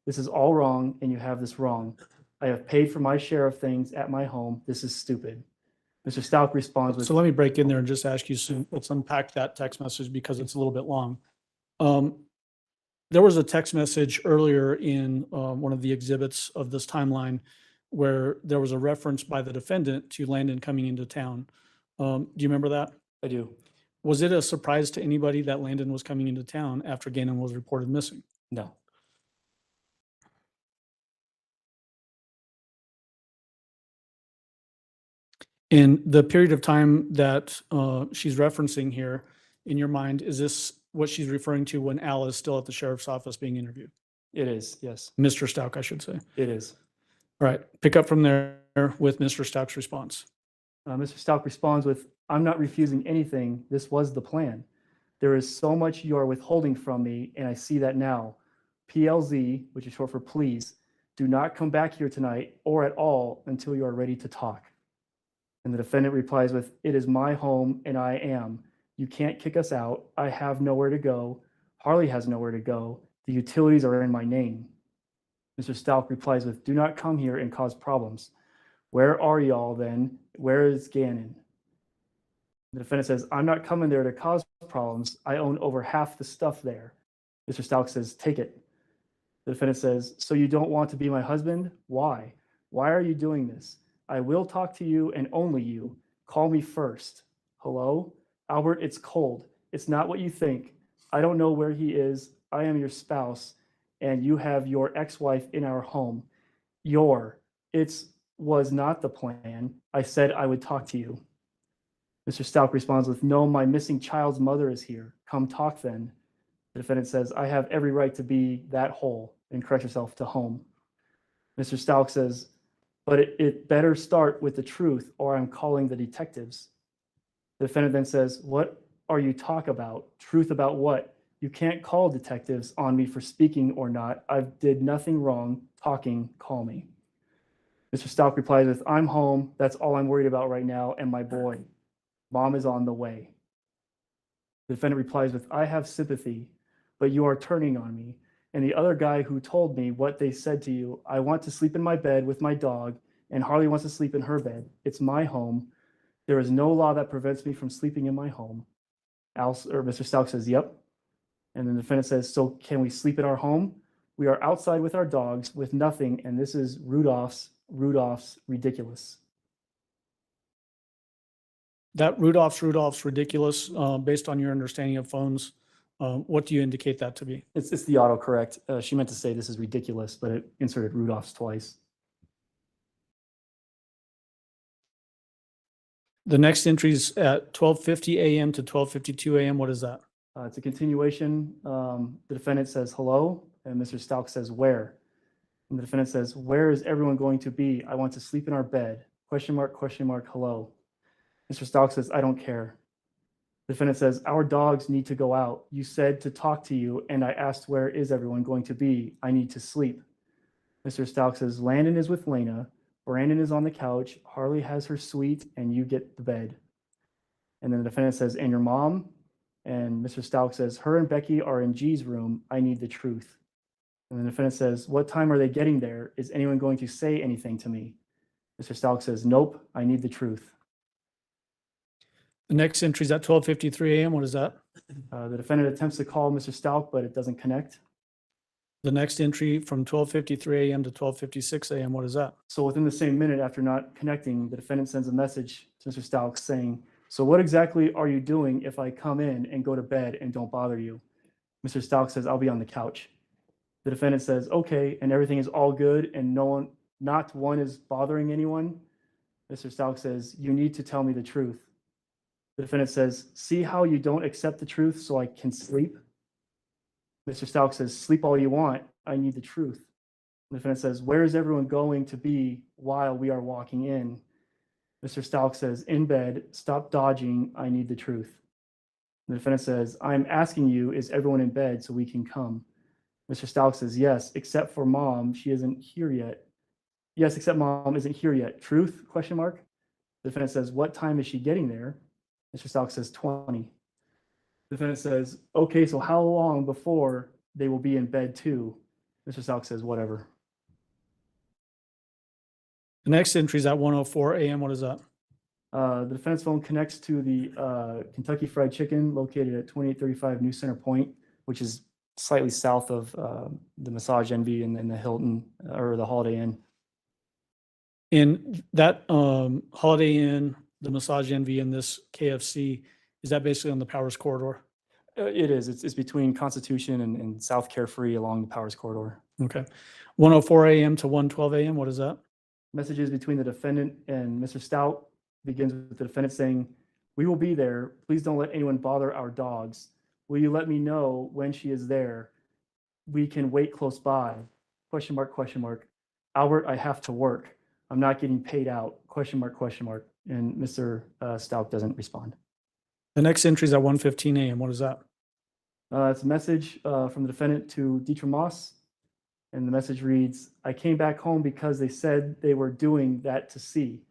This is all wrong, and you have this wrong. I have paid for my share of things at my home. This is stupid. Mr. Stauch responds with, So let me break in there and just ask you, so let's unpack that text message because it's a little bit long. There was a text message earlier in one of the exhibits of this timeline where there was a reference by the defendant to Landon coming into town. Do you remember that? I do. Was it a surprise to anybody that Landon was coming into town after Gannon was reported missing? No. In the period of time that she's referencing here, in your mind, is this what she's referring to when Al is still at the sheriff's office being interviewed? It is, yes, Mr. Stauch, I should say. it is. All right, pick up from there with Mr. Stauch's response. Mr. Stauch responds with, I'm not refusing anything. This was the plan. There is so much you are withholding from me, and I see that now. PLZ, which is short for please, do not come back here tonight or at all until you are ready to talk. And the defendant replies with, it is my home and I am. You can't kick us out. I have nowhere to go. Harley has nowhere to go. The utilities are in my name. Mr. Stauch replies with, do not come here and cause problems. Where are y'all then? Where is Gannon? The defendant says, I'm not coming there to cause problems. I own over half the stuff there. Mr. Stauch says, take it. The defendant says, so you don't want to be my husband? Why? Why are you doing this? I will talk to you and only you. Call me first. Hello? Albert, it's cold. It's not what you think. I don't know where he is. I am your spouse, and you have your ex-wife in our home. It was not the plan. I said I would talk to you. Mr. Stauch responds with, no, my missing child's mother is here. Come talk then. The defendant says, I have every right to be that whole, and corrects herself to home. Mr. Stauch says, but it better start with the truth or I'm calling the detectives. The defendant then says, what are you talking about? Truth about what? You can't call detectives on me for speaking or not. I did nothing wrong. Talking, call me. Mr. Stauch replies with, I'm home. That's all I'm worried about right now. And my boy, mom is on the way. The defendant replies with, I have sympathy, but you are turning on me. And the other guy who told me what they said to you, I want to sleep in my bed with my dog, and Harley wants to sleep in her bed. It's my home. There is no law that prevents me from sleeping in my home. Mr. Stauch says, yep. And then the defendant says, so can we sleep in our home? We are outside with our dogs with nothing, and this is Rudolph's ridiculous. That Rudolph's ridiculous, based on your understanding of phones. What do you indicate that to be? It's the autocorrect. She meant to say this is ridiculous, but it inserted Rudolph's twice. The next entry's at 12:50 a.m. to 12:52 a.m. What is that? It's a continuation. The defendant says hello, and Mr. Stauch says where? And the defendant says, where is everyone going to be? I want to sleep in our bed. Question mark, hello. Mr. Stauch says, I don't care. The defendant says, our dogs need to go out. You said to talk to you, and I asked, where is everyone going to be? I need to sleep. Mr. Stauch says, Landon is with Lena. Brandon is on the couch. Harley has her suite, and you get the bed. And then the defendant says, and your mom? And Mr. Stauch says, her and Becky are in G's room. I need the truth. And the defendant says, what time are they getting there? Is anyone going to say anything to me? Mr. Stauch says, nope, I need the truth. The next entry's at 12:53 a.m. What is that? The defendant attempts to call Mr. Stauch, but it doesn't connect. The next entry from 12:53 a.m. to 12:56 a.m. What is that? So within the same minute after not connecting, the defendant sends a message to Mr. Stauch saying, so what exactly are you doing if I come in and go to bed and don't bother you? Mr. Stauch says, I'll be on the couch. The defendant says, okay, and everything is all good and not one is bothering anyone? Mr. Stauch says, you need to tell me the truth. The defendant says, see how you don't accept the truth so I can sleep? Mr. Stauch says, sleep all you want. I need the truth. The defendant says, where is everyone going to be while we are walking in? Mr. Stauch says, in bed, stop dodging. I need the truth. The defendant says, I'm asking you, is everyone in bed so we can come? Mr. Stauch says, yes, except for mom. She isn't here yet. Yes, except mom isn't here yet. Truth? Question mark. The defendant says, what time is she getting there? Mr. Stauch says 20. The defendant says, okay, so how long before they will be in bed too? Mr. Stauch says, whatever. The next entry is at 1:04 a.m. What is that? The defendant's phone connects to the Kentucky Fried Chicken located at 2835 New Center Point, which is slightly south of the Massage Envy and the Hilton or the Holiday Inn. In that Holiday Inn, the Massage Envy, and this KFC, is that basically on the Powers corridor? It is. It's between Constitution and South Carefree along the Powers corridor. Okay. 1:04 a.m. to 1:12 a.m. What is that? Messages between the defendant and Mr. Stauch begins with the defendant saying, "We will be there. Please don't let anyone bother our dogs. Will you let me know when she is there? We can wait close by. Question mark, question mark. Albert, I have to work. I'm not getting paid out. Question mark, question mark." And Mr. Stauch doesn't respond. The next entry is at 1:15 a.m. What is that? It's a message from the defendant to Dietrich Moss. And the message reads, "I came back home because they said they were doing that to see.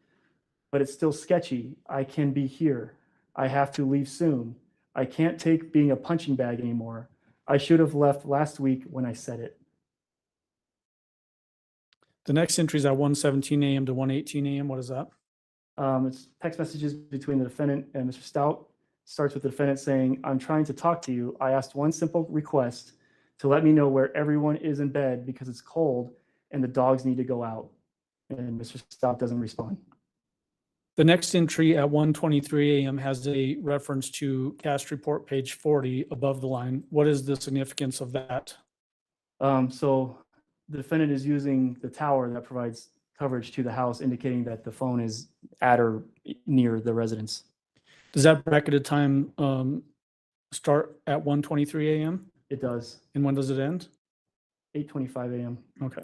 But it's still sketchy. I can be here. I have to leave soon. I can't take being a punching bag anymore. I should have left last week when I said it." The next entry is at 1:17 a.m. to 1:18 a.m. What is that? It's text messages between the defendant and Mr. Stauch. Starts with the defendant saying, "I'm trying to talk to you. I asked one simple request to let me know where everyone is in bed because it's cold and the dogs need to go out." And Mr. Stauch doesn't respond. The next entry at 1:23 a.m. has a reference to cast report page 40 above the line. What is the significance of that? So the defendant is using the tower that provides coverage to the house, indicating that the phone is at or near the residence. Does that bracketed time start at 1:23 a.m.? It does. And when does it end? 8:25 a.m. Okay.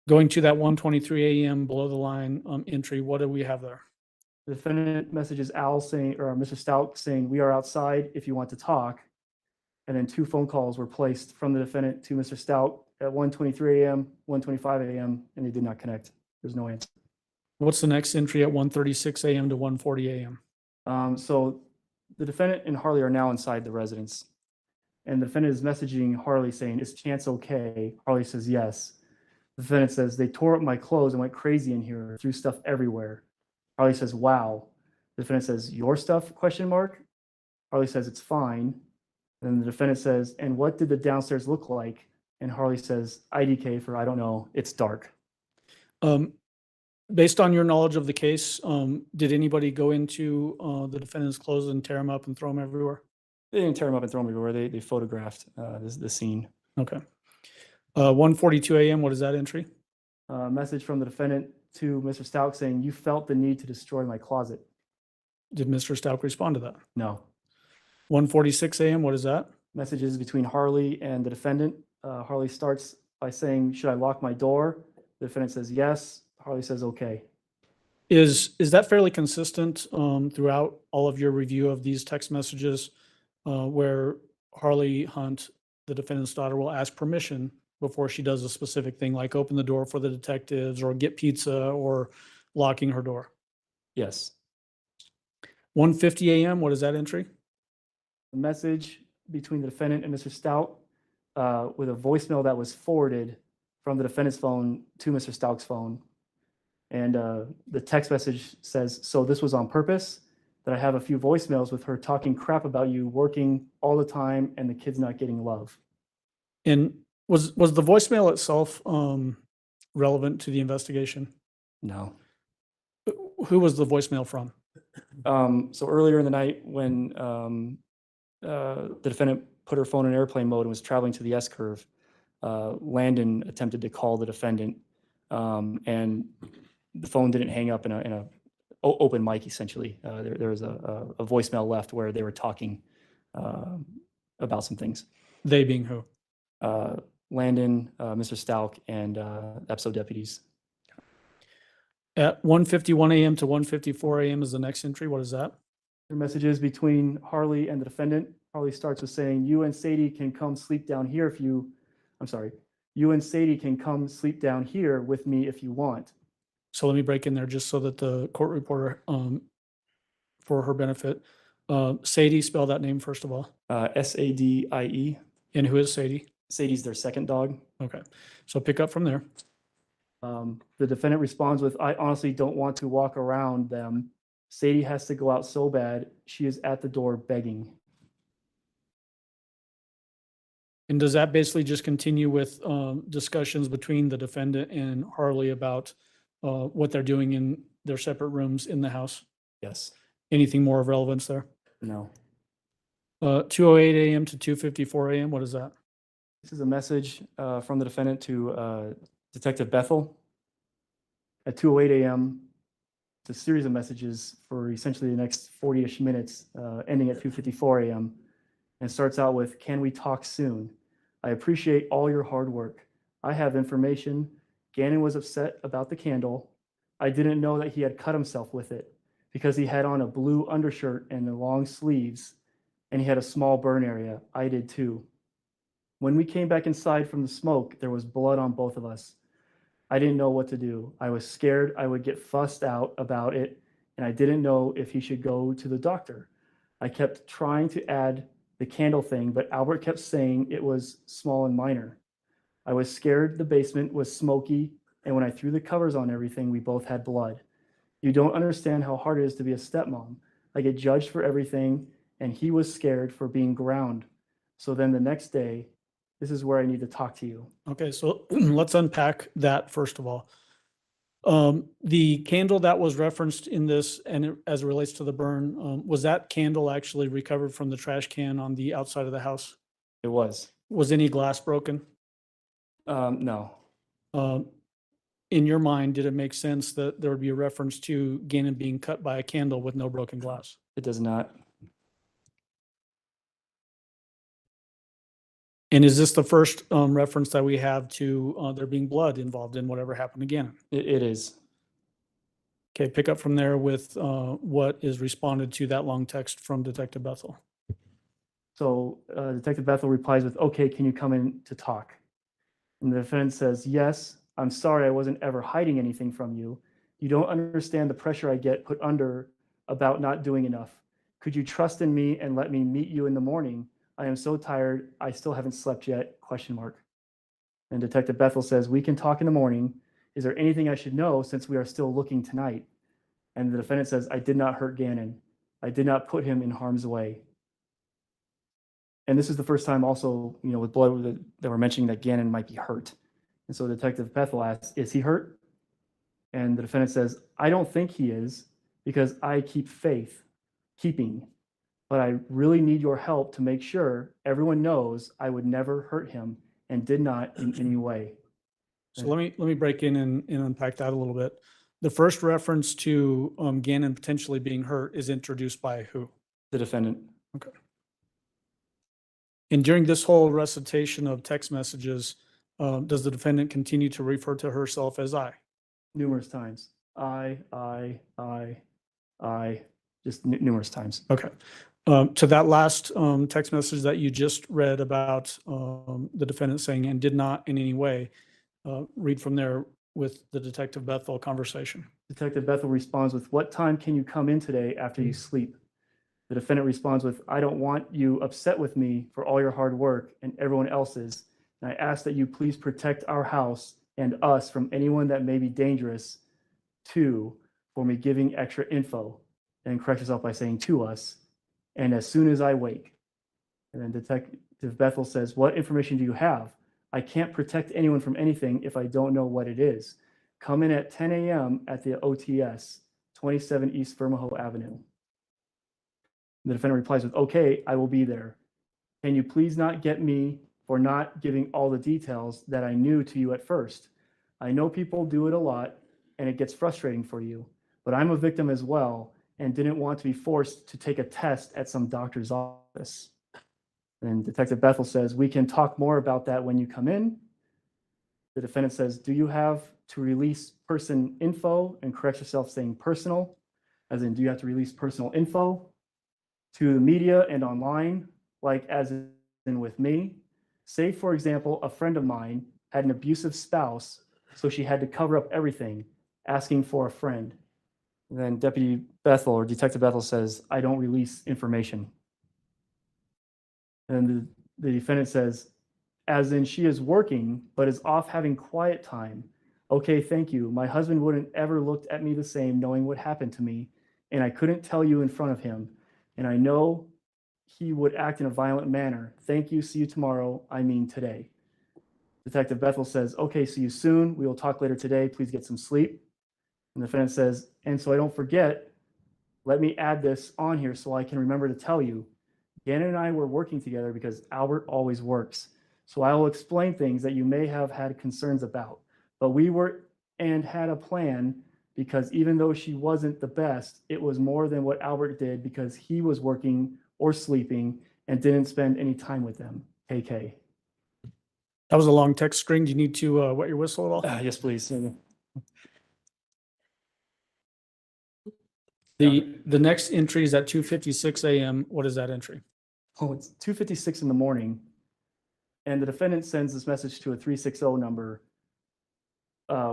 Going to that 1:23 a.m. below the line entry, what do we have there? The defendant messages Al saying, or Mr. Stauch saying, "We are outside if you want to talk." And then 2 phone calls were placed from the defendant to Mr. Stauch at 1:23 a.m., 1:25 a.m., and they did not connect. There's no answer. What's the next entry at 1:36 a.m. to 1:40 a.m.? So the defendant and Harley are now inside the residence. And the defendant is messaging Harley saying, "Is Chance okay?" Harley says yes. The defendant says, "They tore up my clothes and went crazy in here, threw stuff everywhere." Harley says, "Wow." The defendant says, "Your stuff?" question mark. Harley says, "It's fine." And then the defendant says, "And what did the downstairs look like?" And Harley says, "IDK for I don't know, it's dark." Based on your knowledge of the case, did anybody go into the defendant's clothes and tear them up and throw them everywhere? They didn't tear them up and throw them everywhere. They photographed the scene. Okay. 1:42 a.m. What is that entry? Message from the defendant to Mr. Stauch saying, "You felt the need to destroy my closet." Did Mr. Stauch respond to that? No. 1:46 a.m. What is that? Messages between Harley and the defendant. Harley starts by saying, "Should I lock my door?" The defendant says yes. Harley says okay. Is that fairly consistent throughout all of your review of these text messages where Harley Hunt, the defendant's daughter, will ask permission before she does a specific thing, like open the door for the detectives or get pizza or locking her door? Yes. 1:50 a.m. What is that entry? The message between the defendant and Mr. Stauch with a voicemail that was forwarded from the defendant's phone to Mr. Stauch's phone. And the text message says, "So this was on purpose, that I have a few voicemails with her talking crap about you working all the time and the kids not getting love." And was the voicemail itself relevant to the investigation? No. Who was the voicemail from? So earlier in the night when the defendant put her phone in airplane mode and was traveling to the S-curve, Landon attempted to call the defendant, and the phone didn't hang up in a open mic, essentially. There was a voicemail left where they were talking about some things. They being who? Landon, Mr. Stauch, and EPSO deputies. At 1:51 a.m. to 1:54 a.m. is the next entry. What is that? There are messages between Harley and the defendant. Harley starts with saying, "You and Sadie can come sleep down here if you," I'm sorry, "You and Sadie can come sleep down here with me if you want." So let me break in there just so that the court reporter, for her benefit, Sadie, spell that name first of all. SADIE. And who is Sadie? Sadie's their second dog. Okay, so pick up from there. The defendant responds with, I honestly don't want to walk around them. Sadie has to go out so bad. She is at the door begging. And does that basically just continue with discussions between the defendant and Harley about what they're doing in their separate rooms in the house? Yes. Anything more of relevance there? No. 2:08 a.m. to 2:54 a.m. What is that? This is a message from the defendant to Detective Bethel. At 2:08 a.m., it's a series of messages for essentially the next 40-ish minutes, ending at 2:54 a.m. And starts out with, can we talk soon? I appreciate all your hard work. I have information. Gannon was upset about the candle. I didn't know that he had cut himself with it because he had on a blue undershirt and the long sleeves, and he had a small burn area. I did too. When we came back inside from the smoke, there was blood on both of us. I didn't know what to do. I was scared I would get fussed out about it, and I didn't know if he should go to the doctor. I kept trying to add the candle thing, but Albert kept saying it was small and minor. I was scared the basement was smoky, and when I threw the covers on everything, we both had blood. You don't understand how hard it is to be a stepmom. I get judged for everything, and he was scared for being ground. So then the next day, this is where I need to talk to you. Okay, so let's unpack that first of all. The candle that was referenced in this and as it relates to the burn, was that candle actually recovered from the trash can on the outside of the house? It was. Was any glass broken? No. In your mind, did it make sense that there would be a reference to Gannon being cut by a candle with no broken glass? It does not. And is this the first reference that we have to there being blood involved in whatever happened to Gannon? It is. Okay, pick up from there with what is responded to that long text from Detective Bethel. So Detective Bethel replies with, okay, can you come in to talk? And the defendant says, yes, I'm sorry I wasn't ever hiding anything from you. You don't understand the pressure I get put under about not doing enough. Could you trust in me and let me meet you in the morning? I am so tired. I still haven't slept yet, ? And Detective Bethel says, we can talk in the morning. Is there anything I should know since we are still looking tonight? And the defendant says, I did not hurt Gannon. I did not put him in harm's way. And this is the first time also, with blood that we're mentioning that Gannon might be hurt. And so Detective Bethel asks, is he hurt? And the defendant says, I don't think he is because I keep keeping. But I really need your help to make sure everyone knows I would never hurt him and did not in any way. So let me break in and unpack that a little bit. The first reference to Gannon potentially being hurt is introduced by who? The defendant. Okay. And during this whole recitation of text messages, does the defendant continue to refer to herself as I? Numerous times. I, just numerous times. Okay. To that last text message that you just read about the defendant saying, and did not in any way, read from there with the Detective Bethel conversation. Detective Bethel responds with, what time can you come in today after you sleep? The defendant responds with, I don't want you upset with me for all your hard work and everyone else's. And I ask that you please protect our house and us from anyone that may be dangerous for me giving extra info. And corrects herself by saying to us, and as soon as I wake. And then Detective Bethel says, what information do you have? I can't protect anyone from anything if I don't know what it is. Come in at 10 a.m. at the OTS, 27 East Vermajo Avenue. The defendant replies with, okay, I will be there. Can you please not get me for not giving all the details that I knew to you at first? I know people do it a lot and it gets frustrating for you, but I'm a victim as well and didn't want to be forced to take a test at some doctor's office. And Detective Bethel says, we can talk more about that when you come in. The defendant says, do you have to release person info? And corrects herself saying personal, as in, do you have to release personal info to the media and online, like as in with me? Say, for example, a friend of mine had an abusive spouse, so she had to cover up everything, asking for a friend. And then Deputy Bethel or Detective Bethel says, I don't release information. And the defendant says, as in she is working, but is off having quiet time. Okay, thank you. My husband wouldn't ever looked at me the same knowing what happened to me, and I couldn't tell you in front of him. And I know he would act in a violent manner. Thank you. See you tomorrow. I mean today. Detective Bethel says, okay, see you soon. We will talk later today. Please get some sleep. And the defendant says, and so I don't forget, let me add this on here so I can remember to tell you. Gannon and I were working together because Albert always works. So I will explain things that you may have had concerns about. But we were and had a plan because even though she wasn't the best, it was more than what Albert did because he was working or sleeping and didn't spend any time with them. KK. That was a long text string. Do you need to wet your whistle at all? Yes, please. The next entry is at 2:56 a.m. What is that entry? Oh, it's 2:56 in the morning. And the defendant sends this message to a 360 number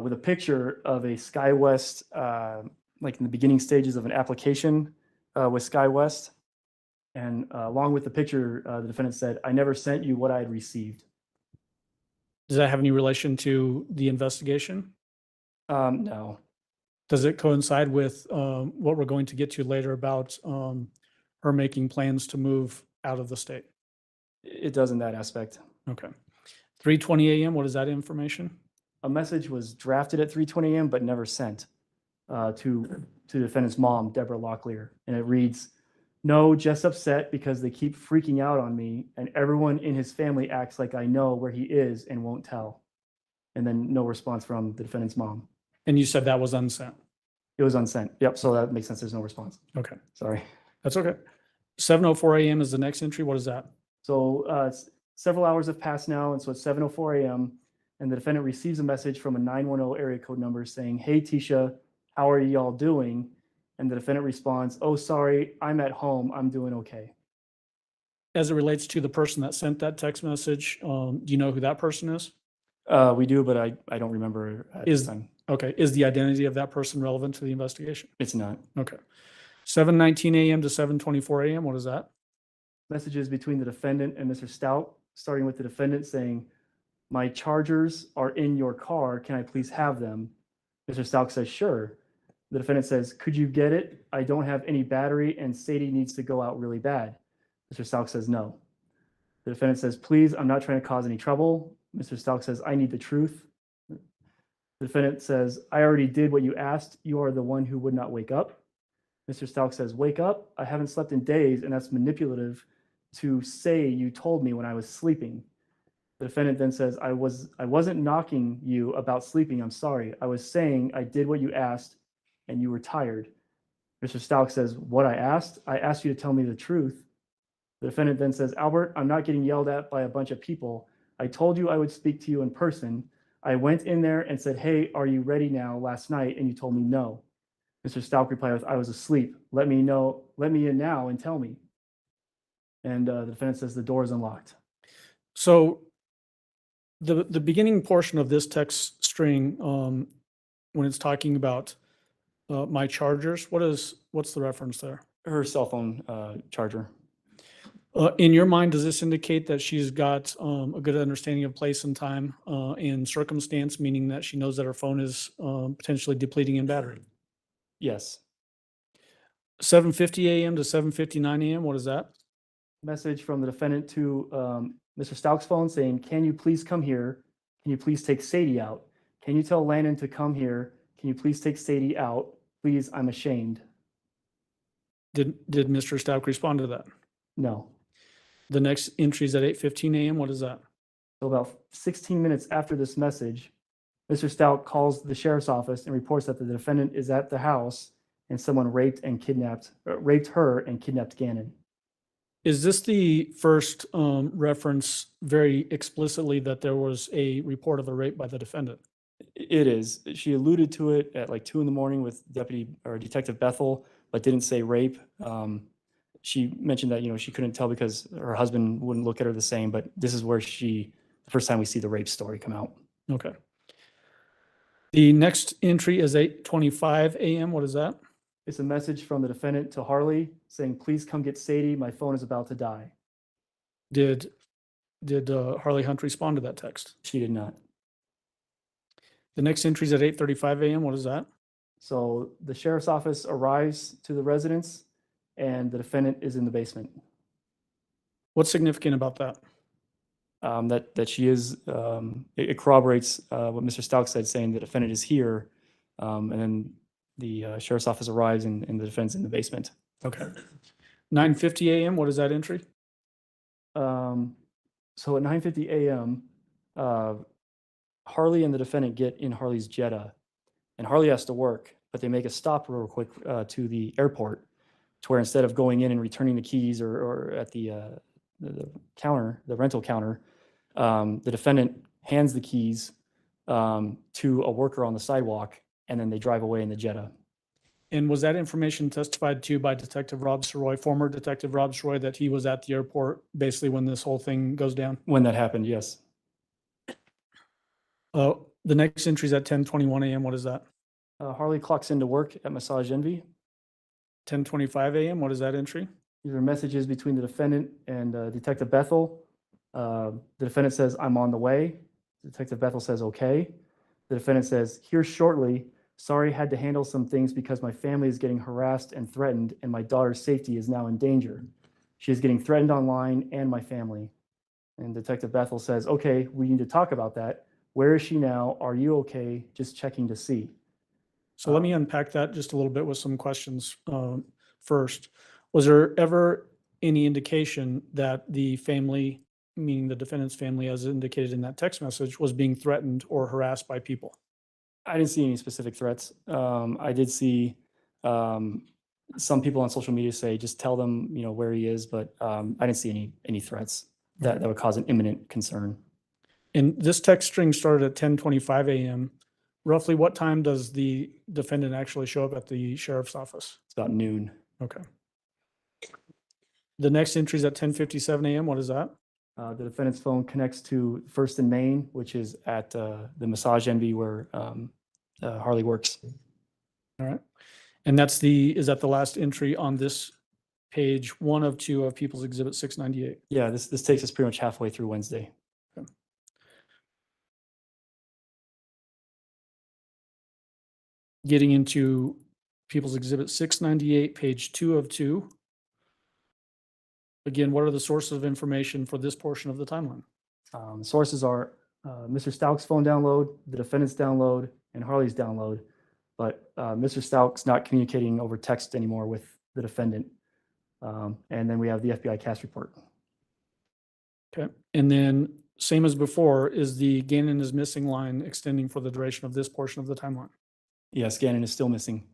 with a picture of a SkyWest, like in the beginning stages of an application with SkyWest. And along with the picture, the defendant said, I never sent you what I had received. Does that have any relation to the investigation? No. Does it coincide with what we're going to get to later about her making plans to move out of the state? It does in that aspect. Okay. 3:20 a.m. What is that information? A message was drafted at 3:20 a.m. but never sent to the defendant's mom, Deborah Locklear. And it reads, no, just upset because they keep freaking out on me and everyone in his family acts like I know where he is and won't tell. And then no response from the defendant's mom. And you said that was unsent. It was unsent. Yep. So that makes sense. There's no response. Okay. Sorry. That's okay. 7:04 a.m. is the next entry. What is that? So several hours have passed now. And so it's 7:04 a.m. And the defendant receives a message from a 910 area code number saying, hey, Tisha, how are y'all doing? And the defendant responds, oh, sorry, I'm at home. I'm doing okay. As it relates to the person that sent that text message, do you know who that person is? We do, but I don't remember at this time. Okay. Is the identity of that person relevant to the investigation? It's not. Okay. 7:19 a.m. to 7:24 a.m. What is that? Messages between the defendant and Mr. Stout, starting with the defendant saying, my chargers are in your car. Can I please have them? Mr. Stout says, sure. The defendant says, could you get it? I don't have any battery and Sadie needs to go out really bad. Mr. Stout says, no. The defendant says, please, I'm not trying to cause any trouble. Mr. Stout says, I need the truth. The defendant says, I already did what you asked. You are the one who would not wake up. Mr. Stout says, wake up. I haven't slept in days, and that's manipulative to say you told me when I was sleeping. The defendant then says, I wasn't knocking you about sleeping. I'm sorry. I was saying I did what you asked and you were tired. Mr. Stout says, what I asked you to tell me the truth. The defendant then says, Albert, I'm not getting yelled at by a bunch of people. I told you I would speak to you in person. I went in there and said, hey, are you ready now last night? And you told me no. Mr. Stout replied with, I was asleep. Let me in now and tell me. And the defendant says the door is unlocked. So the beginning portion of this text string, when it's talking about my chargers, what's the reference there? Her cell phone charger. In your mind, does this indicate that she's got a good understanding of place and time and circumstance, meaning that she knows that her phone is potentially depleting in battery? Yes. 7:50 a.m. to 7:59 a.m. What is that? Message from the defendant to Mr. Stauch's phone saying, can you please come here? Can you please take Sadie out? Can you tell Landon to come here? Can you please take Sadie out? Please, I'm ashamed. Did Mr. Stauch respond to that? No. The next entry is at 8:15 a.m. What is that? So about 16 minutes after this message, Mr. Stout calls the sheriff's office and reports that the defendant is at the house and someone raped her and kidnapped Gannon. Is this the first reference very explicitly that there was a report of a rape by the defendant? It is. She alluded to it at like 2 a.m. with Detective Bethel, but didn't say rape. She mentioned that, she couldn't tell because her husband wouldn't look at her the same, but this is where the first time we see the rape story come out. Okay. The next entry is 8:25 a.m. What is that? It's a message from the defendant to Harley saying, please come get Sadie. My phone is about to die. Did Did Harley Hunt respond to that text? She did not. The next entry is at 8:35 a.m. What is that? So the sheriff's office arrives to the residence and the defendant is in the basement. What's significant about that? That she is, it corroborates what Mr. Stauch said, saying the defendant is here. And then the sheriff's office arrives and the defendant's in the basement. Okay. 9:50 a.m. What is that entry? So at 9:50 a.m., Harley and the defendant get in Harley's Jetta, and Harley has to work, but they make a stop real quick to the airport, to where instead of going in and returning the keys or at the counter, the rental counter, the defendant hands the keys to a worker on the sidewalk, and then they drive away in the Jetta. And was that information testified to by Detective Rob Soroy, former Detective Rob Soroy, that he was at the airport basically when this whole thing goes down? When that happened, yes. The next entry is at 10:21 a.m. What is that? Harley clocks into work at Massage Envy. 10:25 a.m. What is that entry? These are messages between the defendant and Detective Bethel. The defendant says, "I'm on the way." Detective Bethel says, "Okay." The defendant says, "Here shortly. Sorry, had to handle some things because my family is getting harassed and threatened, and my daughter's safety is now in danger. She is getting threatened online and my family." And Detective Bethel says, "Okay, we need to talk about that. Where is she now? Are you okay? Just checking to see." So let me unpack that just a little bit with some questions. First, was there ever any indication that the family, meaning the defendant's family, as indicated in that text message, was being threatened or harassed by people? I didn't see any specific threats. I did see some people on social media say, "Just tell them, where he is," but I didn't see any threats that would cause an imminent concern. And this text string started at 10:25 a.m. Roughly what time does the defendant actually show up at the sheriff's office? It's about noon. Okay. The next entry is at 10:57 a.m. What is that? The defendant's phone connects to First and Main, which is at the Massage Envy where Harley works. All right. And is that the last entry on this page, one of two of People's Exhibit 698? Yeah, this takes us pretty much halfway through Wednesday. Okay. Getting into People's Exhibit 698, page 2 of 2. Again, what are the sources of information for this portion of the timeline? Sources are Mr. Stauch's phone download, the defendant's download, and Harley's download. But Mr. Stauch's not communicating over text anymore with the defendant. And then we have the FBI cast report. Okay. And then, same as before, is the Gannon is missing line extending for the duration of this portion of the timeline? Yes, Gannon is still missing.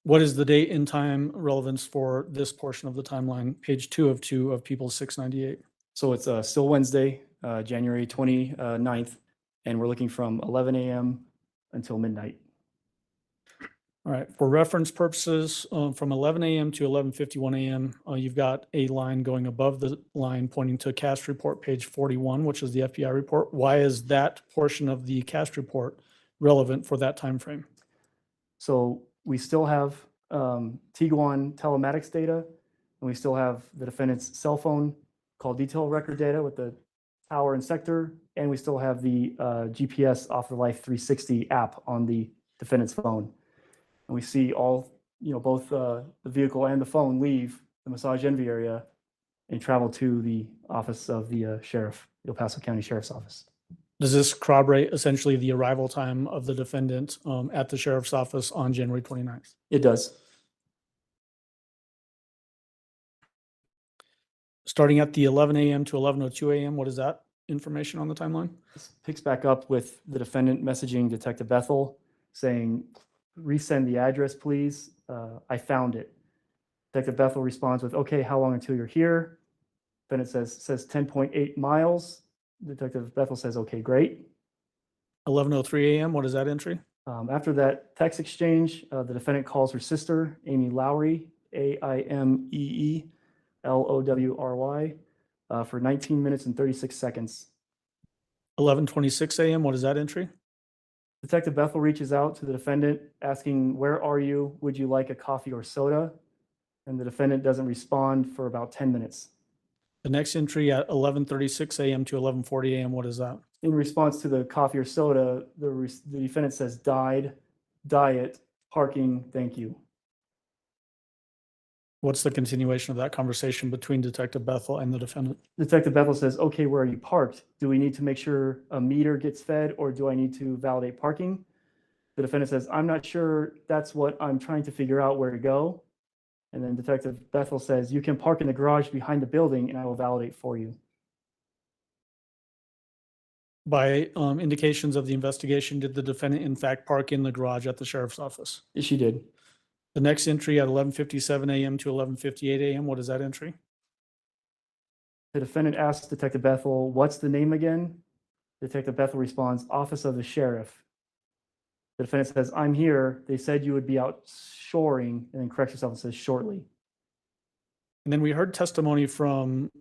What is the date and time relevance for this portion of the timeline, page 2 of 2 of People's 698? So it's still Wednesday, January 29th, and we're looking from 11 a.m. until midnight. All right. For reference purposes, from 11 a.m. to 11:51 a.m., you've got a line going above the line pointing to cast report page 41, which is the FBI report. Why is that portion of the cast report relevant for that time frame? So we still have Tiguan telematics data, and we still have the defendant's cell phone call detail record data with the hour and sector, and we still have the GPS off the Life 360 app on the defendant's phone. And we see all, both the vehicle and the phone leave the Massage Envy area and travel to the office of the sheriff, the El Paso County Sheriff's Office. Does this corroborate essentially the arrival time of the defendant at the sheriff's office on January 29th? It does. Starting at the 11 a.m. to 11:02 a.m., what is that information on the timeline? This picks back up with the defendant messaging Detective Bethel saying, "Resend the address, please. I found it." Detective Bethel responds with, "Okay, how long until you're here?" Defendant says 10.8 miles. Detective Bethel says, "Okay, great." 11:03 a.m., what is that entry? After that text exchange, the defendant calls her sister, Amy Lowry, AIMEELOWRY, for 19 minutes and 36 seconds. 11:26 a.m., what is that entry? Detective Bethel reaches out to the defendant asking, "Where are you? Would you like a coffee or soda?" And the defendant doesn't respond for about 10 minutes. The next entry at 11:36 a.m. to 11:40 a.m., what is that? In response to the coffee or soda, the defendant says died, diet, parking, thank you. What's the continuation of that conversation between Detective Bethel and the defendant? Detective Bethel says, okay, where are you parked? Do we need to make sure a meter gets fed or do I need to validate parking? The defendant says, I'm not sure. That's what I'm trying to figure out where to go. And then Detective Bethel says, you can park in the garage behind the building and I will validate for you. By indications of the investigation, did the defendant in fact park in the garage at the sheriff's office? Yes, she did. The next entry at 11:57 a.m. to 11:58 a.m., what is that entry? The defendant asks Detective Bethel, what's the name again? Detective Bethel responds, Office of the Sheriff. The defendant says, I'm here. They said you would be out shoring, and then corrects herself and says shortly. And then we heard testimony from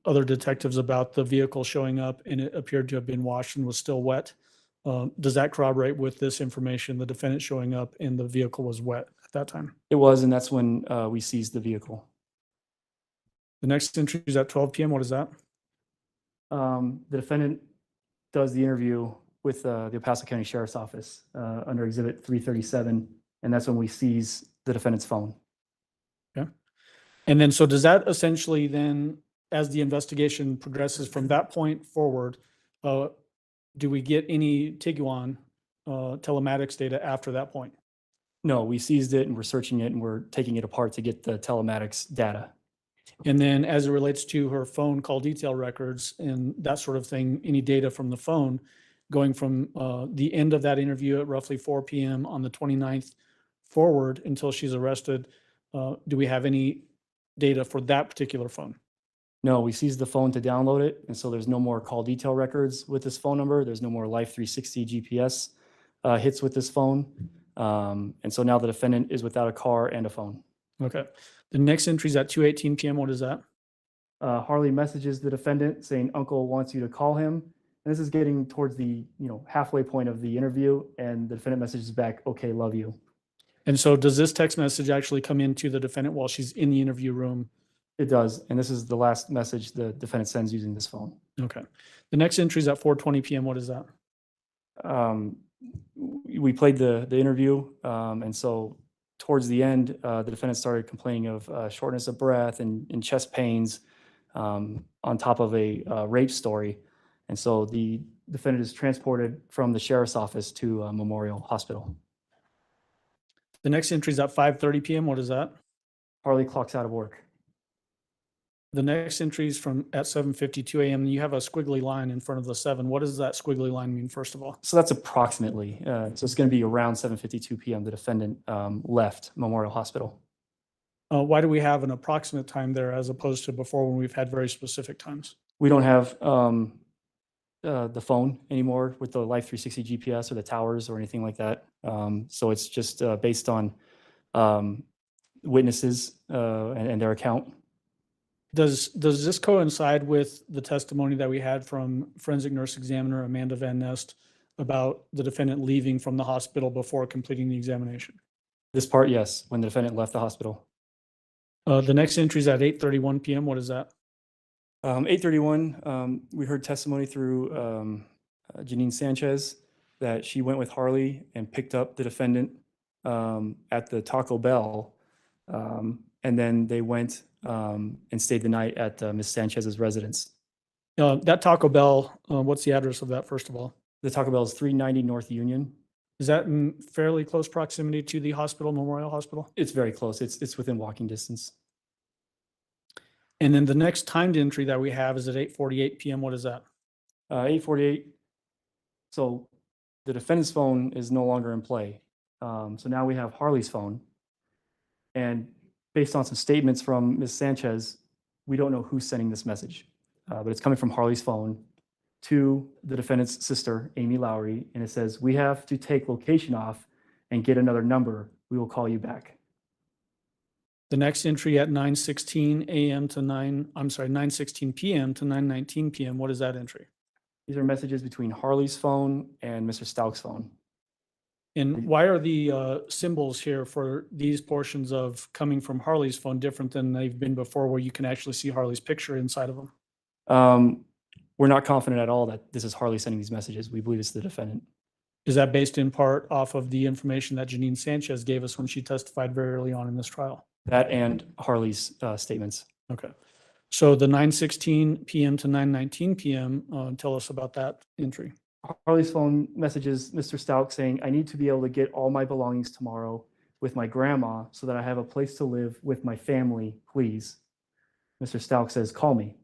other detectives about the vehicle showing up and it appeared to have been washed and was still wet. Does that corroborate with this information, the defendant showing up and the vehicle was wet at that time? It was, and that's when we seized the vehicle. The next entry is at 12 p.m. What is that? The defendant does the interview with the El Paso County Sheriff's Office under Exhibit 337, and that's when we seize the defendant's phone. Okay. And then, so does that essentially then, as the investigation progresses from that point forward, do we get any Tiguan telematics data after that point? No, we seized it and we're searching it and we're taking it apart to get the telematics data. And then as it relates to her phone call detail records and that sort of thing, any data from the phone going from the end of that interview at roughly 4 p.m. on the 29th forward until she's arrested, do we have any data for that particular phone? No, we seized the phone to download it, and so there's no more call detail records with this phone number. There's no more Life 360 GPS hits with this phone. And so now the defendant is without a car and a phone. Okay. The next entry is at 2:18 p.m. What is that? Harley messages the defendant saying uncle wants you to call him. And this is getting towards the halfway point of the interview, and the defendant messages back, okay, love you. And so does this text message actually come into the defendant while she's in the interview room? It does, and this is the last message the defendant sends using this phone. Okay. The next entry is at 4:20 p.m. What is that? We played the interview, and so towards the end, the defendant started complaining of shortness of breath and chest pains on top of a rape story. And so the defendant is transported from the sheriff's office to Memorial Hospital. The next entry is at 5:30 p.m. What is that? Harley clocks out of work. The next entry is from at 7:52 a.m. You have a squiggly line in front of the 7. What does that squiggly line mean, first of all? So that's approximately. So it's going to be around 7:52 p.m. The defendant left Memorial Hospital. Why do we have an approximate time there as opposed to before when we've had very specific times? We don't have the phone anymore with the Life 360 GPS or the towers or anything like that. So it's just based on witnesses and their account. Does this coincide with the testimony that we had from forensic nurse examiner Amanda Van Nest about the defendant leaving from the hospital before completing the examination? This part, yes, when the defendant left the hospital. The next entry is at 8:31 p.m. What is that? 8:31, we heard testimony through Janine Sanchez that she went with Harley and picked up the defendant at the Taco Bell. And then they went and stayed the night at Ms. Sanchez's residence. That Taco Bell, what's the address of that, first of all? The Taco Bell is 390 North Union. Is that in fairly close proximity to the hospital, Memorial Hospital? It's very close. It's within walking distance. And then the next timed entry that we have is at 8:48 p.m. What is that? 8:48. So the defendant's phone is no longer in play. So now we have Harley's phone. And based on some statements from Ms. Sanchez, we don't know who's sending this message. But it's coming from Harley's phone to the defendant's sister, Amy Lowry. And it says, we have to take location off and get another number. We will call you back. The next entry at 9:16 a.m. to 9:16 p.m. to 9:19 p.m. What is that entry? These are messages between Harley's phone and Mr. Stauch's phone. And why are the symbols here for these portions of coming from Harley's phone different than they've been before, where you can actually see Harley's picture inside of them? We're not confident at all that this is Harley sending these messages. We believe it's the defendant. Is that based in part off of the information that Janine Sanchez gave us when she testified very early on in this trial? That and Harley's statements. Okay. So the 9:16 PM to 9:19 PM, tell us about that entry. Harley's phone messages Mr. Stauch saying, I need to be able to get all my belongings tomorrow with my grandma so that I have a place to live with my family, please. Mr. Stauch says, call me.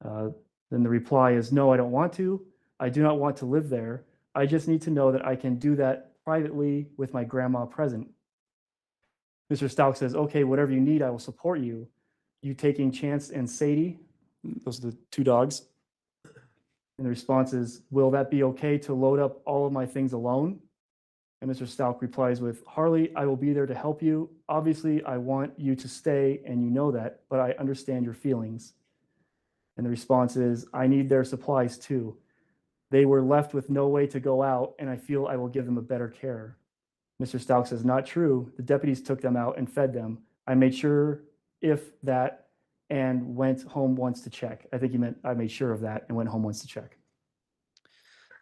Then the reply is, no, I don't want to. I do not want to live there. I just need to know that I can do that privately with my grandma present. Mr. Stauch says, okay, whatever you need, I will support you. You taking Chance and Sadie, those are the two dogs. And the response is, will that be okay to load up all of my things alone? And Mr. Stauch replies with, Harley, I will be there to help you. Obviously, I want you to stay, and you know that, but I understand your feelings. And the response is, I need their supplies too. They were left with no way to go out, and I feel I will give them a better care. Mr. Stauch says, not true. The deputies took them out and fed them. I made sure if that and went home once to check. I think he meant I made sure of that and went home once to check.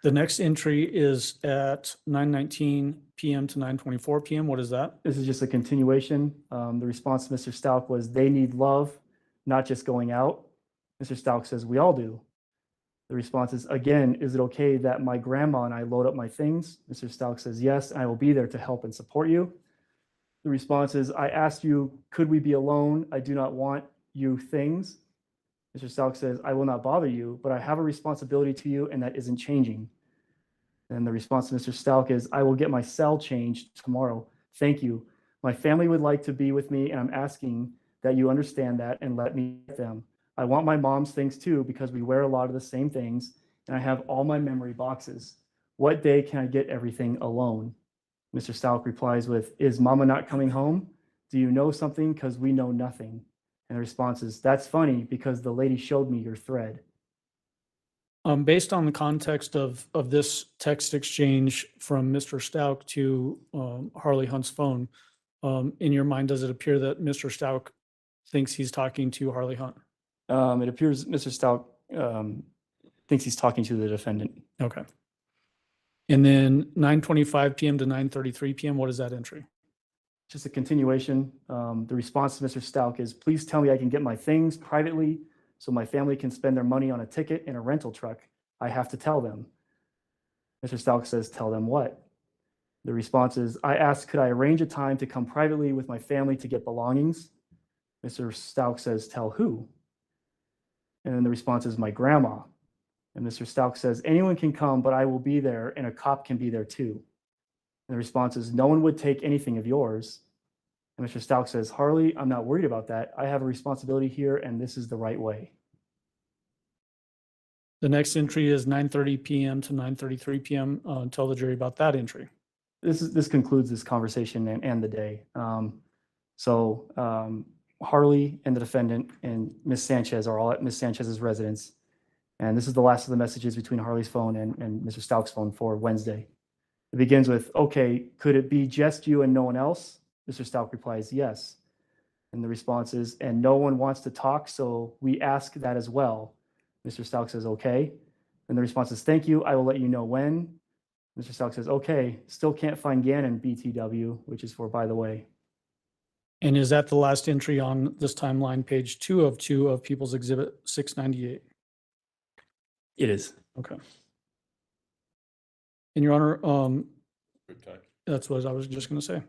The next entry is at 9:19 PM to 9:24 PM. What is that? This is just a continuation. The response to Mr. Stauch was, they need love, not just going out. Mr. Stauch says, we all do. The response is, again, is it okay that my grandma and I load up my things? Mr. Stauch says, yes, and I will be there to help and support you. The response is, I asked you, could we be alone? I do not want you things. Mr. Stauch says, I will not bother you, but I have a responsibility to you, and that isn't changing. And the response to Mr. Stauch is, I will get my cell changed tomorrow. Thank you. My family would like to be with me, and I'm asking that you understand that and let me get them. I want my mom's things too, because we wear a lot of the same things, and I have all my memory boxes. What day can I get everything alone? Mr. Stauch replies with, is Mama not coming home? Do you know something? Because we know nothing. And the response is, that's funny because the lady showed me your thread. Based on the context of this text exchange from Mr. Stauch to Harley Hunt's phone, in your mind, does it appear that Mr. Stauch thinks he's talking to Harley Hunt? It appears Mr. Stauch thinks he's talking to the defendant. Okay. And then 9:25 PM to 9:33 PM, what is that entry? Just a continuation. The response to Mr. Stauch is, please tell me I can get my things privately so my family can spend their money on a ticket and a rental truck. I have to tell them. Mr. Stauch says, tell them what? The response is, I asked, could I arrange a time to come privately with my family to get belongings? Mr. Stauch says, tell who? And then the response is, my grandma. And Mr. Stauch says, anyone can come, but I will be there, and a cop can be there too. And the response is, no one would take anything of yours. And Mr. Stauch says, Harley, I'm not worried about that. I have a responsibility here, and this is the right way. The next entry is 9:30 PM to 9:33 PM. Tell the jury about that entry. This concludes this conversation and the day. Harley and the defendant and Ms. Sanchez are all at Ms. Sanchez's residence. And this is the last of the messages between Harley's phone and Mr. Stauch's phone for Wednesday. It begins with, okay, could it be just you and no one else? Mr. Stauch replies, yes. And the response is, and no one wants to talk, so we ask that as well. Mr. Stauch says, okay. And the response is, thank you, I will let you know when. Mr. Stauch says, okay, still can't find Gannon, BTW, which is for by the way. And is that the last entry on this timeline, page 2 of People's Exhibit 698? It is. Okay. And Your Honor, Good time. that's what I was just going to say.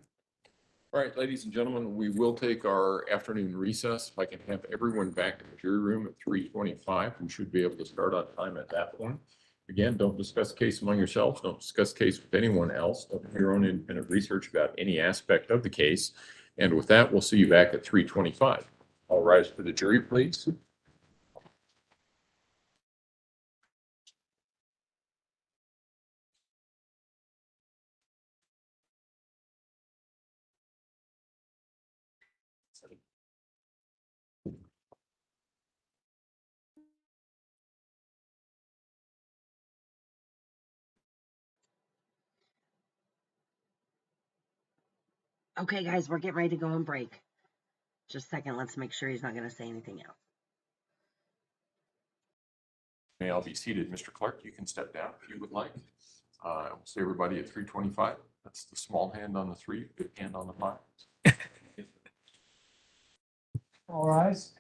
All right, ladies and gentlemen, we will take our afternoon recess. If I can have everyone back in the jury room at 3:25, we should be able to start on time at that point. Again, don't discuss case among yourselves. Don't discuss case with anyone else. Don't do your own independent research about any aspect of the case. And with that, we'll see you back at 3:25. All rise for the jury, please. Okay, guys, we're getting ready to go on break. Just a second. Let's make sure he's not going to say anything else. May all be seated. Mr. Clark, you can step down if you would like. We'll see everybody at 3:25. That's the small hand on the 3, big hand on the 5. All rise.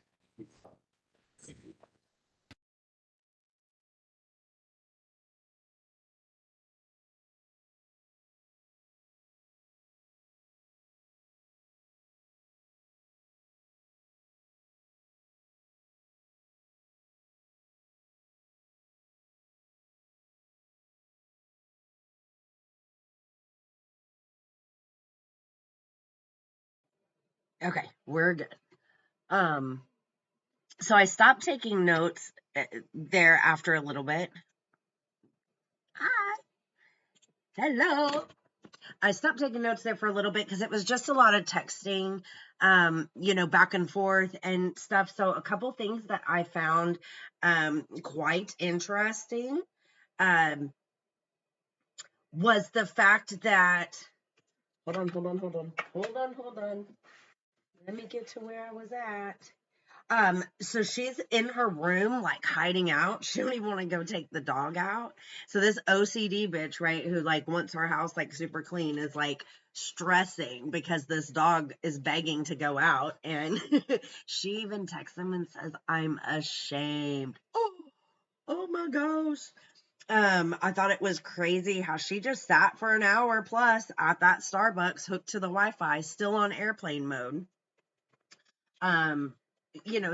Okay, we're good. So I stopped taking notes there after a little bit. Hi. Hello. I stopped taking notes there for a little bit because it was just a lot of texting, back and forth and stuff. So a couple things that I found quite interesting was the fact that, hold on. Let me get to where I was at. So she's in her room, like hiding out. She don't even want to go take the dog out. So this OCD bitch, right, who like wants her house like super clean, is like stressing because this dog is begging to go out. And she even texts him and says, "I'm ashamed." Oh my gosh. I thought it was crazy how she just sat for an hour plus at that Starbucks hooked to the Wi-Fi, still on airplane mode.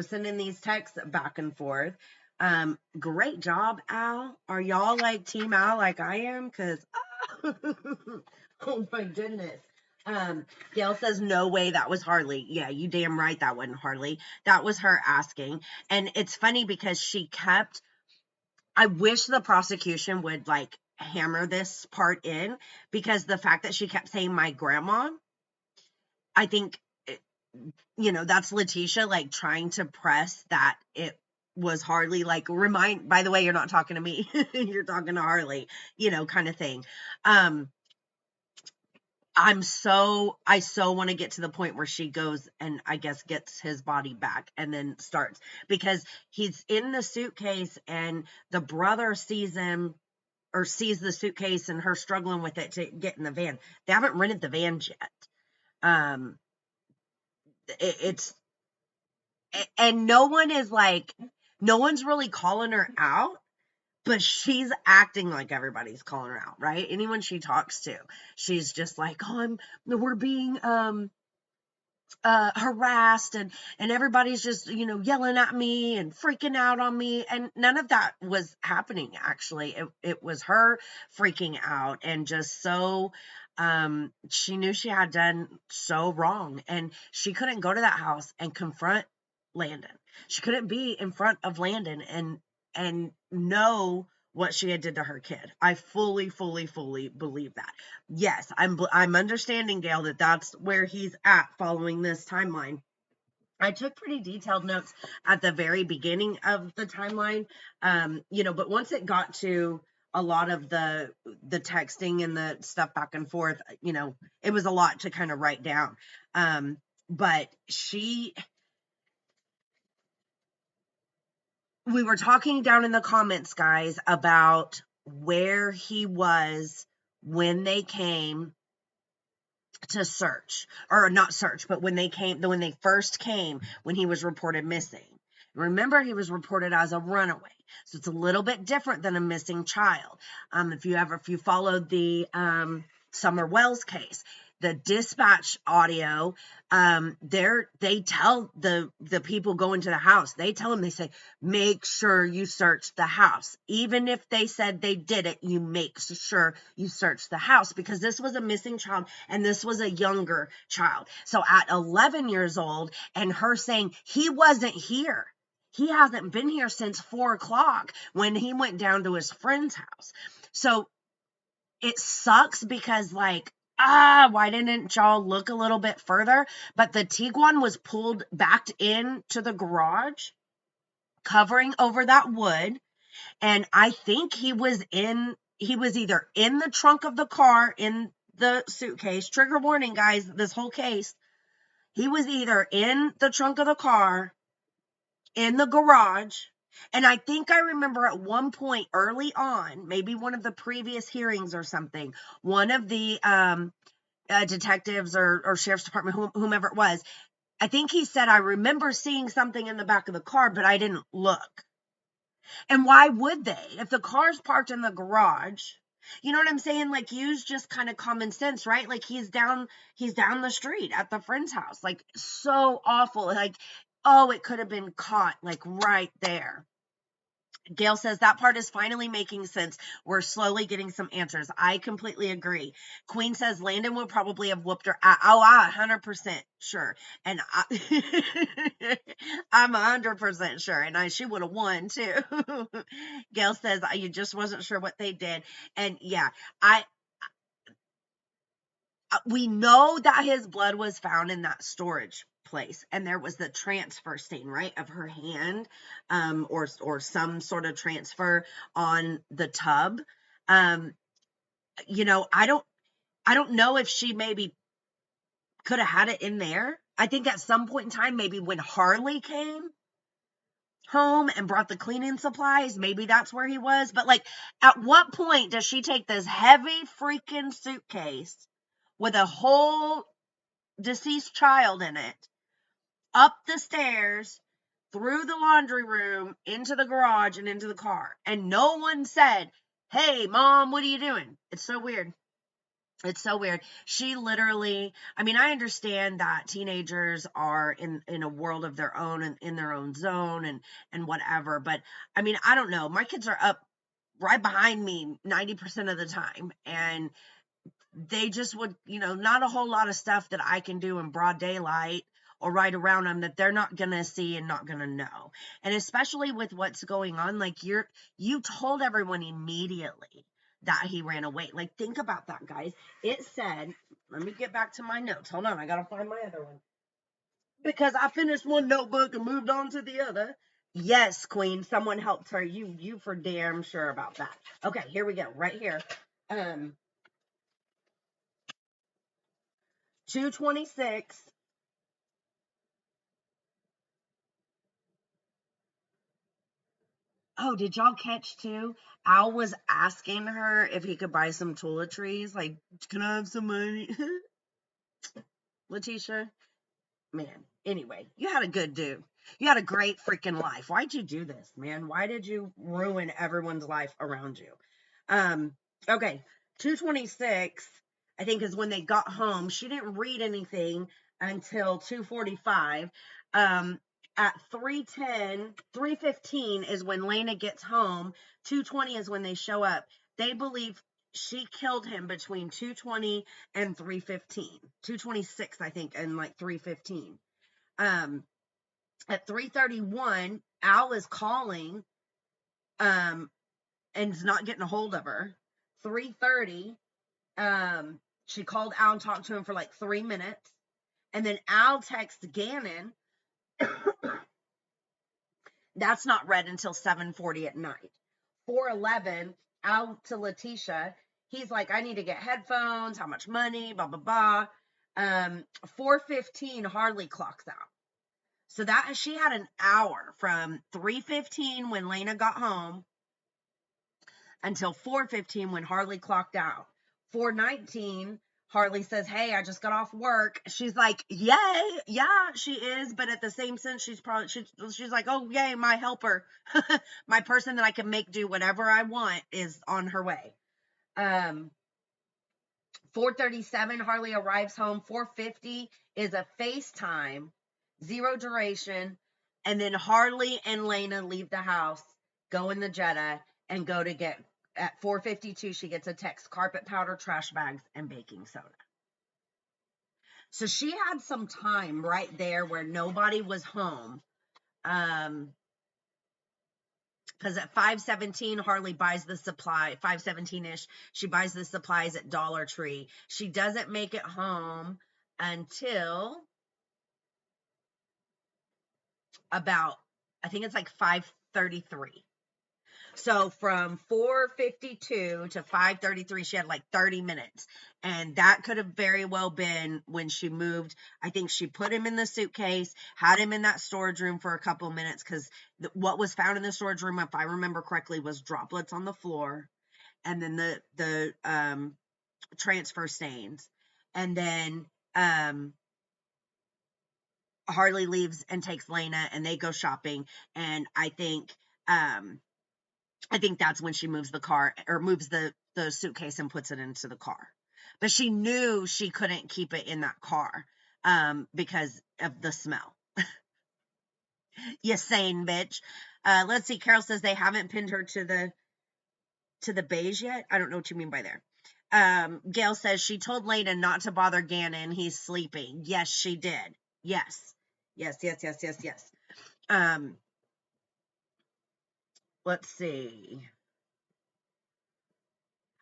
Sending these texts back and forth. Great job, Al. Are y'all like Team Al like I am? Because, oh my goodness. Gail says, no way, that was Harley. Yeah, you damn right that wasn't Harley. That was her asking. And it's funny because I wish the prosecution would like hammer this part in, because the fact that she kept saying my grandma, I think that's Letecia like trying to press that it was Harley, like by the way, you're not talking to me, you're talking to Harley, kind of thing. I so want to get to the point where she goes and I guess gets his body back and then starts, because he's in the suitcase and the brother sees him or sees the suitcase and her struggling with it to get in the van. They haven't rented the van yet. It's and no one's really calling her out, but she's acting like everybody's calling her out, right? Anyone she talks to, she's just like, "Oh, we're being harassed and everybody's just yelling at me and freaking out on me," and none of that was happening. Actually, it was her freaking out and just so she knew she had done so wrong, and she couldn't go to that house and confront Landon. She couldn't be in front of Landon and know what she had did to her kid. I fully believe that. Yes, I'm understanding, Gail, that that's where he's at following this timeline. I took pretty detailed notes at the very beginning of the timeline, but once it got to a lot of the texting and the stuff back and forth, it was a lot to kind of write down. But we were talking down in the comments, guys, about where he was when they came to search, or not search, but when they first came, when he was reported missing. Remember, he was reported as a runaway, so it's a little bit different than a missing child. If you followed the Summer Wells case, the dispatch audio, they tell the people going to the house, they tell them, they say, make sure you search the house. Even if they said they did it, you make sure you search the house, because this was a missing child and this was a younger child. So at 11 years old, and her saying he wasn't here, he hasn't been here since 4:00 when he went down to his friend's house. So it sucks because why didn't y'all look a little bit further? But the Tiguan was backed into the garage, covering over that wood. And I think he was either in the trunk of the car in the suitcase. Trigger warning, guys, this whole case. He was either in the trunk of the car, in the garage, and I think I remember at one point early on, maybe one of the previous hearings or something, one of the detectives or sheriff's department, whomever it was, I think he said, I remember seeing something in the back of the car, but I didn't look. And why would they? If the car's parked in the garage, you know what I'm saying? Like, use just kind of common sense, right? Like, he's down the street at the friend's house. Like, so awful. Like, oh, it could have been caught, like, right there. Gail says that part is finally making sense. We're slowly getting some answers. I completely agree. Queen says Landon would probably have whooped her. 100% sure. And I'm 100% sure. And she would have won too. Gail says you just wasn't sure what they did. And yeah, we know that his blood was found in that storage place, and there was the transfer stain, right, of her hand, or some sort of transfer on the tub. You know, I don't know if she maybe could have had it in there. I think at some point in time, maybe when Harley came home and brought the cleaning supplies, maybe that's where he was. But like, at what point does she take this heavy freaking suitcase with a whole deceased child in it, up the stairs, through the laundry room, into the garage, and into the car? And no one said, hey, Mom, what are you doing? It's so weird. It's so weird. She literally, I mean, I understand that teenagers are in a world of their own and in their own zone and whatever. But I mean, I don't know. My kids are up right behind me 90% of the time. And they just would, not a whole lot of stuff that I can do in broad daylight or right around them that they're not going to see and not going to know. And especially with what's going on, like you told everyone immediately that he ran away. Like, think about that, guys. It said, let me get back to my notes. Hold on. I got to find my other one. Because I finished one notebook and moved on to the other. Yes, Queen, someone helped her. You for damn sure about that. Okay, here we go. Right here. 226. Oh, did y'all catch too? Al was asking her if he could buy some toiletries. Like, can I have some money? Letecia, man. Anyway, you had a good dude. You had a great freaking life. Why'd you do this, man? Why did you ruin everyone's life around you? Okay, 226, I think, is when they got home. She didn't read anything until 2:45. At 3:15 is when Lena gets home. 2:20 is when they show up. They believe she killed him between 2:20 and 3:15. 2:26, I think, and like 3:15. At 3:31, Al is calling and is not getting a hold of her. 3:30, she called Al and talked to him for like 3 minutes. And then Al texts Gannon. That's not read until 7:40 at night. 4:11, Al to Letecia. He's like, I need to get headphones. How much money? Blah, blah, blah. 4:15, Harley clocks out. So that she had an hour from 3:15 when Lena got home until 4:15 when Harley clocked out. 4:19, Harley says, hey, I just got off work. She's like, yay. Yeah, she is. But at the same sense, she's like, oh, yay, my helper, my person that I can make do whatever I want is on her way. 4:37, Harley arrives home. 4:50 is a FaceTime, 0 duration. And then Harley and Lena leave the house, go in the Jetta, and go to get, at 4:52, she gets a text, carpet powder, trash bags, and baking soda. So she had some time right there where nobody was home. Because at 5:17, Harley buys the supply, 5:17-ish, she buys the supplies at Dollar Tree. She doesn't make it home until about, I think it's like 5:33. So from 4:52 to 5:33, she had like 30 minutes. And that could have very well been when she moved. I think she put him in the suitcase, had him in that storage room for a couple of minutes, because what was found in the storage room, if I remember correctly, was droplets on the floor, and then the transfer stains. And then Harley leaves and takes Lena, and they go shopping. And I think that's when she moves the car, or moves the suitcase and puts it into the car. But she knew she couldn't keep it in that car because of the smell. You sane bitch. Let's see. Carol says they haven't pinned her to the beige yet. I don't know what you mean by there. Gail says she told Lena not to bother Gannon. He's sleeping. Yes, she did. Yes. Let's see.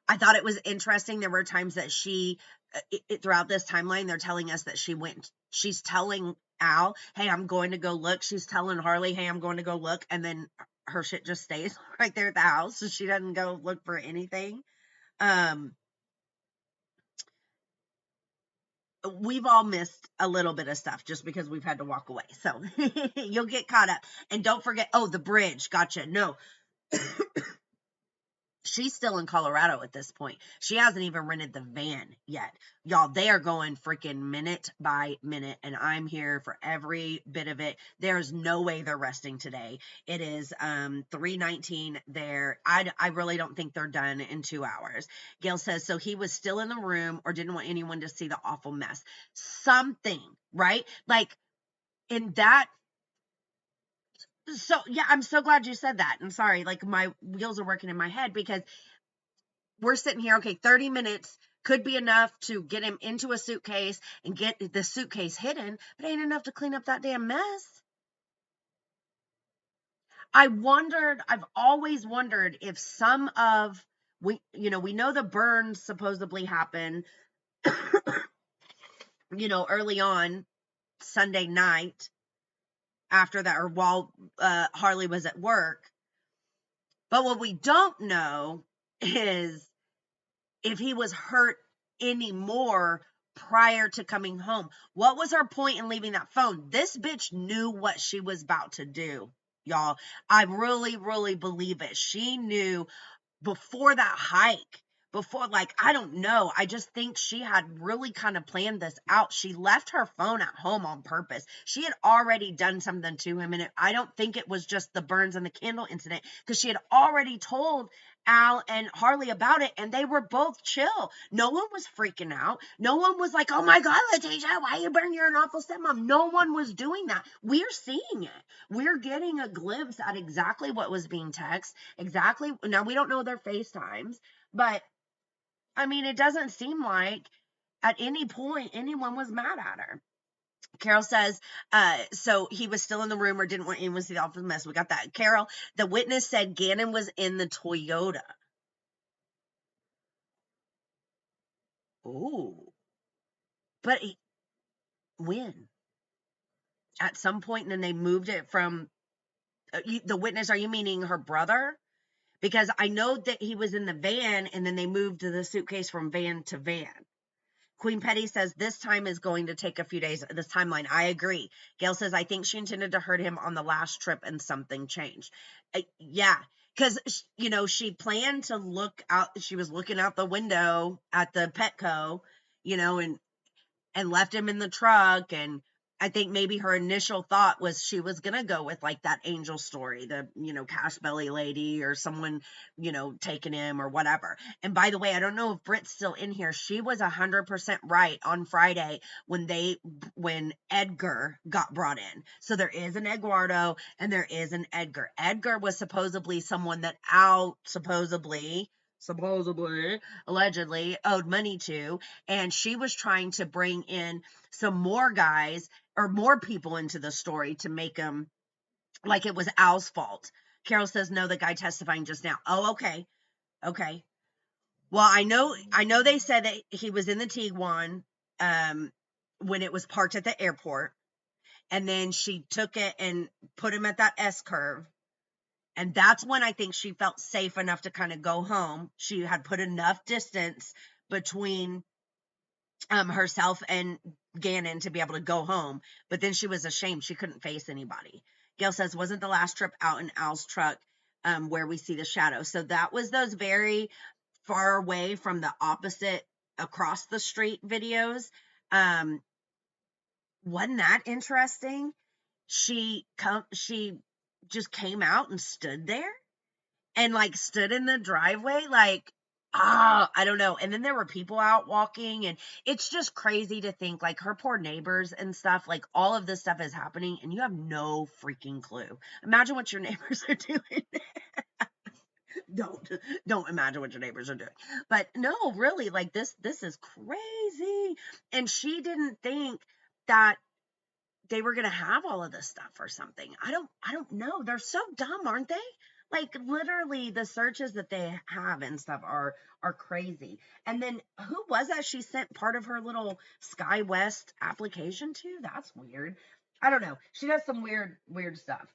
I thought it was interesting. There were times that she, throughout this timeline, they're telling us that she's telling Al, hey, I'm going to go look. She's telling Harley, hey, I'm going to go look. And then her shit just stays right there at the house. So she doesn't go look for anything. We've all missed a little bit of stuff just because we've had to walk away. So you'll get caught up. And don't forget, the bridge. Gotcha. No. She's still in Colorado at this point. She hasn't even rented the van yet. Y'all, they are going freaking minute by minute, and I'm here for every bit of it. There's no way they're resting today. It is 3:19 there. I really don't think they're done in 2 hours. Gail says, so he was still in the room or didn't want anyone to see the awful mess. Something, right? Like, in that. So, yeah, I'm so glad you said that. I'm sorry, like, my wheels are working in my head, because we're sitting here, okay, 30 minutes could be enough to get him into a suitcase and get the suitcase hidden, but ain't enough to clean up that damn mess. I've always wondered if we know the burns supposedly happen, early on Sunday night after that, or while Harley was at work. But what we don't know is if he was hurt anymore prior to coming home. What was her point in leaving that phone? This bitch knew what she was about to do, y'all. I really, really believe it. She knew before that hike, I don't know. I just think she had really kind of planned this out. She left her phone at home on purpose. She had already done something to him. And I don't think it was just the burns and the candle incident, because she had already told Al and Harley about it, and they were both chill. No one was freaking out. No one was like, oh my God, Letecia, why you burn? You're an awful stepmom. No one was doing that. We're seeing it. We're getting a glimpse at exactly what was being texted. Exactly. Now, we don't know their FaceTimes, but I mean, it doesn't seem like at any point anyone was mad at her. Carol says, so he was still in the room or didn't want anyone to see the awful mess. We got that. Carol, the witness said Gannon was in the Toyota. Ooh. But when? At some point, and then they moved it from, the witness, are you meaning her brother? Because I know that he was in the van, and then they moved the suitcase from van to van. Queen Petty says this time is going to take a few days, this timeline. I agree. Gail says, I think she intended to hurt him on the last trip and something changed. Yeah, because, she planned to look out. She was looking out the window at the Petco, and left him in the truck. And I think maybe her initial thought was she was going to go with like that angel story, the, cash belly lady or someone, taking him or whatever. And by the way, I don't know if Britt's still in here. She was 100% right on Friday when Edgar got brought in. So there is an Eduardo and there is an Edgar. Edgar was supposedly someone that Al supposedly, allegedly owed money to, and she was trying to bring in some more guys or more people into the story to make them like it was Al's fault. Carol says, no, the guy testifying just now. Oh, okay. Well, I know they said that he was in the Tiguan when it was parked at the airport, and then she took it and put him at that S curve. And that's when I think she felt safe enough to kind of go home. She had put enough distance between herself and Gannon to be able to go home. But then she was ashamed. She couldn't face anybody. Gail says, wasn't the last trip out in Al's truck where we see the shadow. So that was those very far away from the opposite across the street videos. Wasn't that interesting? She just came out and stood there and like stood in the driveway, like, I don't know. And then there were people out walking, and it's just crazy to think like her poor neighbors and stuff, like all of this stuff is happening and you have no freaking clue. Imagine what your neighbors are doing. don't imagine what your neighbors are doing. But no, really, like this is crazy. And she didn't think that they were going to have all of this stuff or something. I don't know. They're so dumb, aren't they? Like literally the searches that they have and stuff are crazy. And then who was that she sent part of her little Sky West application to? That's weird. I don't know. She does some weird stuff.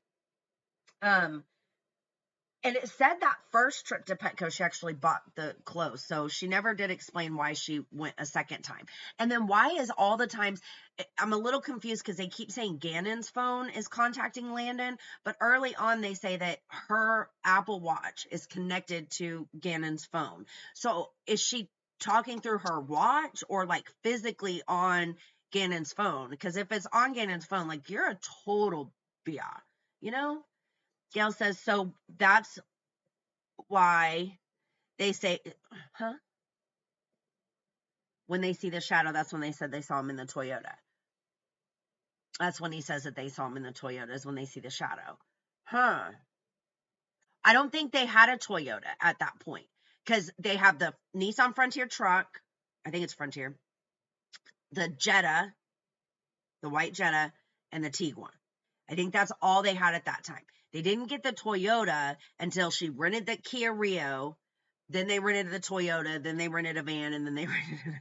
And it said that first trip to Petco, she actually bought the clothes. So she never did explain why she went a second time. And then why is all the times, I'm a little confused because they keep saying Gannon's phone is contacting Landon. But early on, they say that her Apple Watch is connected to Gannon's phone. So is she talking through her watch or like physically on Gannon's phone? Because if it's on Gannon's phone, like you're a total bia, you know? Gail says, so that's why they say, huh? When they see the shadow, that's when they said they saw him in the Toyota. That's when he says that they saw him in the Toyota, is when they see the shadow. Huh. I don't think they had a Toyota at that point because they have the Nissan Frontier truck. I think it's Frontier. The Jetta, the white Jetta, and the Tiguan. I think that's all they had at that time. They didn't get the Toyota until she rented the Kia Rio. Then they rented the Toyota. Then they rented a van. And then they rented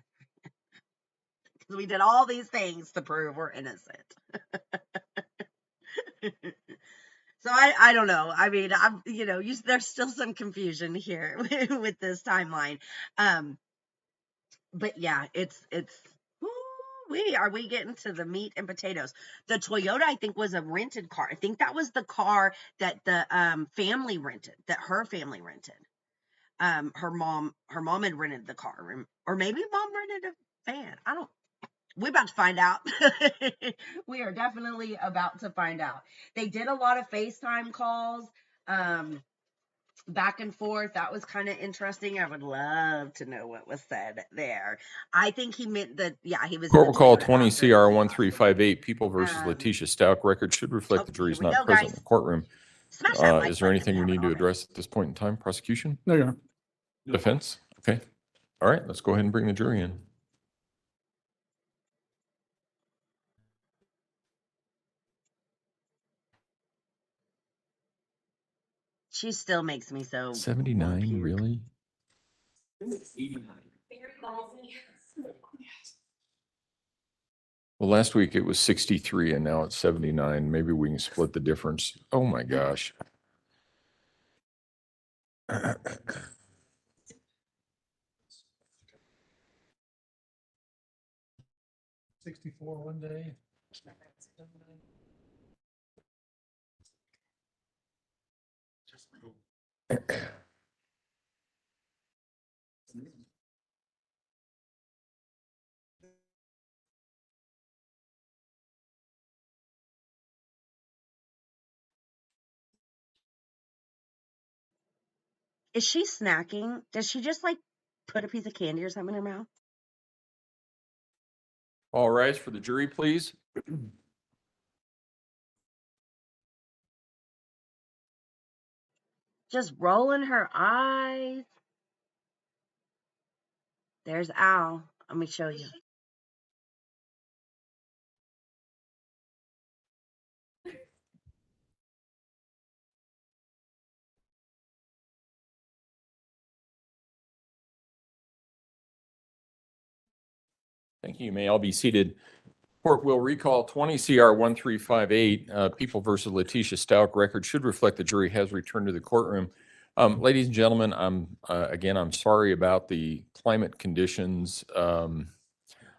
because we did all these things to prove we're innocent. So I don't know. I mean, I'm, there's still some confusion here with this timeline. But yeah, it's are we getting to the meat and potatoes? The Toyota, I think, was a rented car. I think that was the car that the family rented, that her family rented. Her mom had rented the car, or maybe mom rented a van. We're about to find out. We are definitely about to find out. They did a lot of FaceTime calls, back and forth. That was kind of interesting. I would love to know what was said there. I think he meant that, yeah, he was Court in will the call Toyota 20 after CR he 1358, People versus Um, Letecia Stauch. Record should reflect the here jury's we not go, present in guys. the courtroom. Smash that like Is there button if anything you we need haven't to already. address at this point in time? Prosecution? No, Your Honor. Defense? Okay. All right, let's go ahead and bring the jury in. She still makes me so 79, puke. really? 89. Well, last week it was 63 and now it's 79. Maybe we can split the difference. Oh my gosh. 64 one day. Is she snacking? Does she just like put a piece of candy or something in her mouth? All rise for the jury, please. Just rolling her eyes. There's Al. Let me show you. Thank you. You may all be seated. Court will recall 20 CR 1358, People versus Letecia Stauch. Record should reflect the jury has returned to the courtroom. Ladies and gentlemen, I'm sorry about the climate conditions.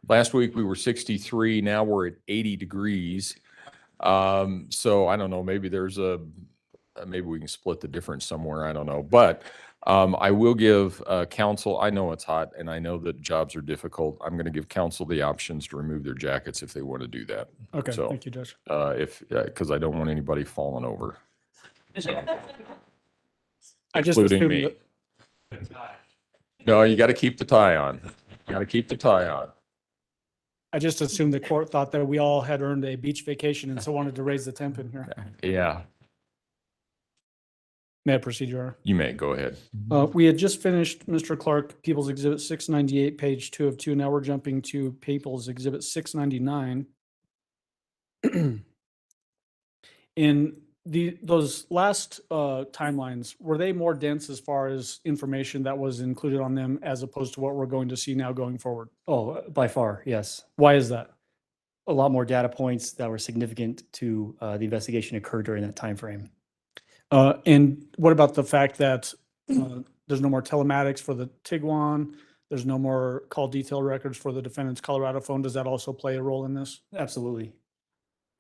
Last week we were 63, now we're at 80 degrees. So I don't know, maybe maybe we can split the difference somewhere, I don't know. But I will give counsel, I know it's hot and I know that jobs are difficult. I'm going to give counsel the options to remove their jackets if they want to do that. Okay, So, thank you, Judge. because I don't want anybody falling over, I just including assumed me. that, No, you got to keep the tie on. You got to keep the tie on. I just assumed the court thought that we all had earned a beach vacation and so wanted to raise the temp in here. Yeah, May I proceed, Your Honor? you may go ahead. We had just finished Mr. Clark, People's Exhibit 698, page 2 of 2. Now we're jumping to People's Exhibit 699. In those last timelines, were they more dense as far as information that was included on them as opposed to what we're going to see now going forward? Oh, by far, yes. Why is that? A lot more data points that were significant to the investigation occurred during that time frame. And what about the fact that there's no more telematics for the Tiguan? There's no more call detail records for the defendant's Colorado phone. Does that also play a role in this? Absolutely.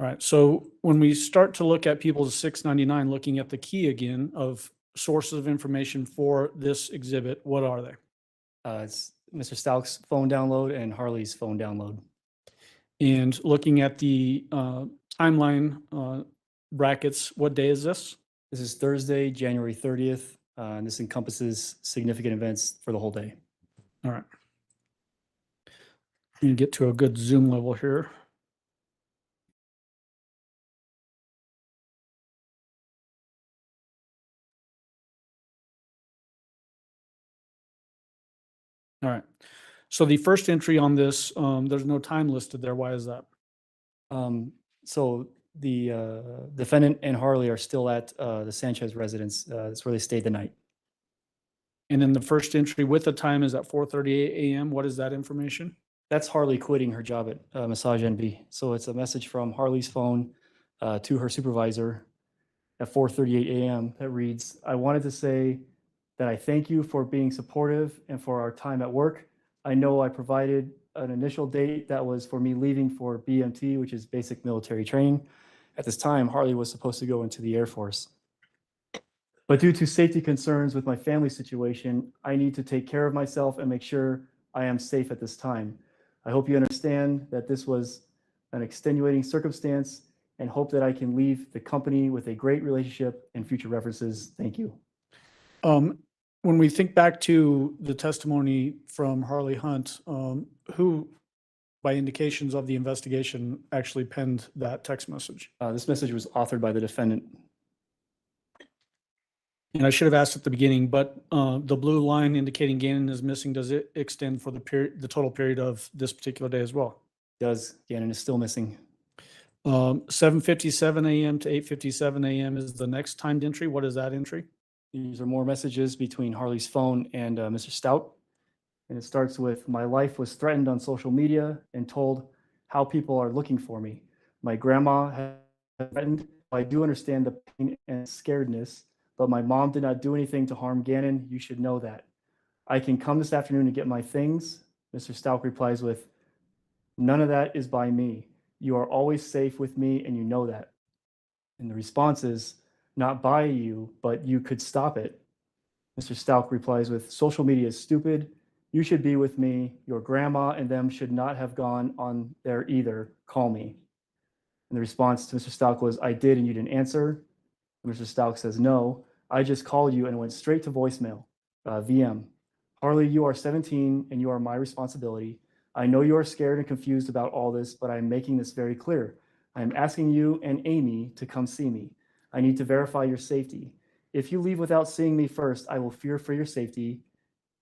All right. So when we start to look at People's 699, looking at the key again of sources of information for this exhibit, what are they? It's Mr. Stauch's phone download and Harley's phone download. And looking at the timeline brackets, what day is this? This is Thursday, January 30th, and this encompasses significant events for the whole day. All right. Let me get to a good zoom level here. All right. So the first entry on this, there's no time listed there. Why is that? So the defendant and Harley are still at the Sanchez residence. That's where they stayed the night. And then the first entry with the time is at 4:38 a.m. What is that information? That's Harley quitting her job at Massage NB. So it's a message from Harley's phone to her supervisor at 4:38 a.m. that reads, "I wanted to say that I thank you for being supportive and for our time at work. I know I provided an initial date that was for me leaving for BMT, which is basic military training. At this time, Harley was supposed to go into the Air Force. But due to safety concerns with my family situation, I need to take care of myself and make sure I am safe at this time. I hope you understand that this was an extenuating circumstance and hope that I can leave the company with a great relationship and future references. Thank you." When we think back to the testimony from Harley Hunt, who, by indications of the investigation, actually penned that text message? This message was authored by the defendant. And I should have asked at the beginning, but the blue line indicating Gannon is missing, does it extend for the total period of this particular day as well? Does. Gannon is still missing. 7:57 a.m. to 8:57 a.m. is the next timed entry. What is that entry? These are more messages between Harley's phone and Mr. Stout. And it starts with, "My life was threatened on social media and told how people are looking for me. My grandma had threatened. I do understand the pain and scaredness, but my mom did not do anything to harm Gannon. You should know that. I can come this afternoon to get my things." Mr. Stout replies with, "None of that is by me. You are always safe with me and you know that." And the response is, "Not by you, but you could stop it." Mr. Stout replies with, "Social media is stupid. You should be with me. Your grandma and them should not have gone on there either. Call me." And the response to Mr. Stout was, "I did and you didn't answer." And Mr. Stout says, "No, I just called you and went straight to voicemail. VM. Harley, you are 17 and you are my responsibility. I know you are scared and confused about all this, but I'm making this very clear. I'm asking you and Amy to come see me. I need to verify your safety. If you leave without seeing me first, I will fear for your safety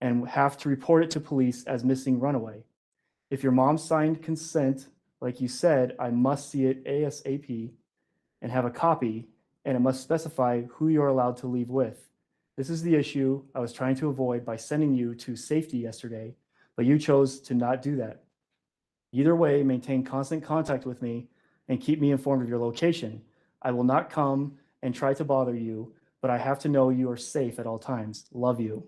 and have to report it to police as missing runaway. If your mom signed consent, like you said, I must see it ASAP and have a copy, and it must specify who you're allowed to leave with. This is the issue I was trying to avoid by sending you to safety yesterday, but you chose to not do that." Either way, maintain constant contact with me and keep me informed of your location. I will not come and try to bother you, but I have to know you are safe at all times. Love you.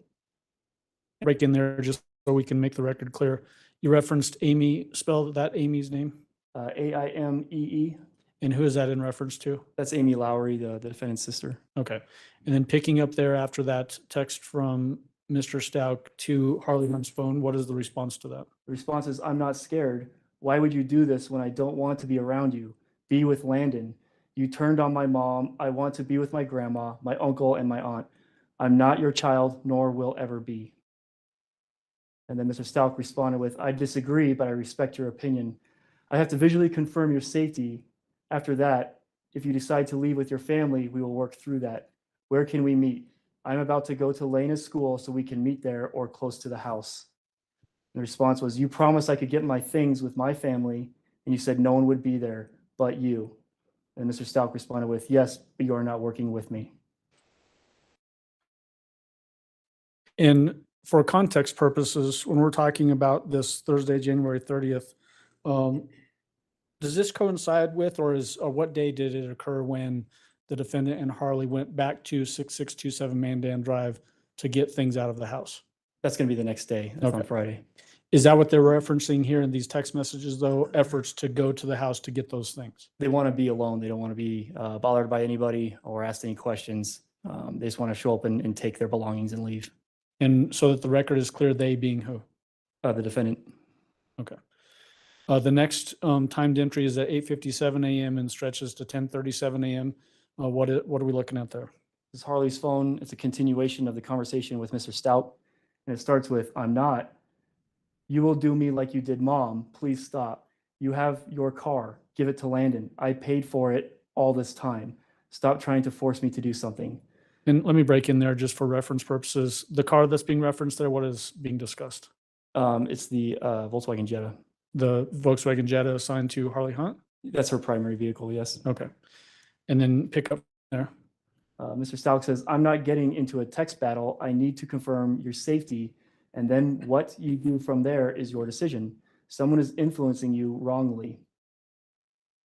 Break in there just so we can make the record clear. You referenced Amy, spell that Amy's name, Aimee. and who is that in reference to? That's Amy Lowry, the defendant's sister. Okay. And then picking up there after that text from Mr. Stauch to Harley Hunt's phone, what is the response to that? The response is, I'm not scared. Why would you do this when I don't want to be around you? Be with Landon. You turned on my mom. I want to be with my grandma, my uncle, and my aunt. I'm not your child, nor will ever be. And then Mr. Stauch responded with, I disagree, but I respect your opinion. I have to visually confirm your safety. After that, if you decide to leave with your family, we will work through that. Where can we meet? I'm about to go to Lena's school so we can meet there or close to the house. The response was, you promised I could get my things with my family, and you said no one would be there but you. And Mr. Stauch responded with, yes, but you are not working with me. And for context purposes, when we're talking about this Thursday, January 30th, does this coincide with, or what day did it occur when the defendant and Harley went back to 6627 Mandan Drive to get things out of the house? That's going to be the next day. That's on Okay. Friday. Is that what they're referencing here in these text messages, though? Efforts to go to the house to get those things? They want to be alone. They don't want to be bothered by anybody or asked any questions. They just want to show up and take their belongings and leave. And so that the record is clear, they being who? The defendant. Okay. The next timed entry is at 8:57 a.m. and stretches to 10:37 a.m. What are we looking at there? This is Harley's phone. It's a continuation of the conversation with Mr. Stauch. And it starts with, I'm not. You will do me like you did mom. Please stop. You have your car. Give it to Landon. I paid for it all this time. Stop trying to force me to do something. And let me break in there just for reference purposes. The car that's being referenced there, what is being discussed? It's the Volkswagen Jetta. The Volkswagen Jetta assigned to Harley Hunt? That's her primary vehicle, yes. Okay. And then pick up there. Mr. Stauch says, I'm not getting into a text battle. I need to confirm your safety. And then what you do from there is your decision. Someone is influencing you wrongly.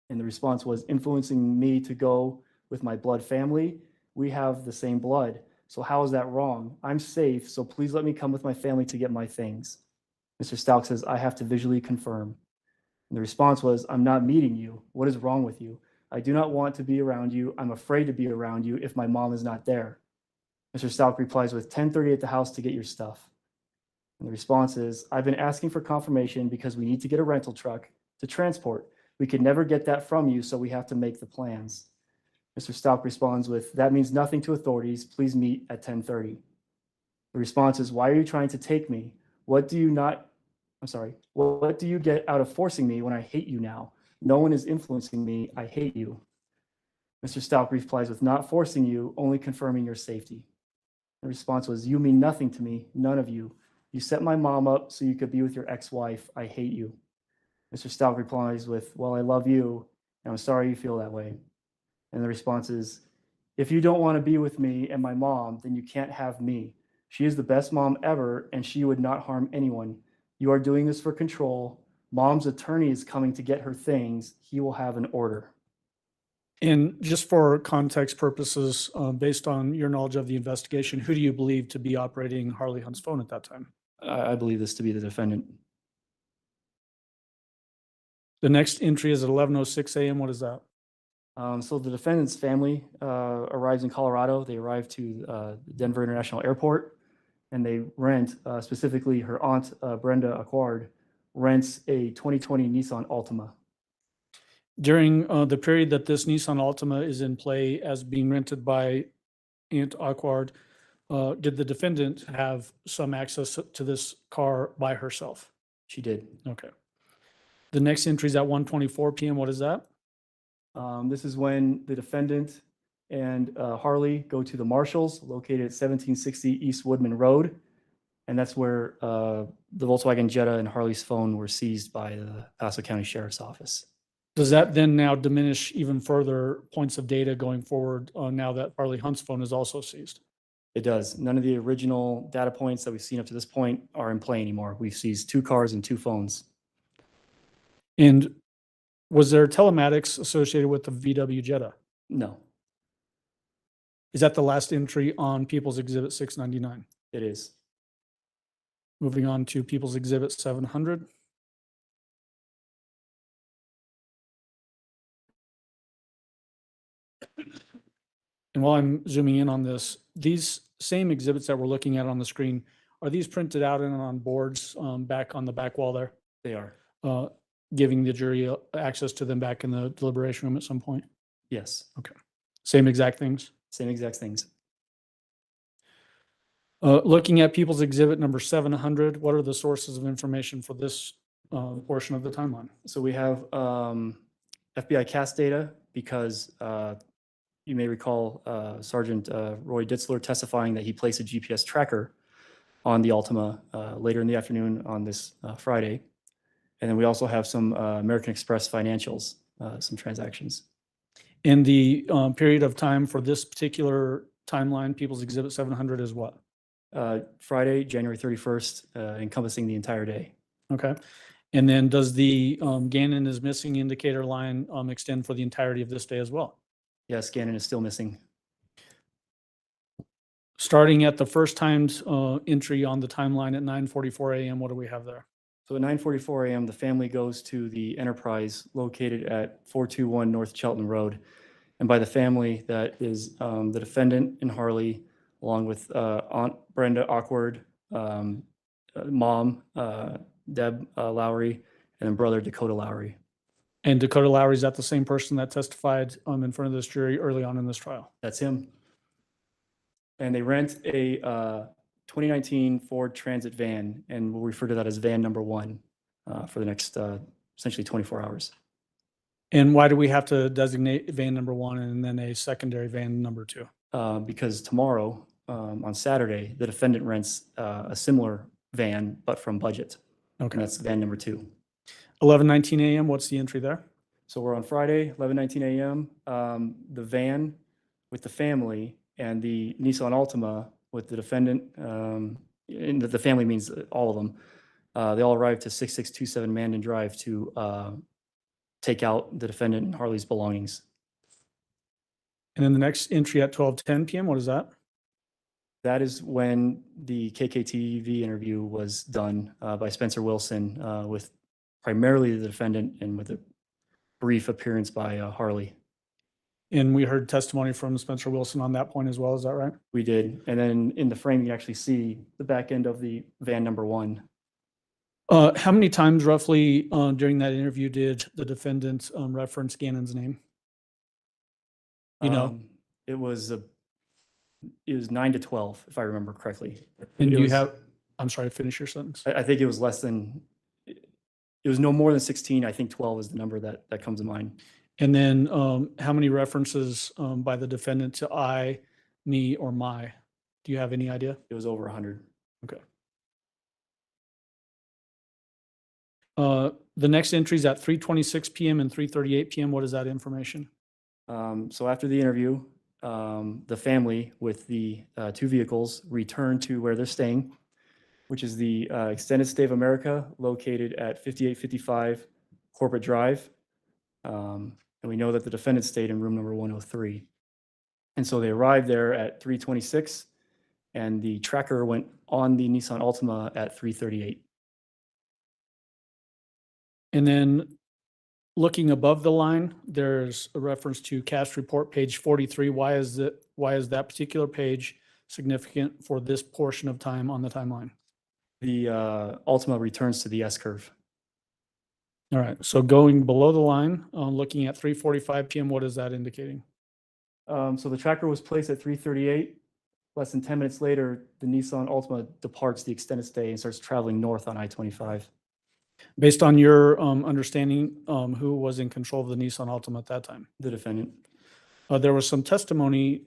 And the response was, influencing me to go with my blood family. We have the same blood. So how is that wrong? I'm safe, so please let me come with my family to get my things. Mr. Stauch says, I have to visually confirm. And the response was, I'm not meeting you. What is wrong with you? I do not want to be around you. I'm afraid to be around you if my mom is not there. Mr. Stauch replies with 10:30 at the house to get your stuff. And the response is, I've been asking for confirmation because we need to get a rental truck to transport. We could never get that from you, so we have to make the plans. Mr. Stauch responds with, that means nothing to authorities. Please meet at 10:30. The response is, why are you trying to take me? What do you get out of forcing me when I hate you now? No one is influencing me. I hate you. Mr. Stauch replies with, not forcing you, only confirming your safety. The response was, you mean nothing to me, none of you. You set my mom up so you could be with your ex-wife. I hate you. Mr. Stauch replies with, well, I love you, and I'm sorry you feel that way. And the response is, if you don't want to be with me and my mom, then you can't have me. She is the best mom ever, and she would not harm anyone. You are doing this for control. Mom's attorney is coming to get her things. He will have an order. And just for context purposes, based on your knowledge of the investigation, who do you believe to be operating Harley Hunt's phone at that time? I believe this to be the defendant. The next entry is at 11:06 a.m. What is that? So the defendant's family arrives in Colorado. They arrive to Denver International Airport, and they rent, specifically her aunt, Brenda Acquard, rents a 2020 Nissan Altima. During the period that this Nissan Altima is in play as being rented by Aunt Acquard, did the defendant have some access to this car by herself? She did. Okay. The next entry is at 1:24 p.m. What is that? This is when the defendant and Harley go to the Marshalls located at 1760 East Woodman Road. And that's where the Volkswagen Jetta and Harley's phone were seized by the Paso County Sheriff's Office. Does that then now diminish even further points of data going forward now that Harley Hunt's phone is also seized? It does. None of the original data points that we've seen up to this point are in play anymore. We've seized 2 cars and 2 phones. And was there telematics associated with the VW Jetta? No, Is that the last entry on People's Exhibit 699? it is. Moving on to People's Exhibit 700. And while I'm zooming in on this, these same exhibits that we're looking at on the screen, are these printed out and on boards back on the back wall there, They are. giving the jury access to them back in the deliberation room at some point? Yes, Same exact things? same exact things. Looking at People's Exhibit number 700, what are the sources of information for this portion of the timeline? So we have FBI CAS data because you may recall Sergeant Roy Ditzler testifying that he placed a GPS tracker on the Altima later in the afternoon on this Friday. And then we also have some American Express financials, some transactions. And the period of time for this particular timeline, People's Exhibit 700 is what? Friday, January 31st, encompassing the entire day. Okay. And then does the Gannon is missing indicator line extend for the entirety of this day as well? Yes, Gannon is still missing. Starting at the first timed entry on the timeline at 9:44 a.m., what do we have there? So at 9:44 a.m., the family goes to the Enterprise located at 421 North Cheltenham Road. And by the family, that is the defendant and Harley, along with Aunt Brenda Awkward, mom Deb Lowry, and then brother Dakota Lowry. And Dakota Lowry, is that the same person that testified in front of this jury early on in this trial? That's him. And they rent a 2019 Ford Transit van, and we'll refer to that as van number 1 for the next essentially 24 hours. And why do we have to designate van number 1 and then a secondary van number 2? Because tomorrow, on Saturday, the defendant rents a similar van, but from budget. And Okay. that's van number 2. 11:19 a.m., what's the entry there? So we're on Friday, 11:19 a.m. The van with the family and the Nissan Altima with the defendant, and the family means all of them, they all arrived to 6627 Mandan Drive to take out the defendant and Harley's belongings. And then the next entry at 12:10 p.m., what is that? That is when the KKTV interview was done by Spencer Wilson with primarily the defendant and with a brief appearance by Harley. And we heard testimony from Spencer Wilson on that point as well, is that right? We did. And then in the frame, you actually see the back end of the van number 1. How many times roughly during that interview did the defendant reference Gannon's name? You know, It was 9 to 12, if I remember correctly. and It you was- have, I'm sorry, finish your sentence. I think it was less than, it was no more than 16. I think 12 is the number that comes to mind. And then how many references by the defendant to I, me, or my? Do you have any idea? It was over 100. Okay. The next entry is at 3:26 p.m. and 3:38 p.m. What is that information? So after the interview, the family with the 2 vehicles returned to where they're staying, which is the Extended Stay of America located at 5855 Corporate Drive. And we know that the defendant stayed in room number 103. And so they arrived there at 3:26, and the tracker went on the Nissan Altima at 3:38. And then looking above the line, there's a reference to cast report page 43. Why is that particular page significant for this portion of time on the timeline? The Altima returns to the S-curve. All right, so going below the line, looking at 3:45 p.m., what is that indicating? So the tracker was placed at 3:38. Less than 10 minutes later, the Nissan Altima departs the extended stay and starts traveling north on I-25. Based on your understanding, who was in control of the Nissan Altima at that time? The defendant. There was some testimony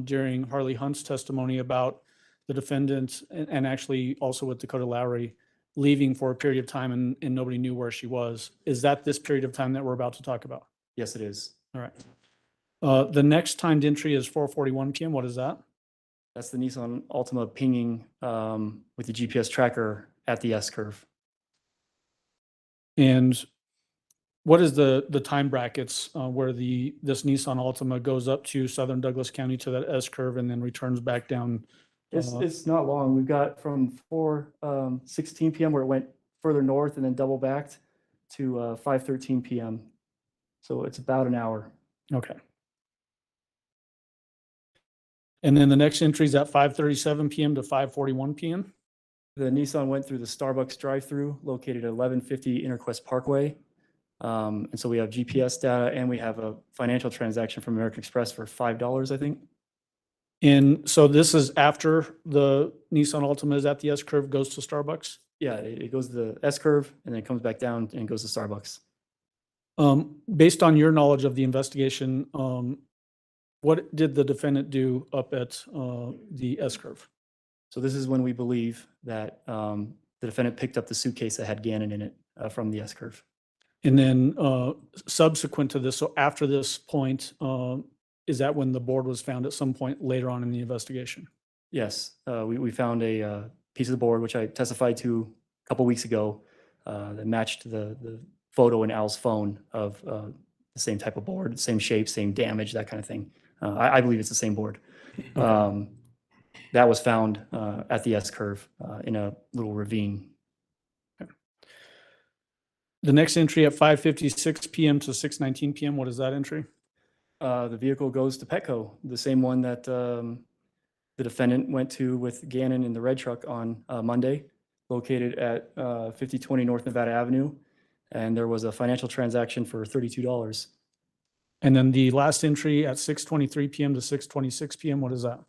during Harley Hunt's testimony about the defendant and actually also with Dakota Lowry leaving for a period of time and nobody knew where she was. Is that this period of time that we're about to talk about? Yes, it is. All right. The next timed entry is 4:41 p.m. What is that? That's the Nissan Altima pinging with the GPS tracker at the S-curve. And what is the time brackets where this Nissan Altima goes up to southern Douglas County to that S curve and then returns back down? It's not long. We've got from 4:16 p.m. where it went further north and then double backed to 5:13 p.m. So it's about an hour. Okay. And then the next entry is at 5:37 p.m. to 5:41 p.m. The Nissan went through the Starbucks drive-through located at 1150 Interquest Parkway. And so we have GPS data and we have a financial transaction from American Express for $5, I think. And so this is after the Nissan Altima is at the S curve, goes to Starbucks? Yeah, it goes to the S curve and then it comes back down and goes to Starbucks. Based on your knowledge of the investigation, what did the defendant do up at the S curve? So this is when we believe that the defendant picked up the suitcase that had Gannon in it from the S curve. And then subsequent to this, so after this point, is that when the board was found at some point later on in the investigation? Yes, we found a piece of the board, which I testified to a couple weeks ago, that matched the photo in Al's phone of the same type of board, same shape, same damage, that kind of thing. I believe it's the same board. Okay. That was found at the S curve in a little ravine. The next entry at 5:56 p.m. to 6:19 p.m., what is that entry? The vehicle goes to Petco, the same one that the defendant went to with Gannon in the red truck on Monday, located at 5020 North Nevada Avenue. And there was a financial transaction for $32. And then the last entry at 6:23 p.m. to 6:26 p.m., what is that?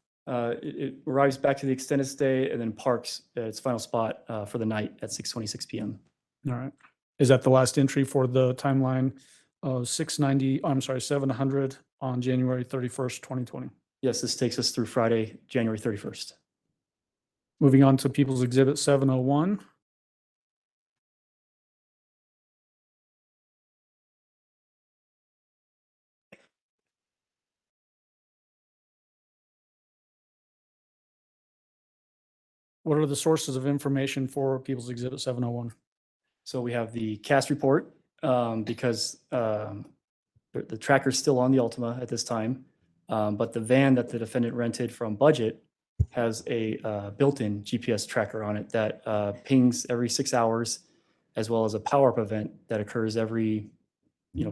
It arrives back to the extended stay and then parks at its final spot for the night at 6:26 p.m. All right. Is that the last entry for the timeline of 700 on January 31st, 2020? Yes, this takes us through Friday, January 31st. Moving on to People's Exhibit 701. What are the sources of information for People's Exhibit 701? So we have the cast report because the tracker's still on the Altima at this time, but the van that the defendant rented from Budget has a built-in GPS tracker on it that pings every 6 hours, as well as a power-up event that occurs every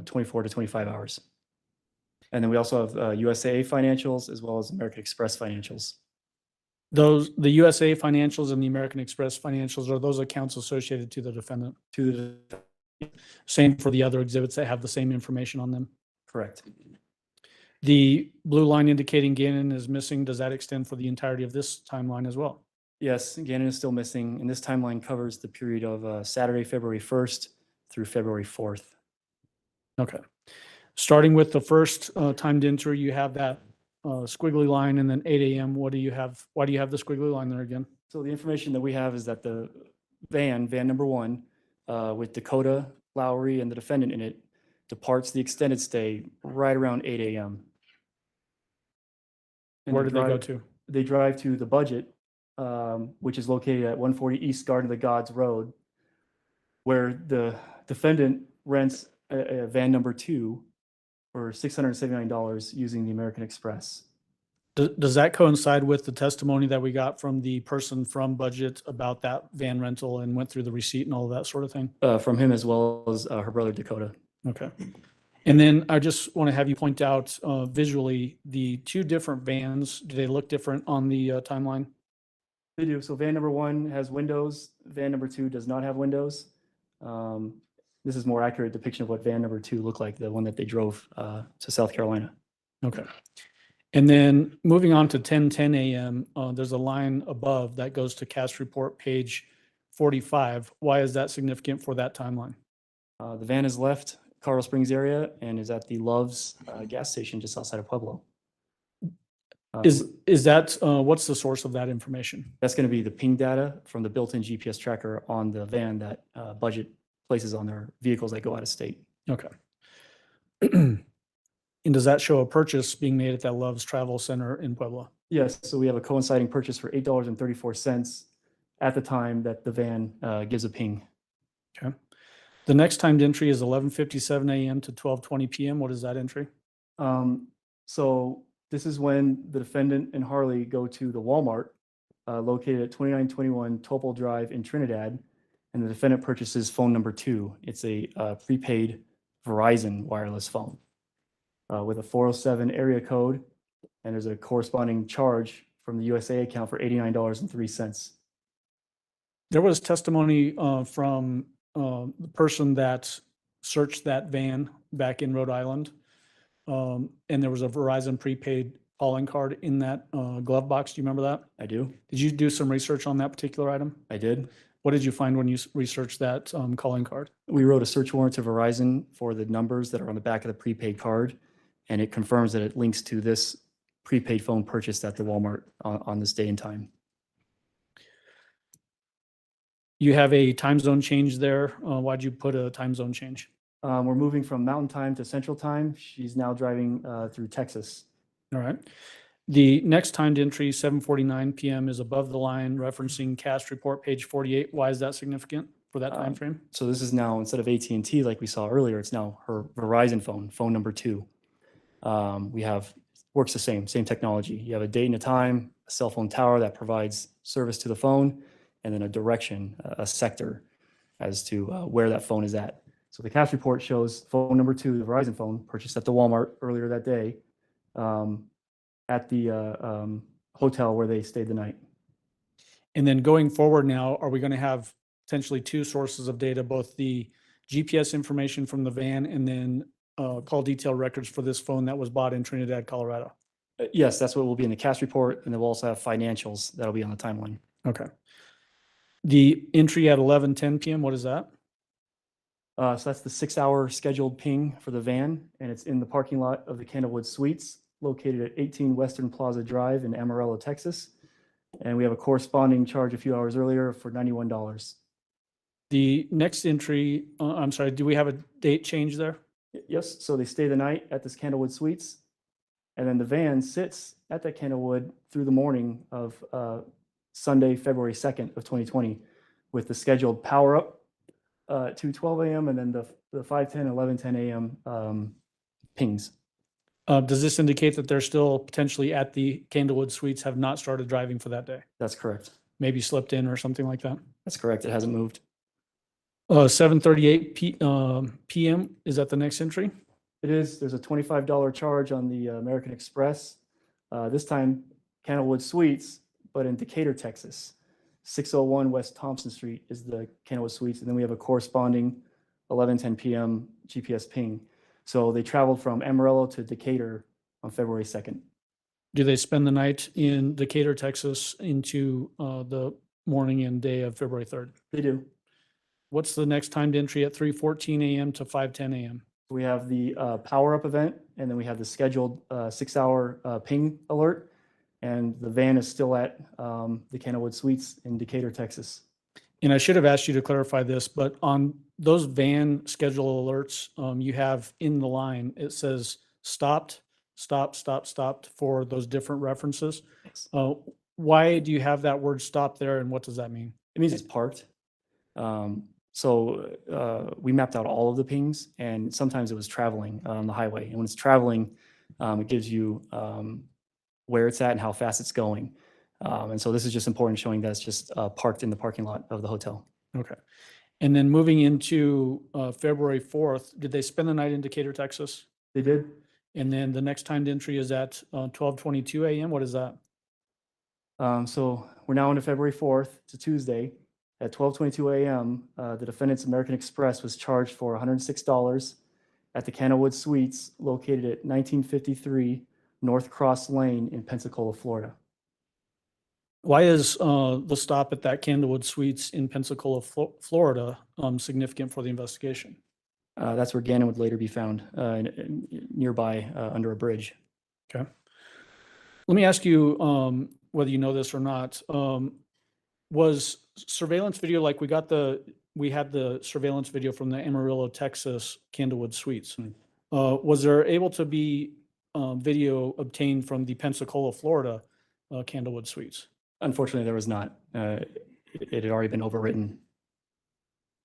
24 to 25 hours. And then we also have USAA financials as well as American Express financials. The USA financials and the American Express financials, are those accounts associated to the defendant? To the Same for the other exhibits that have the same information on them? correct. The blue line indicating Gannon is missing, does that extend for the entirety of this timeline as well? Yes, Gannon is still missing, and this timeline covers the period of Saturday, February 1st through February 4th. Okay. Starting with the first timed entry, you have that squiggly line and then 8 a.m. What do you have? Why do you have the squiggly line there again? So the information that we have is that the van number one, with Dakota, Lowry, and the defendant in it, departs the extended stay right around 8 a.m. And Where did they go to? They drive to the Budget, which is located at 140 East Garden of the Gods Road, where the defendant rents a van number two for $679 using the American Express. Does that coincide with the testimony that we got from the person from Budget about that van rental and went through the receipt and all of that sort of thing? From him as well as her brother Dakota. Okay. And then I just want to have you point out visually the two different vans. Do they look different on the timeline? They do. So van number one has windows. Van number two does not have windows. This is more accurate depiction of what van number two looked like, the one that they drove to South Carolina. Okay. And then moving on to 10:10 a.m., there's a line above that goes to cast report page 45. Why is that significant for that timeline? The van has left Colorado Springs area and is at the Love's gas station just outside of Pueblo. Is that what's the source of that information? That's going to be the ping data from the built-in GPS tracker on the van that Budget places on their vehicles that go out of state. Okay. And does that show a purchase being made at that Love's Travel Center in Pueblo? Yes, so we have a coinciding purchase for $8.34 at the time that the van gives a ping. Okay. The next timed entry is 11:57 a.m. to 12:20 p.m. What is that entry? So this is when the defendant and Harley go to the Walmart located at 2921 Topol Drive in Trinidad, and the defendant purchases phone number 2. It's a prepaid Verizon wireless phone with a 407 area code, and there's a corresponding charge from the USA account for $89.03. There was testimony from the person that searched that van back in Rhode Island. And there was a Verizon prepaid calling card in that glove box. Do you remember that? I do. Did you do some research on that particular item? I did. What did you find when you researched that calling card? We wrote a search warrant to Verizon for the numbers that are on the back of the prepaid card, and it confirms that it links to this prepaid phone purchased at the Walmart on this day and time. You have a time zone change there. Why'd you put a time zone change? We're moving from Mountain Time to Central Time. She's now driving through Texas. All right. The next timed entry, 7:49 p.m., is above the line referencing cast report page 48. Why is that significant for that time frame? So this is now, instead of AT&T like we saw earlier, it's now her Verizon phone number 2. Works the same technology. You have a date and a time, a cell phone tower that provides service to the phone, and then a direction, a sector as to where that phone is at. So the cast report shows phone number 2, the Verizon phone, purchased at the Walmart earlier that day, at the hotel where they stayed the night. And then going forward now, are we going to have potentially 2 sources of data, both the GPS information from the van and then call detail records for this phone that was bought in Trinidad, Colorado? Yes, that's what will be in the cast report, and then we'll also have financials that'll be on the timeline. Okay. The entry at 11:10 p.m., what is that? So that's the 6-hour scheduled ping for the van, and it's in the parking lot of the Candlewood Suites, located at 18 Western Plaza Drive in Amarillo, Texas. And we have a corresponding charge a few hours earlier for $91. The next entry, I'm sorry, do we have a date change there? Yes, so they stay the night at this Candlewood Suites, and then the van sits at that Candlewood through the morning of Sunday, February 2nd of 2020, with the scheduled power up to 12 a.m. and then the 5:10, 11:10 a.m. Pings. Does this indicate that they're still potentially at the Candlewood Suites, have not started driving for that day? That's correct. Maybe slipped in or something like that? That's correct. It hasn't moved. 7:38 p.m. is that the next entry? It is. There's a $25 charge on the American Express. This time, Candlewood Suites, but in Decatur, Texas. 601 West Thompson Street is the Candlewood Suites, and then we have a corresponding 11:10 p.m. GPS ping. So they traveled from Amarillo to Decatur on February 2nd. Do they spend the night in Decatur, Texas into the morning and day of February 3rd? They do. What's the next timed entry at 3:14 a.m. to 5:10 a.m.? We have the power up event, and then we have the scheduled 6-hour ping alert, and the van is still at the Candlewood Suites in Decatur, Texas. And I should have asked you to clarify this, but on those van schedule alerts, you have in the line, it says stopped, stopped for those different references. Thanks. Why do you have that word stop there, and what does that mean? It means it's parked. We mapped out all of the pings, and sometimes it was traveling on the highway. And when it's traveling, it gives you where it's at and how fast it's going. And so this is just important, showing that it's just parked in the parking lot of the hotel. Okay. And then moving into February 4th, did they spend the night in Decatur, Texas? They did. And then the next timed entry is at 12:22 a.m. What is that? So we're now into February 4th. It's a Tuesday. At 12:22 a.m., the defendant's American Express was charged for $106 at the Candlewood Suites, located at 1953 North Cross Lane in Pensacola, Florida. Why is the stop at that Candlewood Suites in Pensacola, Florida significant for the investigation? That's where Gannon would later be found, nearby under a bridge. Okay. Let me ask you whether you know this or not. Was surveillance video, like we had the surveillance video from the Amarillo, Texas Candlewood Suites. Was there able to be video obtained from the Pensacola, Florida Candlewood Suites? Unfortunately, there was not. It had already been overwritten.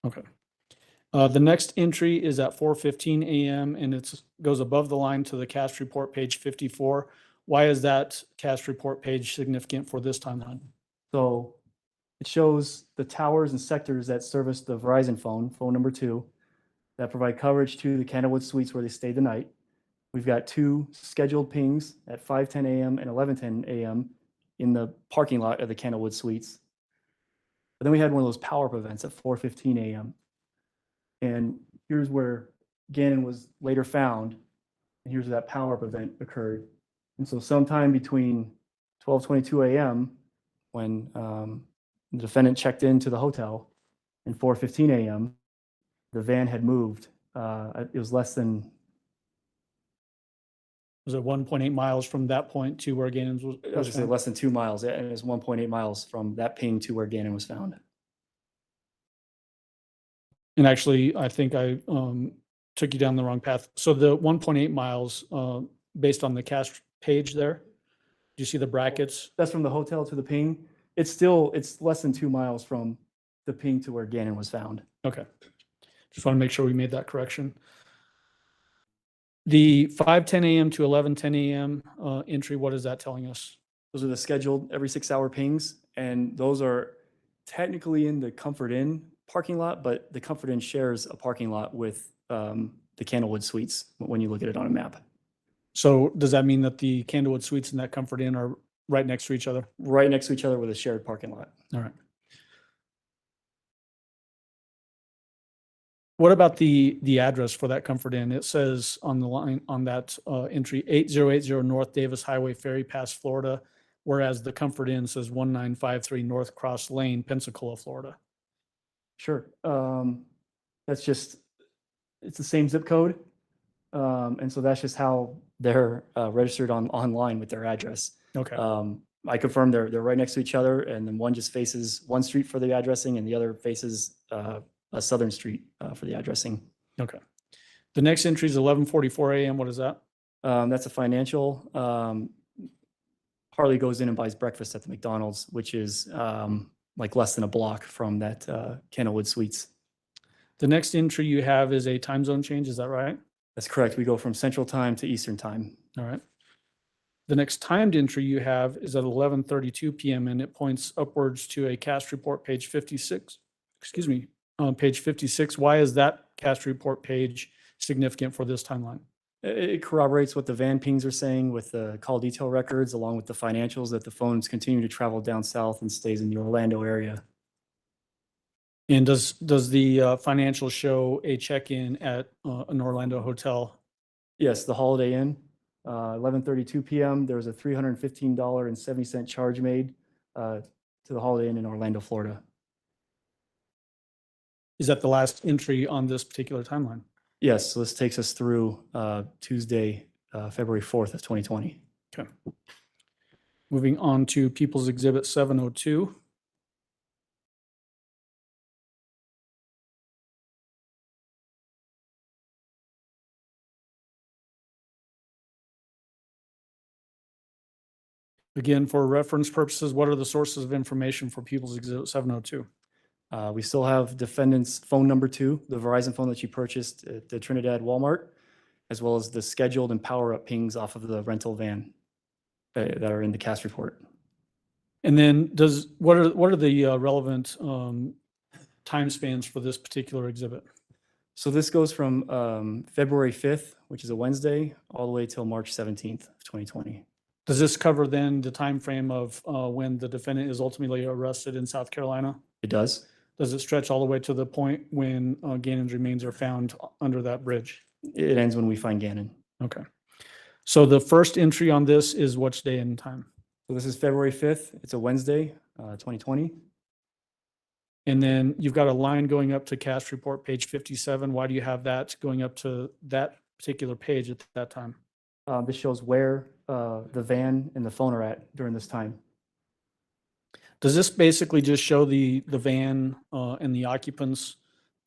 Okay. The next entry is at 4:15 a.m. and it goes above the line to the cast report page 54. Why is that cast report page significant for this timeline? So it shows the towers and sectors that service the Verizon phone number 2, that provide coverage to the Candlewood Suites where they stayed the night. We've got 2 scheduled pings at 5:10 a.m. and 11:10 a.m. in the parking lot of the Candlewood Suites. But then we had one of those power-up events at 4:15 a.m. And here's where Gannon was later found, and here's where that power-up event occurred. And so sometime between 12:22 a.m., when the defendant checked into the hotel, and 4:15 a.m., the van had moved. It was less than, Was it 1.8 miles from that point to where Gannon's was? I was gonna say found? less than 2 miles, and it was 1.8 miles from that ping to where Gannon was found. And actually, I think I took you down the wrong path. So the 1.8 miles, based on the cast page there, do you see the brackets? That's from the hotel to the ping. It's less than 2 miles from the ping to where Gannon was found. Okay. Just want to make sure we made that correction. The 5:10 a.m. to 11:10 a.m. Entry, what is that telling us? Those are the scheduled every 6-hour pings, and those are technically in the Comfort Inn parking lot, but the Comfort Inn shares a parking lot with the Candlewood Suites when you look at it on a map. So does that mean that the Candlewood Suites and that Comfort Inn are right next to each other? Right next to each other with a shared parking lot. All right. What about the address for that Comfort Inn? It says on the line on that entry 8080 North Davis Highway, Ferry Pass, Florida, whereas the Comfort Inn says 1953 North Cross Lane, Pensacola, Florida. Sure. That's just, it's the same zip code. And so that's just how they're registered online with their address. Okay. I confirm they're right next to each other, and then one just faces one street for the addressing and the other faces a southern street for the addressing. Okay. The next entry is 11:44 a.m. What is that? That's a financial. Harley goes in and buys breakfast at the McDonald's, which is like less than a block from that Candlewood Suites. The next entry you have is a time zone change. Is that right? That's correct. We go from Central Time to Eastern Time. All right. The next timed entry you have is at 11:32 p.m. and it points upwards to a cast report page 56. Excuse me, page 56. Why is that cast report page significant for this timeline? It corroborates what the van pings are saying with the call detail records, along with the financials, that the phones continue to travel down south and stays in the Orlando area. And does the financial show a check-in at an Orlando hotel? Yes, the Holiday Inn, 11:32 p.m. There was a $315.70 charge made to the Holiday Inn in Orlando, Florida. Is that the last entry on this particular timeline? Yes, so this takes us through Tuesday, February 4th of 2020. Okay. Moving on to People's Exhibit 702. Again, for reference purposes, what are the sources of information for People's Exhibit 702? We still have defendant's phone number 2, the Verizon phone that you purchased at the Trinidad Walmart, as well as the scheduled and power-up pings off of the rental van that are in the cast report. And then what are the relevant time spans for this particular exhibit? So this goes from February 5th, which is a Wednesday, all the way till March 17th of 2020. Does this cover then the time frame of when the defendant is ultimately arrested in South Carolina? It does. Does it stretch all the way to the point when Gannon's remains are found under that bridge? It ends when we find Gannon. Okay. So the first entry on this is which day and time? So this is February 5th. It's a Wednesday, 2020. And then you've got a line going up to cast report page 57. Why do you have that going up to that particular page at that time? This shows where the van and the phone are at during this time. Does this basically just show the van and the occupants,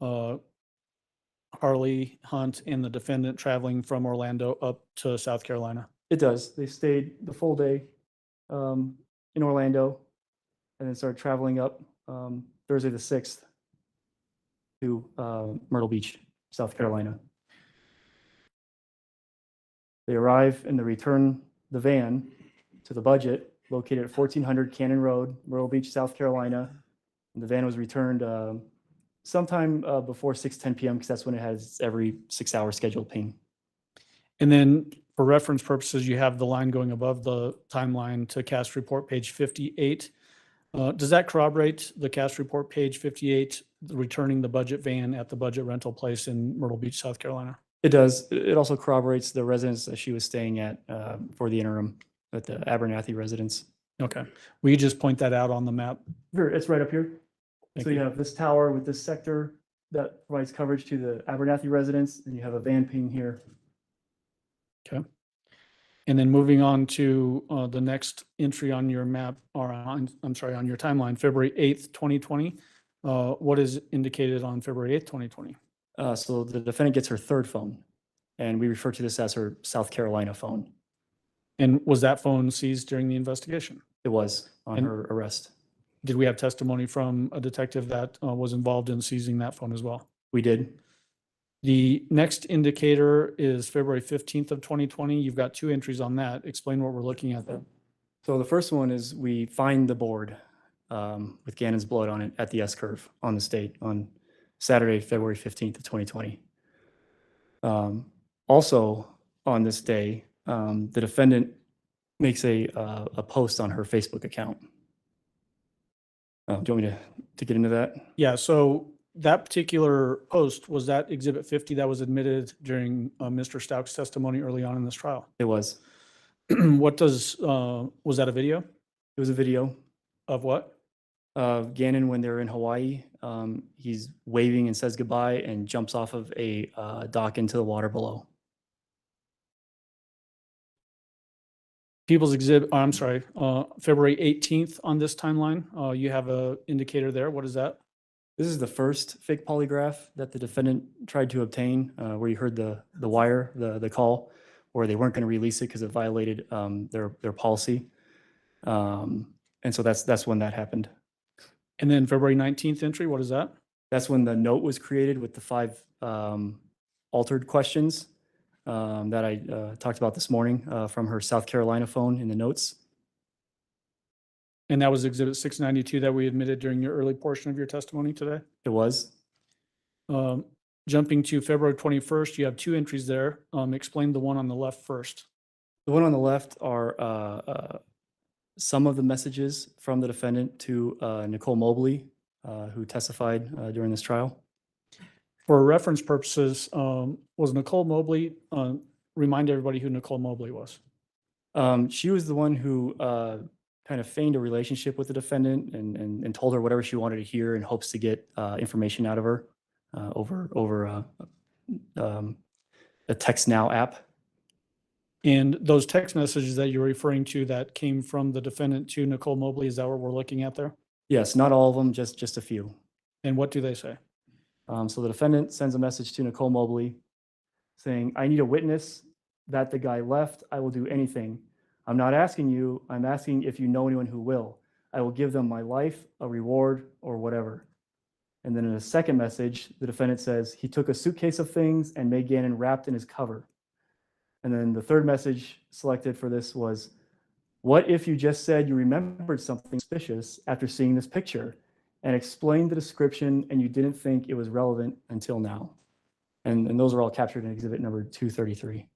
Harley, Hunt, and the defendant traveling from Orlando up to South Carolina? It does. They stayed the full day in Orlando and then started traveling up Thursday the 6th. to Myrtle Beach, South Carolina. They arrive and they return the van to the budget located at 1400 Cannon Road, Myrtle Beach, South Carolina. And the van was returned sometime before 6:10 p.m. because that's when it has every 6-hour scheduled ping. And then for reference purposes, you have the line going above the timeline to cast report page 58. Does that corroborate the cast report page 58, returning the budget van at the budget rental place in Myrtle Beach, South Carolina? It does. It also corroborates the residence that she was staying at for the interim at the Abernathy residence. Okay. Will you just point that out on the map? Sure, it's right up here. Thank So you have this tower with this sector that provides coverage to the Abernathy residence, and you have a van ping here. Okay. And then moving on to the next entry on your map, or on, I'm sorry, on your timeline, February 8th, 2020. What is indicated on February 8th, 2020? So the defendant gets her third phone, and we refer to this as her South Carolina phone. And was that phone seized during the investigation? It was on And- her arrest. Did we have testimony from a detective that was involved in seizing that phone as well? We did. The next indicator is February 15th of 2020. You've got 2 entries on that. Explain what we're looking at there. So the first one is we find the board with Gannon's blood on it at the S-curve on the state on Saturday, February 15th of 2020. Also on this day, the defendant makes a post on her Facebook account. Do you want me to get into that? Yeah, so that particular post, was that Exhibit 50 that was admitted during Mr. Stauch's testimony early on in this trial? It was. What does, was that a video It was a video of what? of Gannon when they're in Hawaii. He's waving and says goodbye and jumps off of a dock into the water below. People's Exhibit, I'm sorry, February 18th on this timeline. You have a indicator there. What is that? This is the first fake polygraph that the defendant tried to obtain, where you heard the wire, the call, where they weren't going to release it because it violated their policy. And so that's when that happened. And then February 19th entry, what is that? That's when the note was created with the 5 altered questions that I talked about this morning from her South Carolina phone in the notes. And that was Exhibit 692 that we admitted during your early portion of your testimony today? It was. Jumping to February 21st, you have 2 entries there. Explain the one on the left first. The one on the left are some of the messages from the defendant to Nicole Mobley, who testified during this trial. For reference purposes, was Nicole Mobley, remind everybody who Nicole Mobley was. She was the one who kind of feigned a relationship with the defendant and told her whatever she wanted to hear in hopes to get information out of her over a Text Now app. And those text messages that you're referring to that came from the defendant to Nicole Mobley, is that what we're looking at there? Yes, not all of them, just a few. And what do they say? So the defendant sends a message to Nicole Mobley saying, "I need a witness that the guy left. I will do anything. I'm not asking you. I'm asking if you know anyone who will. I will give them my life, a reward, or whatever." And then in a second message, the defendant says, "He took a suitcase of things and made Gannon wrapped in his cover." And then the third message selected for this was, "What if you just said you remembered something suspicious after seeing this picture and explained the description and you didn't think it was relevant until now?" And those are all captured in exhibit number 233.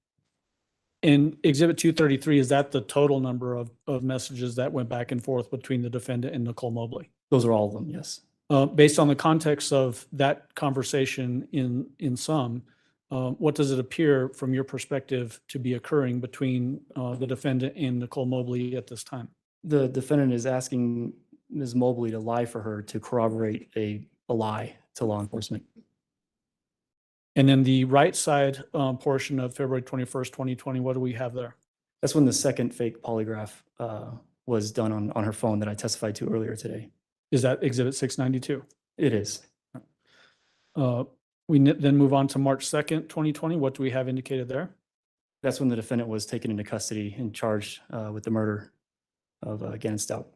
In Exhibit 233, is that the total number of messages that went back and forth between the defendant and Nicole Mobley? Those are all of them, yes. Based on the context of that conversation in sum, what does it appear from your perspective to be occurring between the defendant and Nicole Mobley at this time? The defendant is asking Ms. Mobley to lie for her to corroborate a lie to law enforcement. And then the right side portion of February 21st, 2020, what do we have there? That's when the second fake polygraph was done on her phone that I testified to earlier today. Is that Exhibit 692? It is. We then move on to March 2nd, 2020. What do we have indicated there? That's when the defendant was taken into custody and charged with the murder of Gannon Stauch.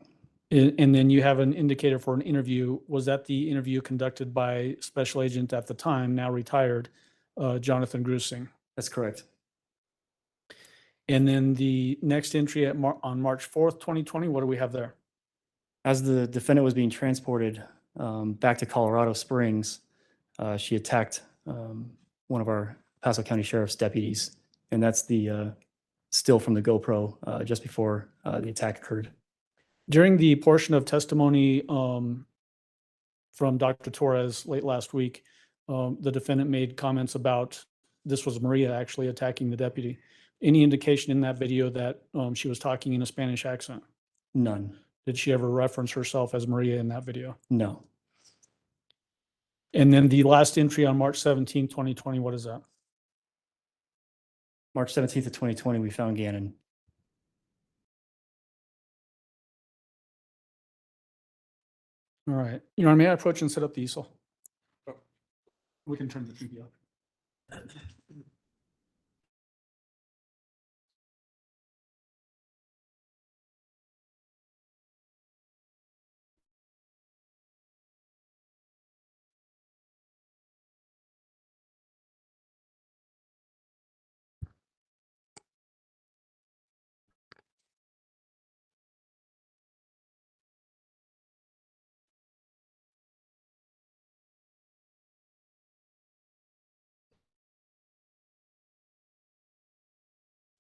And then you have an indicator for an interview. Was that the interview conducted by Special Agent at the time, now retired, Jonathan Grusing? That's correct. And then the next entry on March 4th, 2020, what do we have there? As the defendant was being transported back to Colorado Springs, she attacked one of our Paso County Sheriff's deputies. And that's the still from the GoPro just before the attack occurred. During the portion of testimony from Dr. Torres late last week, the defendant made comments about this was Maria actually attacking the deputy. Any indication in that video that she was talking in a Spanish accent? None. Did she ever reference herself as Maria in that video? No. And then the last entry on March 17, 2020, what is that? March 17th of 2020, we found Gannon. All right. Your Honor, may I approach and set up the easel? We can turn the TV off.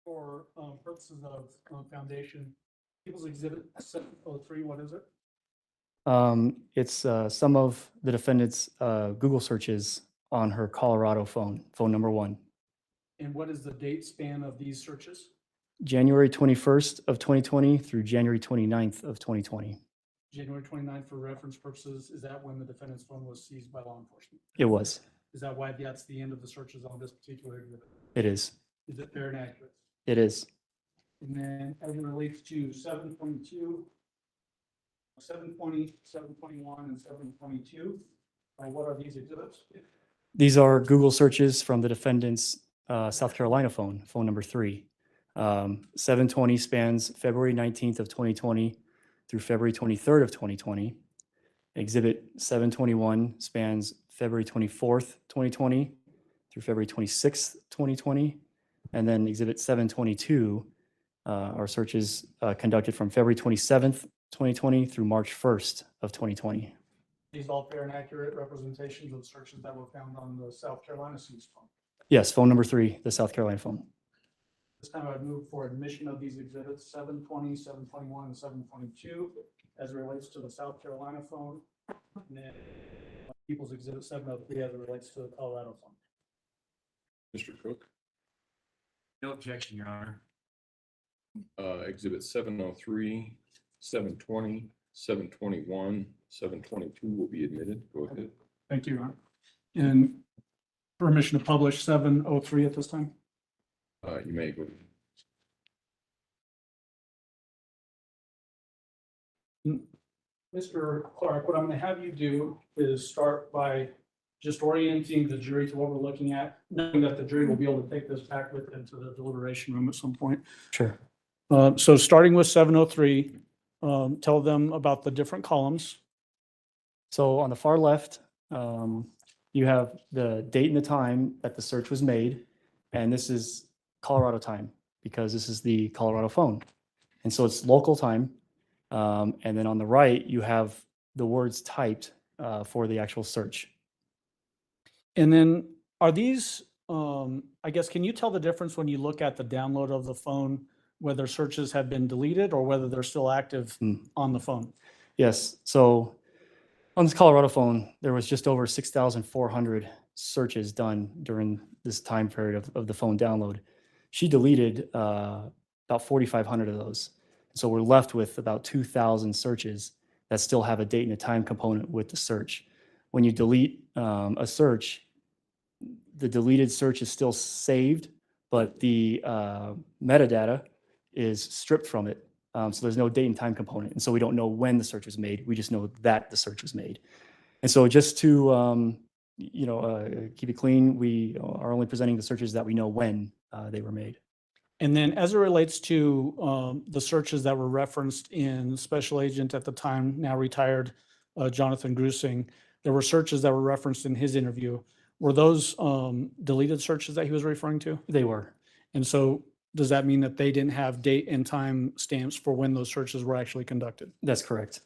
For purposes of foundation, People's Exhibit 703, what is it? It's some of the defendant's Google searches on her Colorado phone number 1. And what is the date span of these searches? January 21st of 2020 through January 29th of 2020. January 29th, for reference purposes, is that when the defendant's phone was seized by law enforcement? It was. Is that why that's the end of the searches on this particular exhibit? It is. Is it fair and accurate? It is. And then as it relates to 722, 720, 721, and 722, what are these exhibits? These are Google searches from the defendant's South Carolina phone number 3. 720 spans February 19th of 2020 through February 23rd of 2020. Exhibit 721 spans February 24th, 2020 through February 26th, 2020. And then Exhibit 722 are searches conducted from February 27th, 2020 through March 1st of 2020. These all fair and accurate representations of searches that were found on the South Carolina seized phone. Yes, phone number 3, the South Carolina phone. This time I'd move for admission of these exhibits 720, 721, and 722 as it relates to the South Carolina phone. And then People's Exhibit 703 as it relates to the Colorado phone. Mr. Cook, No objection, Your Honor. Exhibit 703, 720, 721, 722 will be admitted. Go ahead. Thank you, Your Honor. And permission to publish 703 at this time? You may go. Mr. Clark, what I'm going to have you do is start by just orienting the jury to what we're looking at, knowing that the jury will be able to take this back with them to the deliberation room at some point. Sure. So starting with 703, tell them about the different columns. So on the far left, you have the date and the time that the search was made. And this is Colorado time because this is the Colorado phone. And so it's local time. And then on the right, you have the words typed for the actual search. And then are these, I guess, can you tell the difference when you look at the download of the phone, whether searches have been deleted or whether they're still active on the phone? Yes. So on this Colorado phone, there was just over 6,400 searches done during this time period of the phone download. She deleted about 4,500 of those. So we're left with about 2,000 searches that still have a date and a time component with the search. When you delete a search, the deleted search is still saved, but the metadata is stripped from it. So there's no date and time component. And so we don't know when the search was made. We just know that the search was made. And so just to keep it clean, we are only presenting the searches that we know when they were made. And then as it relates to the searches that were referenced in Special Agent at the time, now retired, Jonathan Grusing, there were searches that were referenced in his interview. Were those deleted searches that he was referring to? They were. And so does that mean that they didn't have date and time stamps for when those searches were actually conducted? That's correct.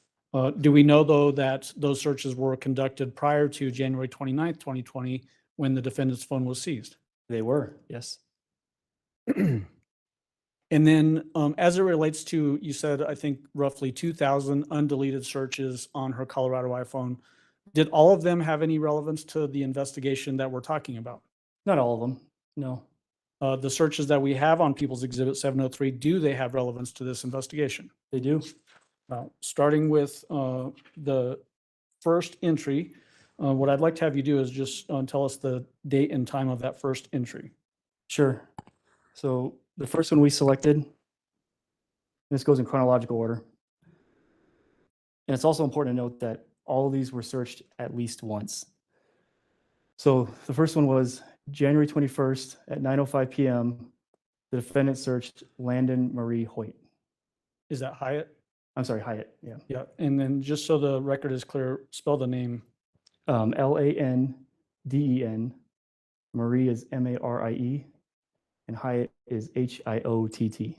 Do we know, though, that those searches were conducted prior to January 29th, 2020, when the defendant's phone was seized? They were, yes. And then as it relates to, you said, I think roughly 2,000 undeleted searches on her Colorado iPhone. Did all of them have any relevance to the investigation that we're talking about? Not all of them, no. The searches that we have on People's Exhibit 703, do they have relevance to this investigation? They do. Starting with the first entry, what I'd like to have you do is just tell us the date and time of that first entry. Sure. So the first one we selected, this goes in chronological order. And it's also important to note that all of these were searched at least once. So the first one was January 21st at 9:05 p.m. The defendant searched Landon Marie Hoyt. Is that Hyatt? I'm sorry, Hyatt, yeah. Yeah, and then just so the record is clear, spell the name. Landen, Marie is Marie, and Hyatt is Hiott.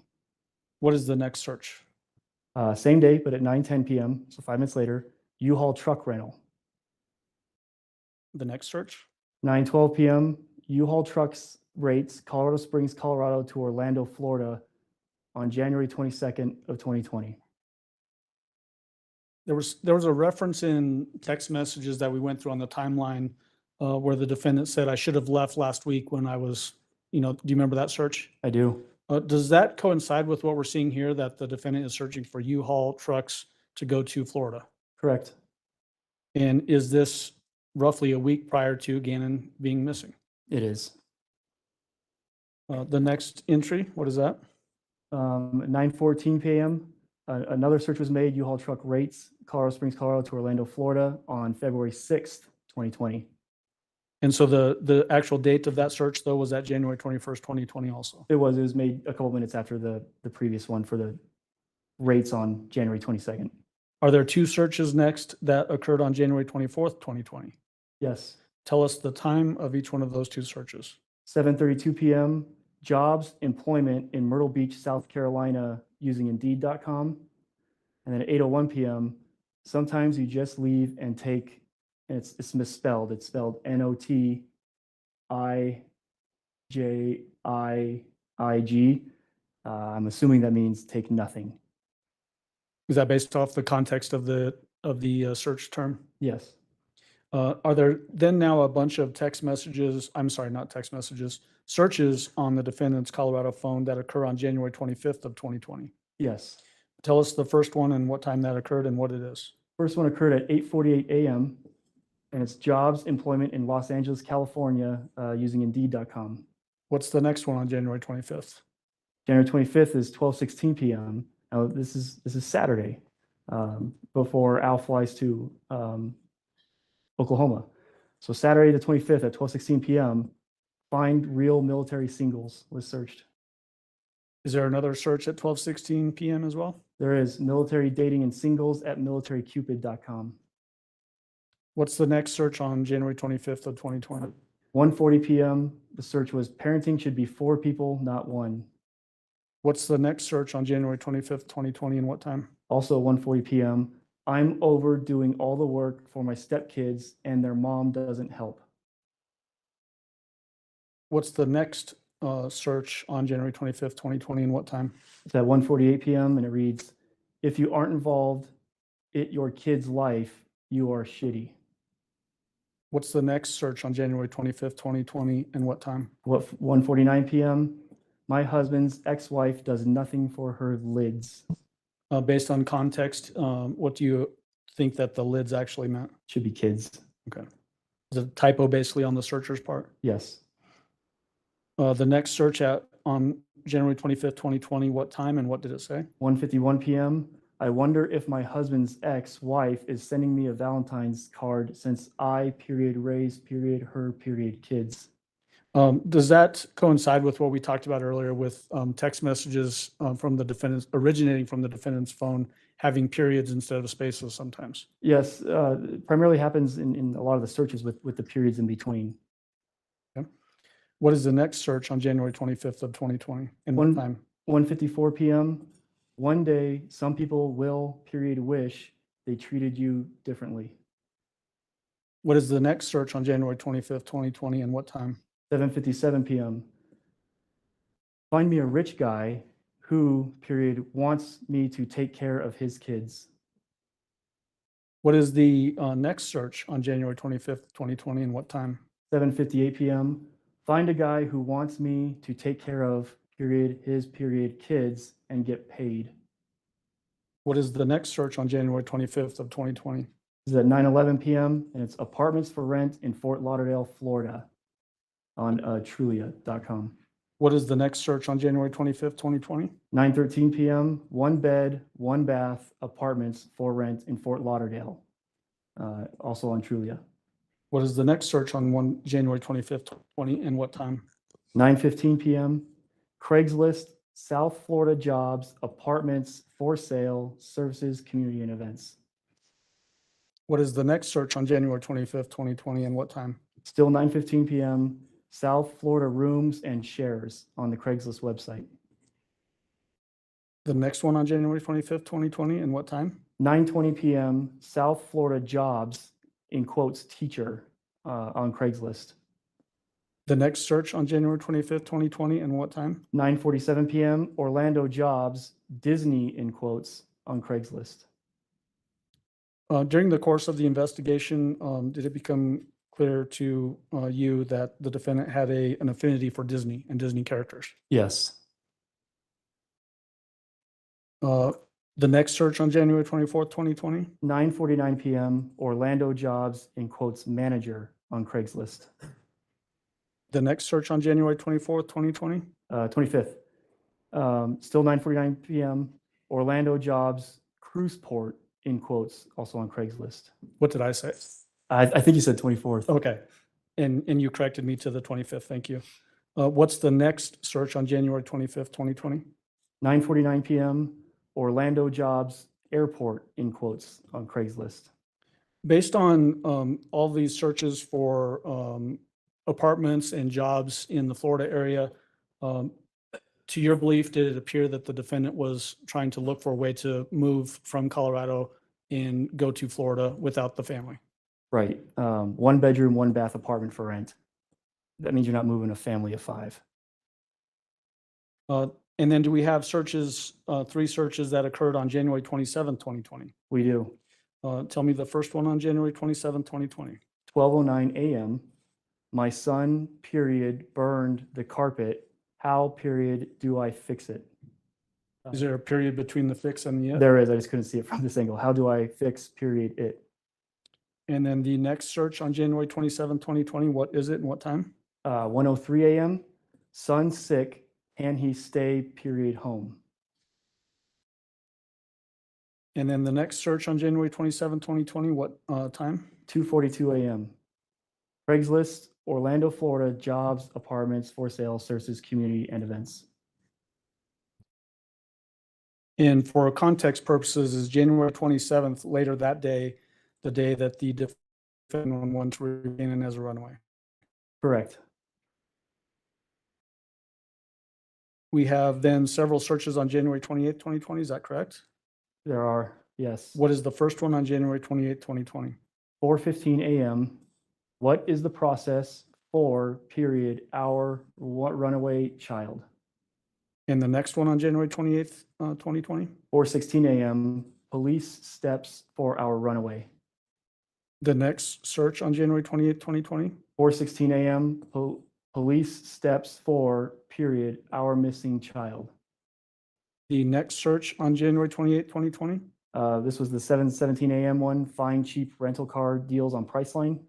What is the next search? Same day, but at 9:10 p.m., so 5 minutes later, U-Haul truck rental. The next search? 9:12 p.m., U-Haul trucks rates Colorado Springs, Colorado to Orlando, Florida on January 22nd of 2020. There was a reference in text messages that we went through on the timeline where the defendant said, I should have left last week when I was, do you remember that search? I do. Does that coincide with what we're seeing here, that the defendant is searching for U-Haul trucks to go to Florida? Correct. And is this roughly a week prior to Gannon being missing? It is. The next entry, what is that? 9:14 p.m., another search was made, U-Haul truck rates Colorado Springs, Colorado to Orlando, Florida on February 6th, 2020. And so the actual date of that search, though, was that January 21st, 2020 also? It was made a couple minutes after the previous one for the rates on January 22nd. Are there two searches next that occurred on January 24th, 2020? Yes. Tell us the time of each one of those two searches. 7:32 p.m., jobs, employment in Myrtle Beach, South Carolina using Indeed.com. And then at 8:01 p.m., sometimes you just leave and take, and it's misspelled. It's spelled Notijig. I'm assuming that means take nothing. Is that based off the context of the search term? Yes. Are there then now a bunch of searches on the defendant's Colorado phone that occur on January 25th of 2020? Yes. Tell us the first one and what time that occurred and what it is. First one occurred at 8:48 a.m. and it's jobs, employment in Los Angeles, California using Indeed.com. What's the next one on January 25th? January 25th is 12:16 p.m. Now this is Saturday before Al flies to Oklahoma. So Saturday the 25th at 12:16 p.m., find real military singles was searched. Is there another search at 12:16 p.m. as well? There is military dating and singles at militarycupid.com. What's the next search on January 25th of 2020? 1:40 p.m., the search was parenting should be 4 people, not 1. What's the next search on January 25th, 2020 and what time? Also 1:40 p.m., I'm over doing all the work for my stepkids and their mom doesn't help. What's the next search on January 25th, 2020 and what time? It's at 1:48 p.m. and it reads, if you aren't involved in your kid's life, you are shitty. What's the next search on January 25th, 2020 and what time? 1:49 p.m., my husband's ex-wife does nothing for her lids. Based on context, what do you think that the lids actually meant? Should be kids. Okay. Is it a typo basically on the searcher's part? Yes. The next search on January 25th, 2020, what time and what did it say? 1:51 p.m., I wonder if my husband's ex-wife is sending me a Valentine's card since I, raise, her, kids. Does that coincide with what we talked about earlier with text messages from the defendants, originating from the defendant's phone, having periods instead of spaces sometimes? Yes, primarily happens in a lot of the searches with the periods in between. What is the next search on January 25th of 2020 and what time? 1:54 p.m. One day, some people will, period, wish they treated you differently. What is the next search on January 25th, 2020 and what time? 7:57 p.m. Find me a rich guy who, period, wants me to take care of his kids. What is the next search on January 25th, 2020 and what time? 7:58 p.m. Find a guy who wants me to take care of, period, his, period, kids and get paid. What is the next search on January 25th of 2020? This is at 9:11 p.m. and it's apartments for rent in Fort Lauderdale, Florida on Trulia.com. What is the next search on January 25th, 2020? 9:13 p.m. One bed, one bath, apartments for rent in Fort Lauderdale, also on Trulia. What is the next search on January 25th, 2020 and what time? 9:15 p.m. Craigslist, South Florida jobs, apartments for sale, services, community and events. What is the next search on January 25th, 2020 and what time? Still 9:15 p.m. South Florida rooms and shares on the Craigslist website. The next one on January 25th, 2020 and what time? 9:20 p.m. South Florida jobs, in quotes, teacher on Craigslist. The next search on January 25th, 2020 and what time? 9:47 p.m. Orlando jobs, Disney, in quotes, on Craigslist. During the course of the investigation, did it become clear to you that the defendant had an affinity for Disney and Disney characters? Yes. The next search on January 24th, 2020? 9:49 p.m. Orlando jobs, in quotes, manager on Craigslist. The next search on January 24th, 2020? 25th. Still 9:49 p.m. Orlando jobs, cruise port, in quotes, also on Craigslist. What did I say? I think you said 24th. Okay. And you corrected me to the 25th. Thank you. What's the next search on January 25th, 2020? 9:49 p.m. Orlando jobs, airport, in quotes, on Craigslist. Based on all these searches for apartments and jobs in the Florida area, to your belief, did it appear that the defendant was trying to look for a way to move from Colorado and go to Florida without the family? Right. One bedroom, one bath apartment for rent. That means you're not moving a family of 5. And then do we have searches, 3 searches that occurred on January 27th, 2020? We do. Tell me the first one on January 27th, 2020. 12:09 a.m. My son, period, burned the carpet. How, period, do I fix it? Is there a period between the fix and the it? There is. I just couldn't see it from this angle. How do I fix, period, it? And then the next search on January 27th, 2020, what is it and what time? 1:03 a.m. Son sick. Can he stay, period, home? And then the next search on January 27th, 2020, what time? 2:42 a.m. Craigslist, Orlando, Florida, jobs, apartments, for sale, services, community, and events. And for context purposes, is January 27th, later that day, the day that the defendant went to Gannon as a runaway? Correct. We have then several searches on January 28th, 2020. Is that correct? There are, yes. What is the first one on January 28th, 2020? 4:15 a.m. What is the process for, period, our runaway child? And the next one on January 28th, 2020? 4:16 a.m. Police steps for our runaway. The next search on January 28th, 2020? 4:16 a.m. Police steps for, period, our missing child. The next search on January 28th, 2020? This was the 7:17 a.m. one, find cheap rental car deals on Priceline.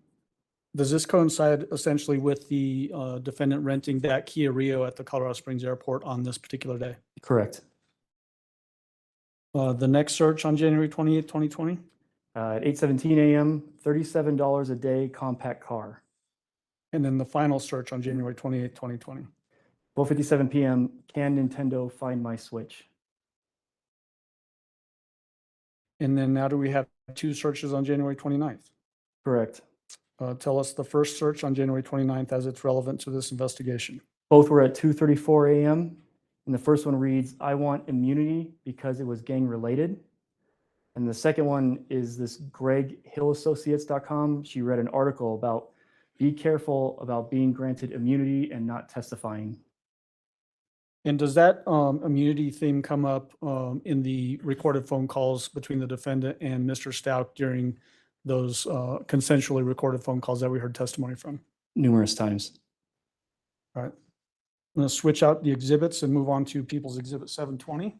Does this coincide essentially with the defendant renting that Kia Rio at the Colorado Springs Airport on this particular day? Correct. The next search on January 28th, 2020? At 8:17 a.m., $37 a day compact car. And then the final search on January 28th, 2020. 12:57 PM, can Nintendo find my Switch? And then now do we have two searches on January 29th? Correct. Tell us the first search on January 29th as it's relevant to this investigation. Both were at 2:34 AM. And the first one reads, I want immunity because it was gang related. And the second one is this GregHillAssociates.com. She read an article about be careful about being granted immunity and not testifying. And does that immunity theme come up in the recorded phone calls between the defendant and Mr. Stauch during those consensually recorded phone calls that we heard testimony from? Numerous times. All right. I'm going to switch out the exhibits and move on to People's Exhibit 720.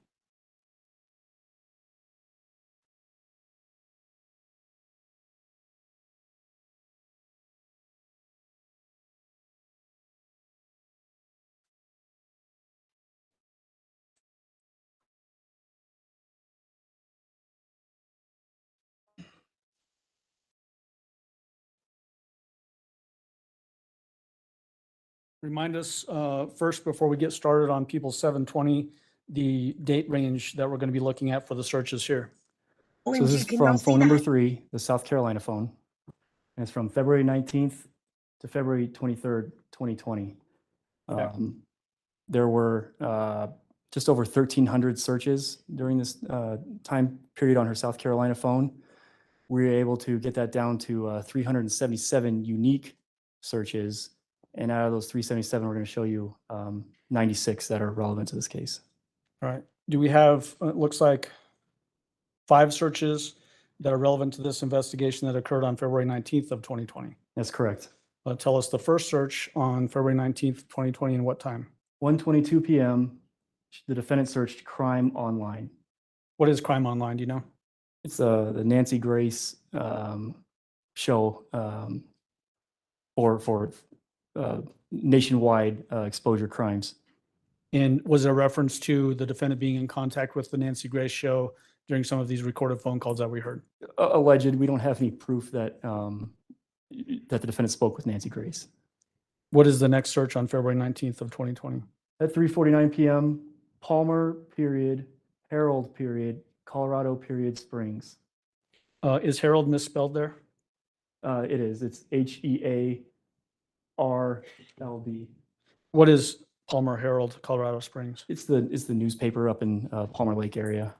Remind us first, before we get started on People's 720, the date range that we're going to be looking at for the searches here. So OMG, this is can from y'all see phone number that? 3, the South Carolina phone. And it's from February 19th to February 23rd, 2020. There were just over 1,300 searches during this time period on her South Carolina phone. We were able to get that down to 377 unique searches. And out of those 377, we're going to show you 96 that are relevant to this case. All right. Do we have, it looks like 5 searches that are relevant to this investigation that occurred on February 19th of 2020? That's correct. Tell us the first search on February 19th, 2020 and what time? 1:22 PM, the defendant searched crime online. What is crime online? Do you know? It's the Nancy Grace show for nationwide exposure crimes. And was there a reference to the defendant being in contact with the Nancy Grace show during some of these recorded phone calls that we heard? Alleged. We don't have any proof that that the defendant spoke with Nancy Grace. What is the next search on February 19th of 2020? At 3:49 PM, Palmer, period, Harold, period, Colorado, period, Springs. Is Harold misspelled there? It is. It's HEARLD. What is Palmer Herald, Colorado Springs? It's the newspaper up in Palmer Lake area.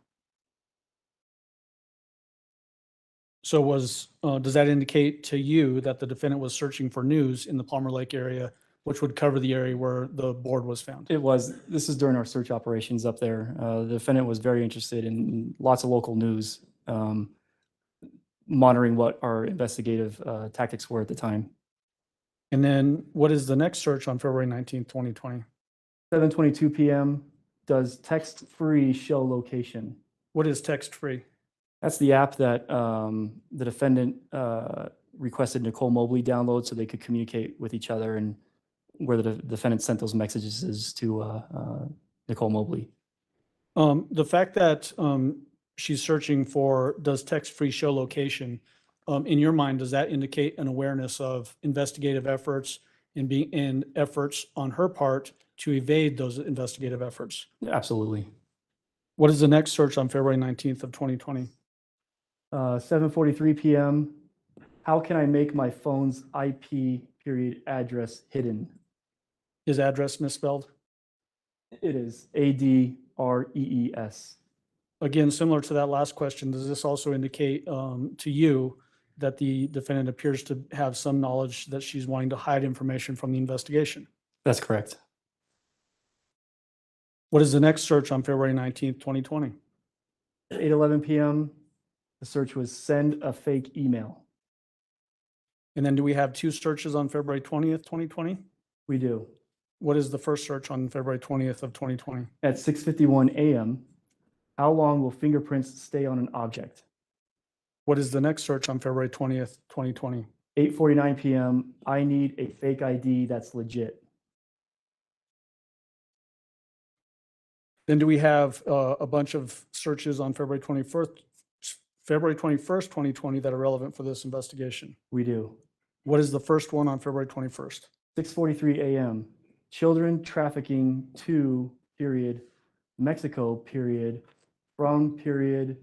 So does that indicate to you that the defendant was searching for news in the Palmer Lake area, which would cover the area where the board was found? It was. This is during our search operations up there. The defendant was very interested in lots of local news, monitoring what our investigative tactics were at the time. And then what is the next search on February 19th, 2020? 7:22 PM, does text-free show location? What is text-free? That's the app that the defendant requested Nicole Mobley download so they could communicate with each other, and where the defendant sent those messages to Nicole Mobley. The fact that she's searching for does text-free show location, in your mind, does that indicate an awareness of investigative efforts and efforts on her part to evade those investigative efforts? Absolutely. What is the next search on February 19th of 2020? 7:43 PM, how can I make my phone's IP period address hidden? Is address misspelled? It is ADREES. Again, similar to that last question, does this also indicate to you that the defendant appears to have some knowledge that she's wanting to hide information from the investigation? That's correct. What is the next search on February 19th, 2020? 8:11 PM, the search was send a fake email. And then do we have 2 searches on February 20th, 2020? We do. What is the first search on February 20th of 2020? At 6:51 AM, how long will fingerprints stay on an object? What is the next search on February 20th, 2020? 8:49 PM, I need a fake ID that's legit. Then do we have a bunch of searches on February 21st, 2020 that are relevant for this investigation? We do. What is the first one on February 21st? 6:43 a.m. Children trafficking to period, Mexico period, from period,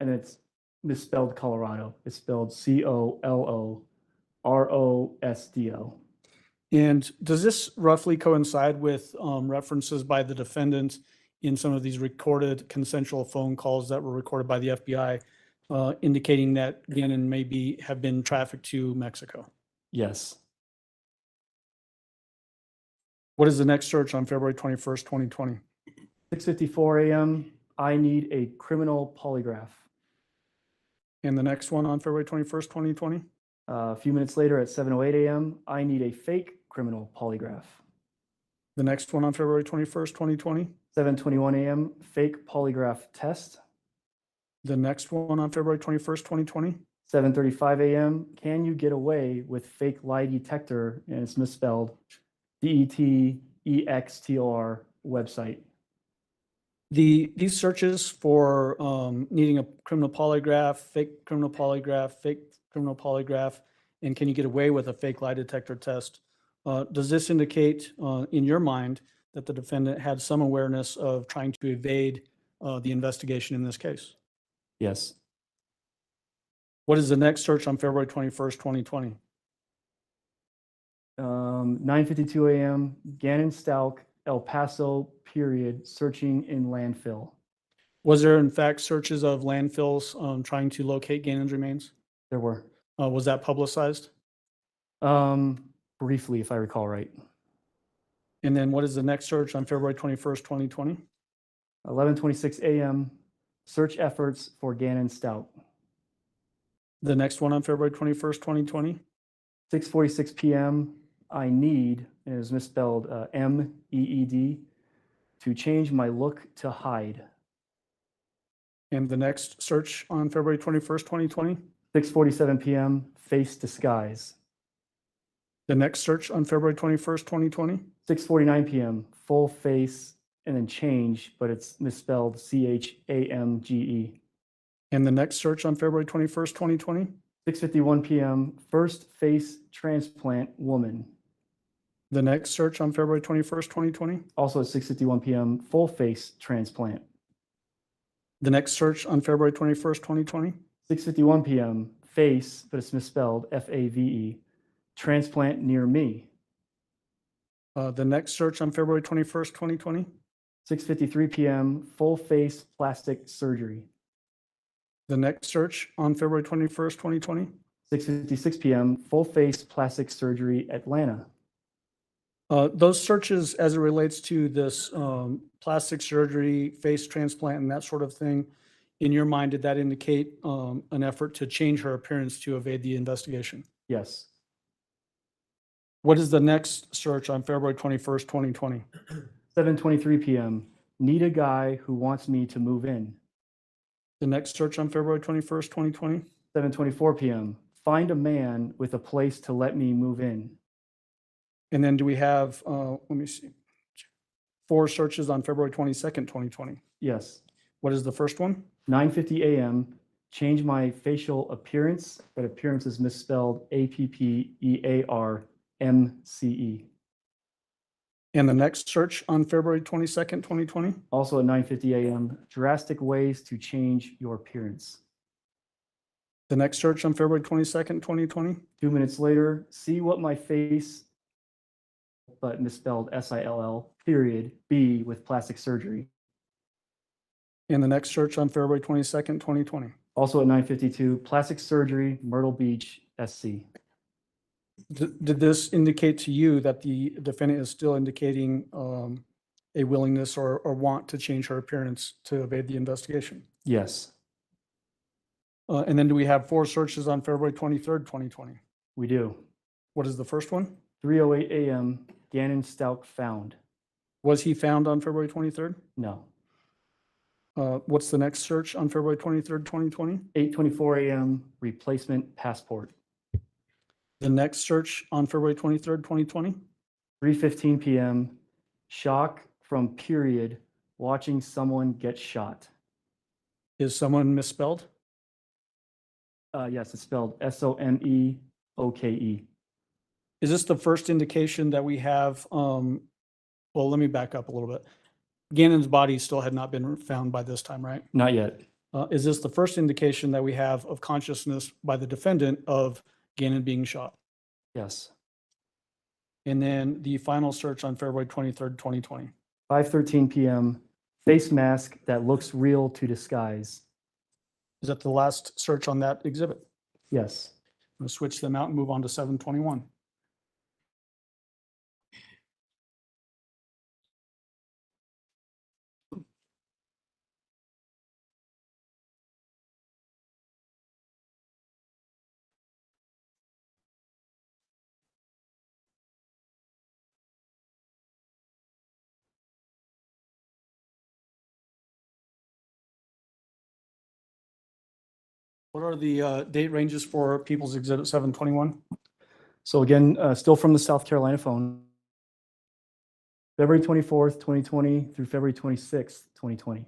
and it's misspelled Colorado. It's spelled COLOROSDO. And does this roughly coincide with references by the defendant in some of these recorded consensual phone calls that were recorded by the FBI, indicating that Gannon may have been trafficked to Mexico? Yes. What is the next search on February 21st, 2020? 6:54 a.m. I need a criminal polygraph. And the next one on February 21st, 2020? A few minutes later at 7:08 a.m., I need a fake criminal polygraph. The next one on February 21st, 2020? 7:21 a.m., fake polygraph test. The next one on February 21st, 2020? 7:35 a.m., can you get away with fake lie detector? And it's misspelled DETEXTOR website. These searches for needing a criminal polygraph, fake criminal polygraph, and can you get away with a fake lie detector test? Does this indicate in your mind that the defendant had some awareness of trying to evade the investigation in this case? Yes. What is the next search on February 21st, 2020? 9:52 a.m., Gannon Stauch, El Paso, period, searching in landfill. Was there in fact searches of landfills trying to locate Gannon's remains? There were. Was that publicized? Briefly, if I recall right. And then what is the next search on February 21st, 2020? 11:26 a.m., search efforts for Gannon Stauch. The next one on February 21st, 2020? 6:46 p.m., I need, and it is misspelled MEED, to change my look to hide. And the next search on February 21st, 2020? 6:47 p.m., face disguise. The next search on February 21st, 2020? 6:49 p.m., full face and then change, but it's misspelled CHAMGE. And the next search on February 21st, 2020? 6:51 p.m., first face transplant woman. The next search on February 21st, 2020? Also at 6:51 p.m., full face transplant. The next search on February 21st, 2020? 6:51 p.m., face, but it's misspelled FAVE, transplant near me. The next search on February 21st, 2020? 6:53 p.m., full face plastic surgery. The next search on February 21st, 2020? 6:56 p.m., full face plastic surgery, Atlanta. Those searches as it relates to this plastic surgery, face transplant, and that sort of thing, in your mind, did that indicate an effort to change her appearance to evade the investigation? Yes. What is the next search on February 21st, 2020? 7:23 p.m., need a guy who wants me to move in. The next search on February 21st, 2020? 7:24 p.m., find a man with a place to let me move in. And then do we have, let me see, 4 searches on February 22nd, 2020? Yes. What is the first one? 9:50 a.m., change my facial appearance, but appearance is misspelled APPEARMCE. And the next search on February 22nd, 2020? Also at 9:50 a.m., drastic ways to change your appearance. The next search on February 22nd, 2020? 2 minutes later, see what my face, but misspelled SILL, period, B with plastic surgery. And the next search on February 22nd, 2020? Also at 9:52, plastic surgery, Myrtle Beach, SC. Did this indicate to you that the defendant is still indicating a willingness or want to change her appearance to evade the investigation? Yes, And then do we have 4 searches on February 23rd, 2020? we do. What is the first one? 3:08 a.m., Gannon Stauch found. Was he found on February 23rd? No. What's the next search on February 23rd, 2020? 8:24 a.m., replacement passport. The next search on February 23rd, 2020? 3:15 p.m., shock from period, watching someone get shot. Is someone misspelled? Yes, it's spelled SOME Is this the first indication that we have, well, let me back up a little bit. Gannon's body still had not been found by this time, right? Not yet. Is this the first indication that we have of consciousness by the defendant of Gannon being shot? Yes. And then the final search on February 23rd, 2020. 5:13 p.m. Face mask that looks real to disguise. Is that the last search on that exhibit? Yes. I'm going to switch them out and move on to 721. What are the date ranges for People's Exhibit 721? So again, still from the South Carolina phone. February 24th, 2020 through February 26th, 2020.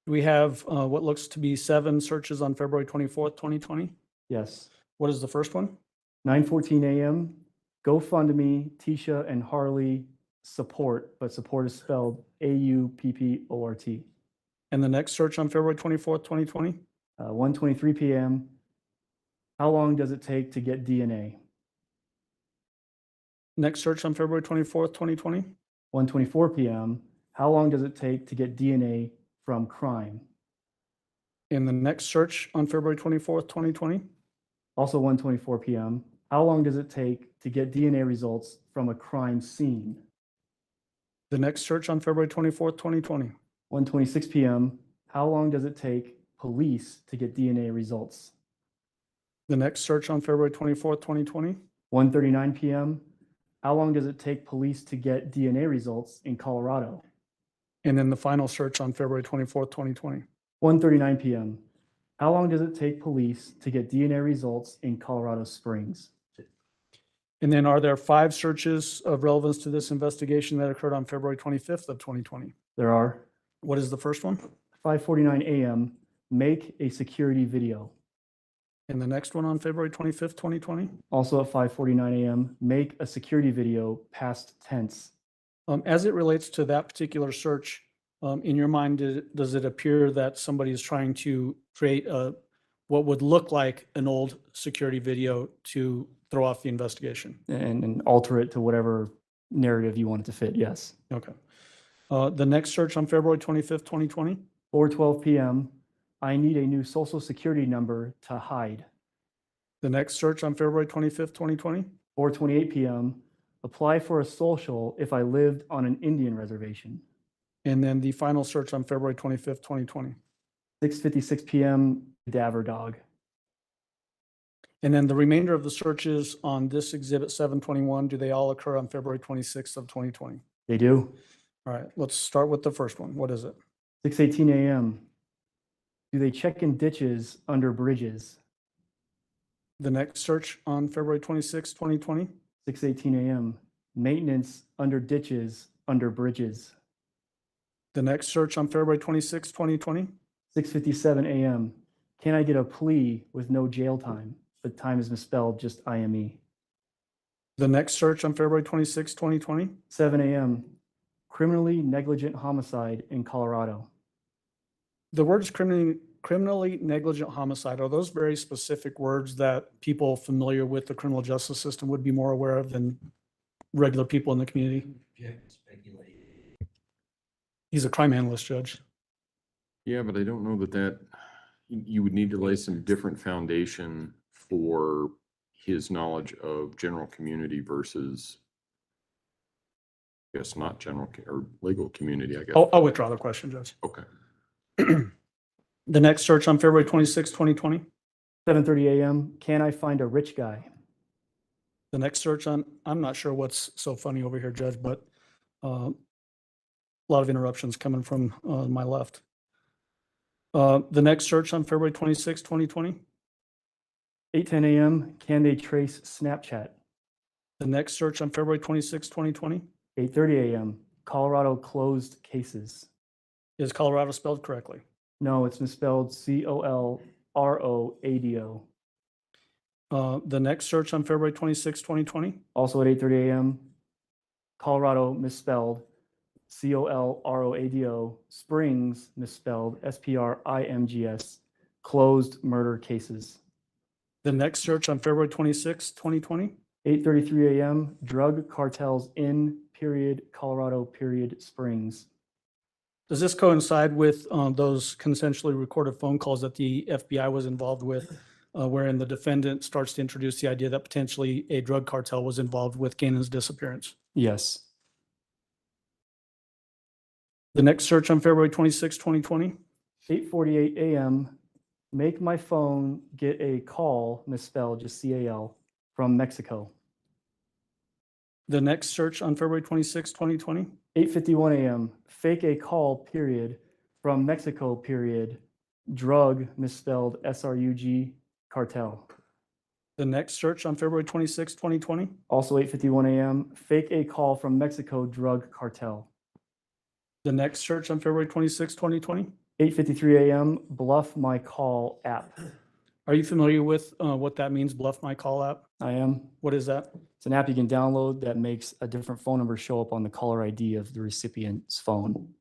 We have what looks to be 7 searches on February 24th, 2020. Yes. What is the first one? 9:14 a.m. GoFundMe, Tisha and Harley support, but support is spelled AUPPORT. And the next search on February 24th, 2020? 1:23 p.m. How long does it take to get DNA? Next search on February 24th, 2020? 1:24 p.m. How long does it take to get DNA from crime? And the next search on February 24th, 2020? Also 1:24 p.m. How long does it take to get DNA results from a crime scene? The next search on February 24th, 2020? 1:26 p.m. How long does it take police to get DNA results? The next search on February 24th, 2020? 1:39 p.m. How long does it take police to get DNA results in Colorado? And then the final search on February 24th, 2020? 1:39 p.m. How long does it take police to get DNA results in Colorado Springs? And then are there 5 searches of relevance to this investigation that occurred on February 25th of 2020? There are. What is the first one? 5:49 a.m. Make a security video. And the next one on February 25th, 2020? Also at 5:49 a.m. Make a security video past tense. As it relates to that particular search, in your mind, does it appear that somebody is trying to create what would look like an old security video to throw off the investigation? And alter it to whatever narrative you want it to fit. Yes. Okay. The next search on February 25th, 2020? 4:12 p.m. I need a new social security number to hide. The next search on February 25th, 2020? 4:28 p.m. Apply for a social if I lived on an Indian reservation. And then the final search on February 25th, 2020? 6:56 p.m. Cadaver dog. And then the remainder of the searches on this exhibit 721, do they all occur on February 26th of 2020? They do. All right, let's start with the first one. What is it? 6:18 a.m. Do they check in ditches under bridges? The next search on February 26th, 2020? 6:18 a.m. Maintenance under ditches under bridges. The next search on February 26th, 2020? 6:57 a.m. Can I get a plea with no jail time? But time is misspelled, just IME. The next search on February 26th, 2020? 7 a.m. Criminally negligent homicide in Colorado. The words criminally negligent homicide, are those very specific words that people familiar with the criminal justice system would be more aware of than regular people in the community? He's a crime analyst, Judge. Yeah, but I don't know that you would need to lay some different foundation for his knowledge of general community versus, I guess, not general or legal community, I guess. I'll withdraw the question, Judge. Okay. The next search on February 26th, 2020? 7:30 a.m. Can I find a rich guy? The next search on, I'm not sure what's so funny over here, Judge, but a lot of interruptions coming from my left. The next search on February 26th, 2020? 8:10 a.m. Can they trace Snapchat? The next search on February 26th, 2020? 8:30 a.m. Colorado closed cases. Is Colorado spelled correctly? No, it's misspelled COLROADO. The next search on February 26, 2020. Also at 8:30 a.m., Colorado misspelled Colroado, Springs misspelled Spring's, closed murder cases. The next search on February 26, 2020. 8:33 a.m., drug cartels in Colorado Springs. Does this coincide with those consensually recorded phone calls that the FBI was involved with, wherein the defendant starts to introduce the idea that potentially a drug cartel was involved with Gannon's disappearance? Yes. The next search on February 26, 2020. 8:48 a.m., make my phone get a call, misspelled, just CAL, from Mexico. The next search on February 26, 2020. 8:51 a.m., fake a call, period, from Mexico, period, drug, misspelled SRUG, cartel. The next search on February 26, 2020. Also 8:51 a.m., fake a call from Mexico, drug cartel. The next search on February 26, 2020. 8:53 a.m., bluff my call app. Are you familiar with what that means, Bluff My Call app? I am. What is that? It's an app you can download that makes a different phone number show up on the caller ID of the recipient's phone.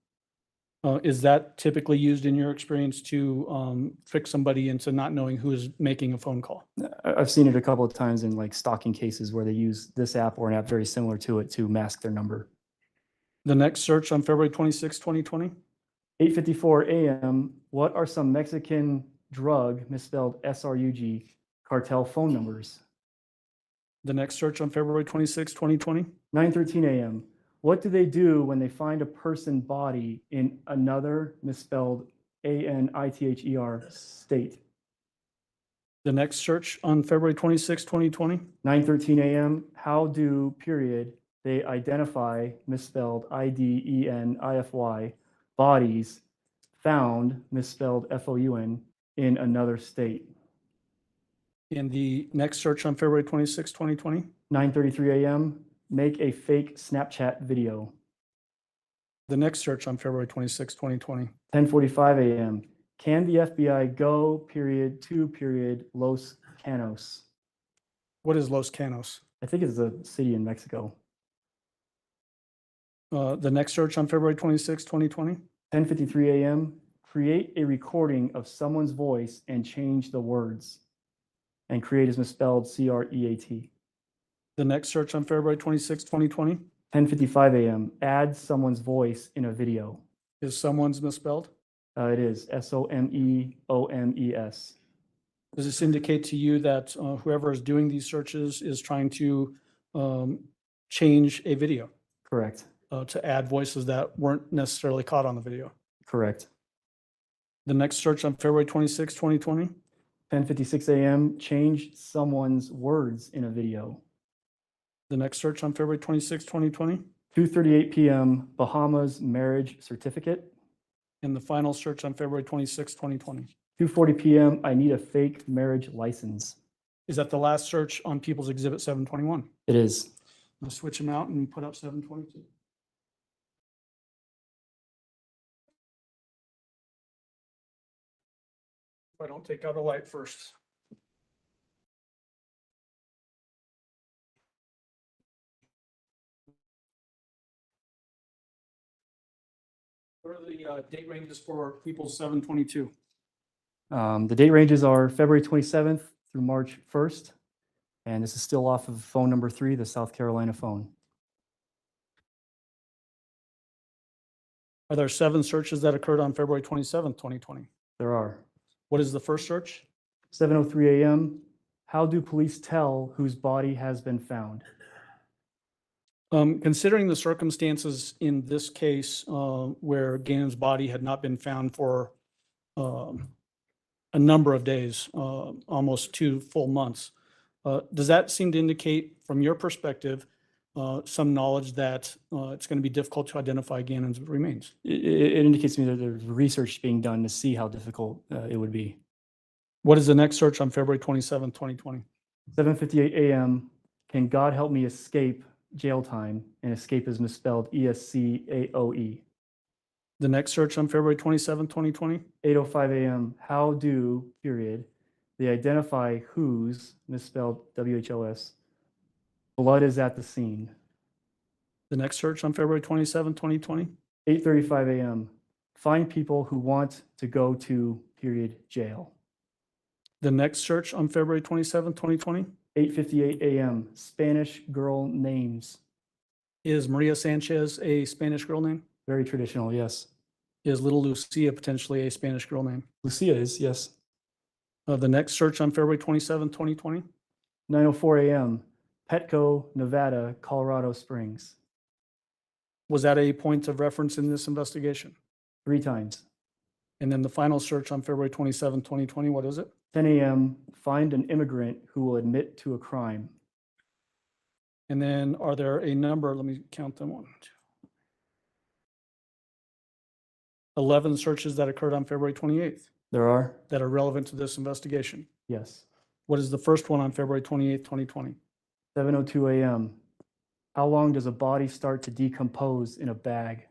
Is that typically used in your experience to trick somebody into not knowing who is making a phone call? I've seen it a couple of times in like stalking cases where they use this app or an app very similar to it to mask their number. The next search on February 26, 2020. 8:54 a.m., what are some Mexican drug, misspelled SRUG, cartel phone numbers? The next search on February 26, 2020. 9:13 a.m., what do they do when they find a person body in another, misspelled ANITHER, state? The next search on February 26, 2020. 9:13 a.m., how do, period, they identify, misspelled IDENIFY, bodies found, misspelled FOUN, in another state? And the next search on February 26, 2020. 9:33 a.m., make a fake Snapchat video. The next search on February 26, 2020. 10:45 a.m., can the FBI go, period, to, period, Los Canos? What is Los Canos? I think it's a city in Mexico. The next search on February 26, 2020. 10:53 a.m., create a recording of someone's voice and change the words. And create is misspelled CREAT. The next search on February 26, 2020. 10:55 a.m., add someone's voice in a video. Is someone's misspelled? It is SOMEOMES. Does this indicate to you that whoever is doing these searches is trying to change a video Correct. to add voices that weren't necessarily caught on the video? Correct. The next search on February 26, 2020. 10:56 a.m., change someone's words in a video. The next search on February 26, 2020. 2:38 p.m., Bahamas marriage certificate. And the final search on February 26, 2020. 2:40 p.m., I need a fake marriage license. Is that the last search on People's Exhibit 721? It is. Let's switch them out and put up 722. If I don't take out a light first. What are the date ranges for People's 722? The date ranges are February 27th through March 1st. And this is still off of phone number 3, the South Carolina phone. Are there 7 searches that occurred on February 27th, 2020? There are. What is the first search? 7:03 a.m., how do police tell whose body has been found? Considering the circumstances in this case where Gannon's body had not been found for a number of days, almost 2 full months, does that seem to indicate, from your perspective, some knowledge that it's going to be difficult to identify Gannon's remains? It indicates to me that there's research being done to see how difficult it would be. What is the next search on February 27, 2020? 7:58 a.m., can God help me escape jail time? And escape is misspelled ESCAOE. The next search on February 27, 2020? 8:05 a.m., how do, period, They identify whose, misspelled WHOS, blood is at the scene. The next search on February 27, 2020. 8:35 a.m. Find people who want to go to period jail. The next search on February 27, 2020. 8:58 a.m. Spanish girl names. Is Maria Sanchez a Spanish girl name? Very traditional, yes. Is Little Lucia potentially a Spanish girl name? Lucia is, yes. The next search on February 27, 2020. 9:04 a.m. Petco, Nevada, Colorado Springs. Was that a point of reference in this investigation? 3 times. And then the final search on February 27, 2020, what is it? 10 a.m. Find an immigrant who will admit to a crime. And then are there a number, let me count them, 1, 2, 11 searches that occurred on February 28th There are? that are relevant to this investigation. Yes. What is the first one on February 28th, 2020? 7:02 a.m. How long does a body start to decompose in a bag?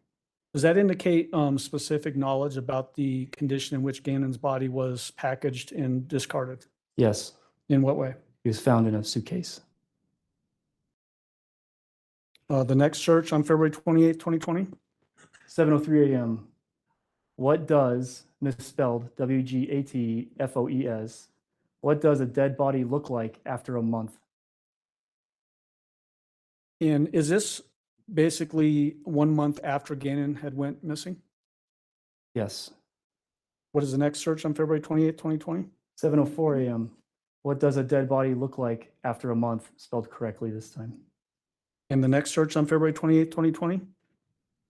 Does that indicate specific knowledge about the condition in which Gannon's body was packaged and discarded? Yes. In what way? He was found in a suitcase. The next search on February 28th, 2020? 7:03 a.m. What does, misspelled WGATFOES, what does a dead body look like after a month? And is this basically 1 month after Gannon had went missing? Yes. What is the next search on February 28th, 2020? 7:04 a.m. What does a dead body look like after a month? Spelled correctly this time. And the next search on February 28th, 2020?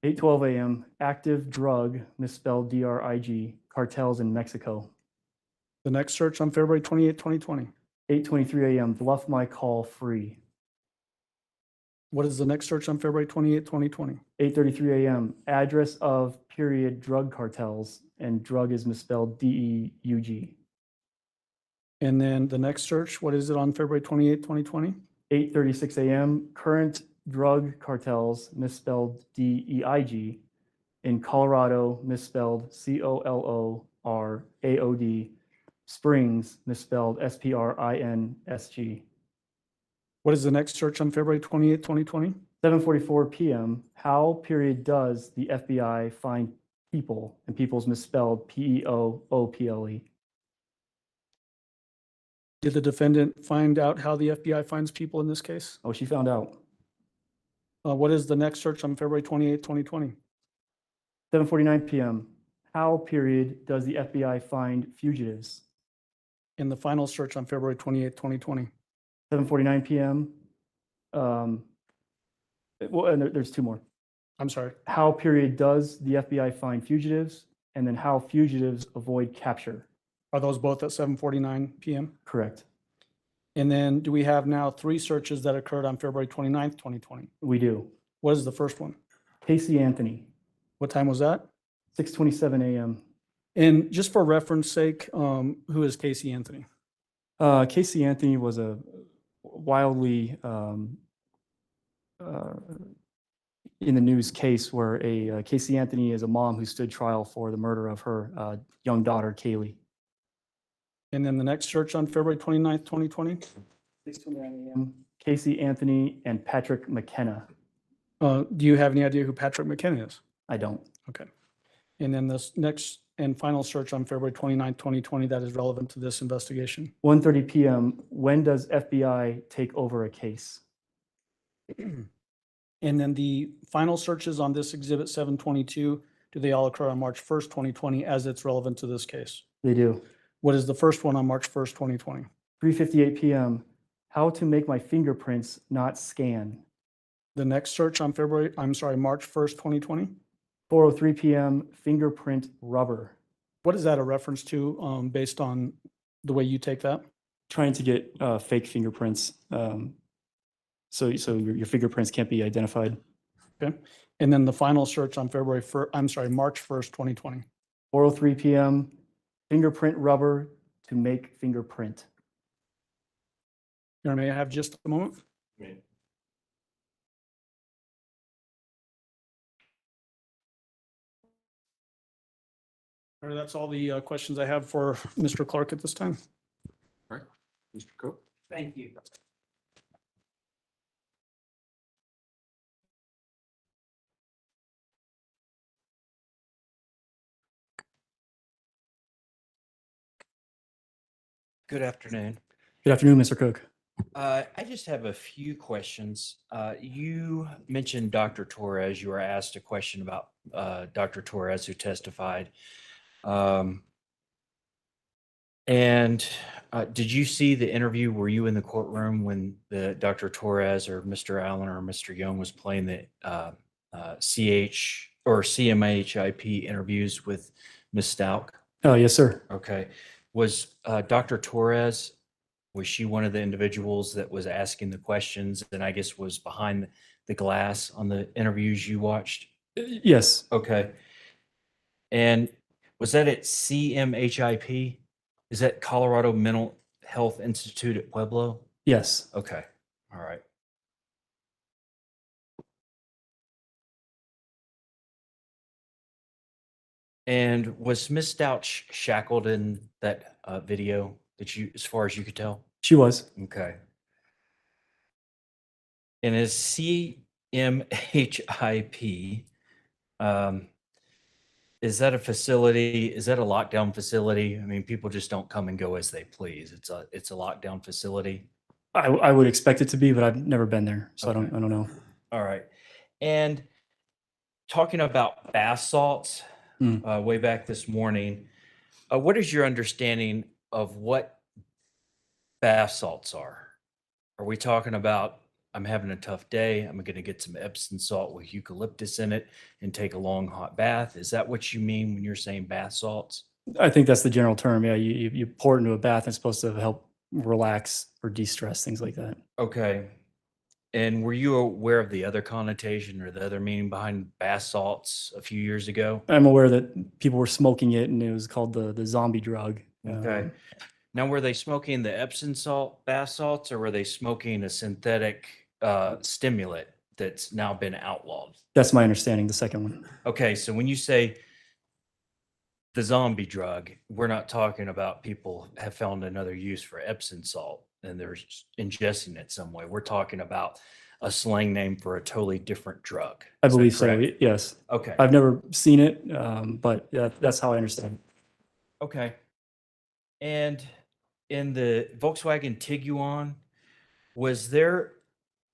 8:12 a.m. Active drug, misspelled DRIG, cartels in Mexico. The next search on February 28th, 2020? 8:23 a.m. Bluff my call free. What is the next search on February 28th, 2020? 8:33 a.m. Address of period drug cartels, and drug is misspelled DEUG. And then the next search, what is it on February 28th, 2020? 8:36 a.m. Current drug cartels, misspelled DEIG, in Colorado, misspelled COLORAOD, Springs, misspelled SPRINSG. What is the next search on February 28th, 2020? 7:44 p.m. How period does the FBI find people, and people's misspelled PEOOPLE? Did the defendant find out how the FBI finds people in this case? Oh, she found out. What is the next search on February 28th, 2020? 7:49 p.m. How period does the FBI find fugitives? And the final search on February 28th, 2020? 7:49 p.m. Well, and there's 2 more. I'm sorry. How period does the FBI find fugitives? And then how fugitives avoid capture? Are those both at 7:49 p.m.? Correct. And then do we have now 3 searches that occurred on February 29th, 2020? We do. What is the first one? Casey Anthony, What time was that? 6:27 a.m. And just for reference sake, who is Casey Anthony? Casey Anthony was a wildly in the news case where Casey Anthony is a mom who stood trial for the murder of her young daughter, Kaylee. And then the next search on February 29th, 2020? 6:29 a.m. Casey Anthony and Patrick McKenna. Do you have any idea who Patrick McKenna is? I don't. Okay. And then this next and final search on February 29th, 2020 that is relevant to this investigation? 1:30 p.m. When does FBI take over a case? And then the final searches on this exhibit 722, do they all occur on March 1st, 2020 as it's relevant to this case? They do. What is the first one on March 1st, 2020? 3:58 p.m. How to make my fingerprints not scan. The next search on March 1st, 2020? 4:03 p.m. Fingerprint rubber. What is that a reference to based on the way you take that? Trying to get fake fingerprints, so your fingerprints can't be identified. Okay. And then the final search on March 1st, 2020. 4:03 p.m. Fingerprint rubber to make fingerprint. May I have just a moment? All right, that's all the questions I have for Mr. Clark at this time. Mr. Cook? Thank you. Good afternoon. Good afternoon, Mr. Cook. I just have a few questions. You mentioned Dr. Torres. You were asked a question about Dr. Torres who testified. And did you see the interview? Were you in the courtroom when the Dr. Torres or Mr. Allen or Mr. Young was playing the CH or CMHIP interviews with Ms. Stauch? Oh, yes, sir. Okay. Was Dr. Torres, was she one of the individuals that was asking the questions and I guess was behind the glass on the interviews you watched? Yes, Okay. And was that at CMHIP? Is that Colorado Mental Health Institute at Pueblo? yes. Okay. All right. And was Miss Stauch shackled in that video that you, as far as you could tell? She was. Okay. And is CMHIP, is that a facility? Is that a lockdown facility? I mean, people just don't come and go as they please. It's a lockdown facility. I would expect it to be, but I've never been there, so Okay. I don't know. All right. And talking about bath salts, way back this morning, what is your understanding of what bath salts are? Are we talking about, I'm having a tough day, I'm going to get some Epsom salt with eucalyptus in it and take a long hot bath? Is that what you mean when you're saying bath salts? I think that's the general term. Yeah, you pour it into a bath. It's supposed to help relax or de-stress, things like that. Okay. And were you aware of the other connotation or the other meaning behind bath salts a few years ago? I'm aware that people were smoking it, and it was called the zombie drug. Okay. Now, were they smoking the Epsom salt bath salts, or were they smoking a synthetic stimulant that's now been outlawed? That's my understanding. The second one. Okay, so when you say the zombie drug, we're not talking about people have found another use for Epsom salt and they're ingesting it some way. We're talking about a slang name for a totally different drug. I Is that believe so. correct? Yes. Okay. I've never seen it, but yeah, that's how I understand it. Okay. And in the Volkswagen Tiguan, was there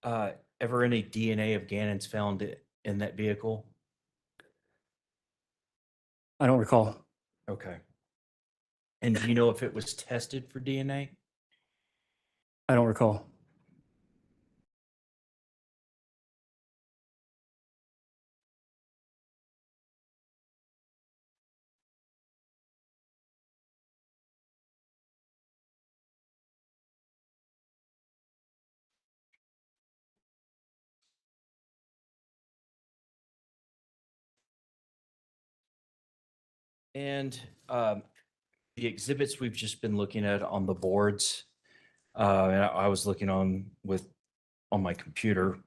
ever any DNA of Gannon's found in that vehicle? I don't recall. Okay. And do you know if it was tested for DNA? I don't recall. And the exhibits we've just been looking at on the boards, and I was looking on my computer.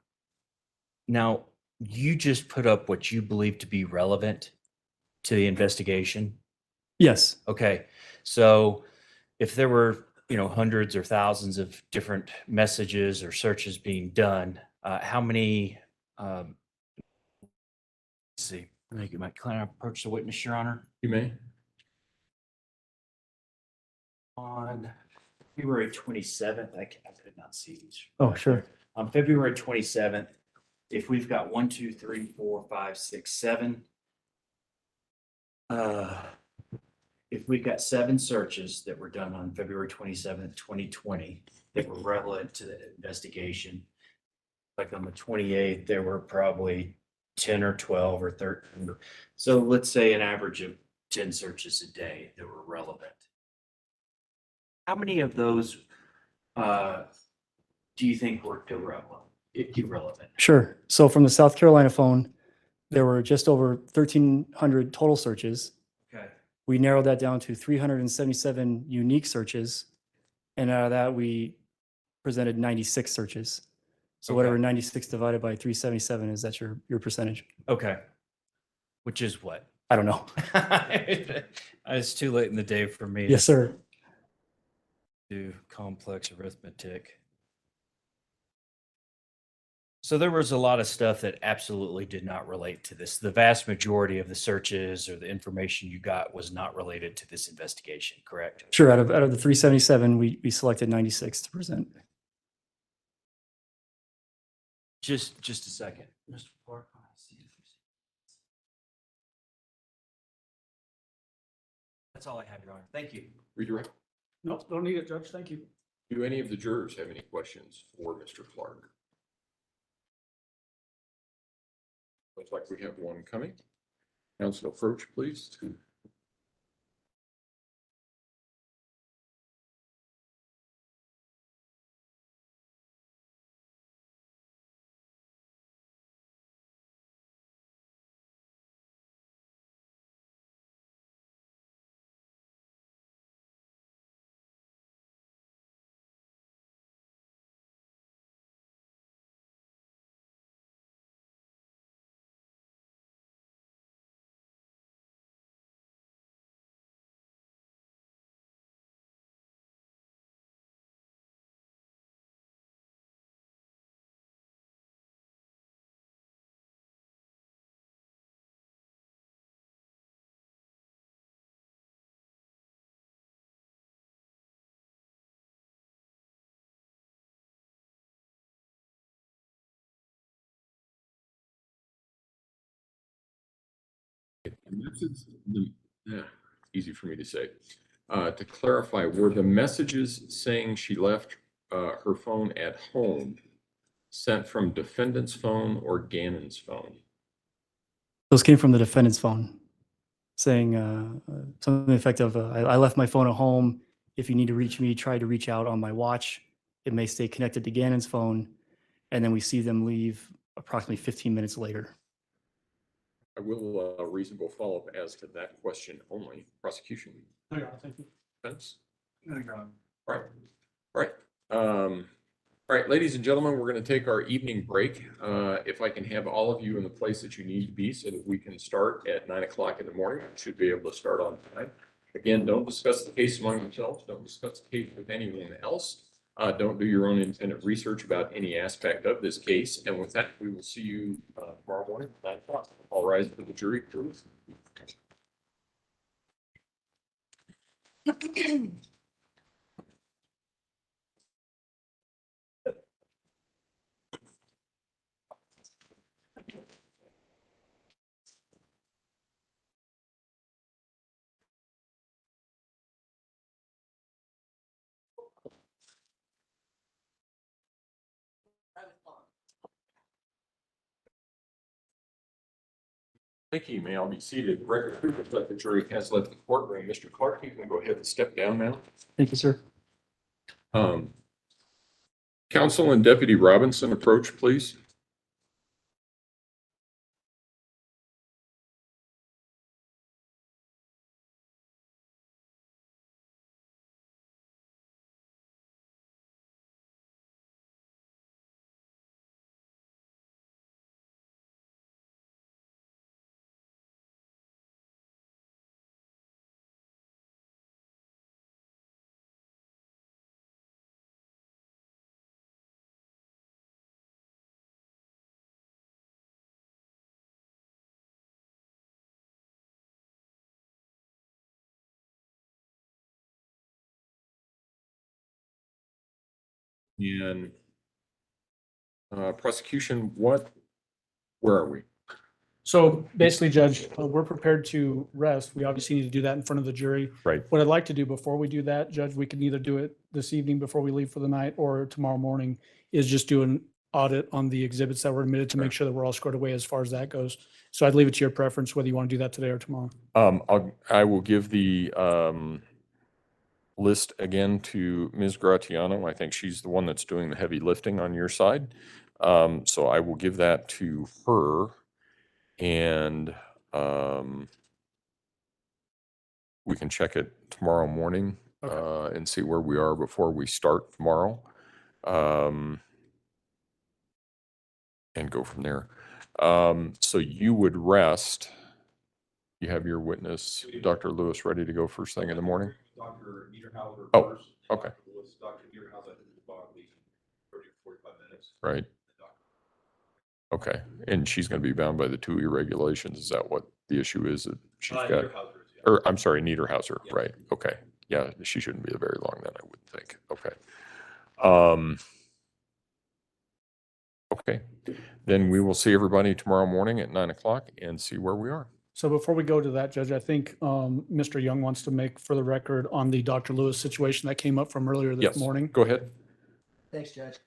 Now, you just put up what you believe to be relevant to the investigation. Yes. Okay, so if there were, hundreds or thousands of different messages or searches being done, how many? Let's see. Can I approach the witness, Your Honor? You may. On February 27th, I could not see these. Oh, sure. On February 27th, if we've got 1, 2, 3, 4, 5, 6, 7. If we've got 7 searches that were done on February 27th, 2020, that were relevant to the investigation. Like on the 28th, there were probably 10 or 12 or 13. So let's say an average of 10 searches a day that were relevant. How many of those do you think were irrelevant? Sure. So from the South Carolina phone, there were just over 1,300 total searches. Okay. We narrowed that down to 377 unique searches. And out of that, we presented 96 searches. So whatever 96 divided by 377 is, that's your percentage. Okay. Which is what? I don't know. It's too late in the day for me. Yes, sir. Do complex arithmetic. So there was a lot of stuff that absolutely did not relate to this. The vast majority of the searches or the information you got was not related to this investigation, correct? Sure. Out of the 377, we selected 96 to present. Just a second. Mr. Clark. That's all I have, Your Honor. Thank you. Redirect. No, don't need it, Judge. Thank you. Do any of the jurors have any questions for Mr. Clark? Looks like we have one coming. Counsel approach, please. Easy for me to say. To clarify, were the messages saying she left her phone at home sent from defendant's phone or Gannon's phone? Those came from the defendant's phone, saying something to the effect of, I left my phone at home. If you need to reach me, try to reach out on my watch. It may stay connected to Gannon's phone. And then we see them leave approximately 15 minutes later. I will reasonable follow-up as to that question only. Prosecution. No, Your Honor, thank you. Defense. No, Your Honor. All right. All right. All right, ladies and gentlemen, we're going to take our evening break. If I can have all of you in the place that you need to be so that we can start at 9 o'clock in the morning. Should be able to start on time. Again, don't discuss the case among yourselves. Don't discuss the case with anyone else. Don't do your own independent research about any aspect of this case. And with that, we will see you tomorrow morning at 9 o'clock. All rise for the jury, please. Thank you. May all be seated. Record proof that the jury has left the courtroom. Mr. Clark, you can go ahead and step down now. Thank you, sir. Counsel and Deputy Robinson, approach, please. And prosecution, where are we? So basically, Judge, we're prepared to rest. We obviously need to do that in front of the jury. Right. What I'd like to do before we do that, Judge, we can either do it this evening before we leave for the night or tomorrow morning, is just do an audit on the exhibits that were admitted to make sure that we're all squared away as far as that goes. So I'd leave it to your preference whether you want to do that today or tomorrow. I will give the list again to Ms. Gratiano. I think she's the one that's doing the heavy lifting on your side. So I will give that to her. And we can check it tomorrow morning and see where we are before we start tomorrow, and go from there. So you would rest. You have your witness, Dr. Lewis, ready to go first thing in the morning? Dr. Niederhauser Oh, first. okay. Dr. Lewis right? Okay, and she's going to be bound by the 2E regulations. Is that what the issue is that she's got? Niederhauser's, yeah. Or, I'm sorry, Niederhauser, Yeah. right? Okay, yeah, she shouldn't be very long then, I would think. Okay. Okay, then we will see everybody tomorrow morning at 9 o'clock and see where we are. So before we go to that, Judge, I think Mr. Young wants to make for the record on the Dr. Lewis situation that came up from earlier this Yes, morning. go ahead. Thanks, Judge.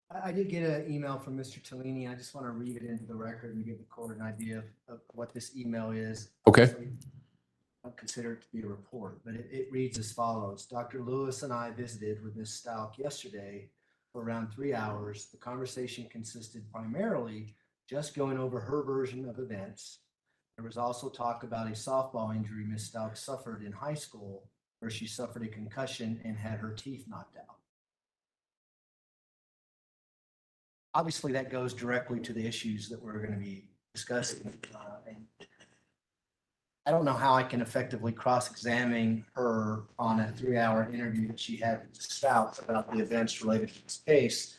I did get an email from Mr. Tellini. I just want to read it into the record and give the court an idea of what this email is. Okay. Obviously, I don't consider it to be a report, but it reads as follows. Dr. Lewis and I visited with Ms. Stauch yesterday for around 3 hours. The conversation consisted primarily just going over her version of events. There was also talk about a softball injury Ms. Stauch suffered in high school, where she suffered a concussion and had her teeth knocked out. Obviously, that goes directly to the issues that we're going to be discussing. And I don't know how I can effectively cross-examine her on a 3-hour interview that she had with Stauch about the events related to this case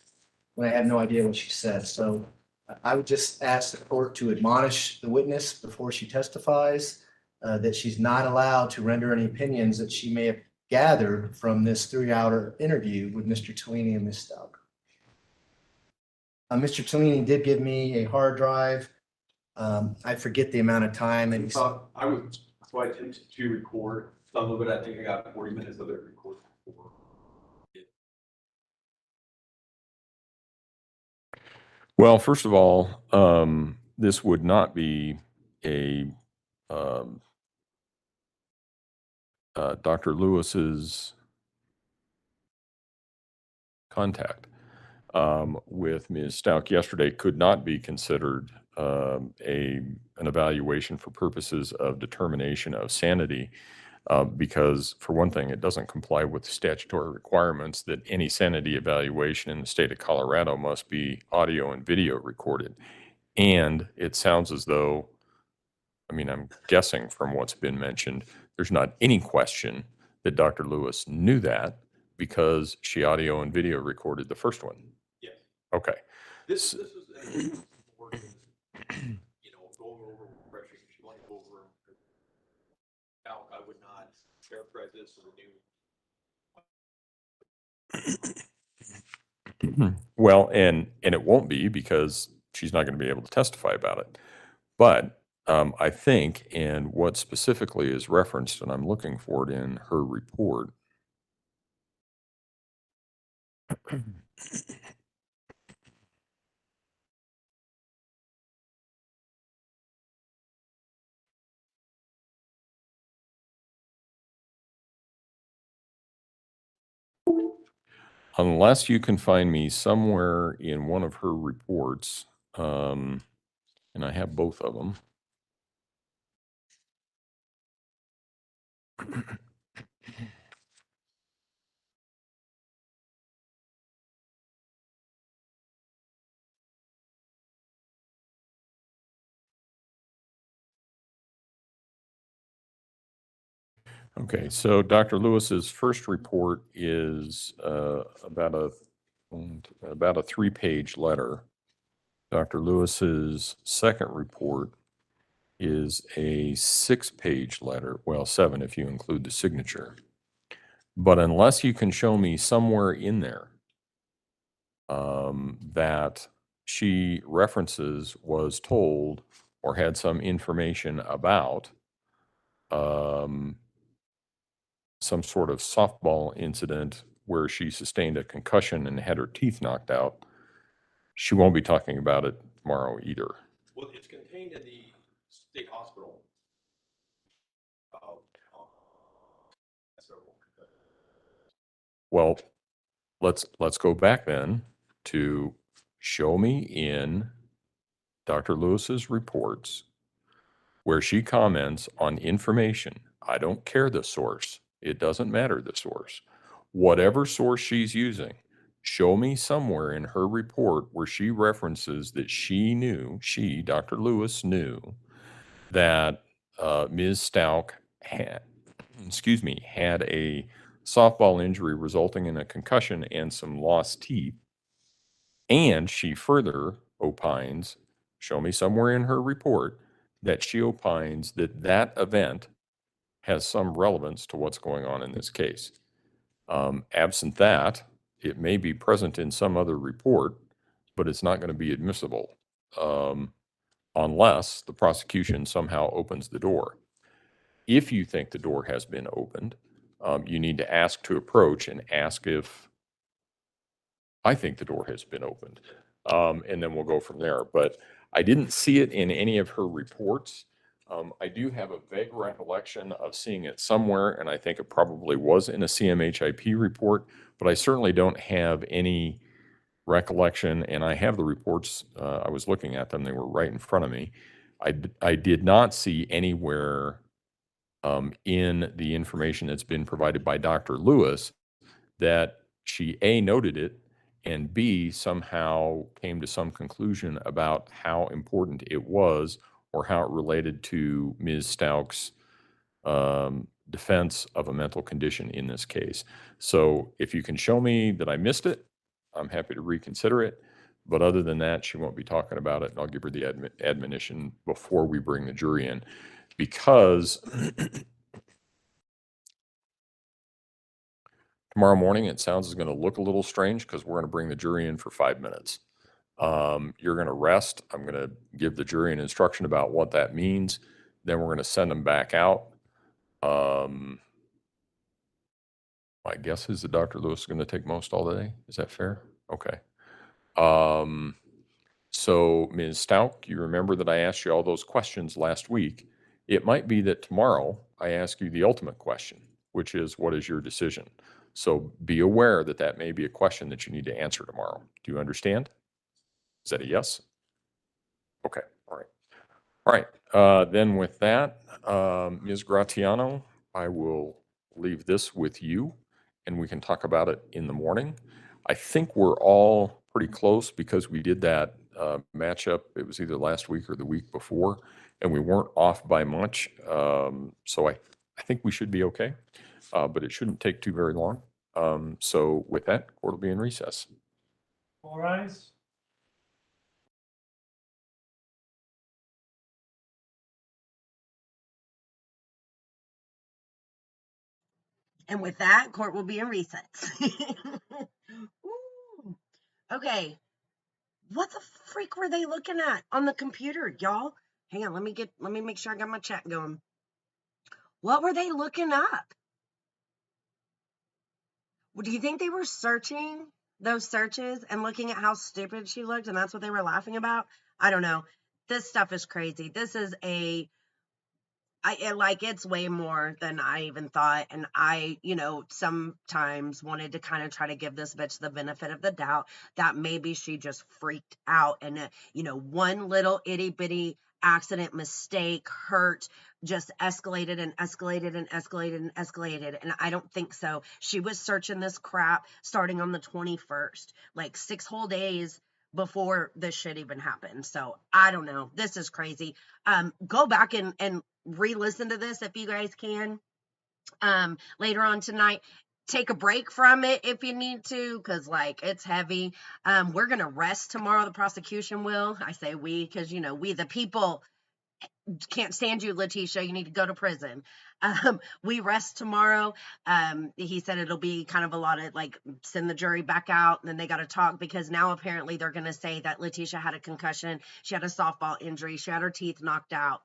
when I have no idea what she said. So I would just ask the court to admonish the witness before she testifies that she's not allowed to render any opinions that she may have gathered from this 3-hour interview with Mr. Tellini and Ms. Stauch. Mr. Tellini did give me a hard drive. I forget the amount of time and I was quite tempted to record some of it. I think I got 40 minutes of it recorded before. Well, first of all, this would not be a Dr. Lewis's contact with Ms. Stauch yesterday could not be considered an evaluation for purposes of determination of sanity. Because for one thing, it doesn't comply with the statutory requirements that any sanity evaluation in the state of Colorado must be audio and video recorded. And it sounds as though, I mean, I'm guessing from what's been mentioned, there's not any question that Dr. Lewis knew that because she audio and video recorded the first one. Yes. Okay. This was going over refreshing. She wanted to go over. Now, I would not characterize this as a new. Well, and it won't be because she's not going to be able to testify about it. But I think, and what specifically is referenced, and I'm looking for it in her report. Unless you can find me somewhere in one of her reports, and I have both of them. Okay, so Dr. Lewis's first report is about a 3-page letter. Dr. Lewis's second report is a 6-page letter, well, 7 if you include the signature. But unless you can show me somewhere in there that she references, was told, or had some information about some sort of softball incident where she sustained a concussion and had her teeth knocked out, she won't be talking about it tomorrow either. Well, it's contained in the state hospital. Well, let's go back then to show me in Dr. Lewis's reports where she comments on information. I don't care the source. It doesn't matter the source. Whatever source she's using, show me somewhere in her report where she references that she, Dr. Lewis, knew that Ms. Stauch had a softball injury resulting in a concussion and some lost teeth, And she further opines, show me somewhere in her report, that she opines that that event has some relevance to what's going on in this case. Absent that, it may be present in some other report, but it's not going to be admissible unless the prosecution somehow opens the door. If you think the door has been opened, you need to ask to approach and ask if I think the door has been opened. And then we'll go from there. But I didn't see it in any of her reports. I do have a vague recollection of seeing it somewhere, and I think it probably was in a CMHIP report, but I certainly don't have any recollection, and I have the reports, I was looking at them, they were right in front of me. I did not see anywhere in the information that's been provided by Dr. Lewis that she A, noted it, and B, somehow came to some conclusion about how important it was or how it related to Ms. Stauch's defense of a mental condition in this case. So if you can show me that I missed it, I'm happy to reconsider it. But other than that, she won't be talking about it, and I'll give her the admonition before we bring the jury in. Because tomorrow morning, it sounds is going to look a little strange because we're going to bring the jury in for 5 minutes. You're going to rest. I'm going to give the jury an instruction about what that means. Then we're going to send them back out. My guess is that Dr. Lewis is going to take most all day. Is that fair? Okay. So Ms. Stauch, you remember that I asked you all those questions last week. It might be that tomorrow I ask you the ultimate question, which is, what is your decision? So be aware that that may be a question that you need to answer tomorrow. Do you understand? Is that a yes? Okay, all right. All right, then with that, Ms. Gratiano, I will leave this with you, and we can talk about it in the morning. I think we're all pretty close because we did that matchup. It was either last week or the week before, and we weren't off by much. So I think we should be okay, but it shouldn't take too very long. So with that, court will be in recess. All rise. And with that, court will be in recess. Ooh. Okay. What the freak were they looking at on the computer, y'all? Hang on, let me make sure I got my chat going. What were they looking up? Do you think they were searching those searches and looking at how stupid she looked, and that's what they were laughing about? I don't know. This stuff is crazy. This is it's way more than I even thought. And I, sometimes wanted to kind of try to give this bitch the benefit of the doubt that maybe she just freaked out and, one little itty bitty accident, mistake, hurt, just escalated and escalated and escalated and escalated. And I don't think so. She was searching this crap starting on the 21st, like 6 whole days before this shit even happened. So I don't know. This is crazy. Go back and re-listen to this if you guys can later on tonight. Take a break from it if you need to, because it's heavy. We're gonna rest tomorrow. The prosecution will. I say we because we the people can't stand you, Letecia. You need to go to prison. We rest tomorrow. He said it'll be kind of a lot of send the jury back out, and then they got to talk because now apparently they're going to say that Letecia had a concussion. She had a softball injury. She had her teeth knocked out.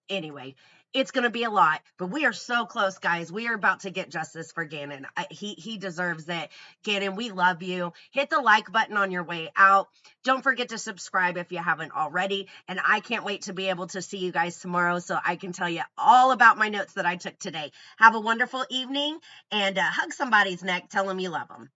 Anyway, it's going to be a lot, but we are so close, guys. We are about to get justice for Gannon. He deserves it. Gannon, we love you. Hit the like button on your way out. Don't forget to subscribe if you haven't already. And I can't wait to be able to see you guys tomorrow so I can tell you all about my notes that I took today. Have a wonderful evening and hug somebody's neck. Tell them you love them.